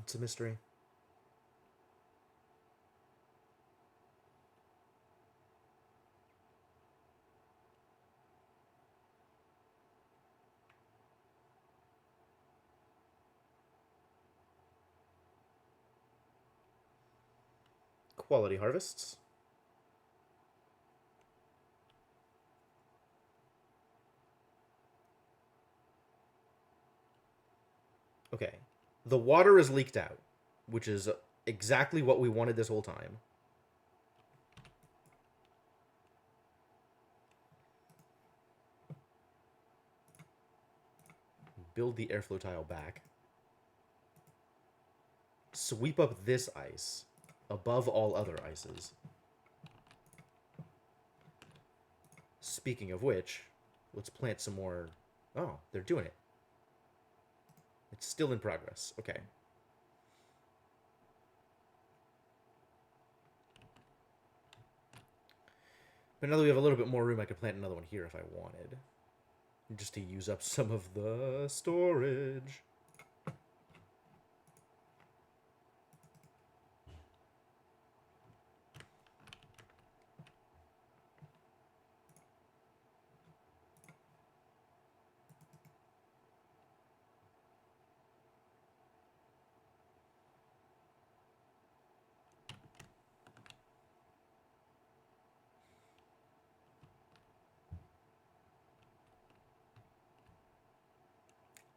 It's a mystery. Quality harvests. Okay. The water is leaked out, which is exactly what we wanted this whole time. Build the airflow tile back. Sweep up this ice above all other ices. Speaking of which, let's plant some more... Oh, they're doing it. It's still in progress. Okay. But now that we have a little bit more room, I could plant another one here if I wanted. Just to use up some of the storage.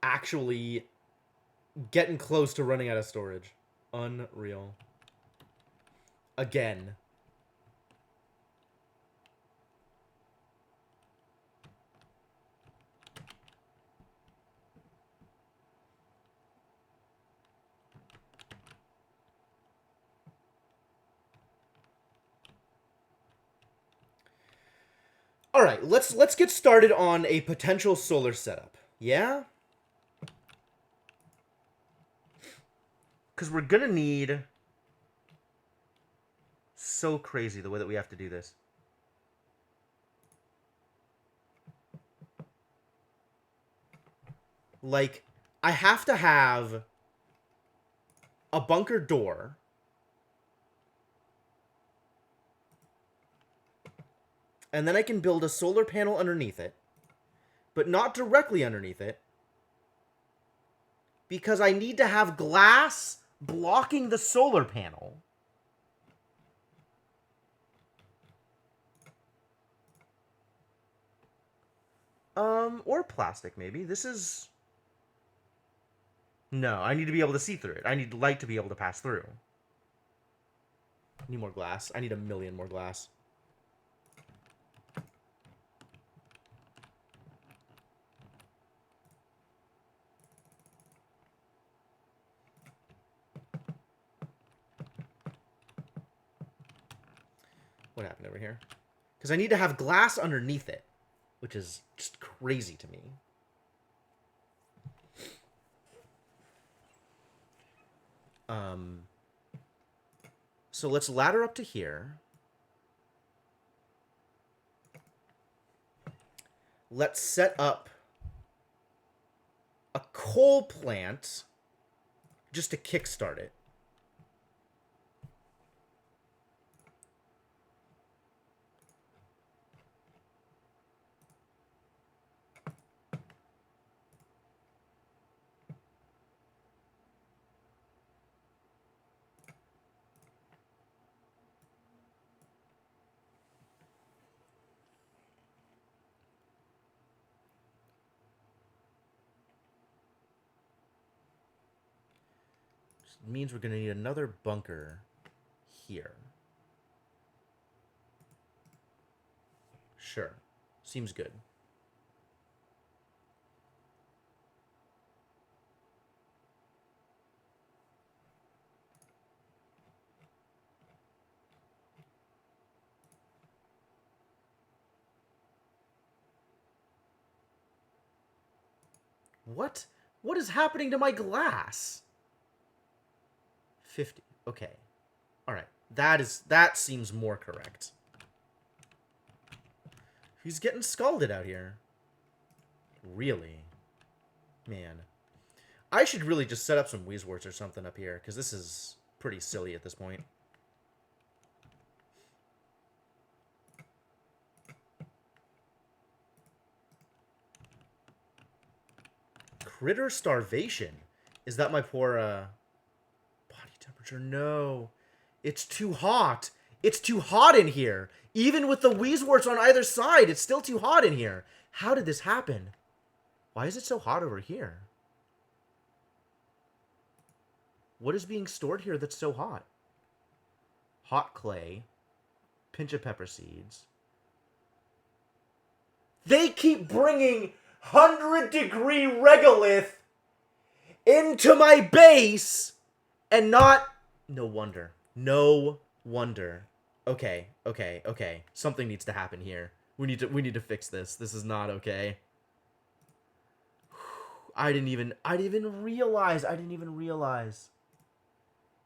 Actually getting close to running out of storage. Unreal. Again. All right, let's get started on a potential solar setup. Yeah? Cuz we're going to need so crazy the way that we have to do this. Like, I have to have a bunker door. And then I can build a solar panel underneath it. But not directly underneath it. Because I need to have glass blocking the solar panel. Or plastic, maybe. This is... No, I need to be able to see through it. I need light to be able to pass through. I need more glass. I need a million more glass. What happened over here? Because I need to have glass underneath it, which is just crazy to me. So let's ladder up to here. Let's set up a coal plant just to kickstart it. It means we're going to need another bunker here. Sure. Seems good. What? What is happening to my glass? 50. Okay. Alright. That seems more correct. Who's getting scalded out here? Really? Man. I should really just set up some Weezeworts or something up here, because this is pretty silly at this point. Critter starvation? Is that my poor, body temperature? No. It's too hot. It's too hot in here. Even with the Weezeworts on either side, it's still too hot in here. How did this happen? Why is it so hot over here? What is being stored here that's so hot? Hot clay. Pinch of pepper seeds. They keep bringing 100-degree regolith into my base and not... No wonder. No wonder. Okay. Something needs to happen here. We need to fix this. This is not okay. I didn't even realize.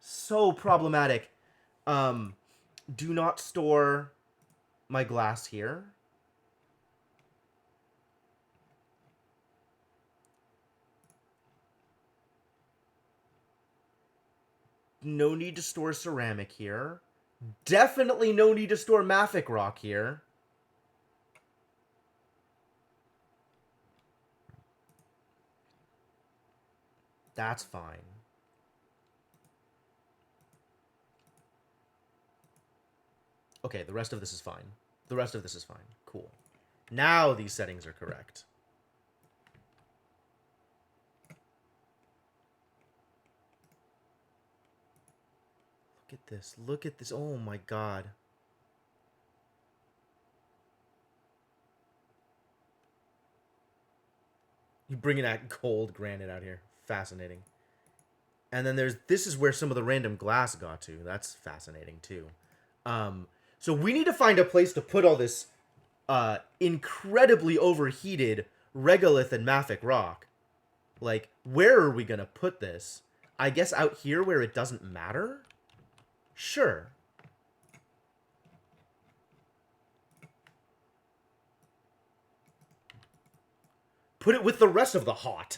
So problematic. Do not store my glass here. No need to store ceramic here. Definitely no need to store mafic rock here. That's fine. Okay, the rest of this is fine. Cool. Now these settings are correct. Look at this. Oh my god. You bringing that cold granite out here. Fascinating. And then this is where some of the random glass got to. That's fascinating too. So we need to find a place to put all this incredibly overheated regolith and mafic rock. Like, where are we gonna put this? I guess out here where it doesn't matter? Sure. Put it with the rest of the hot.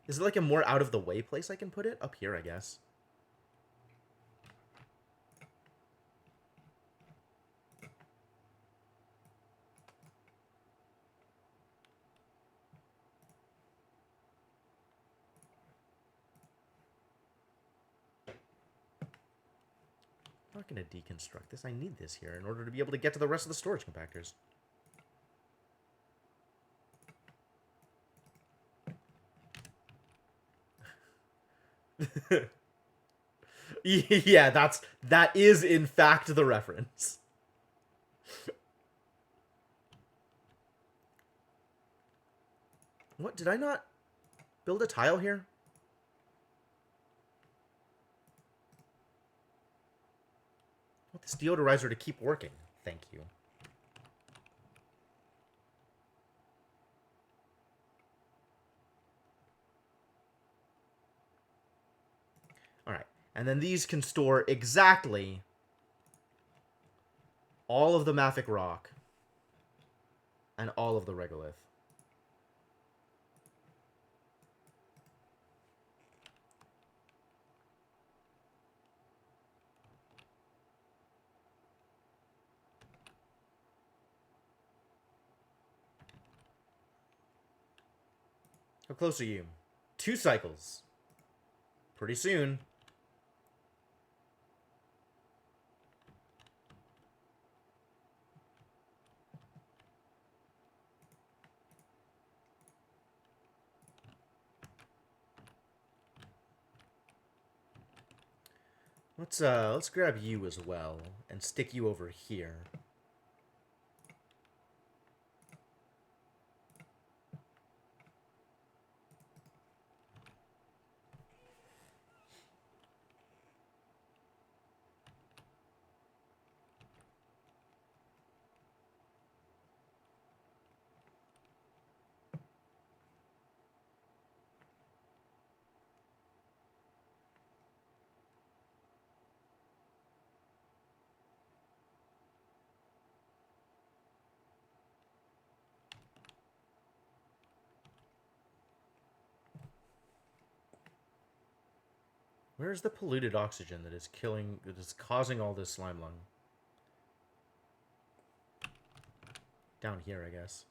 Is it like a more out-of-the-way place I can put it? Up here, I guess. I'm not going to deconstruct this. I need this here in order to be able to get to the rest of the storage compactors. Yeah, that is in fact the reference. What, did I not build a tile here? I want this deodorizer to keep working. Thank you. Alright, and then these can store exactly all of the mafic rock and all of the regolith. How close are you? 2 cycles. Pretty soon. Let's grab you as well and stick you over here. Where's the polluted oxygen that is causing all this slime lung? Down here, I guess.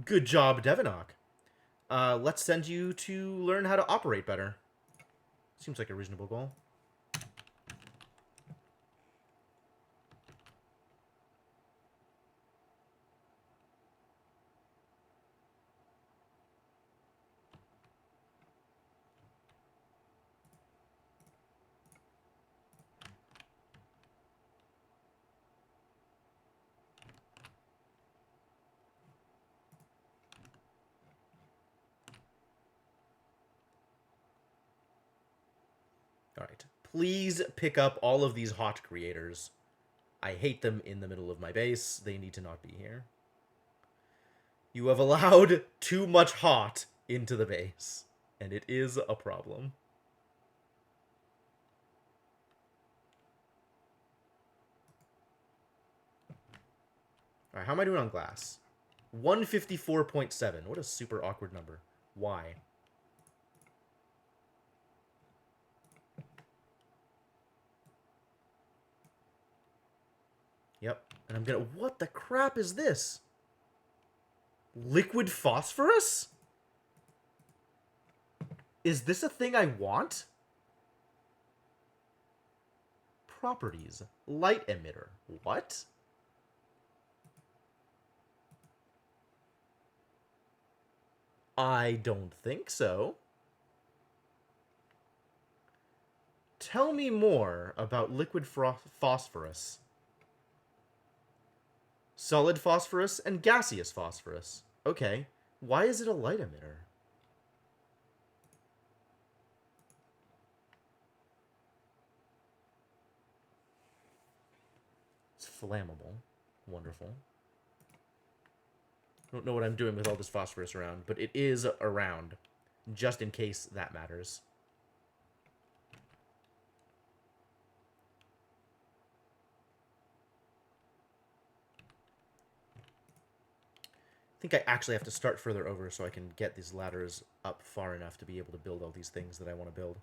Good job, Devinok. Let's send you to learn how to operate better. Seems like a reasonable goal. Alright. Please pick up all of these hot creators. I hate them in the middle of my base. They need to not be here. You have allowed too much hot into the base, and it is a problem. Alright, how am I doing on glass? 154.7. What a super awkward number. Why? Yep. And I'm gonna... What the crap is this? Liquid phosphorus? Is this a thing I want? Properties. Light emitter. What? I don't think so. Tell me more about liquid phosphorus. Solid phosphorus and gaseous phosphorus. Okay. Why is it a light emitter? It's flammable. Wonderful. I don't know what I'm doing with all this phosphorus around, but it is around. Just in case that matters. I think I actually have to start further over so I can get these ladders up far enough to be able to build all these things that I want to build.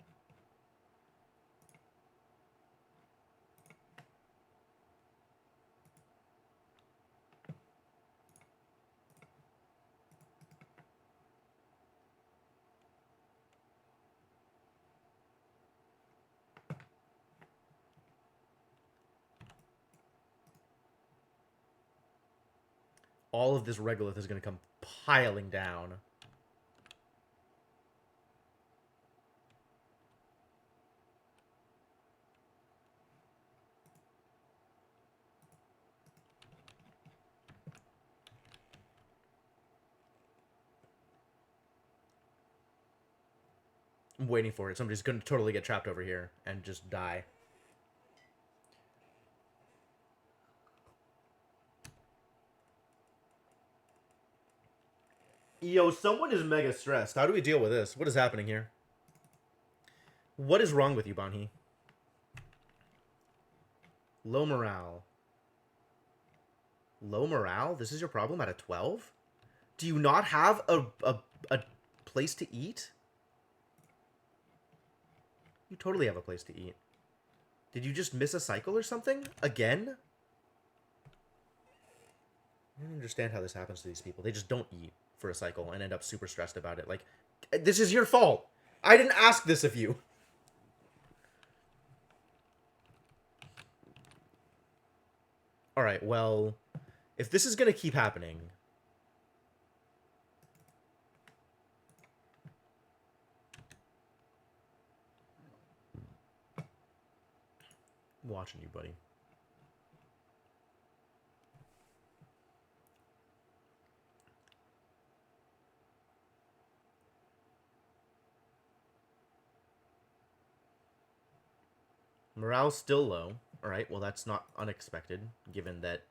All of this regolith is going to come piling down. I'm waiting for it. Somebody's going to totally get trapped over here and just die. Yo, someone is mega stressed. How do we deal with this? What is happening here? What is wrong with you, Banhi? Low morale. Low morale? This is your problem at a 12? Do you not have a place to eat? You totally have a place to eat. Did you just miss a cycle or something? Again? I don't understand how this happens to these people. They just don't eat for a cycle and end up super stressed about it. Like, this is your fault. I didn't ask this of you. Alright, well, if this is going to keep happening... I'm watching you, buddy. Morale's still low. Alright, well that's not unexpected, given that...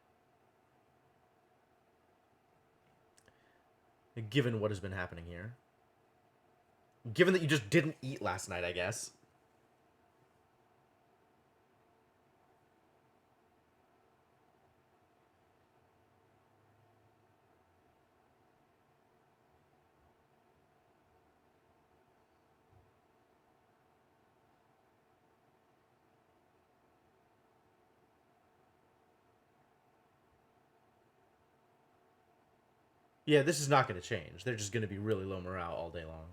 Given what has been happening here. Given that you just didn't eat last night, I guess. Yeah, this is not going to change. They're just going to be really low morale all day long.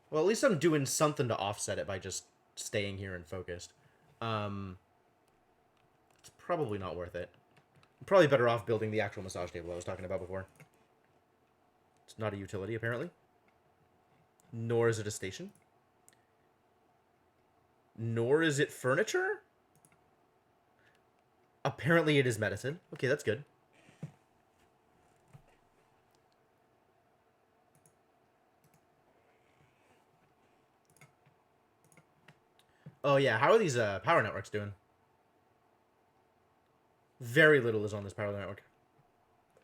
Well, at least I'm doing something to offset it by just staying here and focused. It's probably not worth it. I'm probably better off building the actual massage table I was talking about before. It's not a utility, apparently. Nor is it a station. Nor is it furniture? Apparently it is medicine. Okay, that's good. Oh yeah, how are these power networks doing? Very little is on this power network.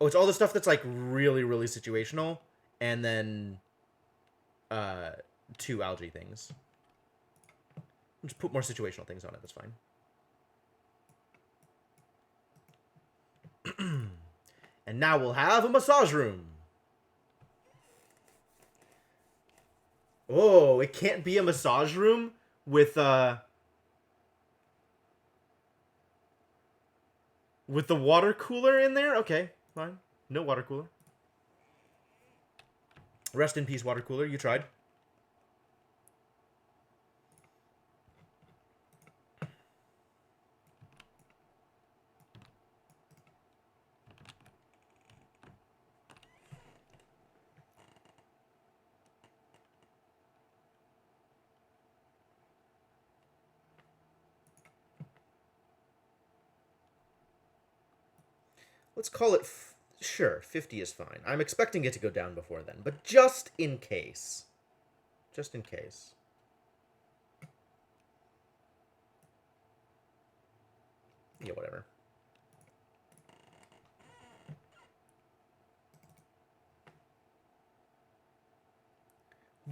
Oh, it's all the stuff that's like really, really situational, and then uh, two algae things. Just put more situational things on it. That's fine. And now we'll have a massage room. Oh, it can't be a massage room with the water cooler in there? Okay, fine. No water cooler. Rest in peace, water cooler. You tried. Let's call it... Sure, 50 is fine. I'm expecting it to go down before then, but just in case. Just in case. Yeah, whatever.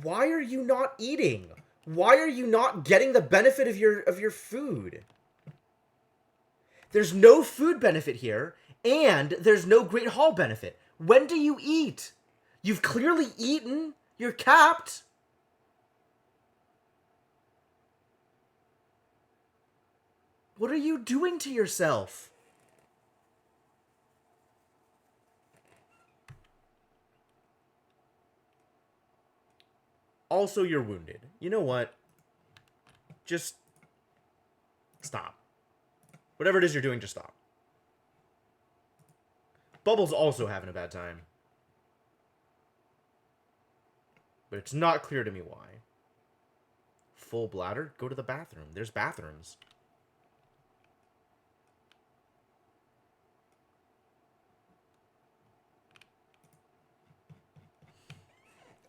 Why are you not eating? Why are you not getting the benefit of your food? There's no food benefit here, and there's no Great Hall benefit. When do you eat? You've clearly eaten. You're capped. What are you doing to yourself? Also, you're wounded. You know what? Just stop. Whatever it is you're doing, just stop. Bubble's also having a bad time. But it's not clear to me why. Full bladder? Go to the bathroom. There's bathrooms.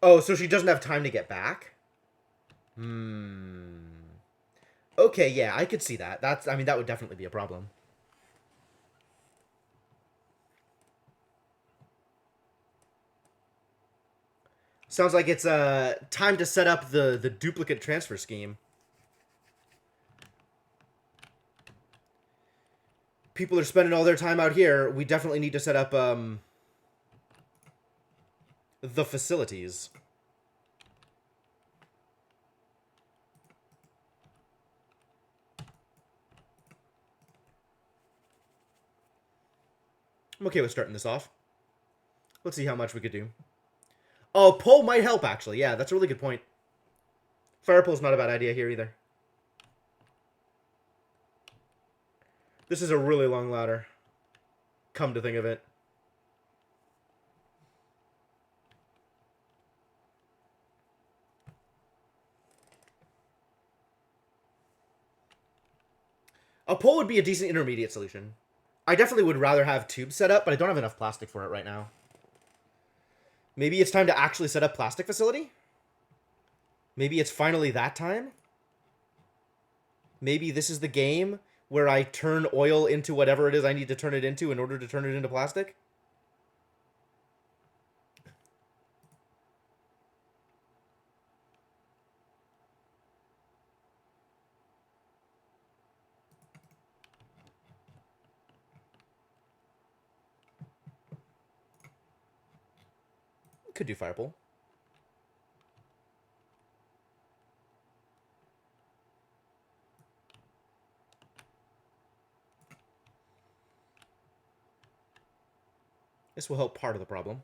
Oh, so she doesn't have time to get back? Okay, yeah, I could see that. I mean, that would definitely be a problem. Sounds like it's time to set up the duplicate transfer scheme. People are spending all their time out here. We definitely need to set up the facilities. I'm okay with starting this off. Let's see how much we could do. Oh, pull might help, actually. Yeah, that's a really good point. Fire pull's not a bad idea here, either. This is a really long ladder. Come to think of it. A pole would be a decent intermediate solution. I definitely would rather have tubes set up, but I don't have enough plastic for it right now. Maybe it's time to actually set up plastic facility? Maybe it's finally that time? Maybe this is the game where I turn oil into whatever it is I need to turn it into in order to turn it into plastic? Could do fire pole. This will help part of the problem.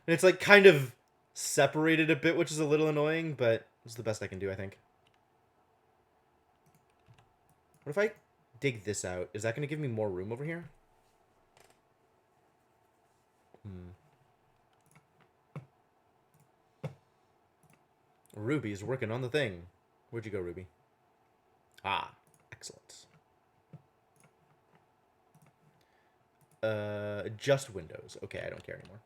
And it's like kind of separated a bit, which is a little annoying, but it's the best I can do, I think. What if I dig this out? Is that going to give me more room over here? Ruby's working on the thing. Where'd you go, Ruby? Ah, excellent. Just windows. Okay, I don't care anymore.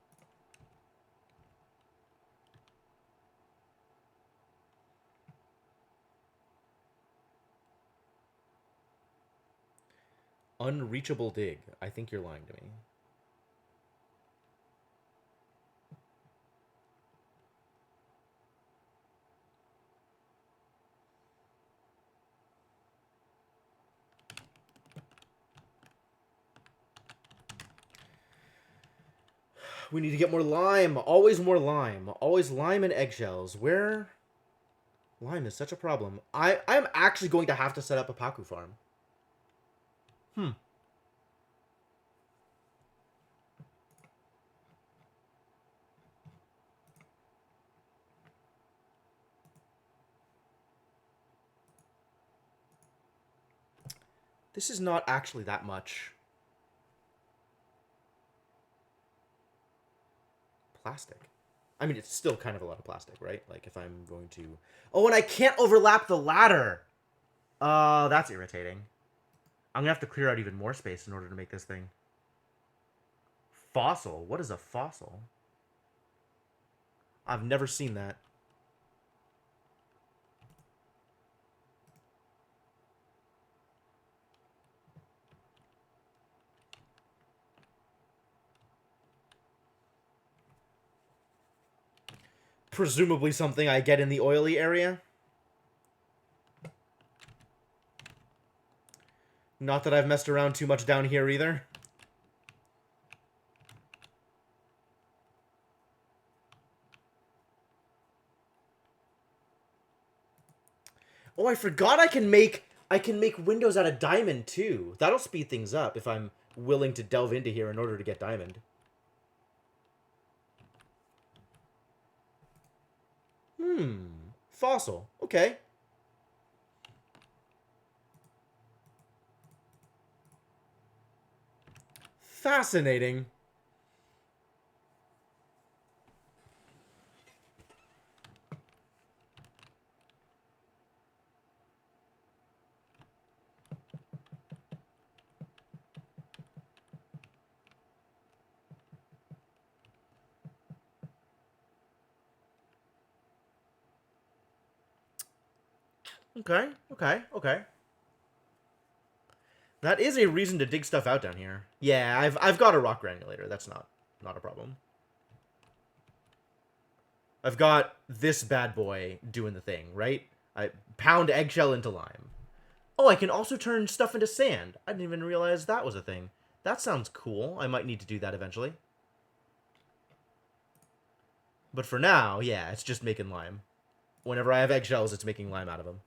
Unreachable dig. I think you're lying to me. We need to get more lime. Always more lime. Always lime and eggshells. Where? Lime is such a problem. I'm actually going to have to set up a Paku farm. This is not actually that much. Plastic. I mean, it's still kind of a lot of plastic, right? Like, if I'm going to... Oh, and I can't overlap the ladder! That's irritating. I'm gonna have to clear out even more space in order to make this thing. Fossil? What is a fossil? I've never seen that. Presumably something I get in the oily area. Not that I've messed around too much down here either. Oh, I forgot I can make windows out of diamond too. That'll speed things up if I'm willing to delve into here in order to get diamond. Fossil. Okay. Fascinating. Okay, okay, okay. That is a reason to dig stuff out down here. Yeah, I've got a rock granulator. That's not a problem. I've got this bad boy doing the thing, right? I pound eggshell into lime. Oh, I can also turn stuff into sand. I didn't even realize that was a thing. That sounds cool. I might need to do that eventually. But for now, yeah, it's just making lime. Whenever I have eggshells, it's making lime out of them.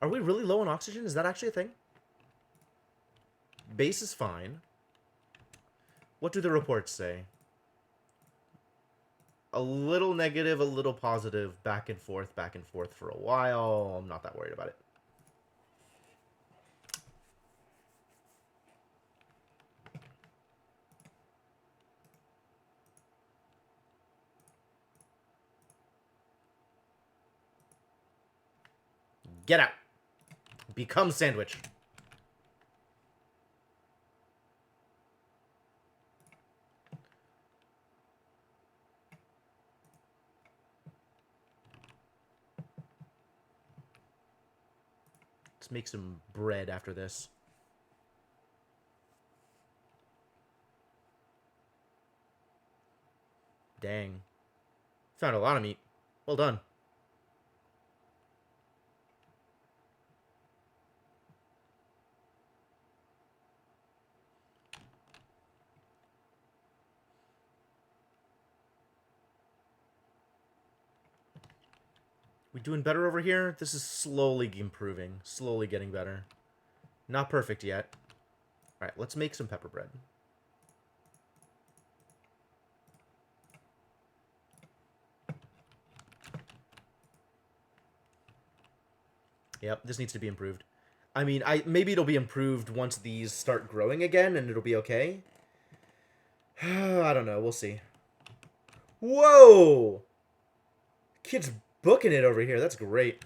Are we really low on oxygen? Is that actually a thing? Base is fine. What do the reports say? A little negative, a little positive, back and forth for a while. I'm not that worried about it. Get out. Become sandwich. Let's make some bread after this. Dang. Found a lot of meat. Well done. We doing better over here? This is slowly improving. Slowly getting better. Not perfect yet. Alright, let's make some pepper bread. Yep, this needs to be improved. I mean, maybe it'll be improved once these start growing again, and it'll be okay. I don't know. We'll see. Whoa! Kid's booking it over here. That's great.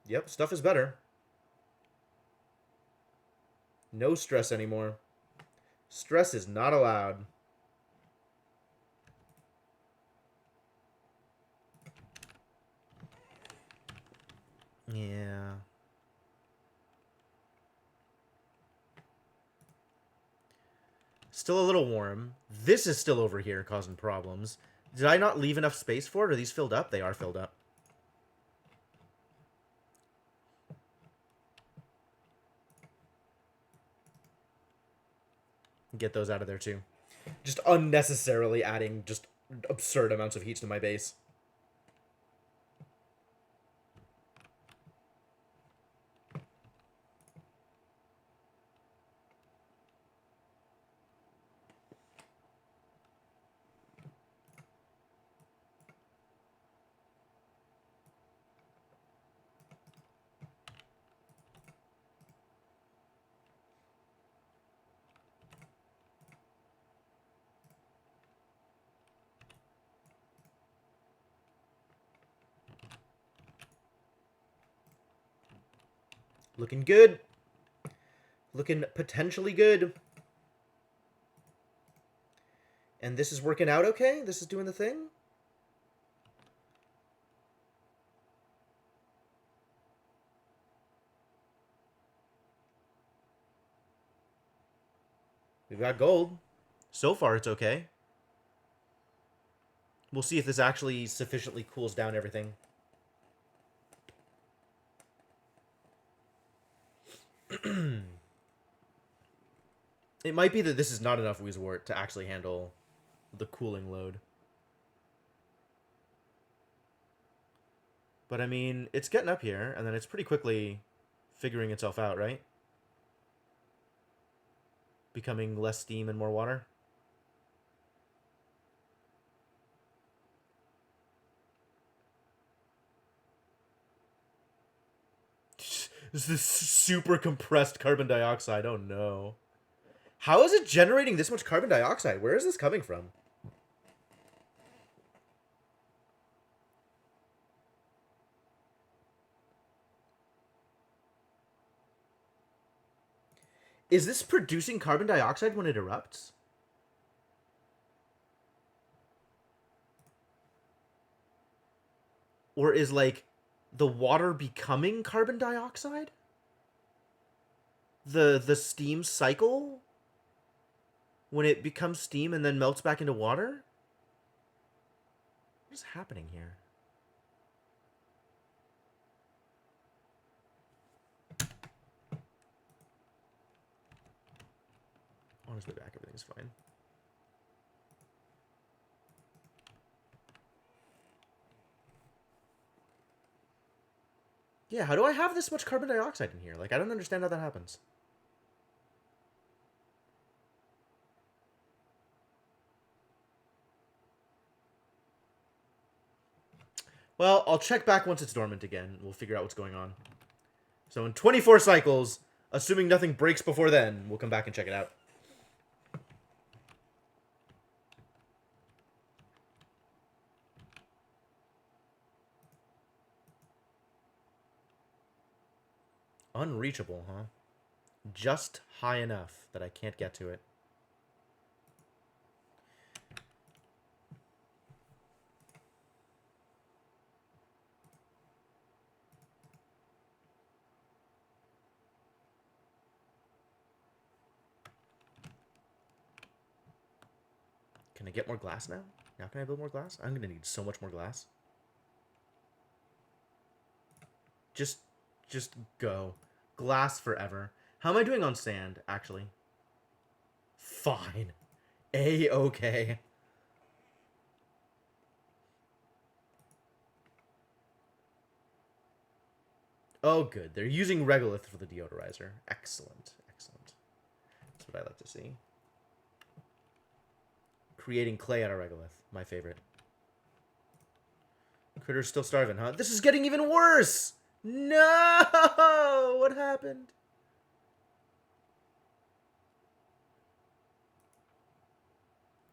Yep, stuff is better. No stress anymore. Stress is not allowed. Yeah. Still a little warm. This is still over here causing problems. Did I not leave enough space for it? Are these filled up? They are filled up. Get those out of there too. Just unnecessarily adding just absurd amounts of heat to my base. Looking good. Looking potentially good. And this is working out okay? This is doing the thing? We've got gold. So far, it's okay. We'll see if this actually sufficiently cools down everything. It might be that this is not enough Weezewort to actually handle the cooling load. But I mean, it's getting up here, and then it's pretty quickly figuring itself out, right? Becoming less steam and more water. This is super compressed carbon dioxide. Oh no. How is it generating this much carbon dioxide? Where is this coming from? Is this producing carbon dioxide when it erupts? Or is, like, the water becoming carbon dioxide? The steam cycle? When it becomes steam and then melts back into water? What is happening here? On his way back, everything's fine. Yeah, how do I have this much carbon dioxide in here? Like, I don't understand how that happens. Well, I'll check back once it's dormant again. We'll figure out what's going on. So in 24 cycles, assuming nothing breaks before then, we'll come back and check it out. Unreachable, huh? Just high enough that I can't get to it. Can I get more glass now? Now can I build more glass? I'm gonna need so much more glass. Just go. Glass forever. How am I doing on sand, actually? Fine. A-okay. Oh, good. They're using regolith for the deodorizer. Excellent. Excellent. That's what I like to see. Creating clay out of regolith. My favorite. Critter's still starving, huh? This is getting even worse! No! What happened?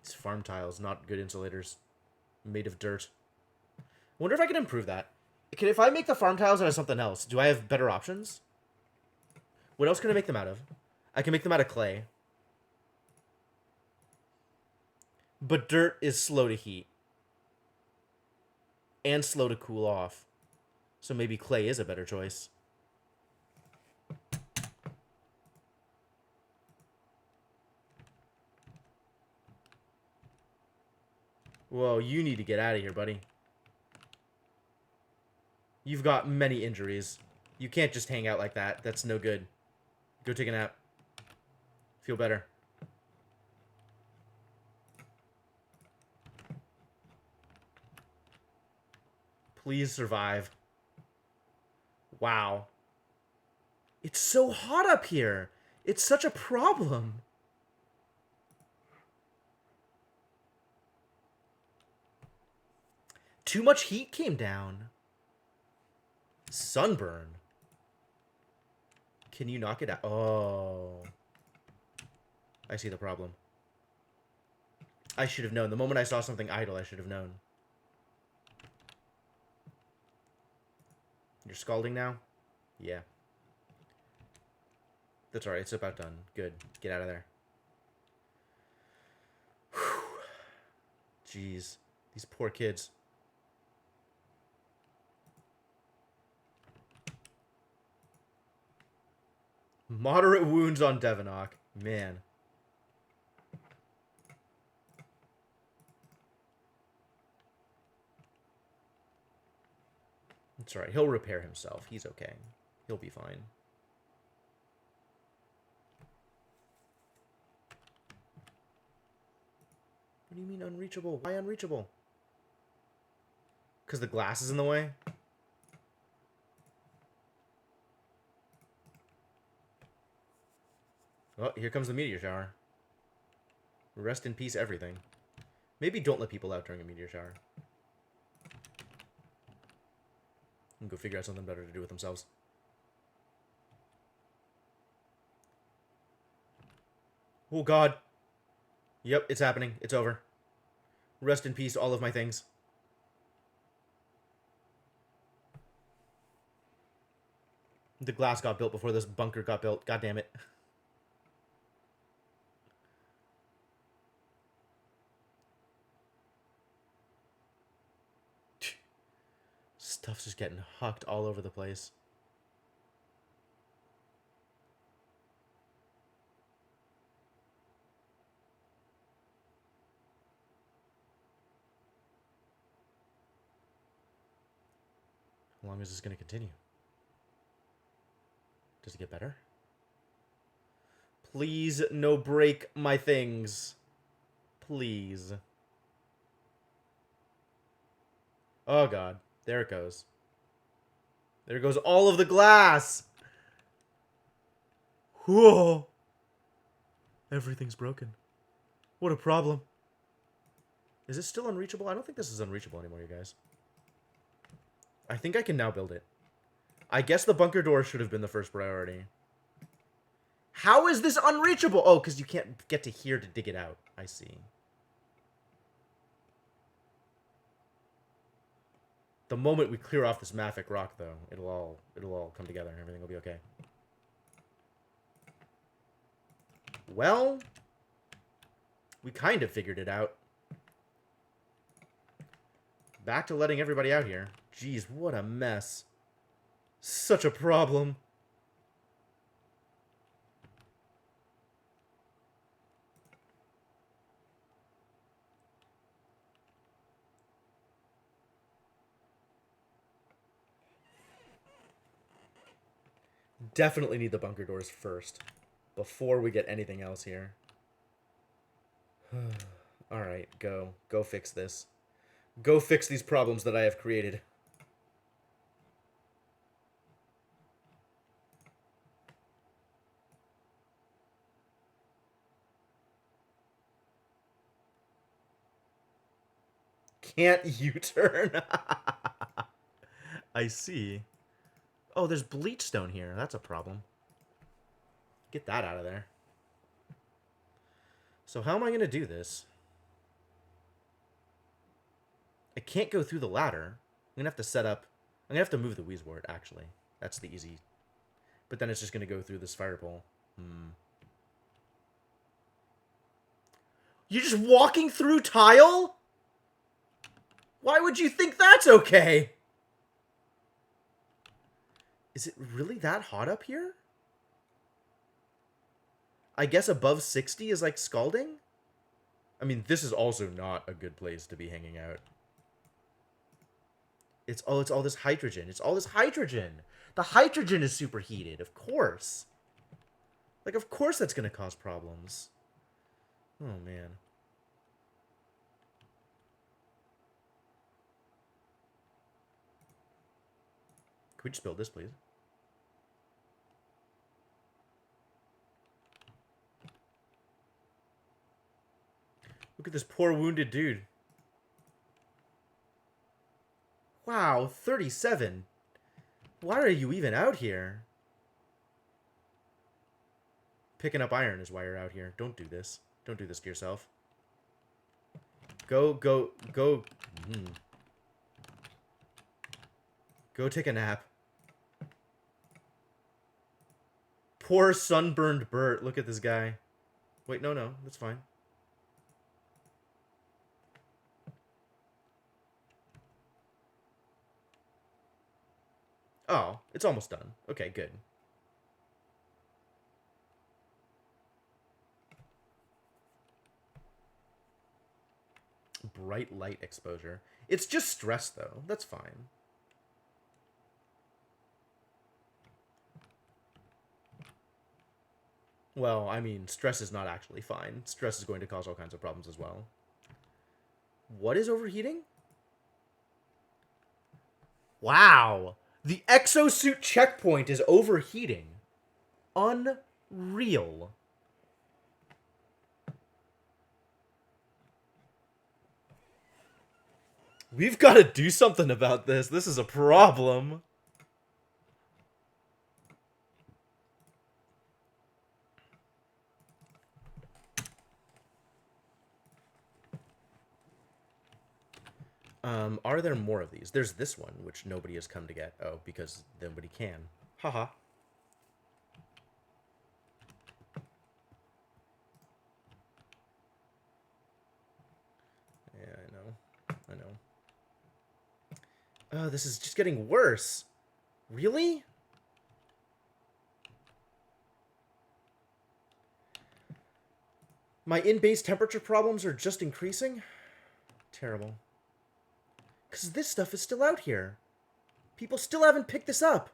These farm tiles, not good insulators. Made of dirt. I wonder if I can improve that. If I make the farm tiles out of something else, do I have better options? What else can I make them out of? I can make them out of clay. But dirt is slow to heat. And slow to cool off. So maybe clay is a better choice. Whoa, you need to get out of here, buddy. You've got many injuries. You can't just hang out like that. That's no good. Go take a nap. Feel better. Please survive. Wow. It's so hot up here. It's such a problem. Too much heat came down. Sunburn. Can you knock it out? Oh. I see the problem. I should have known. The moment I saw something idle, I should have known. You're scalding now? Yeah. That's alright. It's about done. Good. Get out of there. Whew. Jeez. These poor kids. Moderate wounds on Devonok. Man. That's right. He'll repair himself. He's okay. He'll be fine. What do you mean unreachable? Why unreachable? Because the glass is in the way? Oh, here comes the meteor shower. Rest in peace, everything. Maybe don't let people out during a meteor shower. And go figure out something better to do with themselves. Oh, God. Yep, it's happening. It's over. Rest in peace, all of my things. The glass got built before this bunker got built. God damn it. Stuff's just getting hucked all over the place. How long is this going to continue? Does it get better? Please, no break my things. Please. Oh, God. There it goes. There goes all of the glass! Whoa! Everything's broken. What a problem. Is this still unreachable? I don't think this is unreachable anymore, you guys. I think I can now build it. I guess the bunker door should have been the first priority. How is this unreachable? Oh, because you can't get to here to dig it out. I see. The moment we clear off this mafic rock, though, it'll all come together. Everything will be okay. Well, we kind of figured it out. Back to letting everybody out here. Jeez, what a mess. Such a problem. Definitely need the bunker doors first, before we get anything else here. Alright, go. Go fix this. Go fix these problems that I have created. can't U-turn. I see. Oh, there's bleach stone here. That's a problem. Get that out of there. So how am I going to do this? I can't go through the ladder. I'm going to have to set up... I'm going to have to move the Wheezewort, actually. That's the easy... But then it's just going to go through this fire pole. You're just walking through tile? Why would you think that's okay? Is it really that hot up here? I guess above 60 is like scalding? I mean, this is also not a good place to be hanging out. It's all this hydrogen. It's all this hydrogen. The hydrogen is superheated, of course. Like, of course that's going to cause problems. Oh, man. Can we just build this, please? Look at this poor wounded dude. Wow, 37. Why are you even out here? Picking up iron is why you're out here. Don't do this. Don't do this to yourself. Go. Go take a nap. Poor sunburned Bert. Look at this guy. Wait, no. That's fine. Oh, it's almost done. Okay, good. Bright light exposure. It's just stress, though. That's fine. Well, I mean, stress is not actually fine. Stress is going to cause all kinds of problems as well. What is overheating? Wow. The exosuit checkpoint is overheating. Unreal. We've got to do something about this. This is a problem. Are there more of these? There's this one, which nobody has come to get. Oh, because nobody can. Haha. Yeah, I know. Oh, this is just getting worse. Really? My in-base temperature problems are just increasing? Terrible. Because this stuff is still out here. People still haven't picked this up.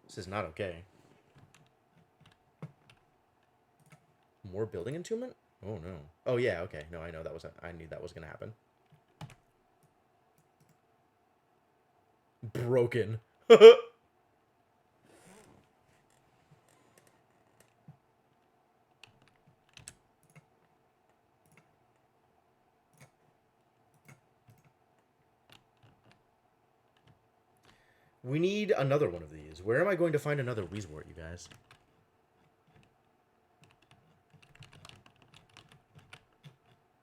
This is not okay. More building entombment? Oh, no. Oh, yeah, okay. No, I know that was... I knew that was going to happen. Broken. We need another one of these. Where am I going to find another Wheezewort, you guys?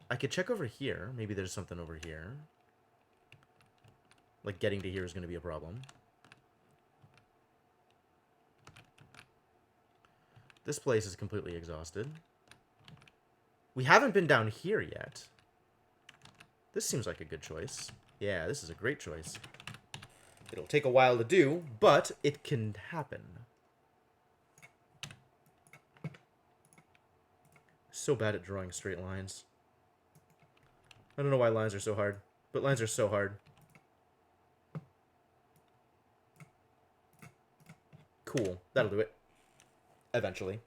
I could check over here. Maybe there's something over here. Like, getting to here is going to be a problem. This place is completely exhausted. We haven't been down here yet. This seems like a good choice. Yeah, this is a great choice. It'll take a while to do, but it can happen. So bad at drawing straight lines. I don't know why lines are so hard, but lines are so hard. Cool. That'll do it. Eventually.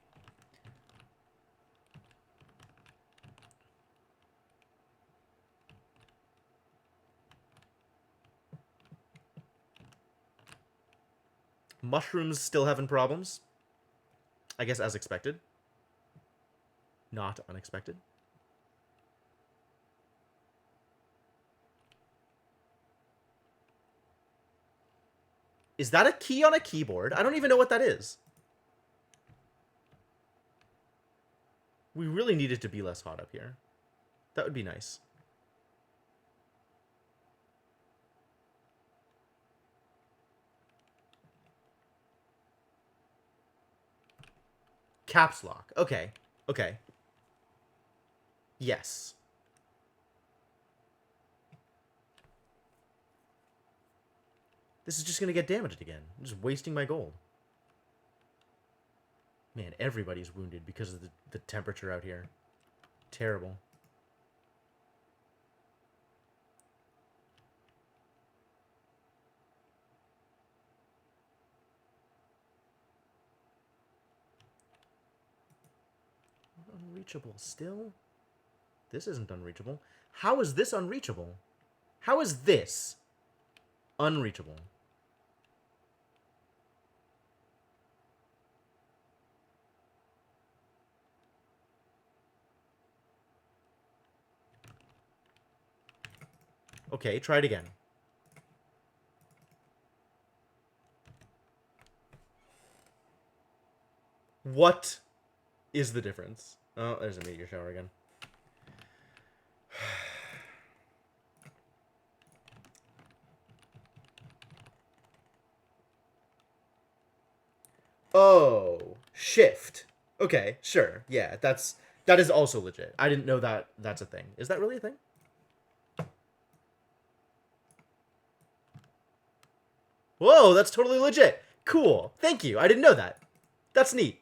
Mushrooms still having problems. I guess as expected. Not unexpected. Is that a key on a keyboard? I don't even know what that is. We really need it to be less hot up here. That would be nice. Caps lock. Okay. Okay. Yes. This is just going to get damaged again. I'm just wasting my gold. Man, everybody's wounded because of the temperature out here. Terrible. Unreachable still? This isn't unreachable. How is this unreachable? How is this unreachable? Okay, try it again. What is the difference? Oh, there's a meteor shower again. Oh, shift. Okay, sure. Yeah, that is also legit. I didn't know that that's a thing. Is that really a thing? Whoa, that's totally legit. Cool. Thank you. I didn't know that. That's neat.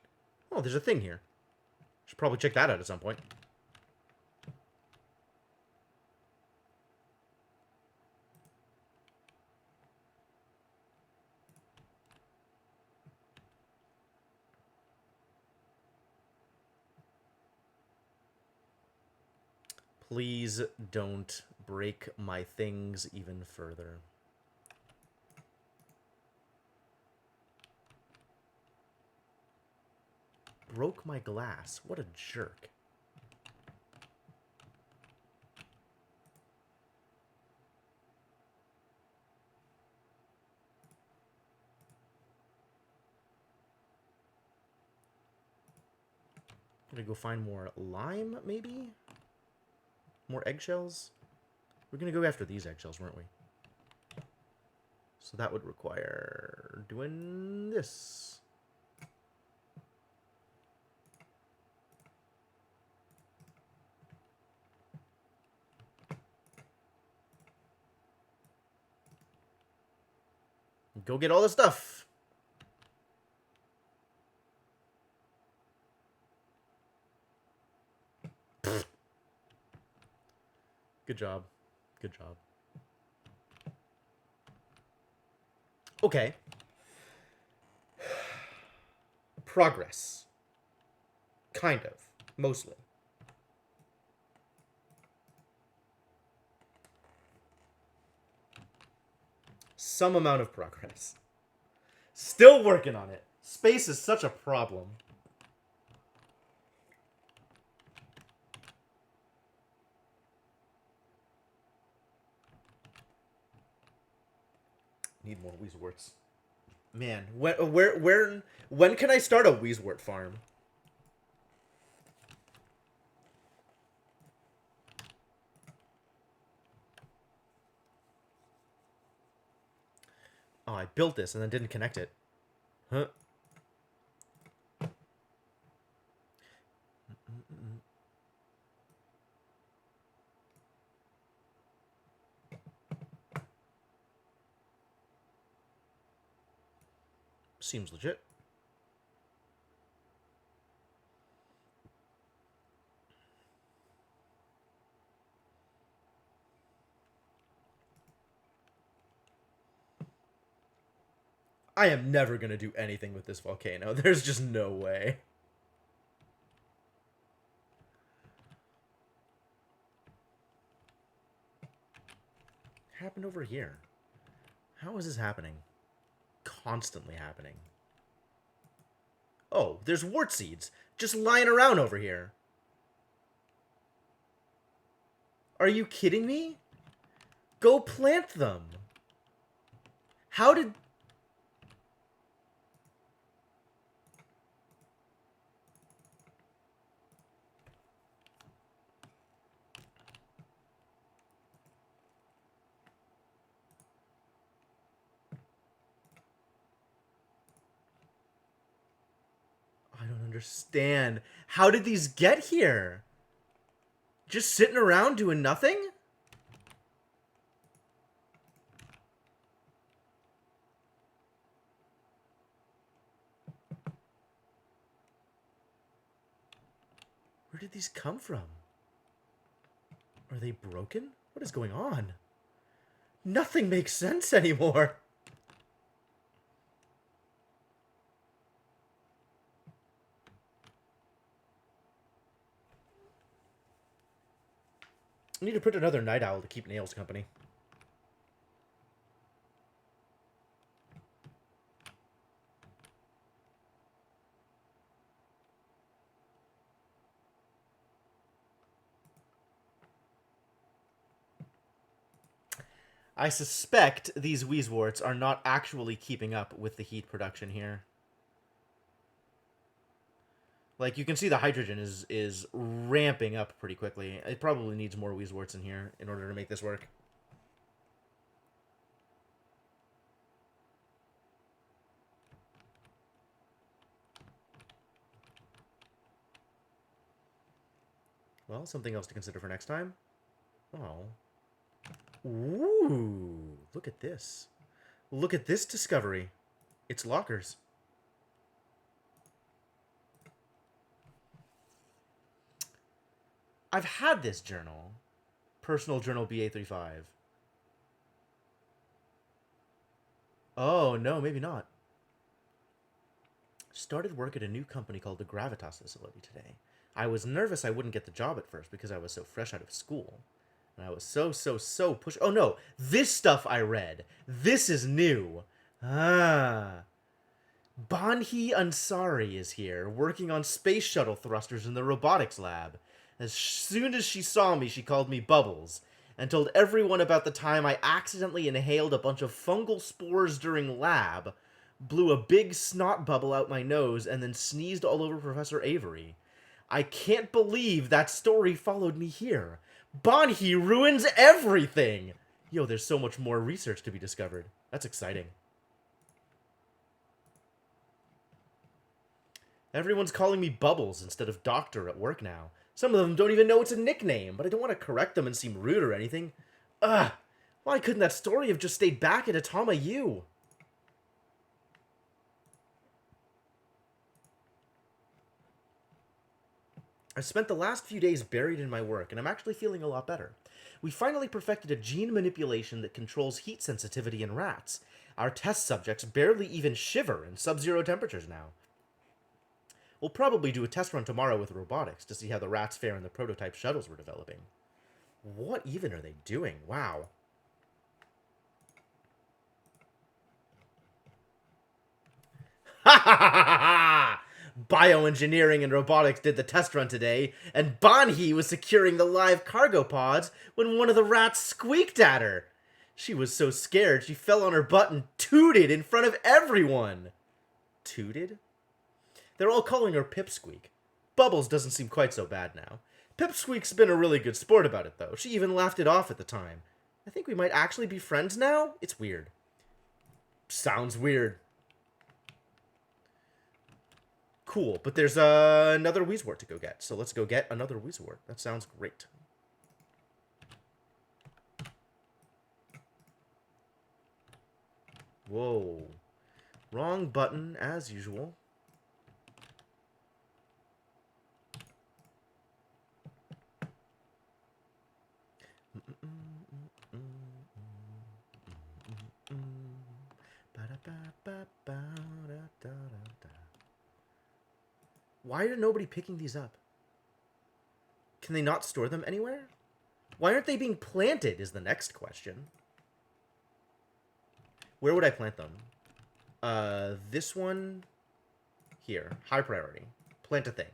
Oh, there's a thing here. Should probably check that out at some point. Please don't break my things even further. Broke my glass. What a jerk. Gonna go find more lime, maybe? More eggshells? We're gonna go after these eggshells, weren't we? So that would require doing this. Go get all the stuff. Good job. Good job. Okay. Progress. Kind of. Mostly. Some amount of progress. Still working on it. Space is such a problem. Need more Weezeworts. Man, when can I start a Weezewort farm? Oh, I built this and then didn't connect it. Huh? Seems legit. I am never going to do anything with this volcano. There's just no way. What happened over here? How is this happening? Constantly happening. Oh, there's wart seeds just lying around over here. Are you kidding me? Go plant them. How did... understand. How did these get here? Just sitting around doing nothing? Where did these come from? Are they broken? What is going on? Nothing makes sense anymore. I need to print another night owl to keep nails company. I suspect these Wheezeworts are not actually keeping up with the heat production here. Like, you can see the hydrogen is ramping up pretty quickly. It probably needs more Wheezeworts in here in order to make this work. Well, something else to consider for next time. Oh. Ooh, look at this. Look at this discovery. It's lockers. I've had this journal. Personal Journal BA35. Oh, no, maybe not. Started work at a new company called the Gravitas Facility today. I was nervous I wouldn't get the job at first because I was so fresh out of school. And I was so pushed. Oh no, this stuff I read. This is new. Ah. Banhi Ansari is here, working on space shuttle thrusters in the robotics lab. As soon as she saw me, she called me Bubbles, and told everyone about the time I accidentally inhaled a bunch of fungal spores during lab, blew a big snot bubble out my nose, and then sneezed all over Professor Avery. I can't believe that story followed me here. Banhi ruins everything! Yo, there's so much more research to be discovered. That's exciting. Everyone's calling me Bubbles instead of Doctor at work now. Some of them don't even know it's a nickname, but I don't want to correct them and seem rude or anything. Ugh! Why couldn't that story have just stayed back at Atama U? I spent the last few days buried in my work, and I'm actually feeling a lot better. We finally perfected a gene manipulation that controls heat sensitivity in rats. Our test subjects barely even shiver in sub-zero temperatures now. We'll probably do a test run tomorrow with robotics to see how the rats fare in the prototype shuttles we're developing. What even are they doing? Wow. Ha ha ha ha ha! Bioengineering and robotics did the test run today, and Banhi was securing the live cargo pods when one of the rats squeaked at her. She was so scared she fell on her butt and tooted in front of everyone. Tooted? They're all calling her Pipsqueak. Bubbles doesn't seem quite so bad now. Pipsqueak's been a really good sport about it, though. She even laughed it off at the time. I think we might actually be friends now? It's weird. Sounds weird. Cool, but there's another Wheezewort to go get, so let's go get another Wheezewort. That sounds great. Whoa. Wrong button, as usual. Why are nobody picking these up? Can they not store them anywhere? Why aren't they being planted is the next question. Where would I plant them? This one here. High priority. Plant a thing.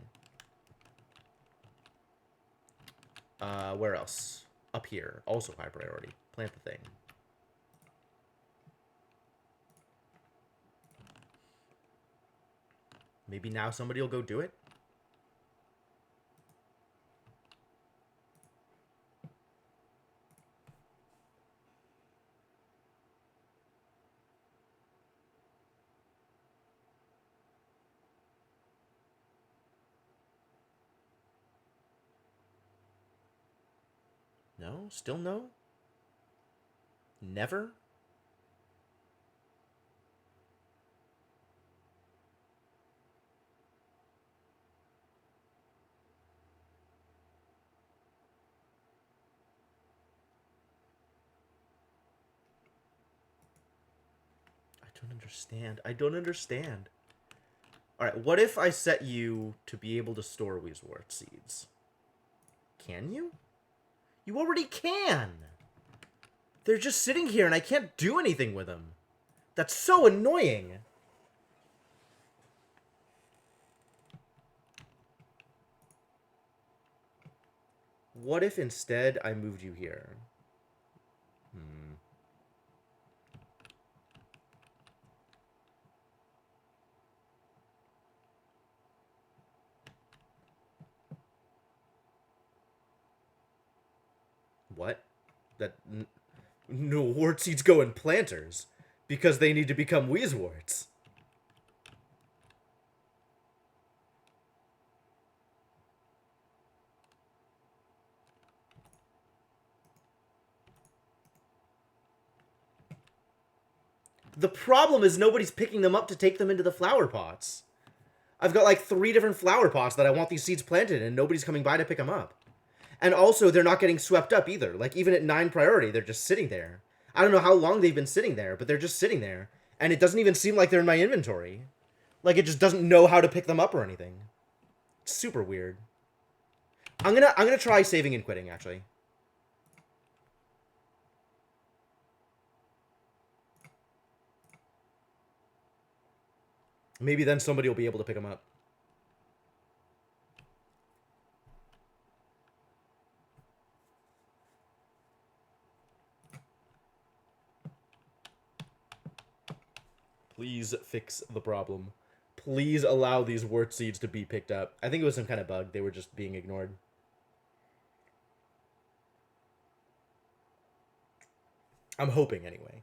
Where else? Up here. Also high priority. Plant the thing. Maybe now somebody will go do it? No? Still no? Never? I don't understand. I don't understand. Alright, what if I set you to be able to store Weezewort seeds? Can you? You already can! They're just sitting here and I can't do anything with them. That's so annoying! What if instead I moved you here? What? That... No, wart seeds go in planters. Because they need to become Weezeworts. The problem is nobody's picking them up to take them into the flower pots. I've got like 3 different flower pots that I want these seeds planted in, and nobody's coming by to pick them up. And also, they're not getting swept up either. Like, even at 9 priority, they're just sitting there. I don't know how long they've been sitting there, but they're just sitting there. And it doesn't even seem like they're in my inventory. Like, it just doesn't know how to pick them up or anything. It's super weird. I'm gonna try saving and quitting, actually. Maybe then somebody will be able to pick them up. Please fix the problem. Please allow these wart seeds to be picked up. I think it was some kind of bug. They were just being ignored. I'm hoping, anyway.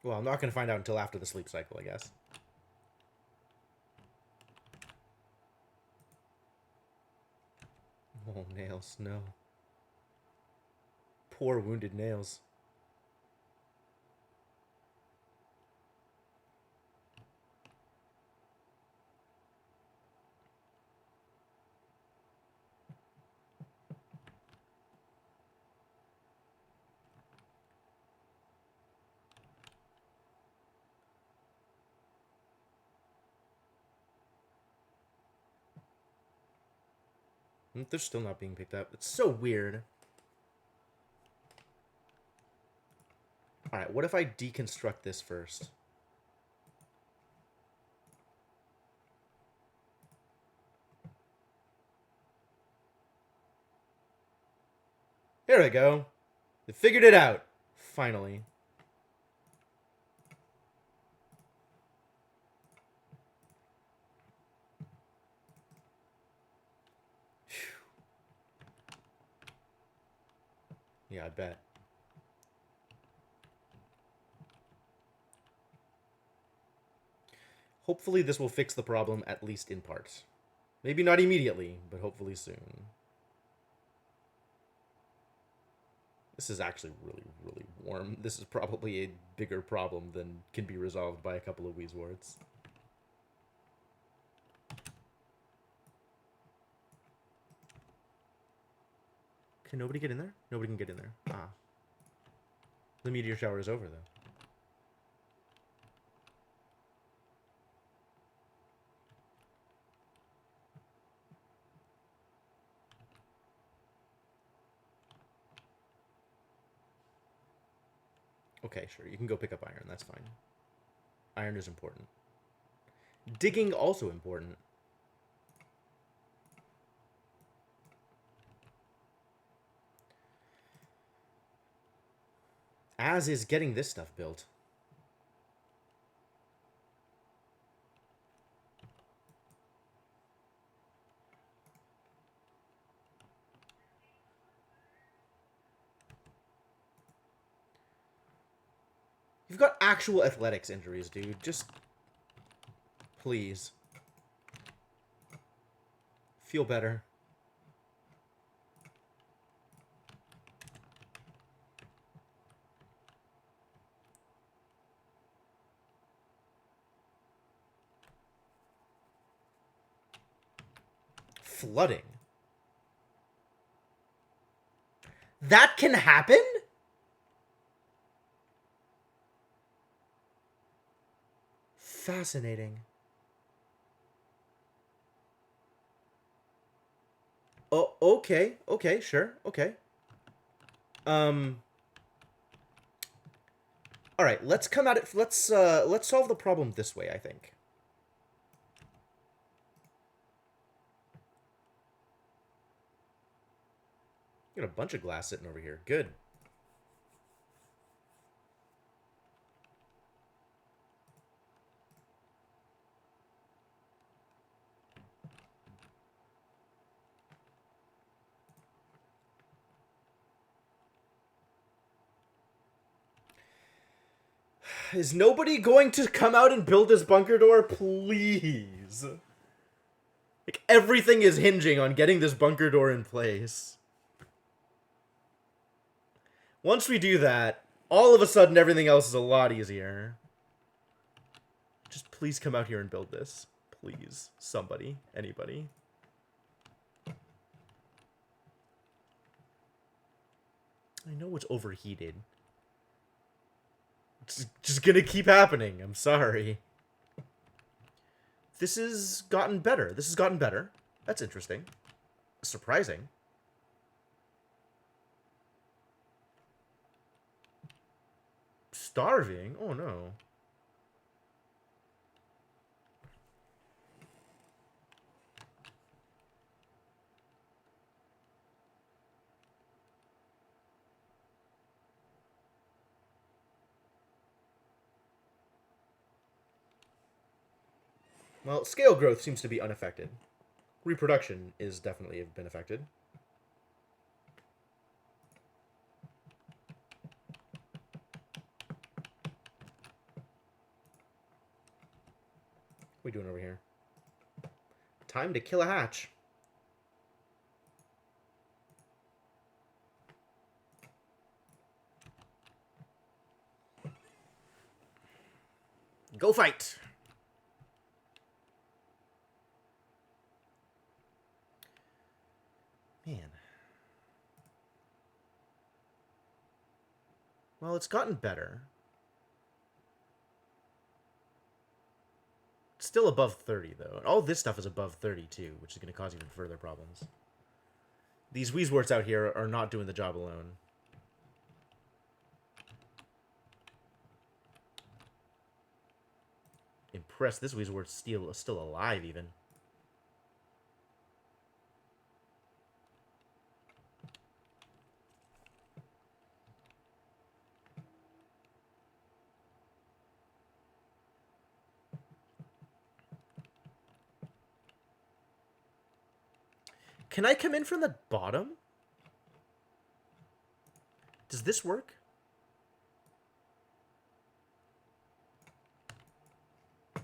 Well, I'm not going to find out until after the sleep cycle, I guess. Oh, nails, no. Poor wounded nails. They're still not being picked up. It's so weird. Alright, what if I deconstruct this first? Here we go. They figured it out. Finally. Yeah, I bet. Hopefully this will fix the problem, at least in part. Maybe not immediately, but hopefully soon. This is actually really, really warm. This is probably a bigger problem than can be resolved by a couple of Weezworts. Can nobody get in there? Nobody can get in there. Ah. The meteor shower is over, though. Okay, sure. You can go pick up iron. That's fine. Iron is important. Digging also important. As is getting this stuff built. You've got actual athletics injuries, dude. Just... please. Feel better. Flooding. That can happen? Fascinating. Oh, okay. Okay, sure. Okay. All right, let's come at it. Let's solve the problem this way, I think. Got a bunch of glass sitting over here. Good. Is nobody going to come out and build this bunker door, please? Like, everything is hinging on getting this bunker door in place. Once we do that, all of a sudden everything else is a lot easier. Just please come out here and build this. Please. Somebody. Anybody. I know it's overheated. It's just gonna keep happening. I'm sorry. This has gotten better. This has gotten better. That's interesting. Surprising. Starving? Oh no. Well, scale growth seems to be unaffected. Reproduction is definitely been affected. What are we doing over here? Time to kill a hatch. Go fight! Man. Well, it's gotten better. It's still above 30, though. All this stuff is above 30, too, which is going to cause even further problems. These Weezworts out here are not doing the job alone. Impressed this Weezwort's still alive, even. Can I come in from the bottom? Does this work? Not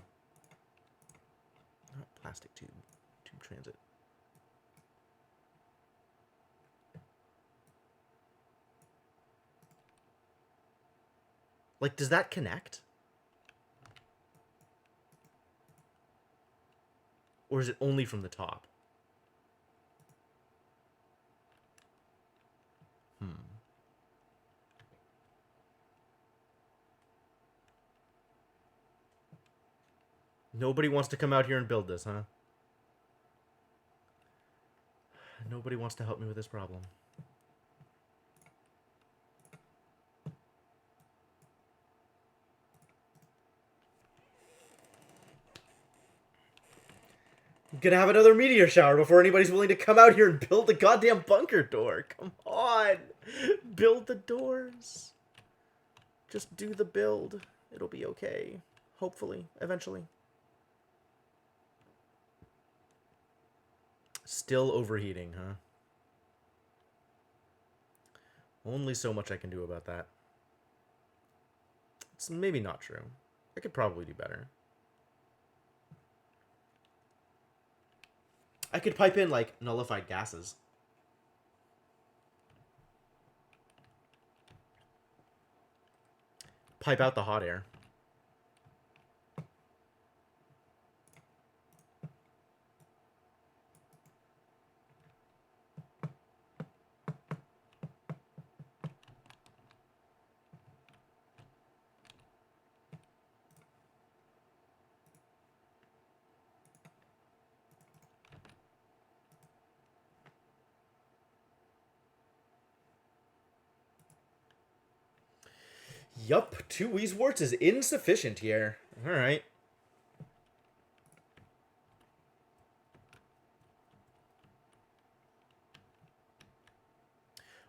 plastic tube. Tube transit. Like, does that connect? Or is it only from the top? Nobody wants to come out here and build this, huh? Nobody wants to help me with this problem. I'm gonna have another meteor shower before anybody's willing to come out here and build the goddamn bunker door. Come on. Build the doors. Just do the build. It'll be okay. Hopefully. Eventually. Still overheating, huh? Only so much I can do about that. It's maybe not true. I could probably do better. I could pipe in, like, nullified gases. Pipe out the hot air. Yup, 2 Weezeworts is insufficient here. Alright.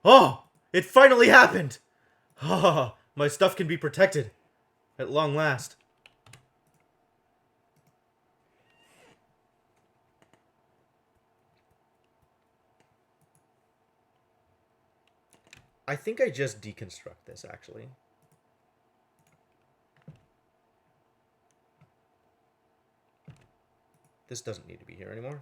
Oh! It finally happened! Oh, my stuff can be protected. At long last. I think I just deconstruct this, actually. This doesn't need to be here anymore.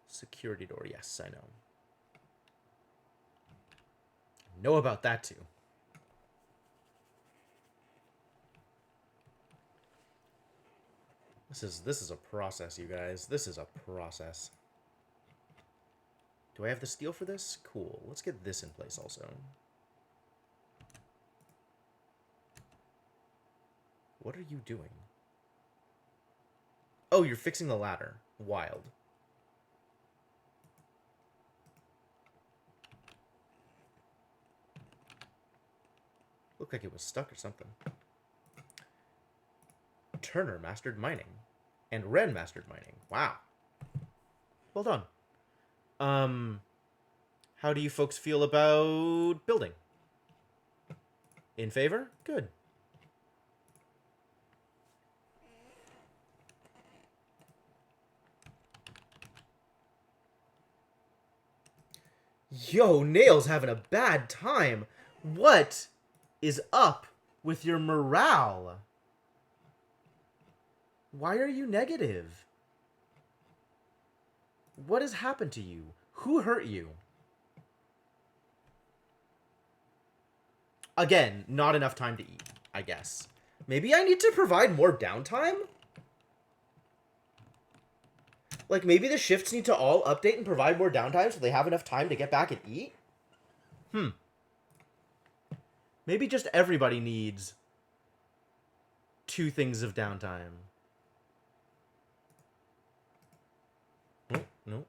Security door, yes, I know. Know about that too. This is a process, you guys. This is a process. Do I have the steel for this? Cool. Let's get this in place also. What are you doing? Oh, you're fixing the ladder. Wild. Looked like it was stuck or something. Turner mastered mining. And Ren mastered mining. Wow. Well done. How do you folks feel about building? In favor? Good. Yo, Nail's having a bad time. What is up with your morale? Why are you negative? What has happened to you? Who hurt you? Again, not enough time to eat, I guess. Maybe I need to provide more downtime? Like, maybe the shifts need to all update and provide more downtime so they have enough time to get back and eat? Maybe just everybody needs 2 things of downtime. Oh, no.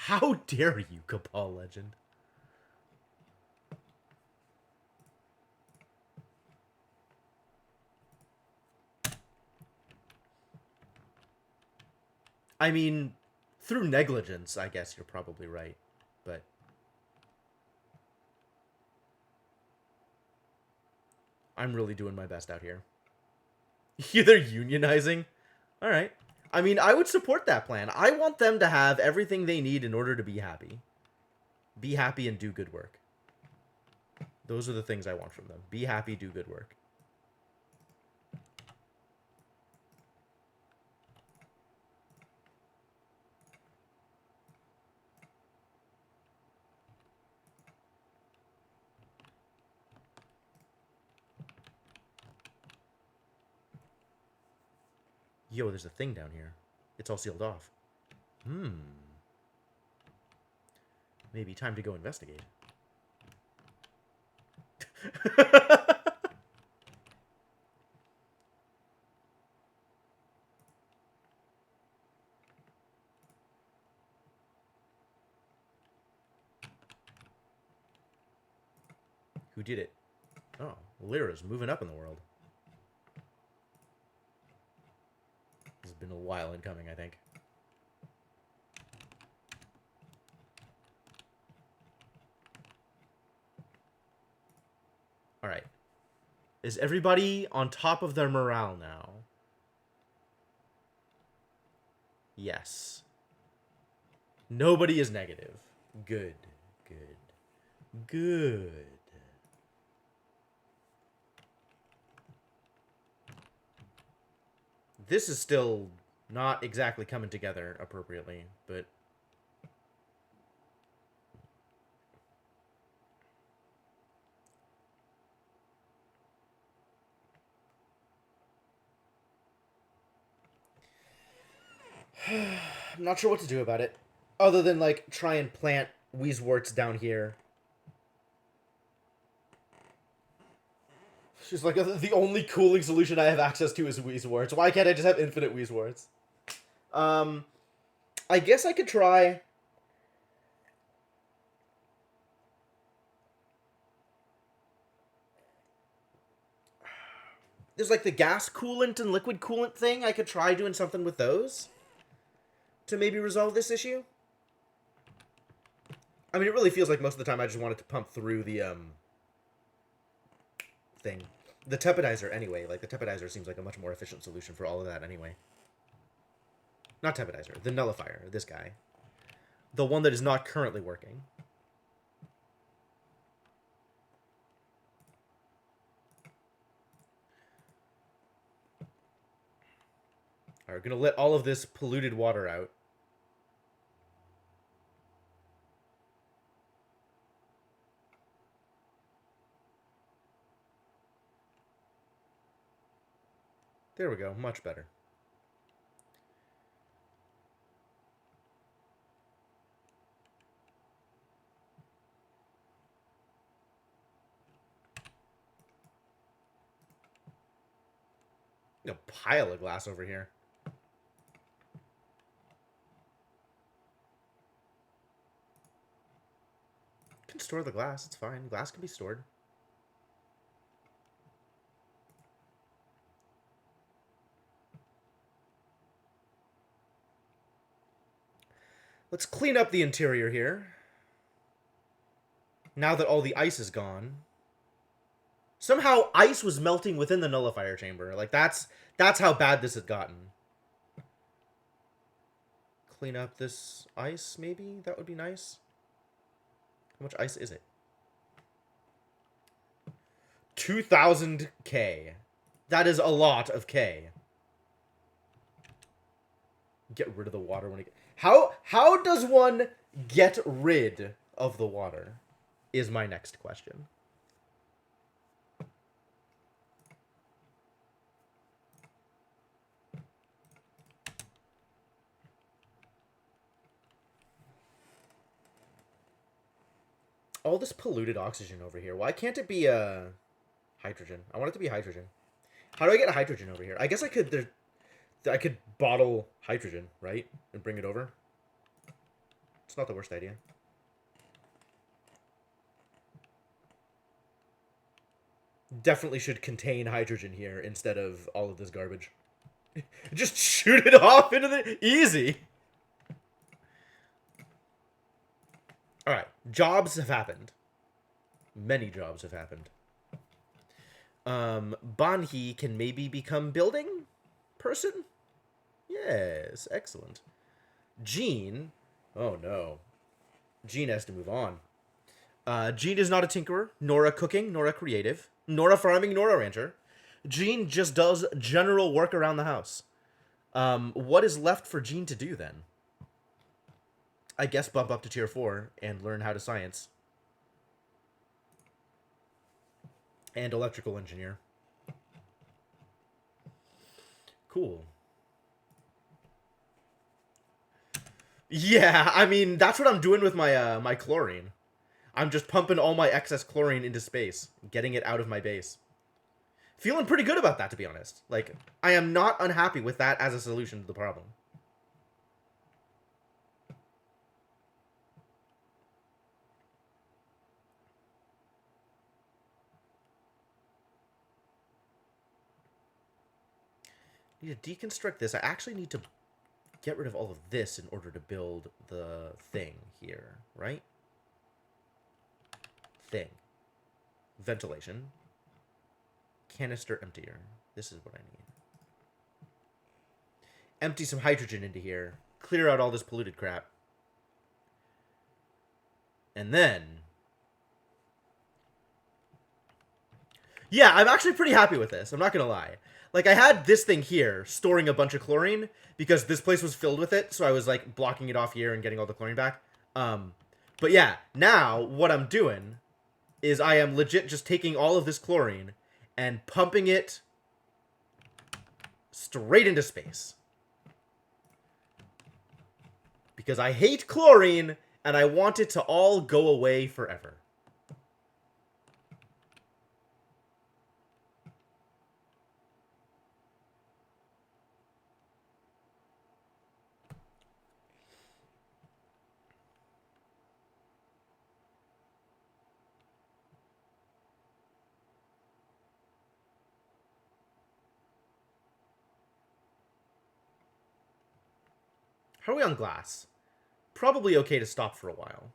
How dare you, Cabal Legend? I mean, through negligence, I guess you're probably right. But I'm really doing my best out here. They're unionizing? Alright. I mean, I would support that plan. I want them to have everything they need in order to be happy. Be happy and do good work. Those are the things I want from them. Be happy, do good work. Yo, there's a thing down here. It's all sealed off. Maybe time to go investigate. Who did it? Oh, Lyra's moving up in the world. This has been a while in coming, I think. Alright. Is everybody on top of their morale now? Yes. Nobody is negative. Good. Good. Good. This is still not exactly coming together appropriately, but... I'm not sure what to do about it. Other than, like, try and plant Weezeworts down here. She's like, the only cooling solution I have access to is Weezeworts. Why can't I just have infinite Weezeworts? I guess I could try... There's, like, the gas coolant and liquid coolant thing. I could try doing something with those to maybe resolve this issue. I mean, it really feels like most of the time I just wanted to pump through the, thing. The Tepidizer, anyway. Like, the Tepidizer seems like a much more efficient solution for all of that, anyway. Not Tepidizer. The Nullifier. This guy. The one that is not currently working. Alright, we're gonna let all of this polluted water out. There we go. Much better. A pile of glass over here. You can store the glass. It's fine. Glass can be stored. Let's clean up the interior here. Now that all the ice is gone. Somehow ice was melting within the nullifier chamber. Like, that's how bad this had gotten. Clean up this ice, maybe? That would be nice. How much ice is it? 2,000 K. That is a lot of K. Get rid of the water when it... How does one get rid of the water? Is my next question. All this polluted oxygen over here. Why can't it be hydrogen? I want it to be hydrogen. How do I get hydrogen over here? I guess I could... I could bottle hydrogen, right? And bring it over. It's not the worst idea. Definitely should contain hydrogen here instead of all of this garbage. Just shoot it off into the... Easy! Alright. Jobs have happened. Many jobs have happened. Banhee can maybe become building person? Yes, excellent. Jean... Oh, no. Jean has to move on. Jean is not a tinkerer, nor a cooking, nor a creative, nor a farming, nor a rancher. Jean just does general work around the house. What is left for Jean to do, then? I guess bump up to tier 4 and learn how to science. And electrical engineer. Cool. Yeah, I mean, that's what I'm doing with my my chlorine. I'm just pumping all my excess chlorine into space, getting it out of my base. Feeling pretty good about that, to be honest. Like, I am not unhappy with that as a solution to the problem. need to deconstruct this. I actually need to get rid of all of this in order to build the thing here, right? Thing. Ventilation. Canister emptier. This is what I need. Empty some hydrogen into here. Clear out all this polluted crap. And then... yeah, I'm actually pretty happy with this. I'm not going to lie. Like, I had this thing here storing a bunch of chlorine because this place was filled with it. So I was, like, blocking it off here and getting all the chlorine back. But yeah, now what I'm doing is I am legit just taking all of this chlorine and pumping it straight into space. Because I hate chlorine and I want it to all go away forever. How are we on glass? Probably okay to stop for a while.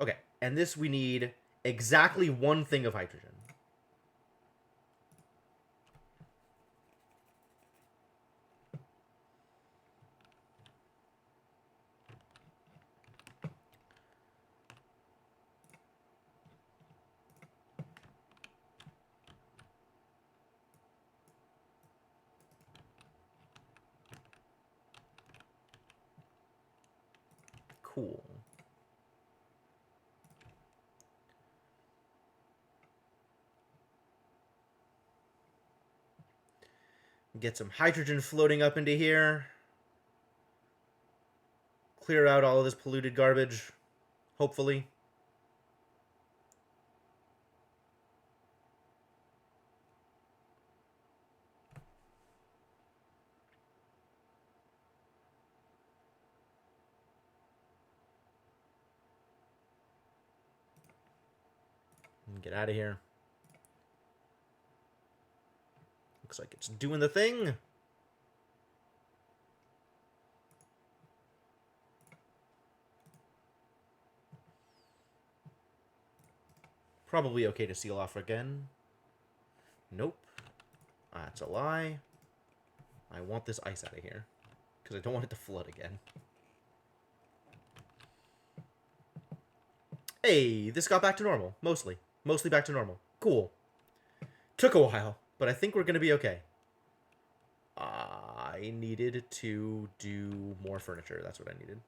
Okay, and this we need exactly one thing of hydrogen. Cool. Get some hydrogen floating up into here. Clear out all of this polluted garbage, hopefully. Get out of here. Looks like it's doing the thing. Probably okay to seal off again. Nope. That's a lie. I want this ice out of here. Because I don't want it to flood again. Hey, this got back to normal. Mostly. Mostly back to normal. Cool. Took a while, but I think we're going to be okay. I needed to do more furniture. That's what I needed.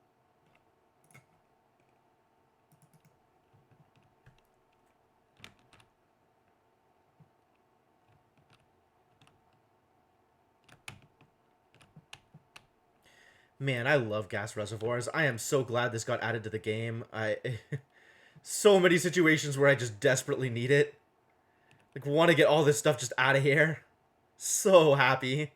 Man, I love gas reservoirs. I am so glad this got added to the game. So many situations where I just desperately need it. Like, want to get all this stuff just out of here. So happy.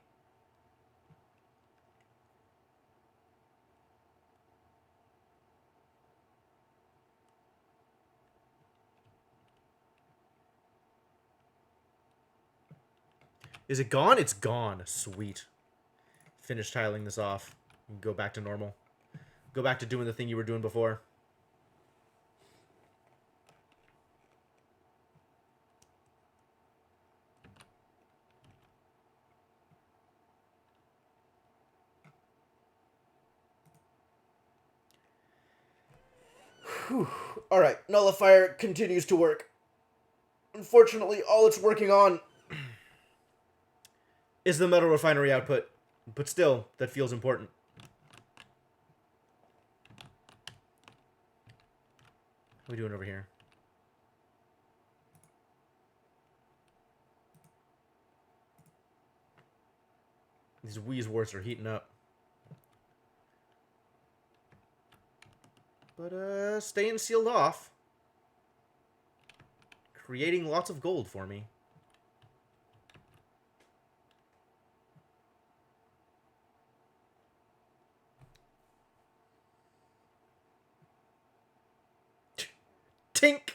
Is it gone? It's gone. Sweet. Finish tiling this off. Go back to normal. Go back to doing the thing you were doing before. Whew. Alright, nullifier continues to work. Unfortunately, all it's working on is the metal refinery output. But still, that feels important. What are we doing over here? These wheeze warts are heating up. But, staying sealed off. Creating lots of gold for me. Tink!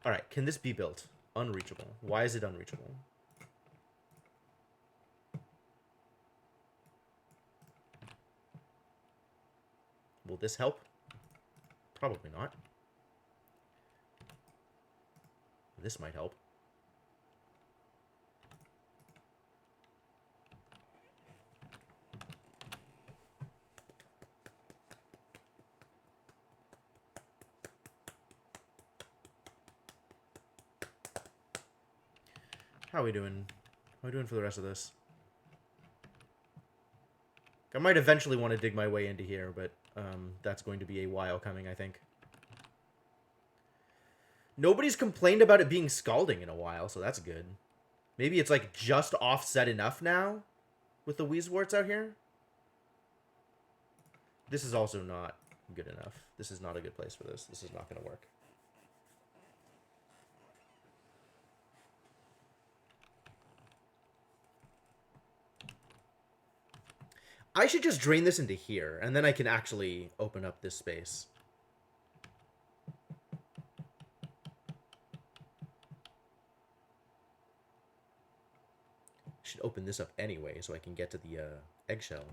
Alright, can this be built? Unreachable. Why is it unreachable? Will this help? Probably not. This might help. How are we doing? How are we doing for the rest of this? I might eventually want to dig my way into here, but that's going to be a while coming, I think. Nobody's complained about it being scalding in a while, so that's good. Maybe it's like just offset enough now with the Wheezeworts out here. This is also not good enough. This is not a good place for this. This is not going to work. I should just drain this into here, and then I can actually open up this space. Should open this up anyway, so I can get to the eggshell.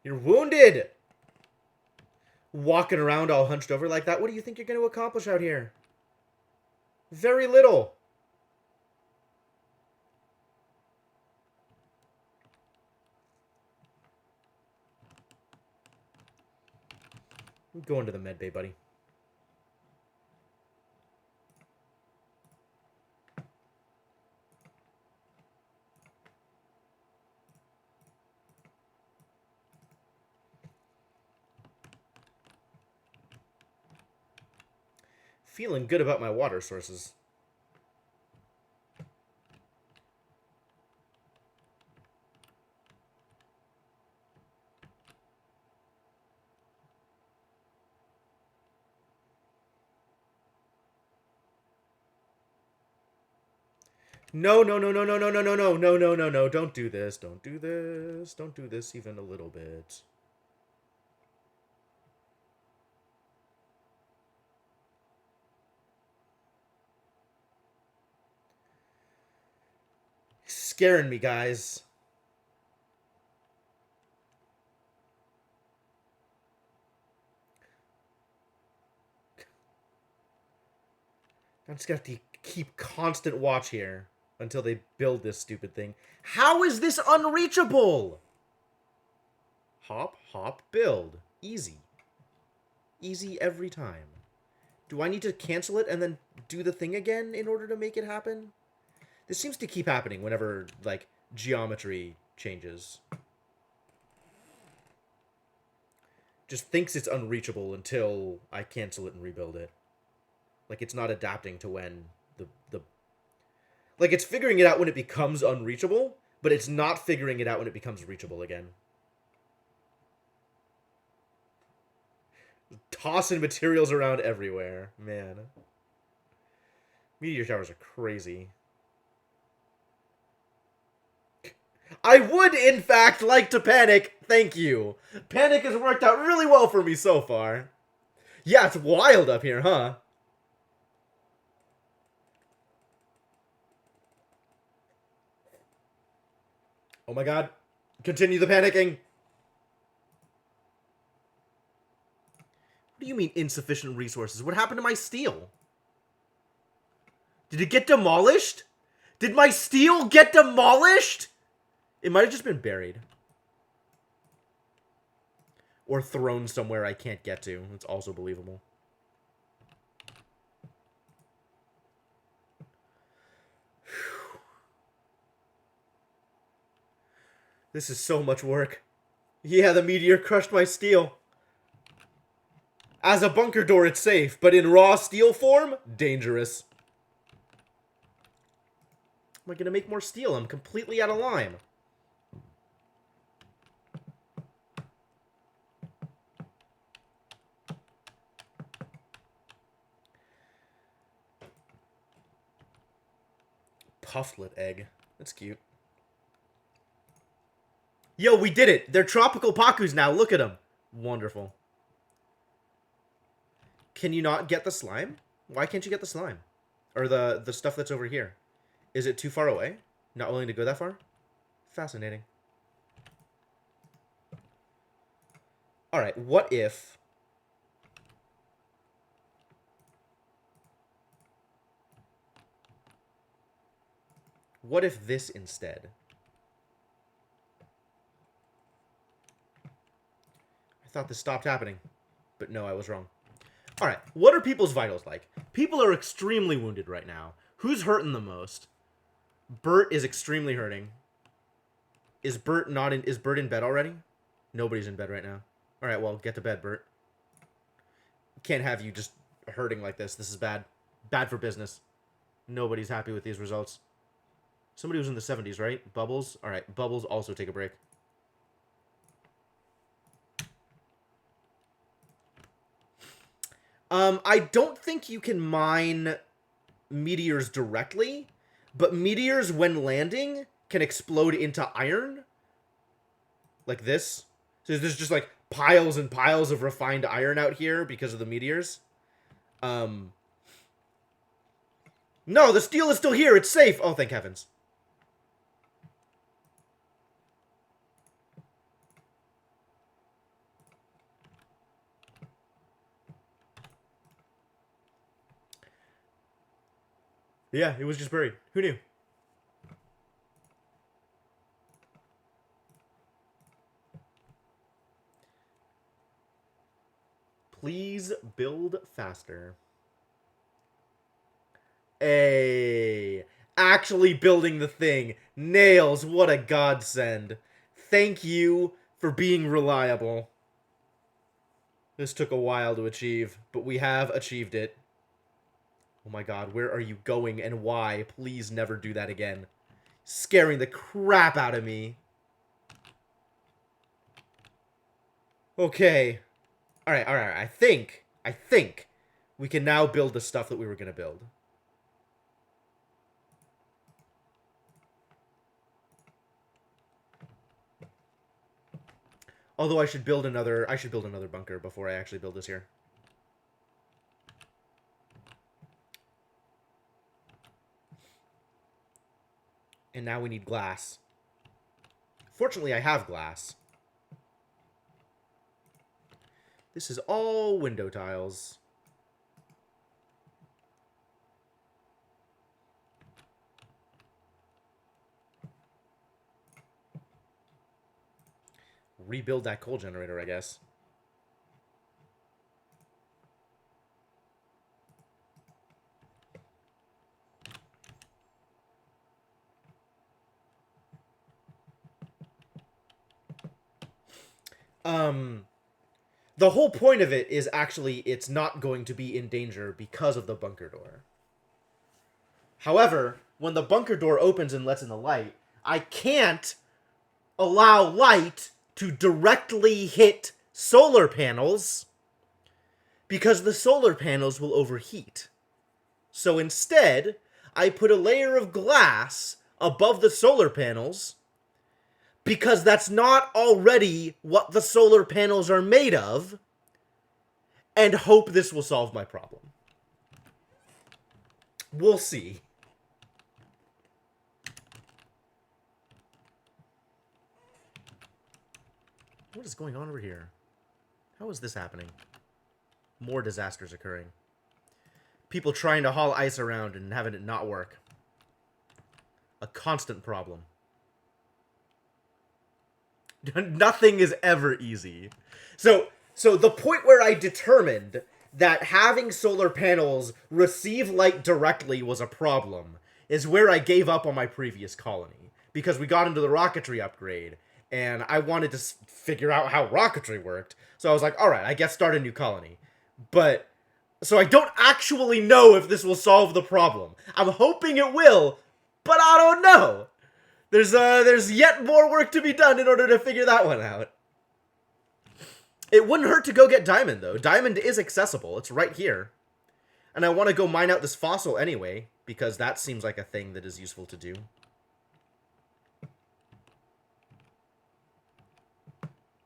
You're wounded! Walking around all hunched over like that. What do you think you're going to accomplish out here? Very little. I'm going to the med bay, buddy. Feeling good about my water sources. No, no, no, no, no, no, no, no, no, no, no, no, no. Don't do this. Don't do this. Don't do this even a little bit. Scaring me, guys. I'm just gonna have to keep constant watch here until they build this stupid thing. How is this unreachable? Hop, hop, build. Easy. Easy every time. Do I need to cancel it and then do the thing again in order to make it happen? This seems to keep happening whenever, like, geometry changes. Just thinks it's unreachable until I cancel it and rebuild it. Like, it's not adapting to when the... Like, it's figuring it out when it becomes unreachable, but it's not figuring it out when it becomes reachable again. Tossing materials around everywhere. Man. Meteor showers are crazy. I would, in fact, like to panic. Thank you. Panic has worked out really well for me so far. Yeah, it's wild up here, huh? Oh my god. Continue the panicking. What do you mean insufficient resources? What happened to my steel? Did it get demolished? Did my steel get demolished? It might have just been buried. Or thrown somewhere I can't get to. It's also believable. This is so much work. Yeah, the meteor crushed my steel. As a bunker door, it's safe, but in raw steel form, dangerous. Am I gonna make more steel? I'm completely out of lime. Pufflet egg. That's cute. Yo, we did it! They're tropical Pakus now. Look at them. Wonderful. Can you not get the slime? Why can't you get the slime? Or the stuff that's over here? Is it too far away? Not willing to go that far? Fascinating. Alright, what if... What if this instead? I thought this stopped happening. But no, I was wrong. Alright, what are people's vitals like? People are extremely wounded right now. Who's hurting the most? Bert is extremely hurting. Is Bert in bed already? Nobody's in bed right now. Alright, well, get to bed, Bert. Can't have you just hurting like this. This is bad. Bad for business. Nobody's happy with these results. Somebody was in the 70s, right? Bubbles? Alright, Bubbles also take a break. I don't think you can mine meteors directly, but meteors, when landing, can explode into iron. Like this. So there's just, like, piles and piles of refined iron out here because of the meteors. No, the steel is still here. It's safe. Oh, thank heavens. Yeah, it was just buried. Who knew? Please build faster. Hey, actually building the thing. Nails, what a godsend. Thank you for being reliable. This took a while to achieve, but we have achieved it. Oh my god, where are you going and why? Please never do that again. Scaring the crap out of me. Okay. Alright. I think we can now build the stuff that we were going to build. Although I should build another bunker before I actually build this here. And now we need glass. Fortunately, I have glass. This is all window tiles. Rebuild that coal generator, I guess. The whole point of it is actually it's not going to be in danger because of the bunker door. However, when the bunker door opens and lets in the light, I can't allow light to directly hit solar panels because the solar panels will overheat. So instead, I put a layer of glass above the solar panels because that's not already what the solar panels are made of, and hope this will solve my problem. We'll see. What is going on over here? How is this happening? More disasters occurring. People trying to haul ice around and having it not work. A constant problem. Nothing is ever easy. So the point where I determined that having solar panels receive light directly was a problem is where I gave up on my previous colony. Because we got into the rocketry upgrade, And I wanted to figure out how rocketry worked. So I was like, all right, I guess start a new colony. But so I don't actually know if this will solve the problem. I'm hoping it will, but I don't know. There's yet more work to be done in order to figure that one out. It wouldn't hurt to go get diamond, though. Diamond is accessible. It's right here. And I want to go mine out this fossil anyway, because that seems like a thing that is useful to do.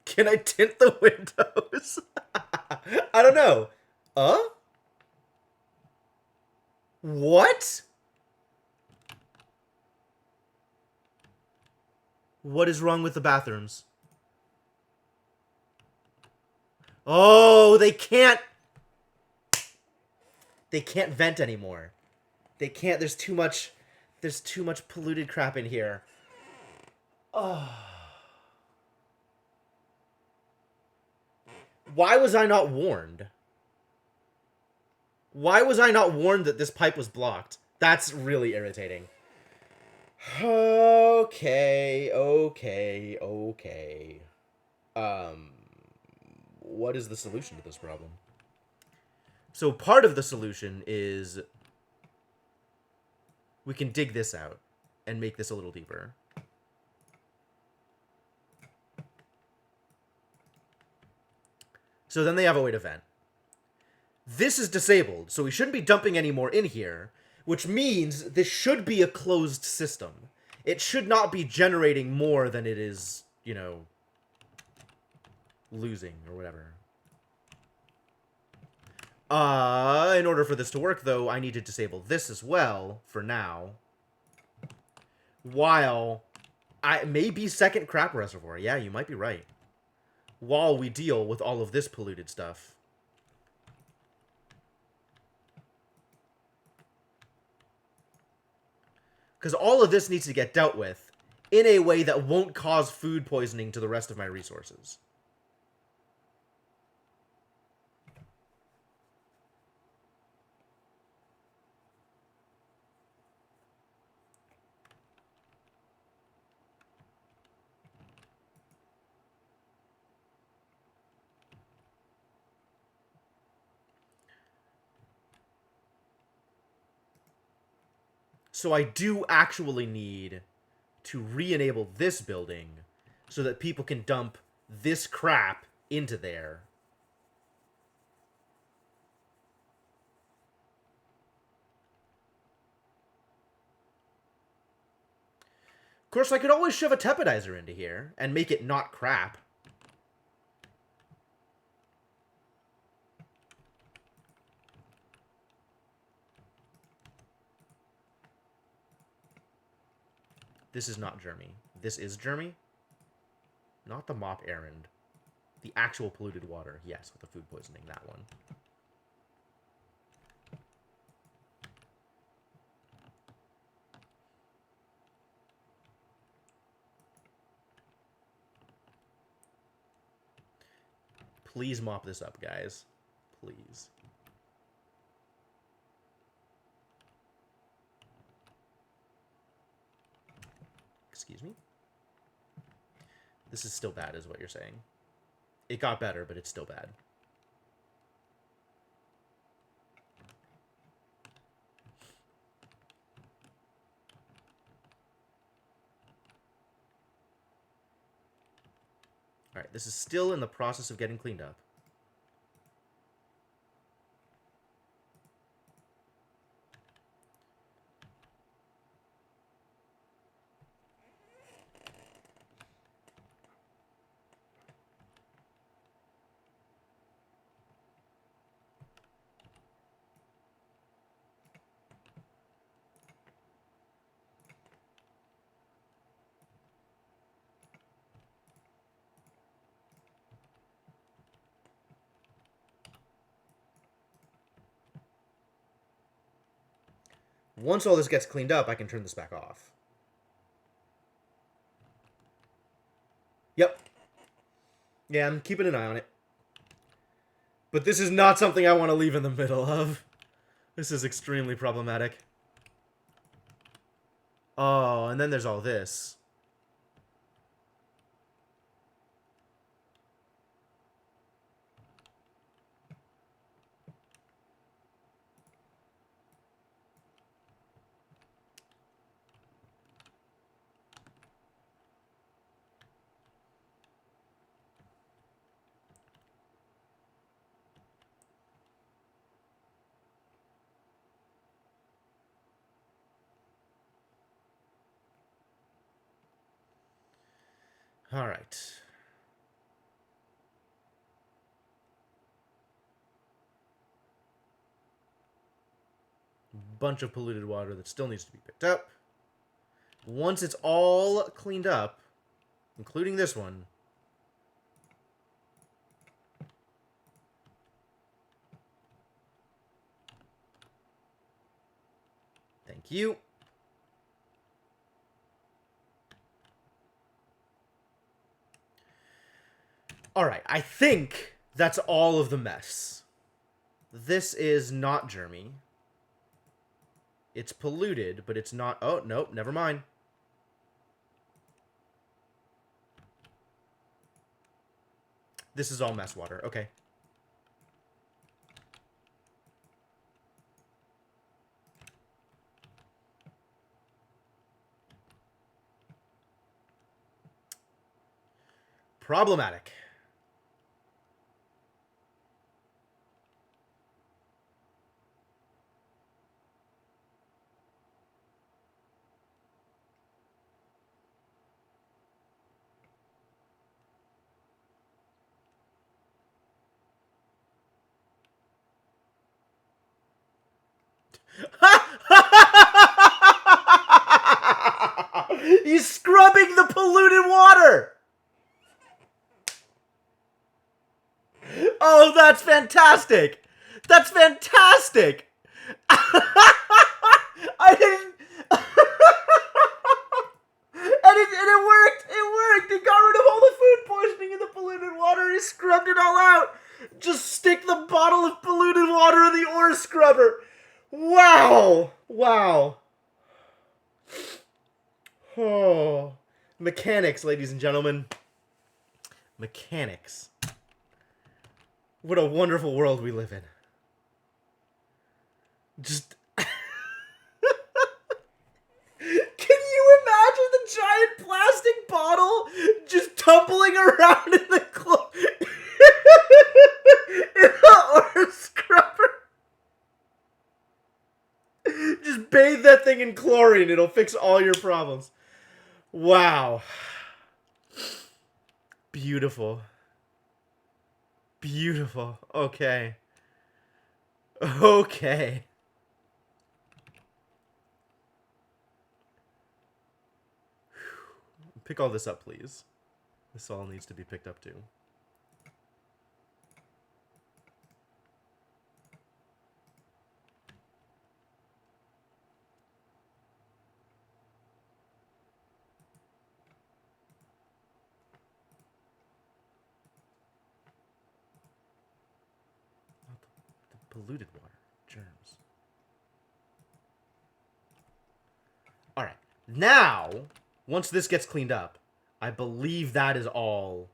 Can I tint the windows? I don't know. What? What is wrong with the bathrooms? Oh, they can't vent anymore. They can't. There's too much polluted crap in here. Oh. Why was I not warned? Why was I not warned that this pipe was blocked? That's really irritating. Okay. What is the solution to this problem? So part of the solution is we can dig this out and make this a little deeper. So then they have a way to vent. This is disabled, so we shouldn't be dumping any more in here, which means this should be a closed system. It should not be generating more than it is, you know, losing or whatever. In order for this to work, though, I need to disable this as well, for now. While maybe second crap reservoir. Yeah, you might be right. While we deal with all of this polluted stuff. Because all of this needs to get dealt with in a way that won't cause food poisoning to the rest of my resources. So I do actually need to re-enable this building so that people can dump this crap into there. Of course, I could always shove a tepidizer into here and make it not crap. This is not germy. This is germy. Not the mop errand. The actual polluted water. Yes, with the food poisoning. That one. Please mop this up, guys. Please. Excuse me? This is still bad, is what you're saying. It got better, but it's still bad. Alright, this is still in the process of getting cleaned up. Once all this gets cleaned up, I can turn this back off. Yep. Yeah, I'm keeping an eye on it. But this is not something I want to leave in the middle of. This is extremely problematic. Oh, and then there's all this. All right. Bunch of polluted water that still needs to be picked up. Once it's all cleaned up, including this one, thank you. All right, I think that's all of the mess. This is not germy. It's polluted, but it's not... Oh, nope, never mind. This is all mess water. Okay. Problematic. He's scrubbing the polluted water! Oh, that's fantastic! That's fantastic! I didn't... and it worked! It worked! It got rid of all the food poisoning in the polluted water. He scrubbed it all out. Just stick the bottle of polluted water in the ore scrubber. Wow! Wow. Oh. Mechanics, ladies and gentlemen. Mechanics. What a wonderful world we live in. Just... Can you imagine the giant plastic bottle just tumbling around in the in the ore scrubber? Just bathe that thing in chlorine. It'll fix all your problems. Wow. Beautiful. Beautiful. Okay. Okay. Pick all this up, please. This all needs to be picked up, too. Polluted water. Germs. Alright. Now, once this gets cleaned up, I believe that is all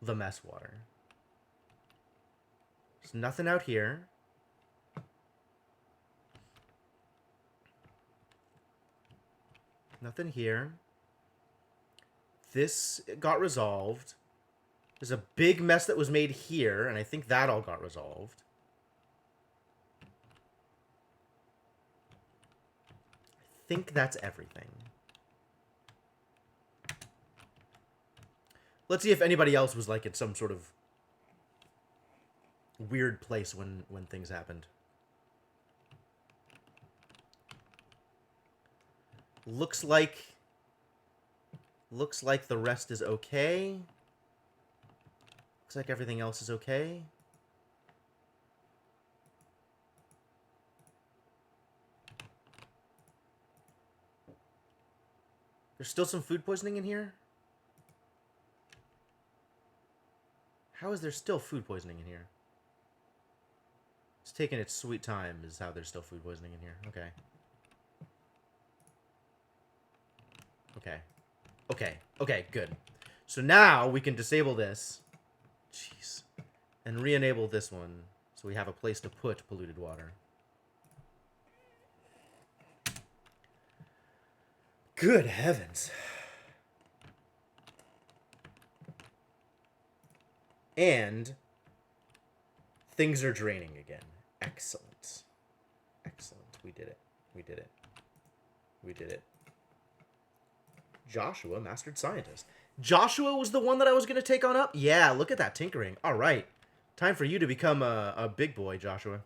the mess water. There's nothing out here. Nothing here. This got resolved. There's a big mess that was made here, and I think that all got resolved. I think that's everything. Let's see if anybody else was like in some sort of weird place when things happened. Looks like the rest is okay. Looks like everything else is okay. There's still some food poisoning in here? How is there still food poisoning in here? It's taking its sweet time is how there's still food poisoning in here. Okay. Okay. Okay. Okay, good. So now we can disable this. Jeez. And re-enable this one so we have a place to put polluted water. Good heavens. And things are draining again. Excellent. Excellent. We did it. We did it. We did it. Joshua, Mastered Scientist. Joshua was the one that I was going to take on up? Yeah, look at that tinkering. All right. Time for you to become a big boy, Joshua.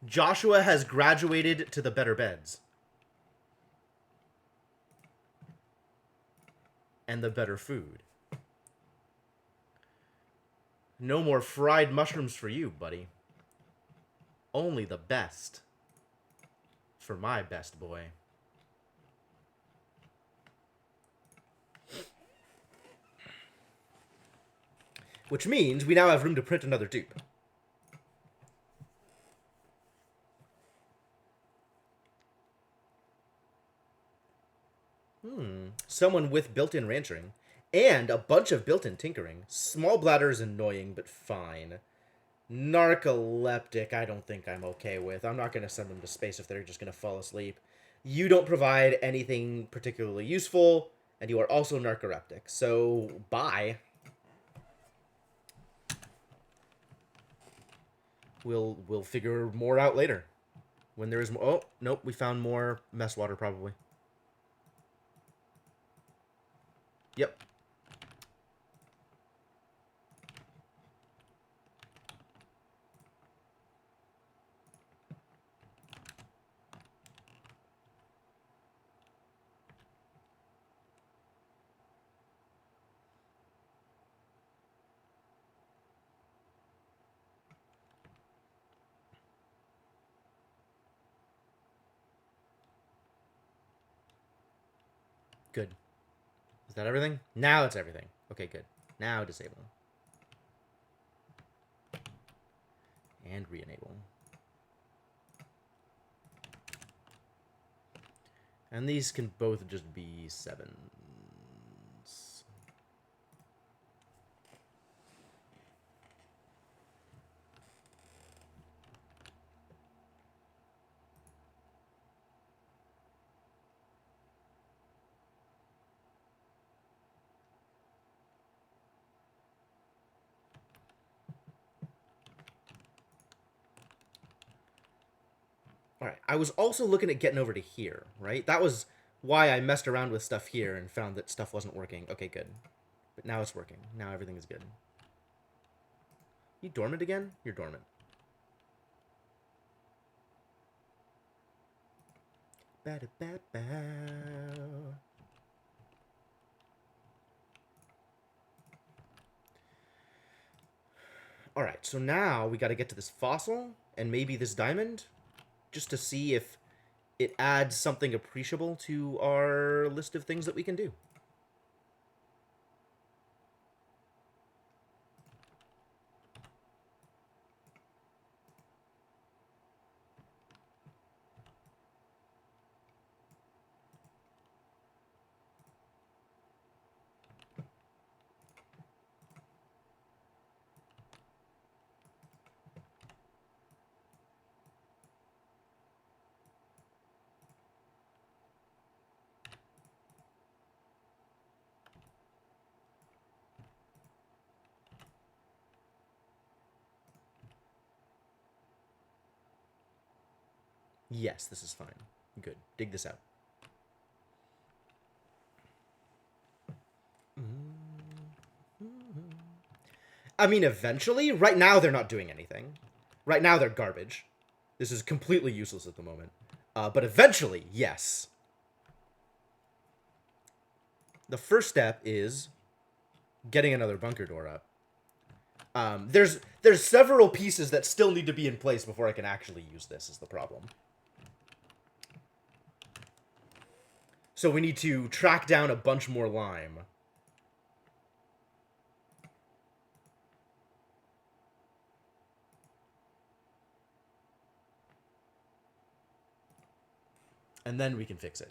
Joshua has graduated to the better beds. And the better food. No more fried mushrooms for you, buddy. Only the best. For my best boy. Which means we now have room to print another dupe. Someone with built-in ranchering. And a bunch of built-in tinkering. Small bladder is annoying, but fine. Narcoleptic, I don't think I'm okay with. I'm not going to send them to space if they're just going to fall asleep. You don't provide anything particularly useful, and you are also narcoleptic. So, bye. We'll figure more out later. When there is more... Oh, nope, we found more mess water, probably. Yep. Good. Is that everything? Now it's everything. Okay, good. Now disable. And re-enable. And these can both just be 7s. Alright, I was also looking at getting over to here, right? That was why I messed around with stuff here and found that stuff wasn't working. Okay, good. But now it's working. Now everything is good. You dormant again? You're dormant. Alright, so now we gotta get to this fossil and maybe this diamond, just to see if it adds something appreciable to our list of things that we can do. Yes, this is fine. Good. Dig this out. I mean, eventually. Right now, they're not doing anything. Right now, they're garbage. This is completely useless at the moment. But eventually, yes. The first step is getting another bunker door up. There's several pieces that still need to be in place before I can actually use this, is the problem. So we need to track down a bunch more lime. And then we can fix it.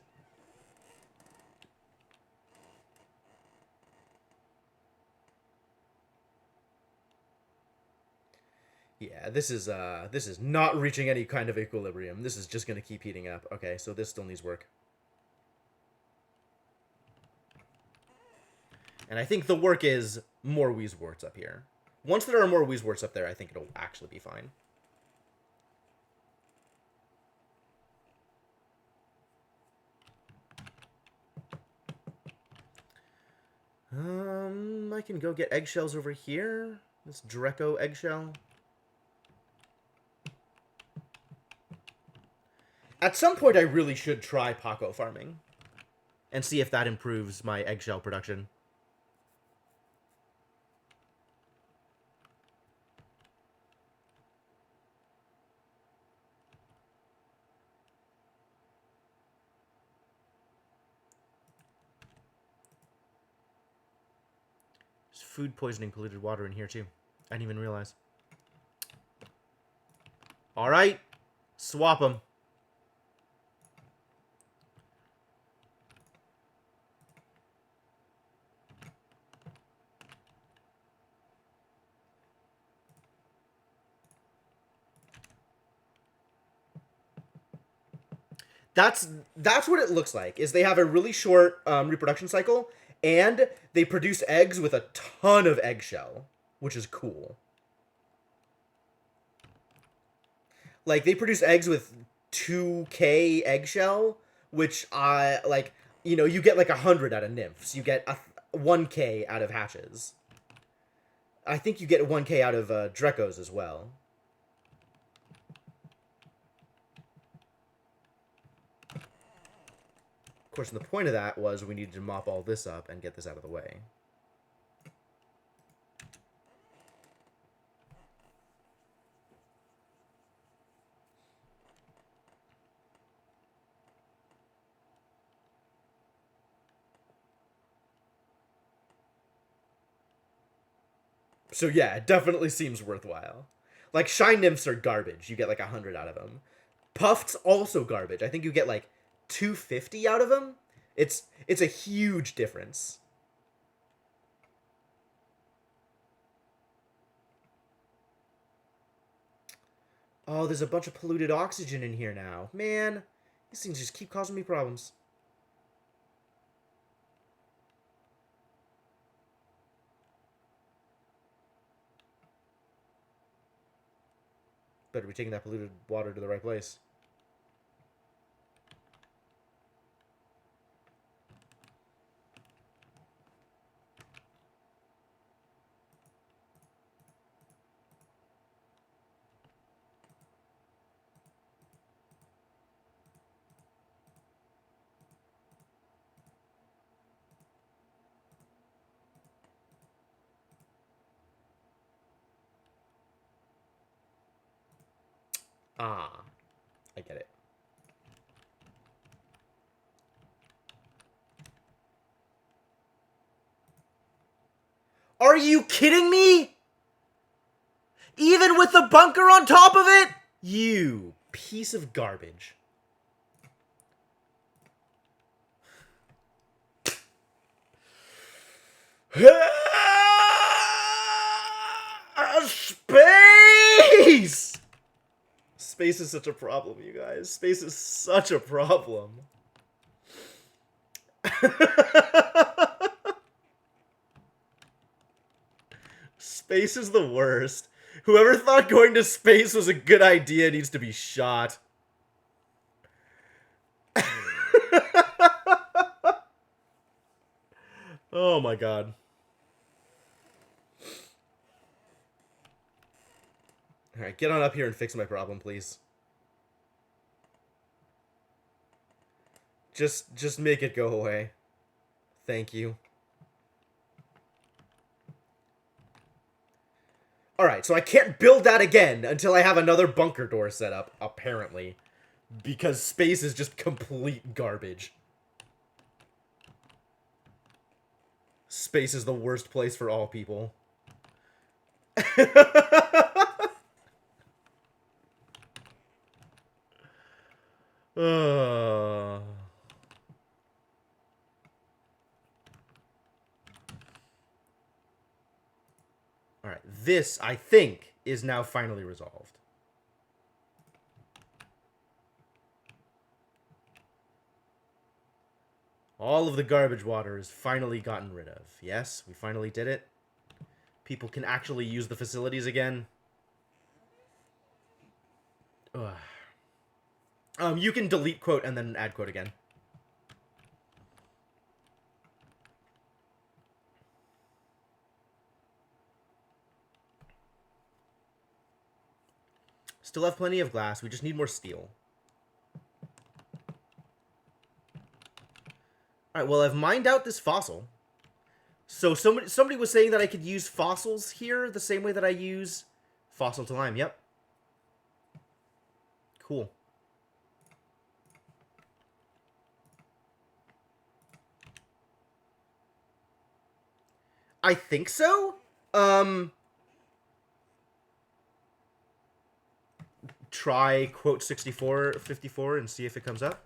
Yeah, this is not reaching any kind of equilibrium. This is just going to keep heating up. Okay, so this still needs work. And I think the work is more Wheezeworts up here. Once there are more Wheezeworts up there, I think it'll actually be fine. I can go get eggshells over here. This Dreco eggshell. At some point, I really should try Paco farming and see if that improves my eggshell production. There's food poisoning polluted water in here, too. I didn't even realize. Alright. Swap them. That's what it looks like, is they have a really short reproduction cycle, and they produce eggs with a ton of eggshell, which is cool. Like, they produce eggs with 2k eggshell, which, like, you know, you get like 100 out of nymphs. You get 1k out of hatches. I think you get 1k out of Drecos as well. Of course, the point of that was we needed to mop all this up and get this out of the way. So yeah, it definitely seems worthwhile. Like, shine nymphs are garbage. You get like 100 out of them. Puffs also garbage. I think you get like 250 out of them. It's a huge difference. Oh, there's a bunch of polluted oxygen in here now. Man, these things just keep causing me problems. Better be taking that polluted water to the right place. Ah, I get it. Are you kidding me? Even with the bunker on top of it? You piece of garbage. Space! Space is such a problem, you guys. Space is such a problem. Space is the worst. Whoever thought going to space was a good idea needs to be shot. Oh my god. Alright, get on up here and fix my problem, please. Just make it go away. Thank you. Alright, so I can't build that again until I have another bunker door set up, apparently. Because space is just complete garbage. Space is the worst place for all people. Alright, this, I think, is now finally resolved. All of the garbage water is finally gotten rid of. Yes, we finally did it. People can actually use the facilities again. Ugh. You can delete quote and then add quote again. Still have plenty of glass. We just need more steel. Alright, well, I've mined out this fossil. So somebody was saying that I could use fossils here the same way that I use fossil to lime. Yep. Cool. I think so. Try quote 6454 and see if it comes up.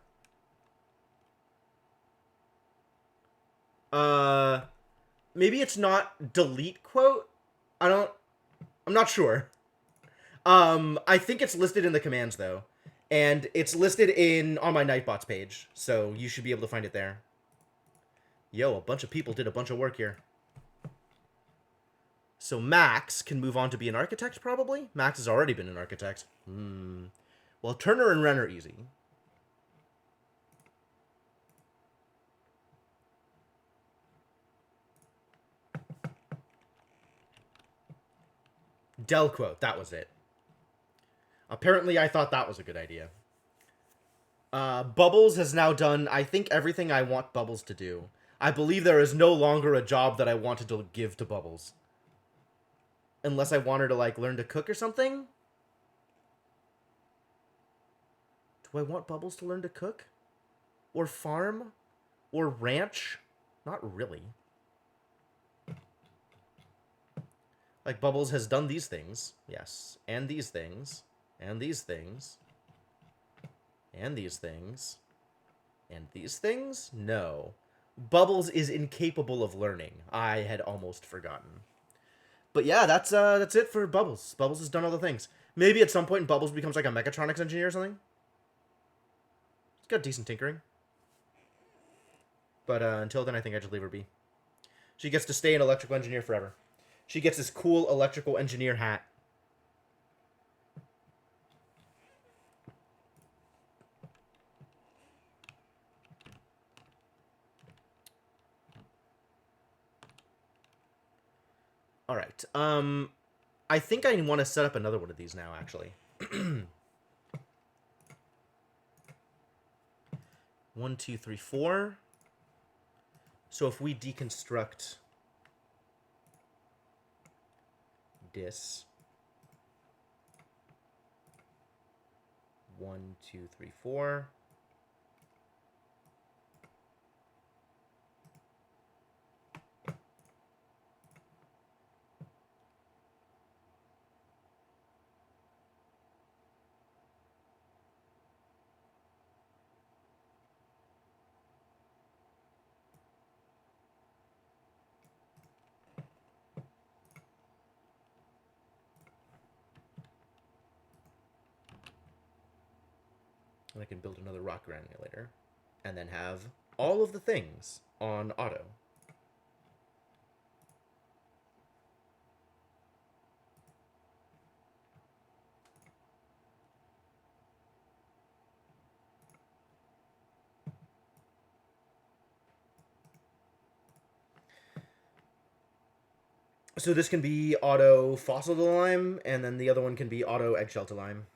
Maybe it's not delete quote. I'm not sure. I think it's listed in the commands though. And it's listed on my Nightbots page, so you should be able to find it there. Yo, a bunch of people did a bunch of work here. So Max can move on to be an architect, probably? Max has already been an architect. Well, Turner and Wren are easy. Del quote, that was it. Apparently, I thought that was a good idea. Bubbles has now done, I think, everything I want Bubbles to do. I believe there is no longer a job that I wanted to give to Bubbles. Unless I want her to, like, learn to cook or something? Do I want Bubbles to learn to cook? Or farm? Or ranch? Not really. Like, Bubbles has done these things. Yes. And these things. And these things. And these things. And these things? No. Bubbles is incapable of learning. I had almost forgotten. But yeah, that's it for Bubbles. Bubbles has done all the things. Maybe at some point Bubbles becomes like a mechatronics engineer or something. It's got decent tinkering. But until then, I think I just leave her be. She gets to stay an electrical engineer forever. She gets this cool electrical engineer hat. Alright, I think I want to set up another one of these now, actually. 1, 2, 3, 4. So if we deconstruct this, 1, 2, 3, 4. And I can build another rock granulator. And then have all of the things on auto. So this can be auto fossil to lime, and then the other one can be auto eggshell to lime.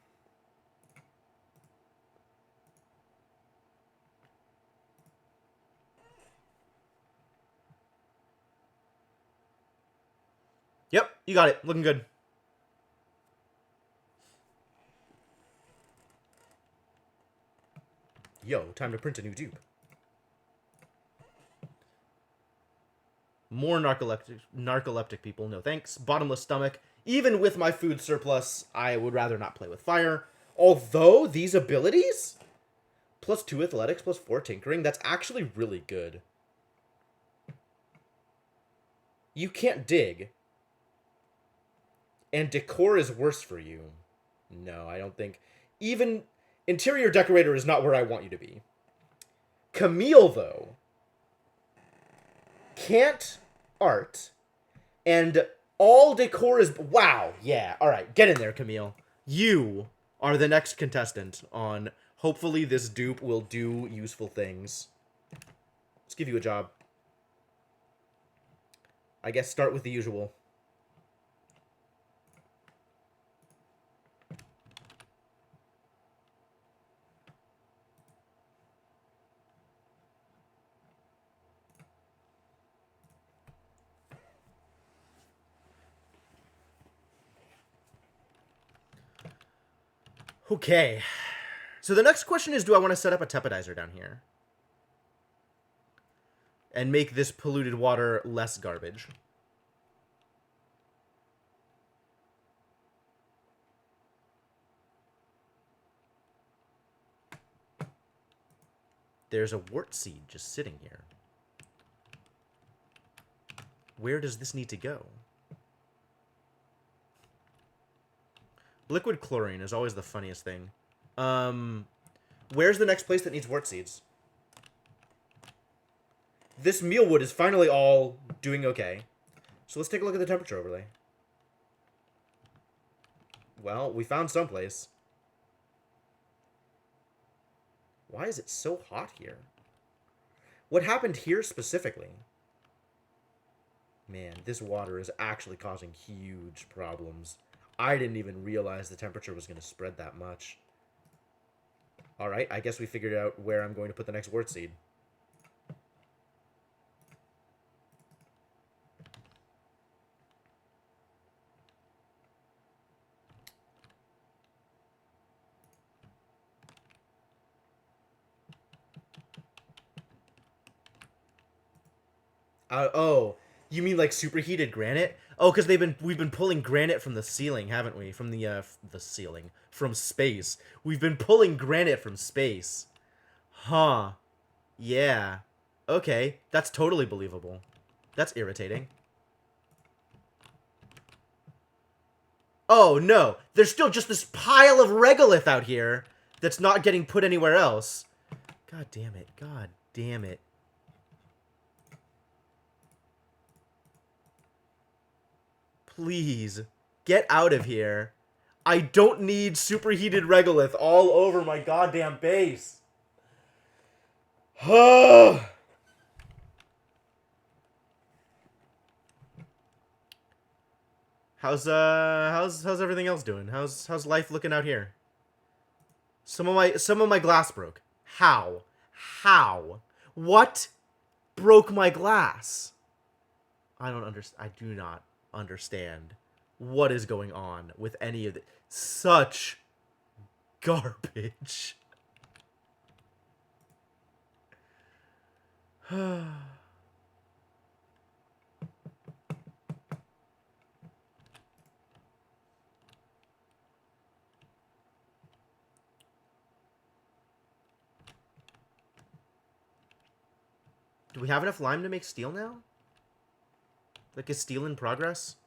Yep, you got it. Looking good. Yo, time to print a new dupe. More narcoleptic people, no thanks. Bottomless stomach. Even with my food surplus, I would rather not play with fire. Although, these abilities? +2 athletics, +4 tinkering, that's actually really good. You can't dig. And decor is worse for you. No, I don't think. Even interior decorator is not where I want you to be. Camille, though, can't art, and all decor is... Wow, yeah, alright, get in there, Camille. You are the next contestant on... Hopefully this dupe will do useful things. Let's give you a job. I guess start with the usual. Okay. So the next question is, do I want to set up a tepidizer down here? And make this polluted water less garbage? There's a wart seed just sitting here. Where does this need to go? Liquid chlorine is always the funniest thing. Where's the next place that needs wart seeds? This mealwood is finally all doing okay. So let's take a look at the temperature overlay. Well, we found someplace. Why is it so hot here? What happened here specifically? Man, this water is actually causing huge problems. I didn't even realize the temperature was going to spread that much. Alright, I guess we figured out where I'm going to put the next wart seed. Oh, you mean like superheated granite? Oh, because we've been pulling granite from the ceiling, haven't we? From the ceiling, from space. We've been pulling granite from space. Huh. Yeah. Okay, that's totally believable. That's irritating. Oh no, there's still just this pile of regolith out here that's not getting put anywhere else. God damn it. God damn it. Please, get out of here. I don't need superheated regolith all over my goddamn base. How's how's everything else doing? How's life looking out here? Some of my glass broke. How? How? What broke my glass? I don't understand. I do not understand what is going on with any of it. Such garbage. Do we have enough lime to make steel now? Like, is steel in progress?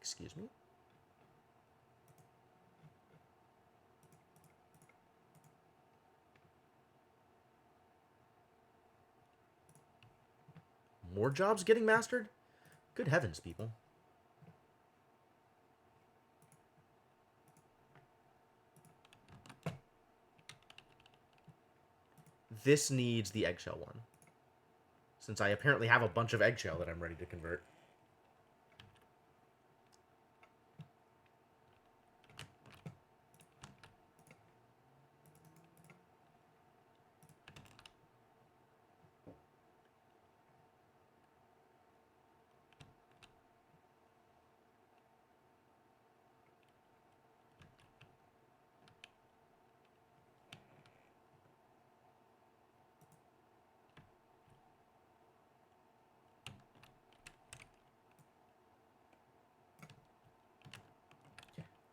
Excuse me? More jobs getting mastered? Good heavens, people. This needs the eggshell one. Since I apparently have a bunch of eggshell that I'm ready to convert.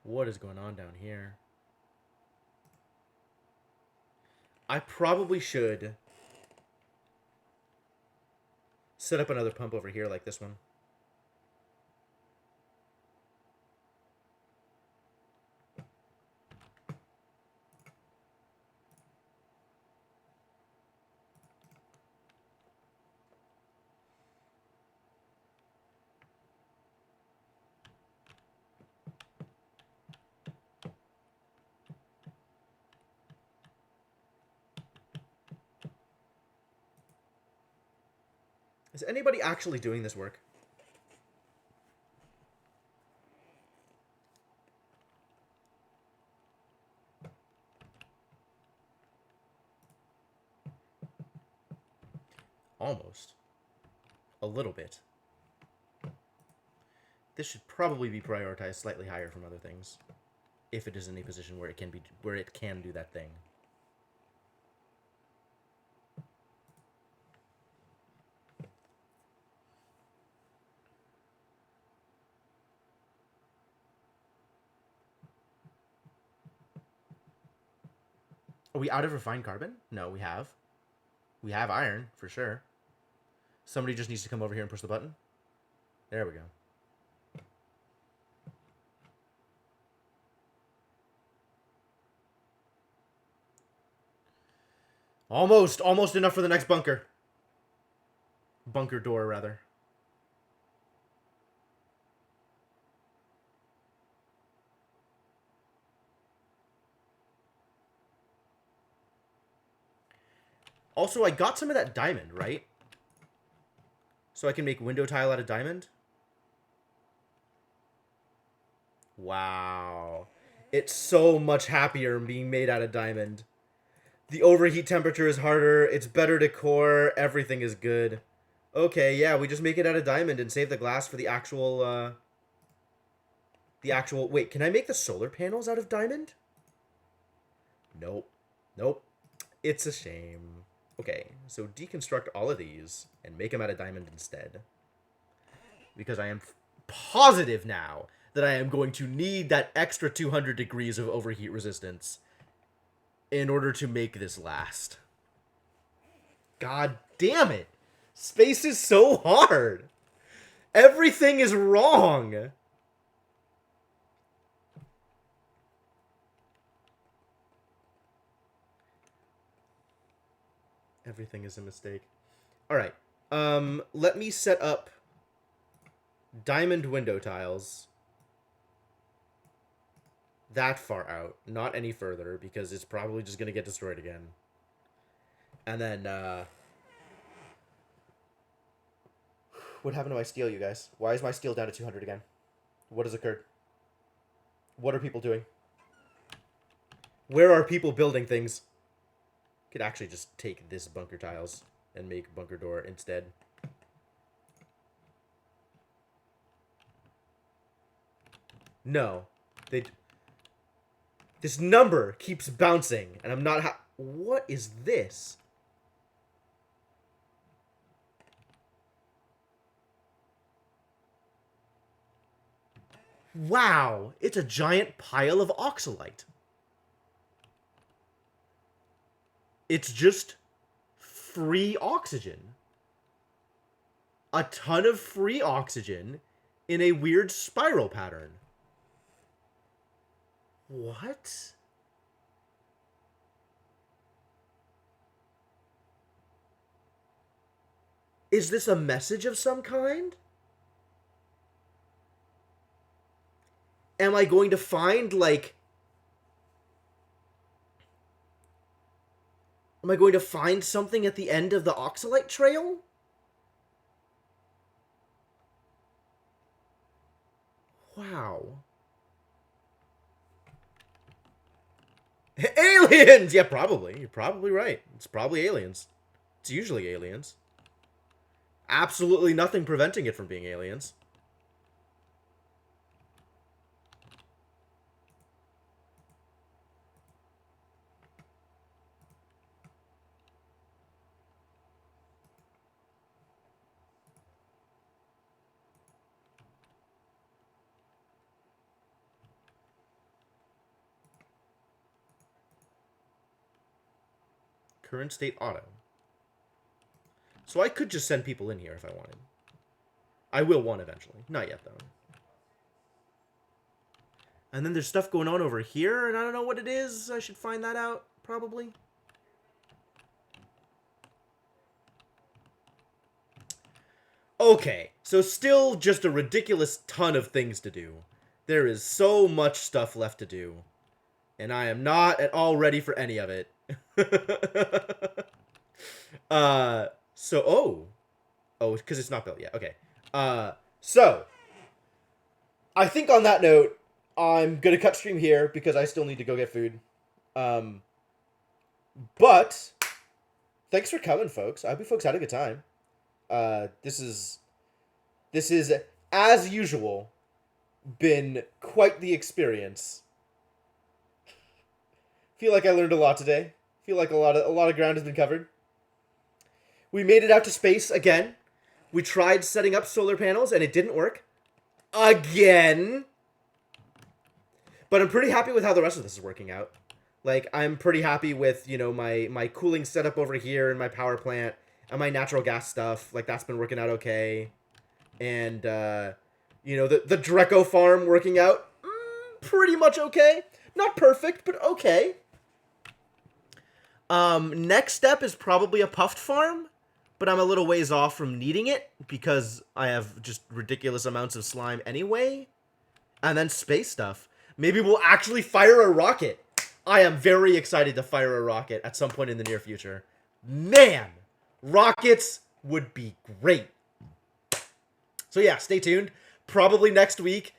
What is going on down here? I probably should set up another pump over here like this one. Is anybody actually doing this work? Almost. A little bit. This should probably be prioritized slightly higher from other things, if it is in a position where it can do that thing. Are we out of refined carbon? No, we have. We have iron, for sure. Somebody just needs to come over here and push the button. There we go. Almost enough for the next bunker. Bunker door, rather. Also, I got some of that diamond, right? So I can make window tile out of diamond? Wow. It's so much happier being made out of diamond. The overheat temperature is harder, it's better decor, everything is good. Okay, yeah, we just make it out of diamond and save the glass for the actual, Wait, can I make the solar panels out of diamond? Nope. Nope. It's a shame. Okay, so deconstruct all of these and make them out of diamond instead. Because I am positive now that I am going to need that extra 200 degrees of overheat resistance in order to make this last. God damn it! Space is so hard! Everything is wrong! Everything is a mistake. Alright. Let me set up diamond window tiles that far out, not any further, because it's probably just going to get destroyed again. And then, what happened to my steel, you guys? Why is my steel down to 200 again? What has occurred? What are people doing? Where are people building things? Could actually just take this bunker tiles and make bunker door instead. No. This number keeps bouncing, and I'm not what is this? Wow, it's a giant pile of oxalite. It's just free oxygen. A ton of free oxygen in a weird spiral pattern. What? Is this a message of some kind? Am I going to find, like... Am I going to find something at the end of the oxalite trail? Wow. Aliens! Yeah, probably. You're probably right. It's probably aliens. It's usually aliens. Absolutely nothing preventing it from being aliens. Current state auto. So I could just send people in here if I wanted. I will want eventually. Not yet, though. And then there's stuff going on over here, and I don't know what it is. I should find that out, probably. Okay, so still just a ridiculous ton of things to do. There is so much stuff left to do. And I am not at all ready for any of it. Oh, because it's not built yet. Okay. So, I think on that note, I'm gonna cut stream here because I still need to go get food. But, thanks for coming, folks. I hope you folks had a good time. This is, as usual, been quite the experience. Feel like I learned a lot today. Feel like a lot of ground has been covered. We made it out to space again. We tried setting up solar panels and it didn't work. Again. But I'm pretty happy with how the rest of this is working out. Like, I'm pretty happy with, you know, my cooling setup over here and my power plant and my natural gas stuff. Like, that's been working out okay. And, you know, the Dreco farm working out pretty much okay. Not perfect, but okay. Next step is probably a puffed farm, but I'm a little ways off from needing it because I have just ridiculous amounts of slime anyway. And then space stuff. Maybe we'll actually fire a rocket. I am very excited to fire a rocket at some point in the near future. Man, rockets would be great. So yeah, stay tuned. Probably next week,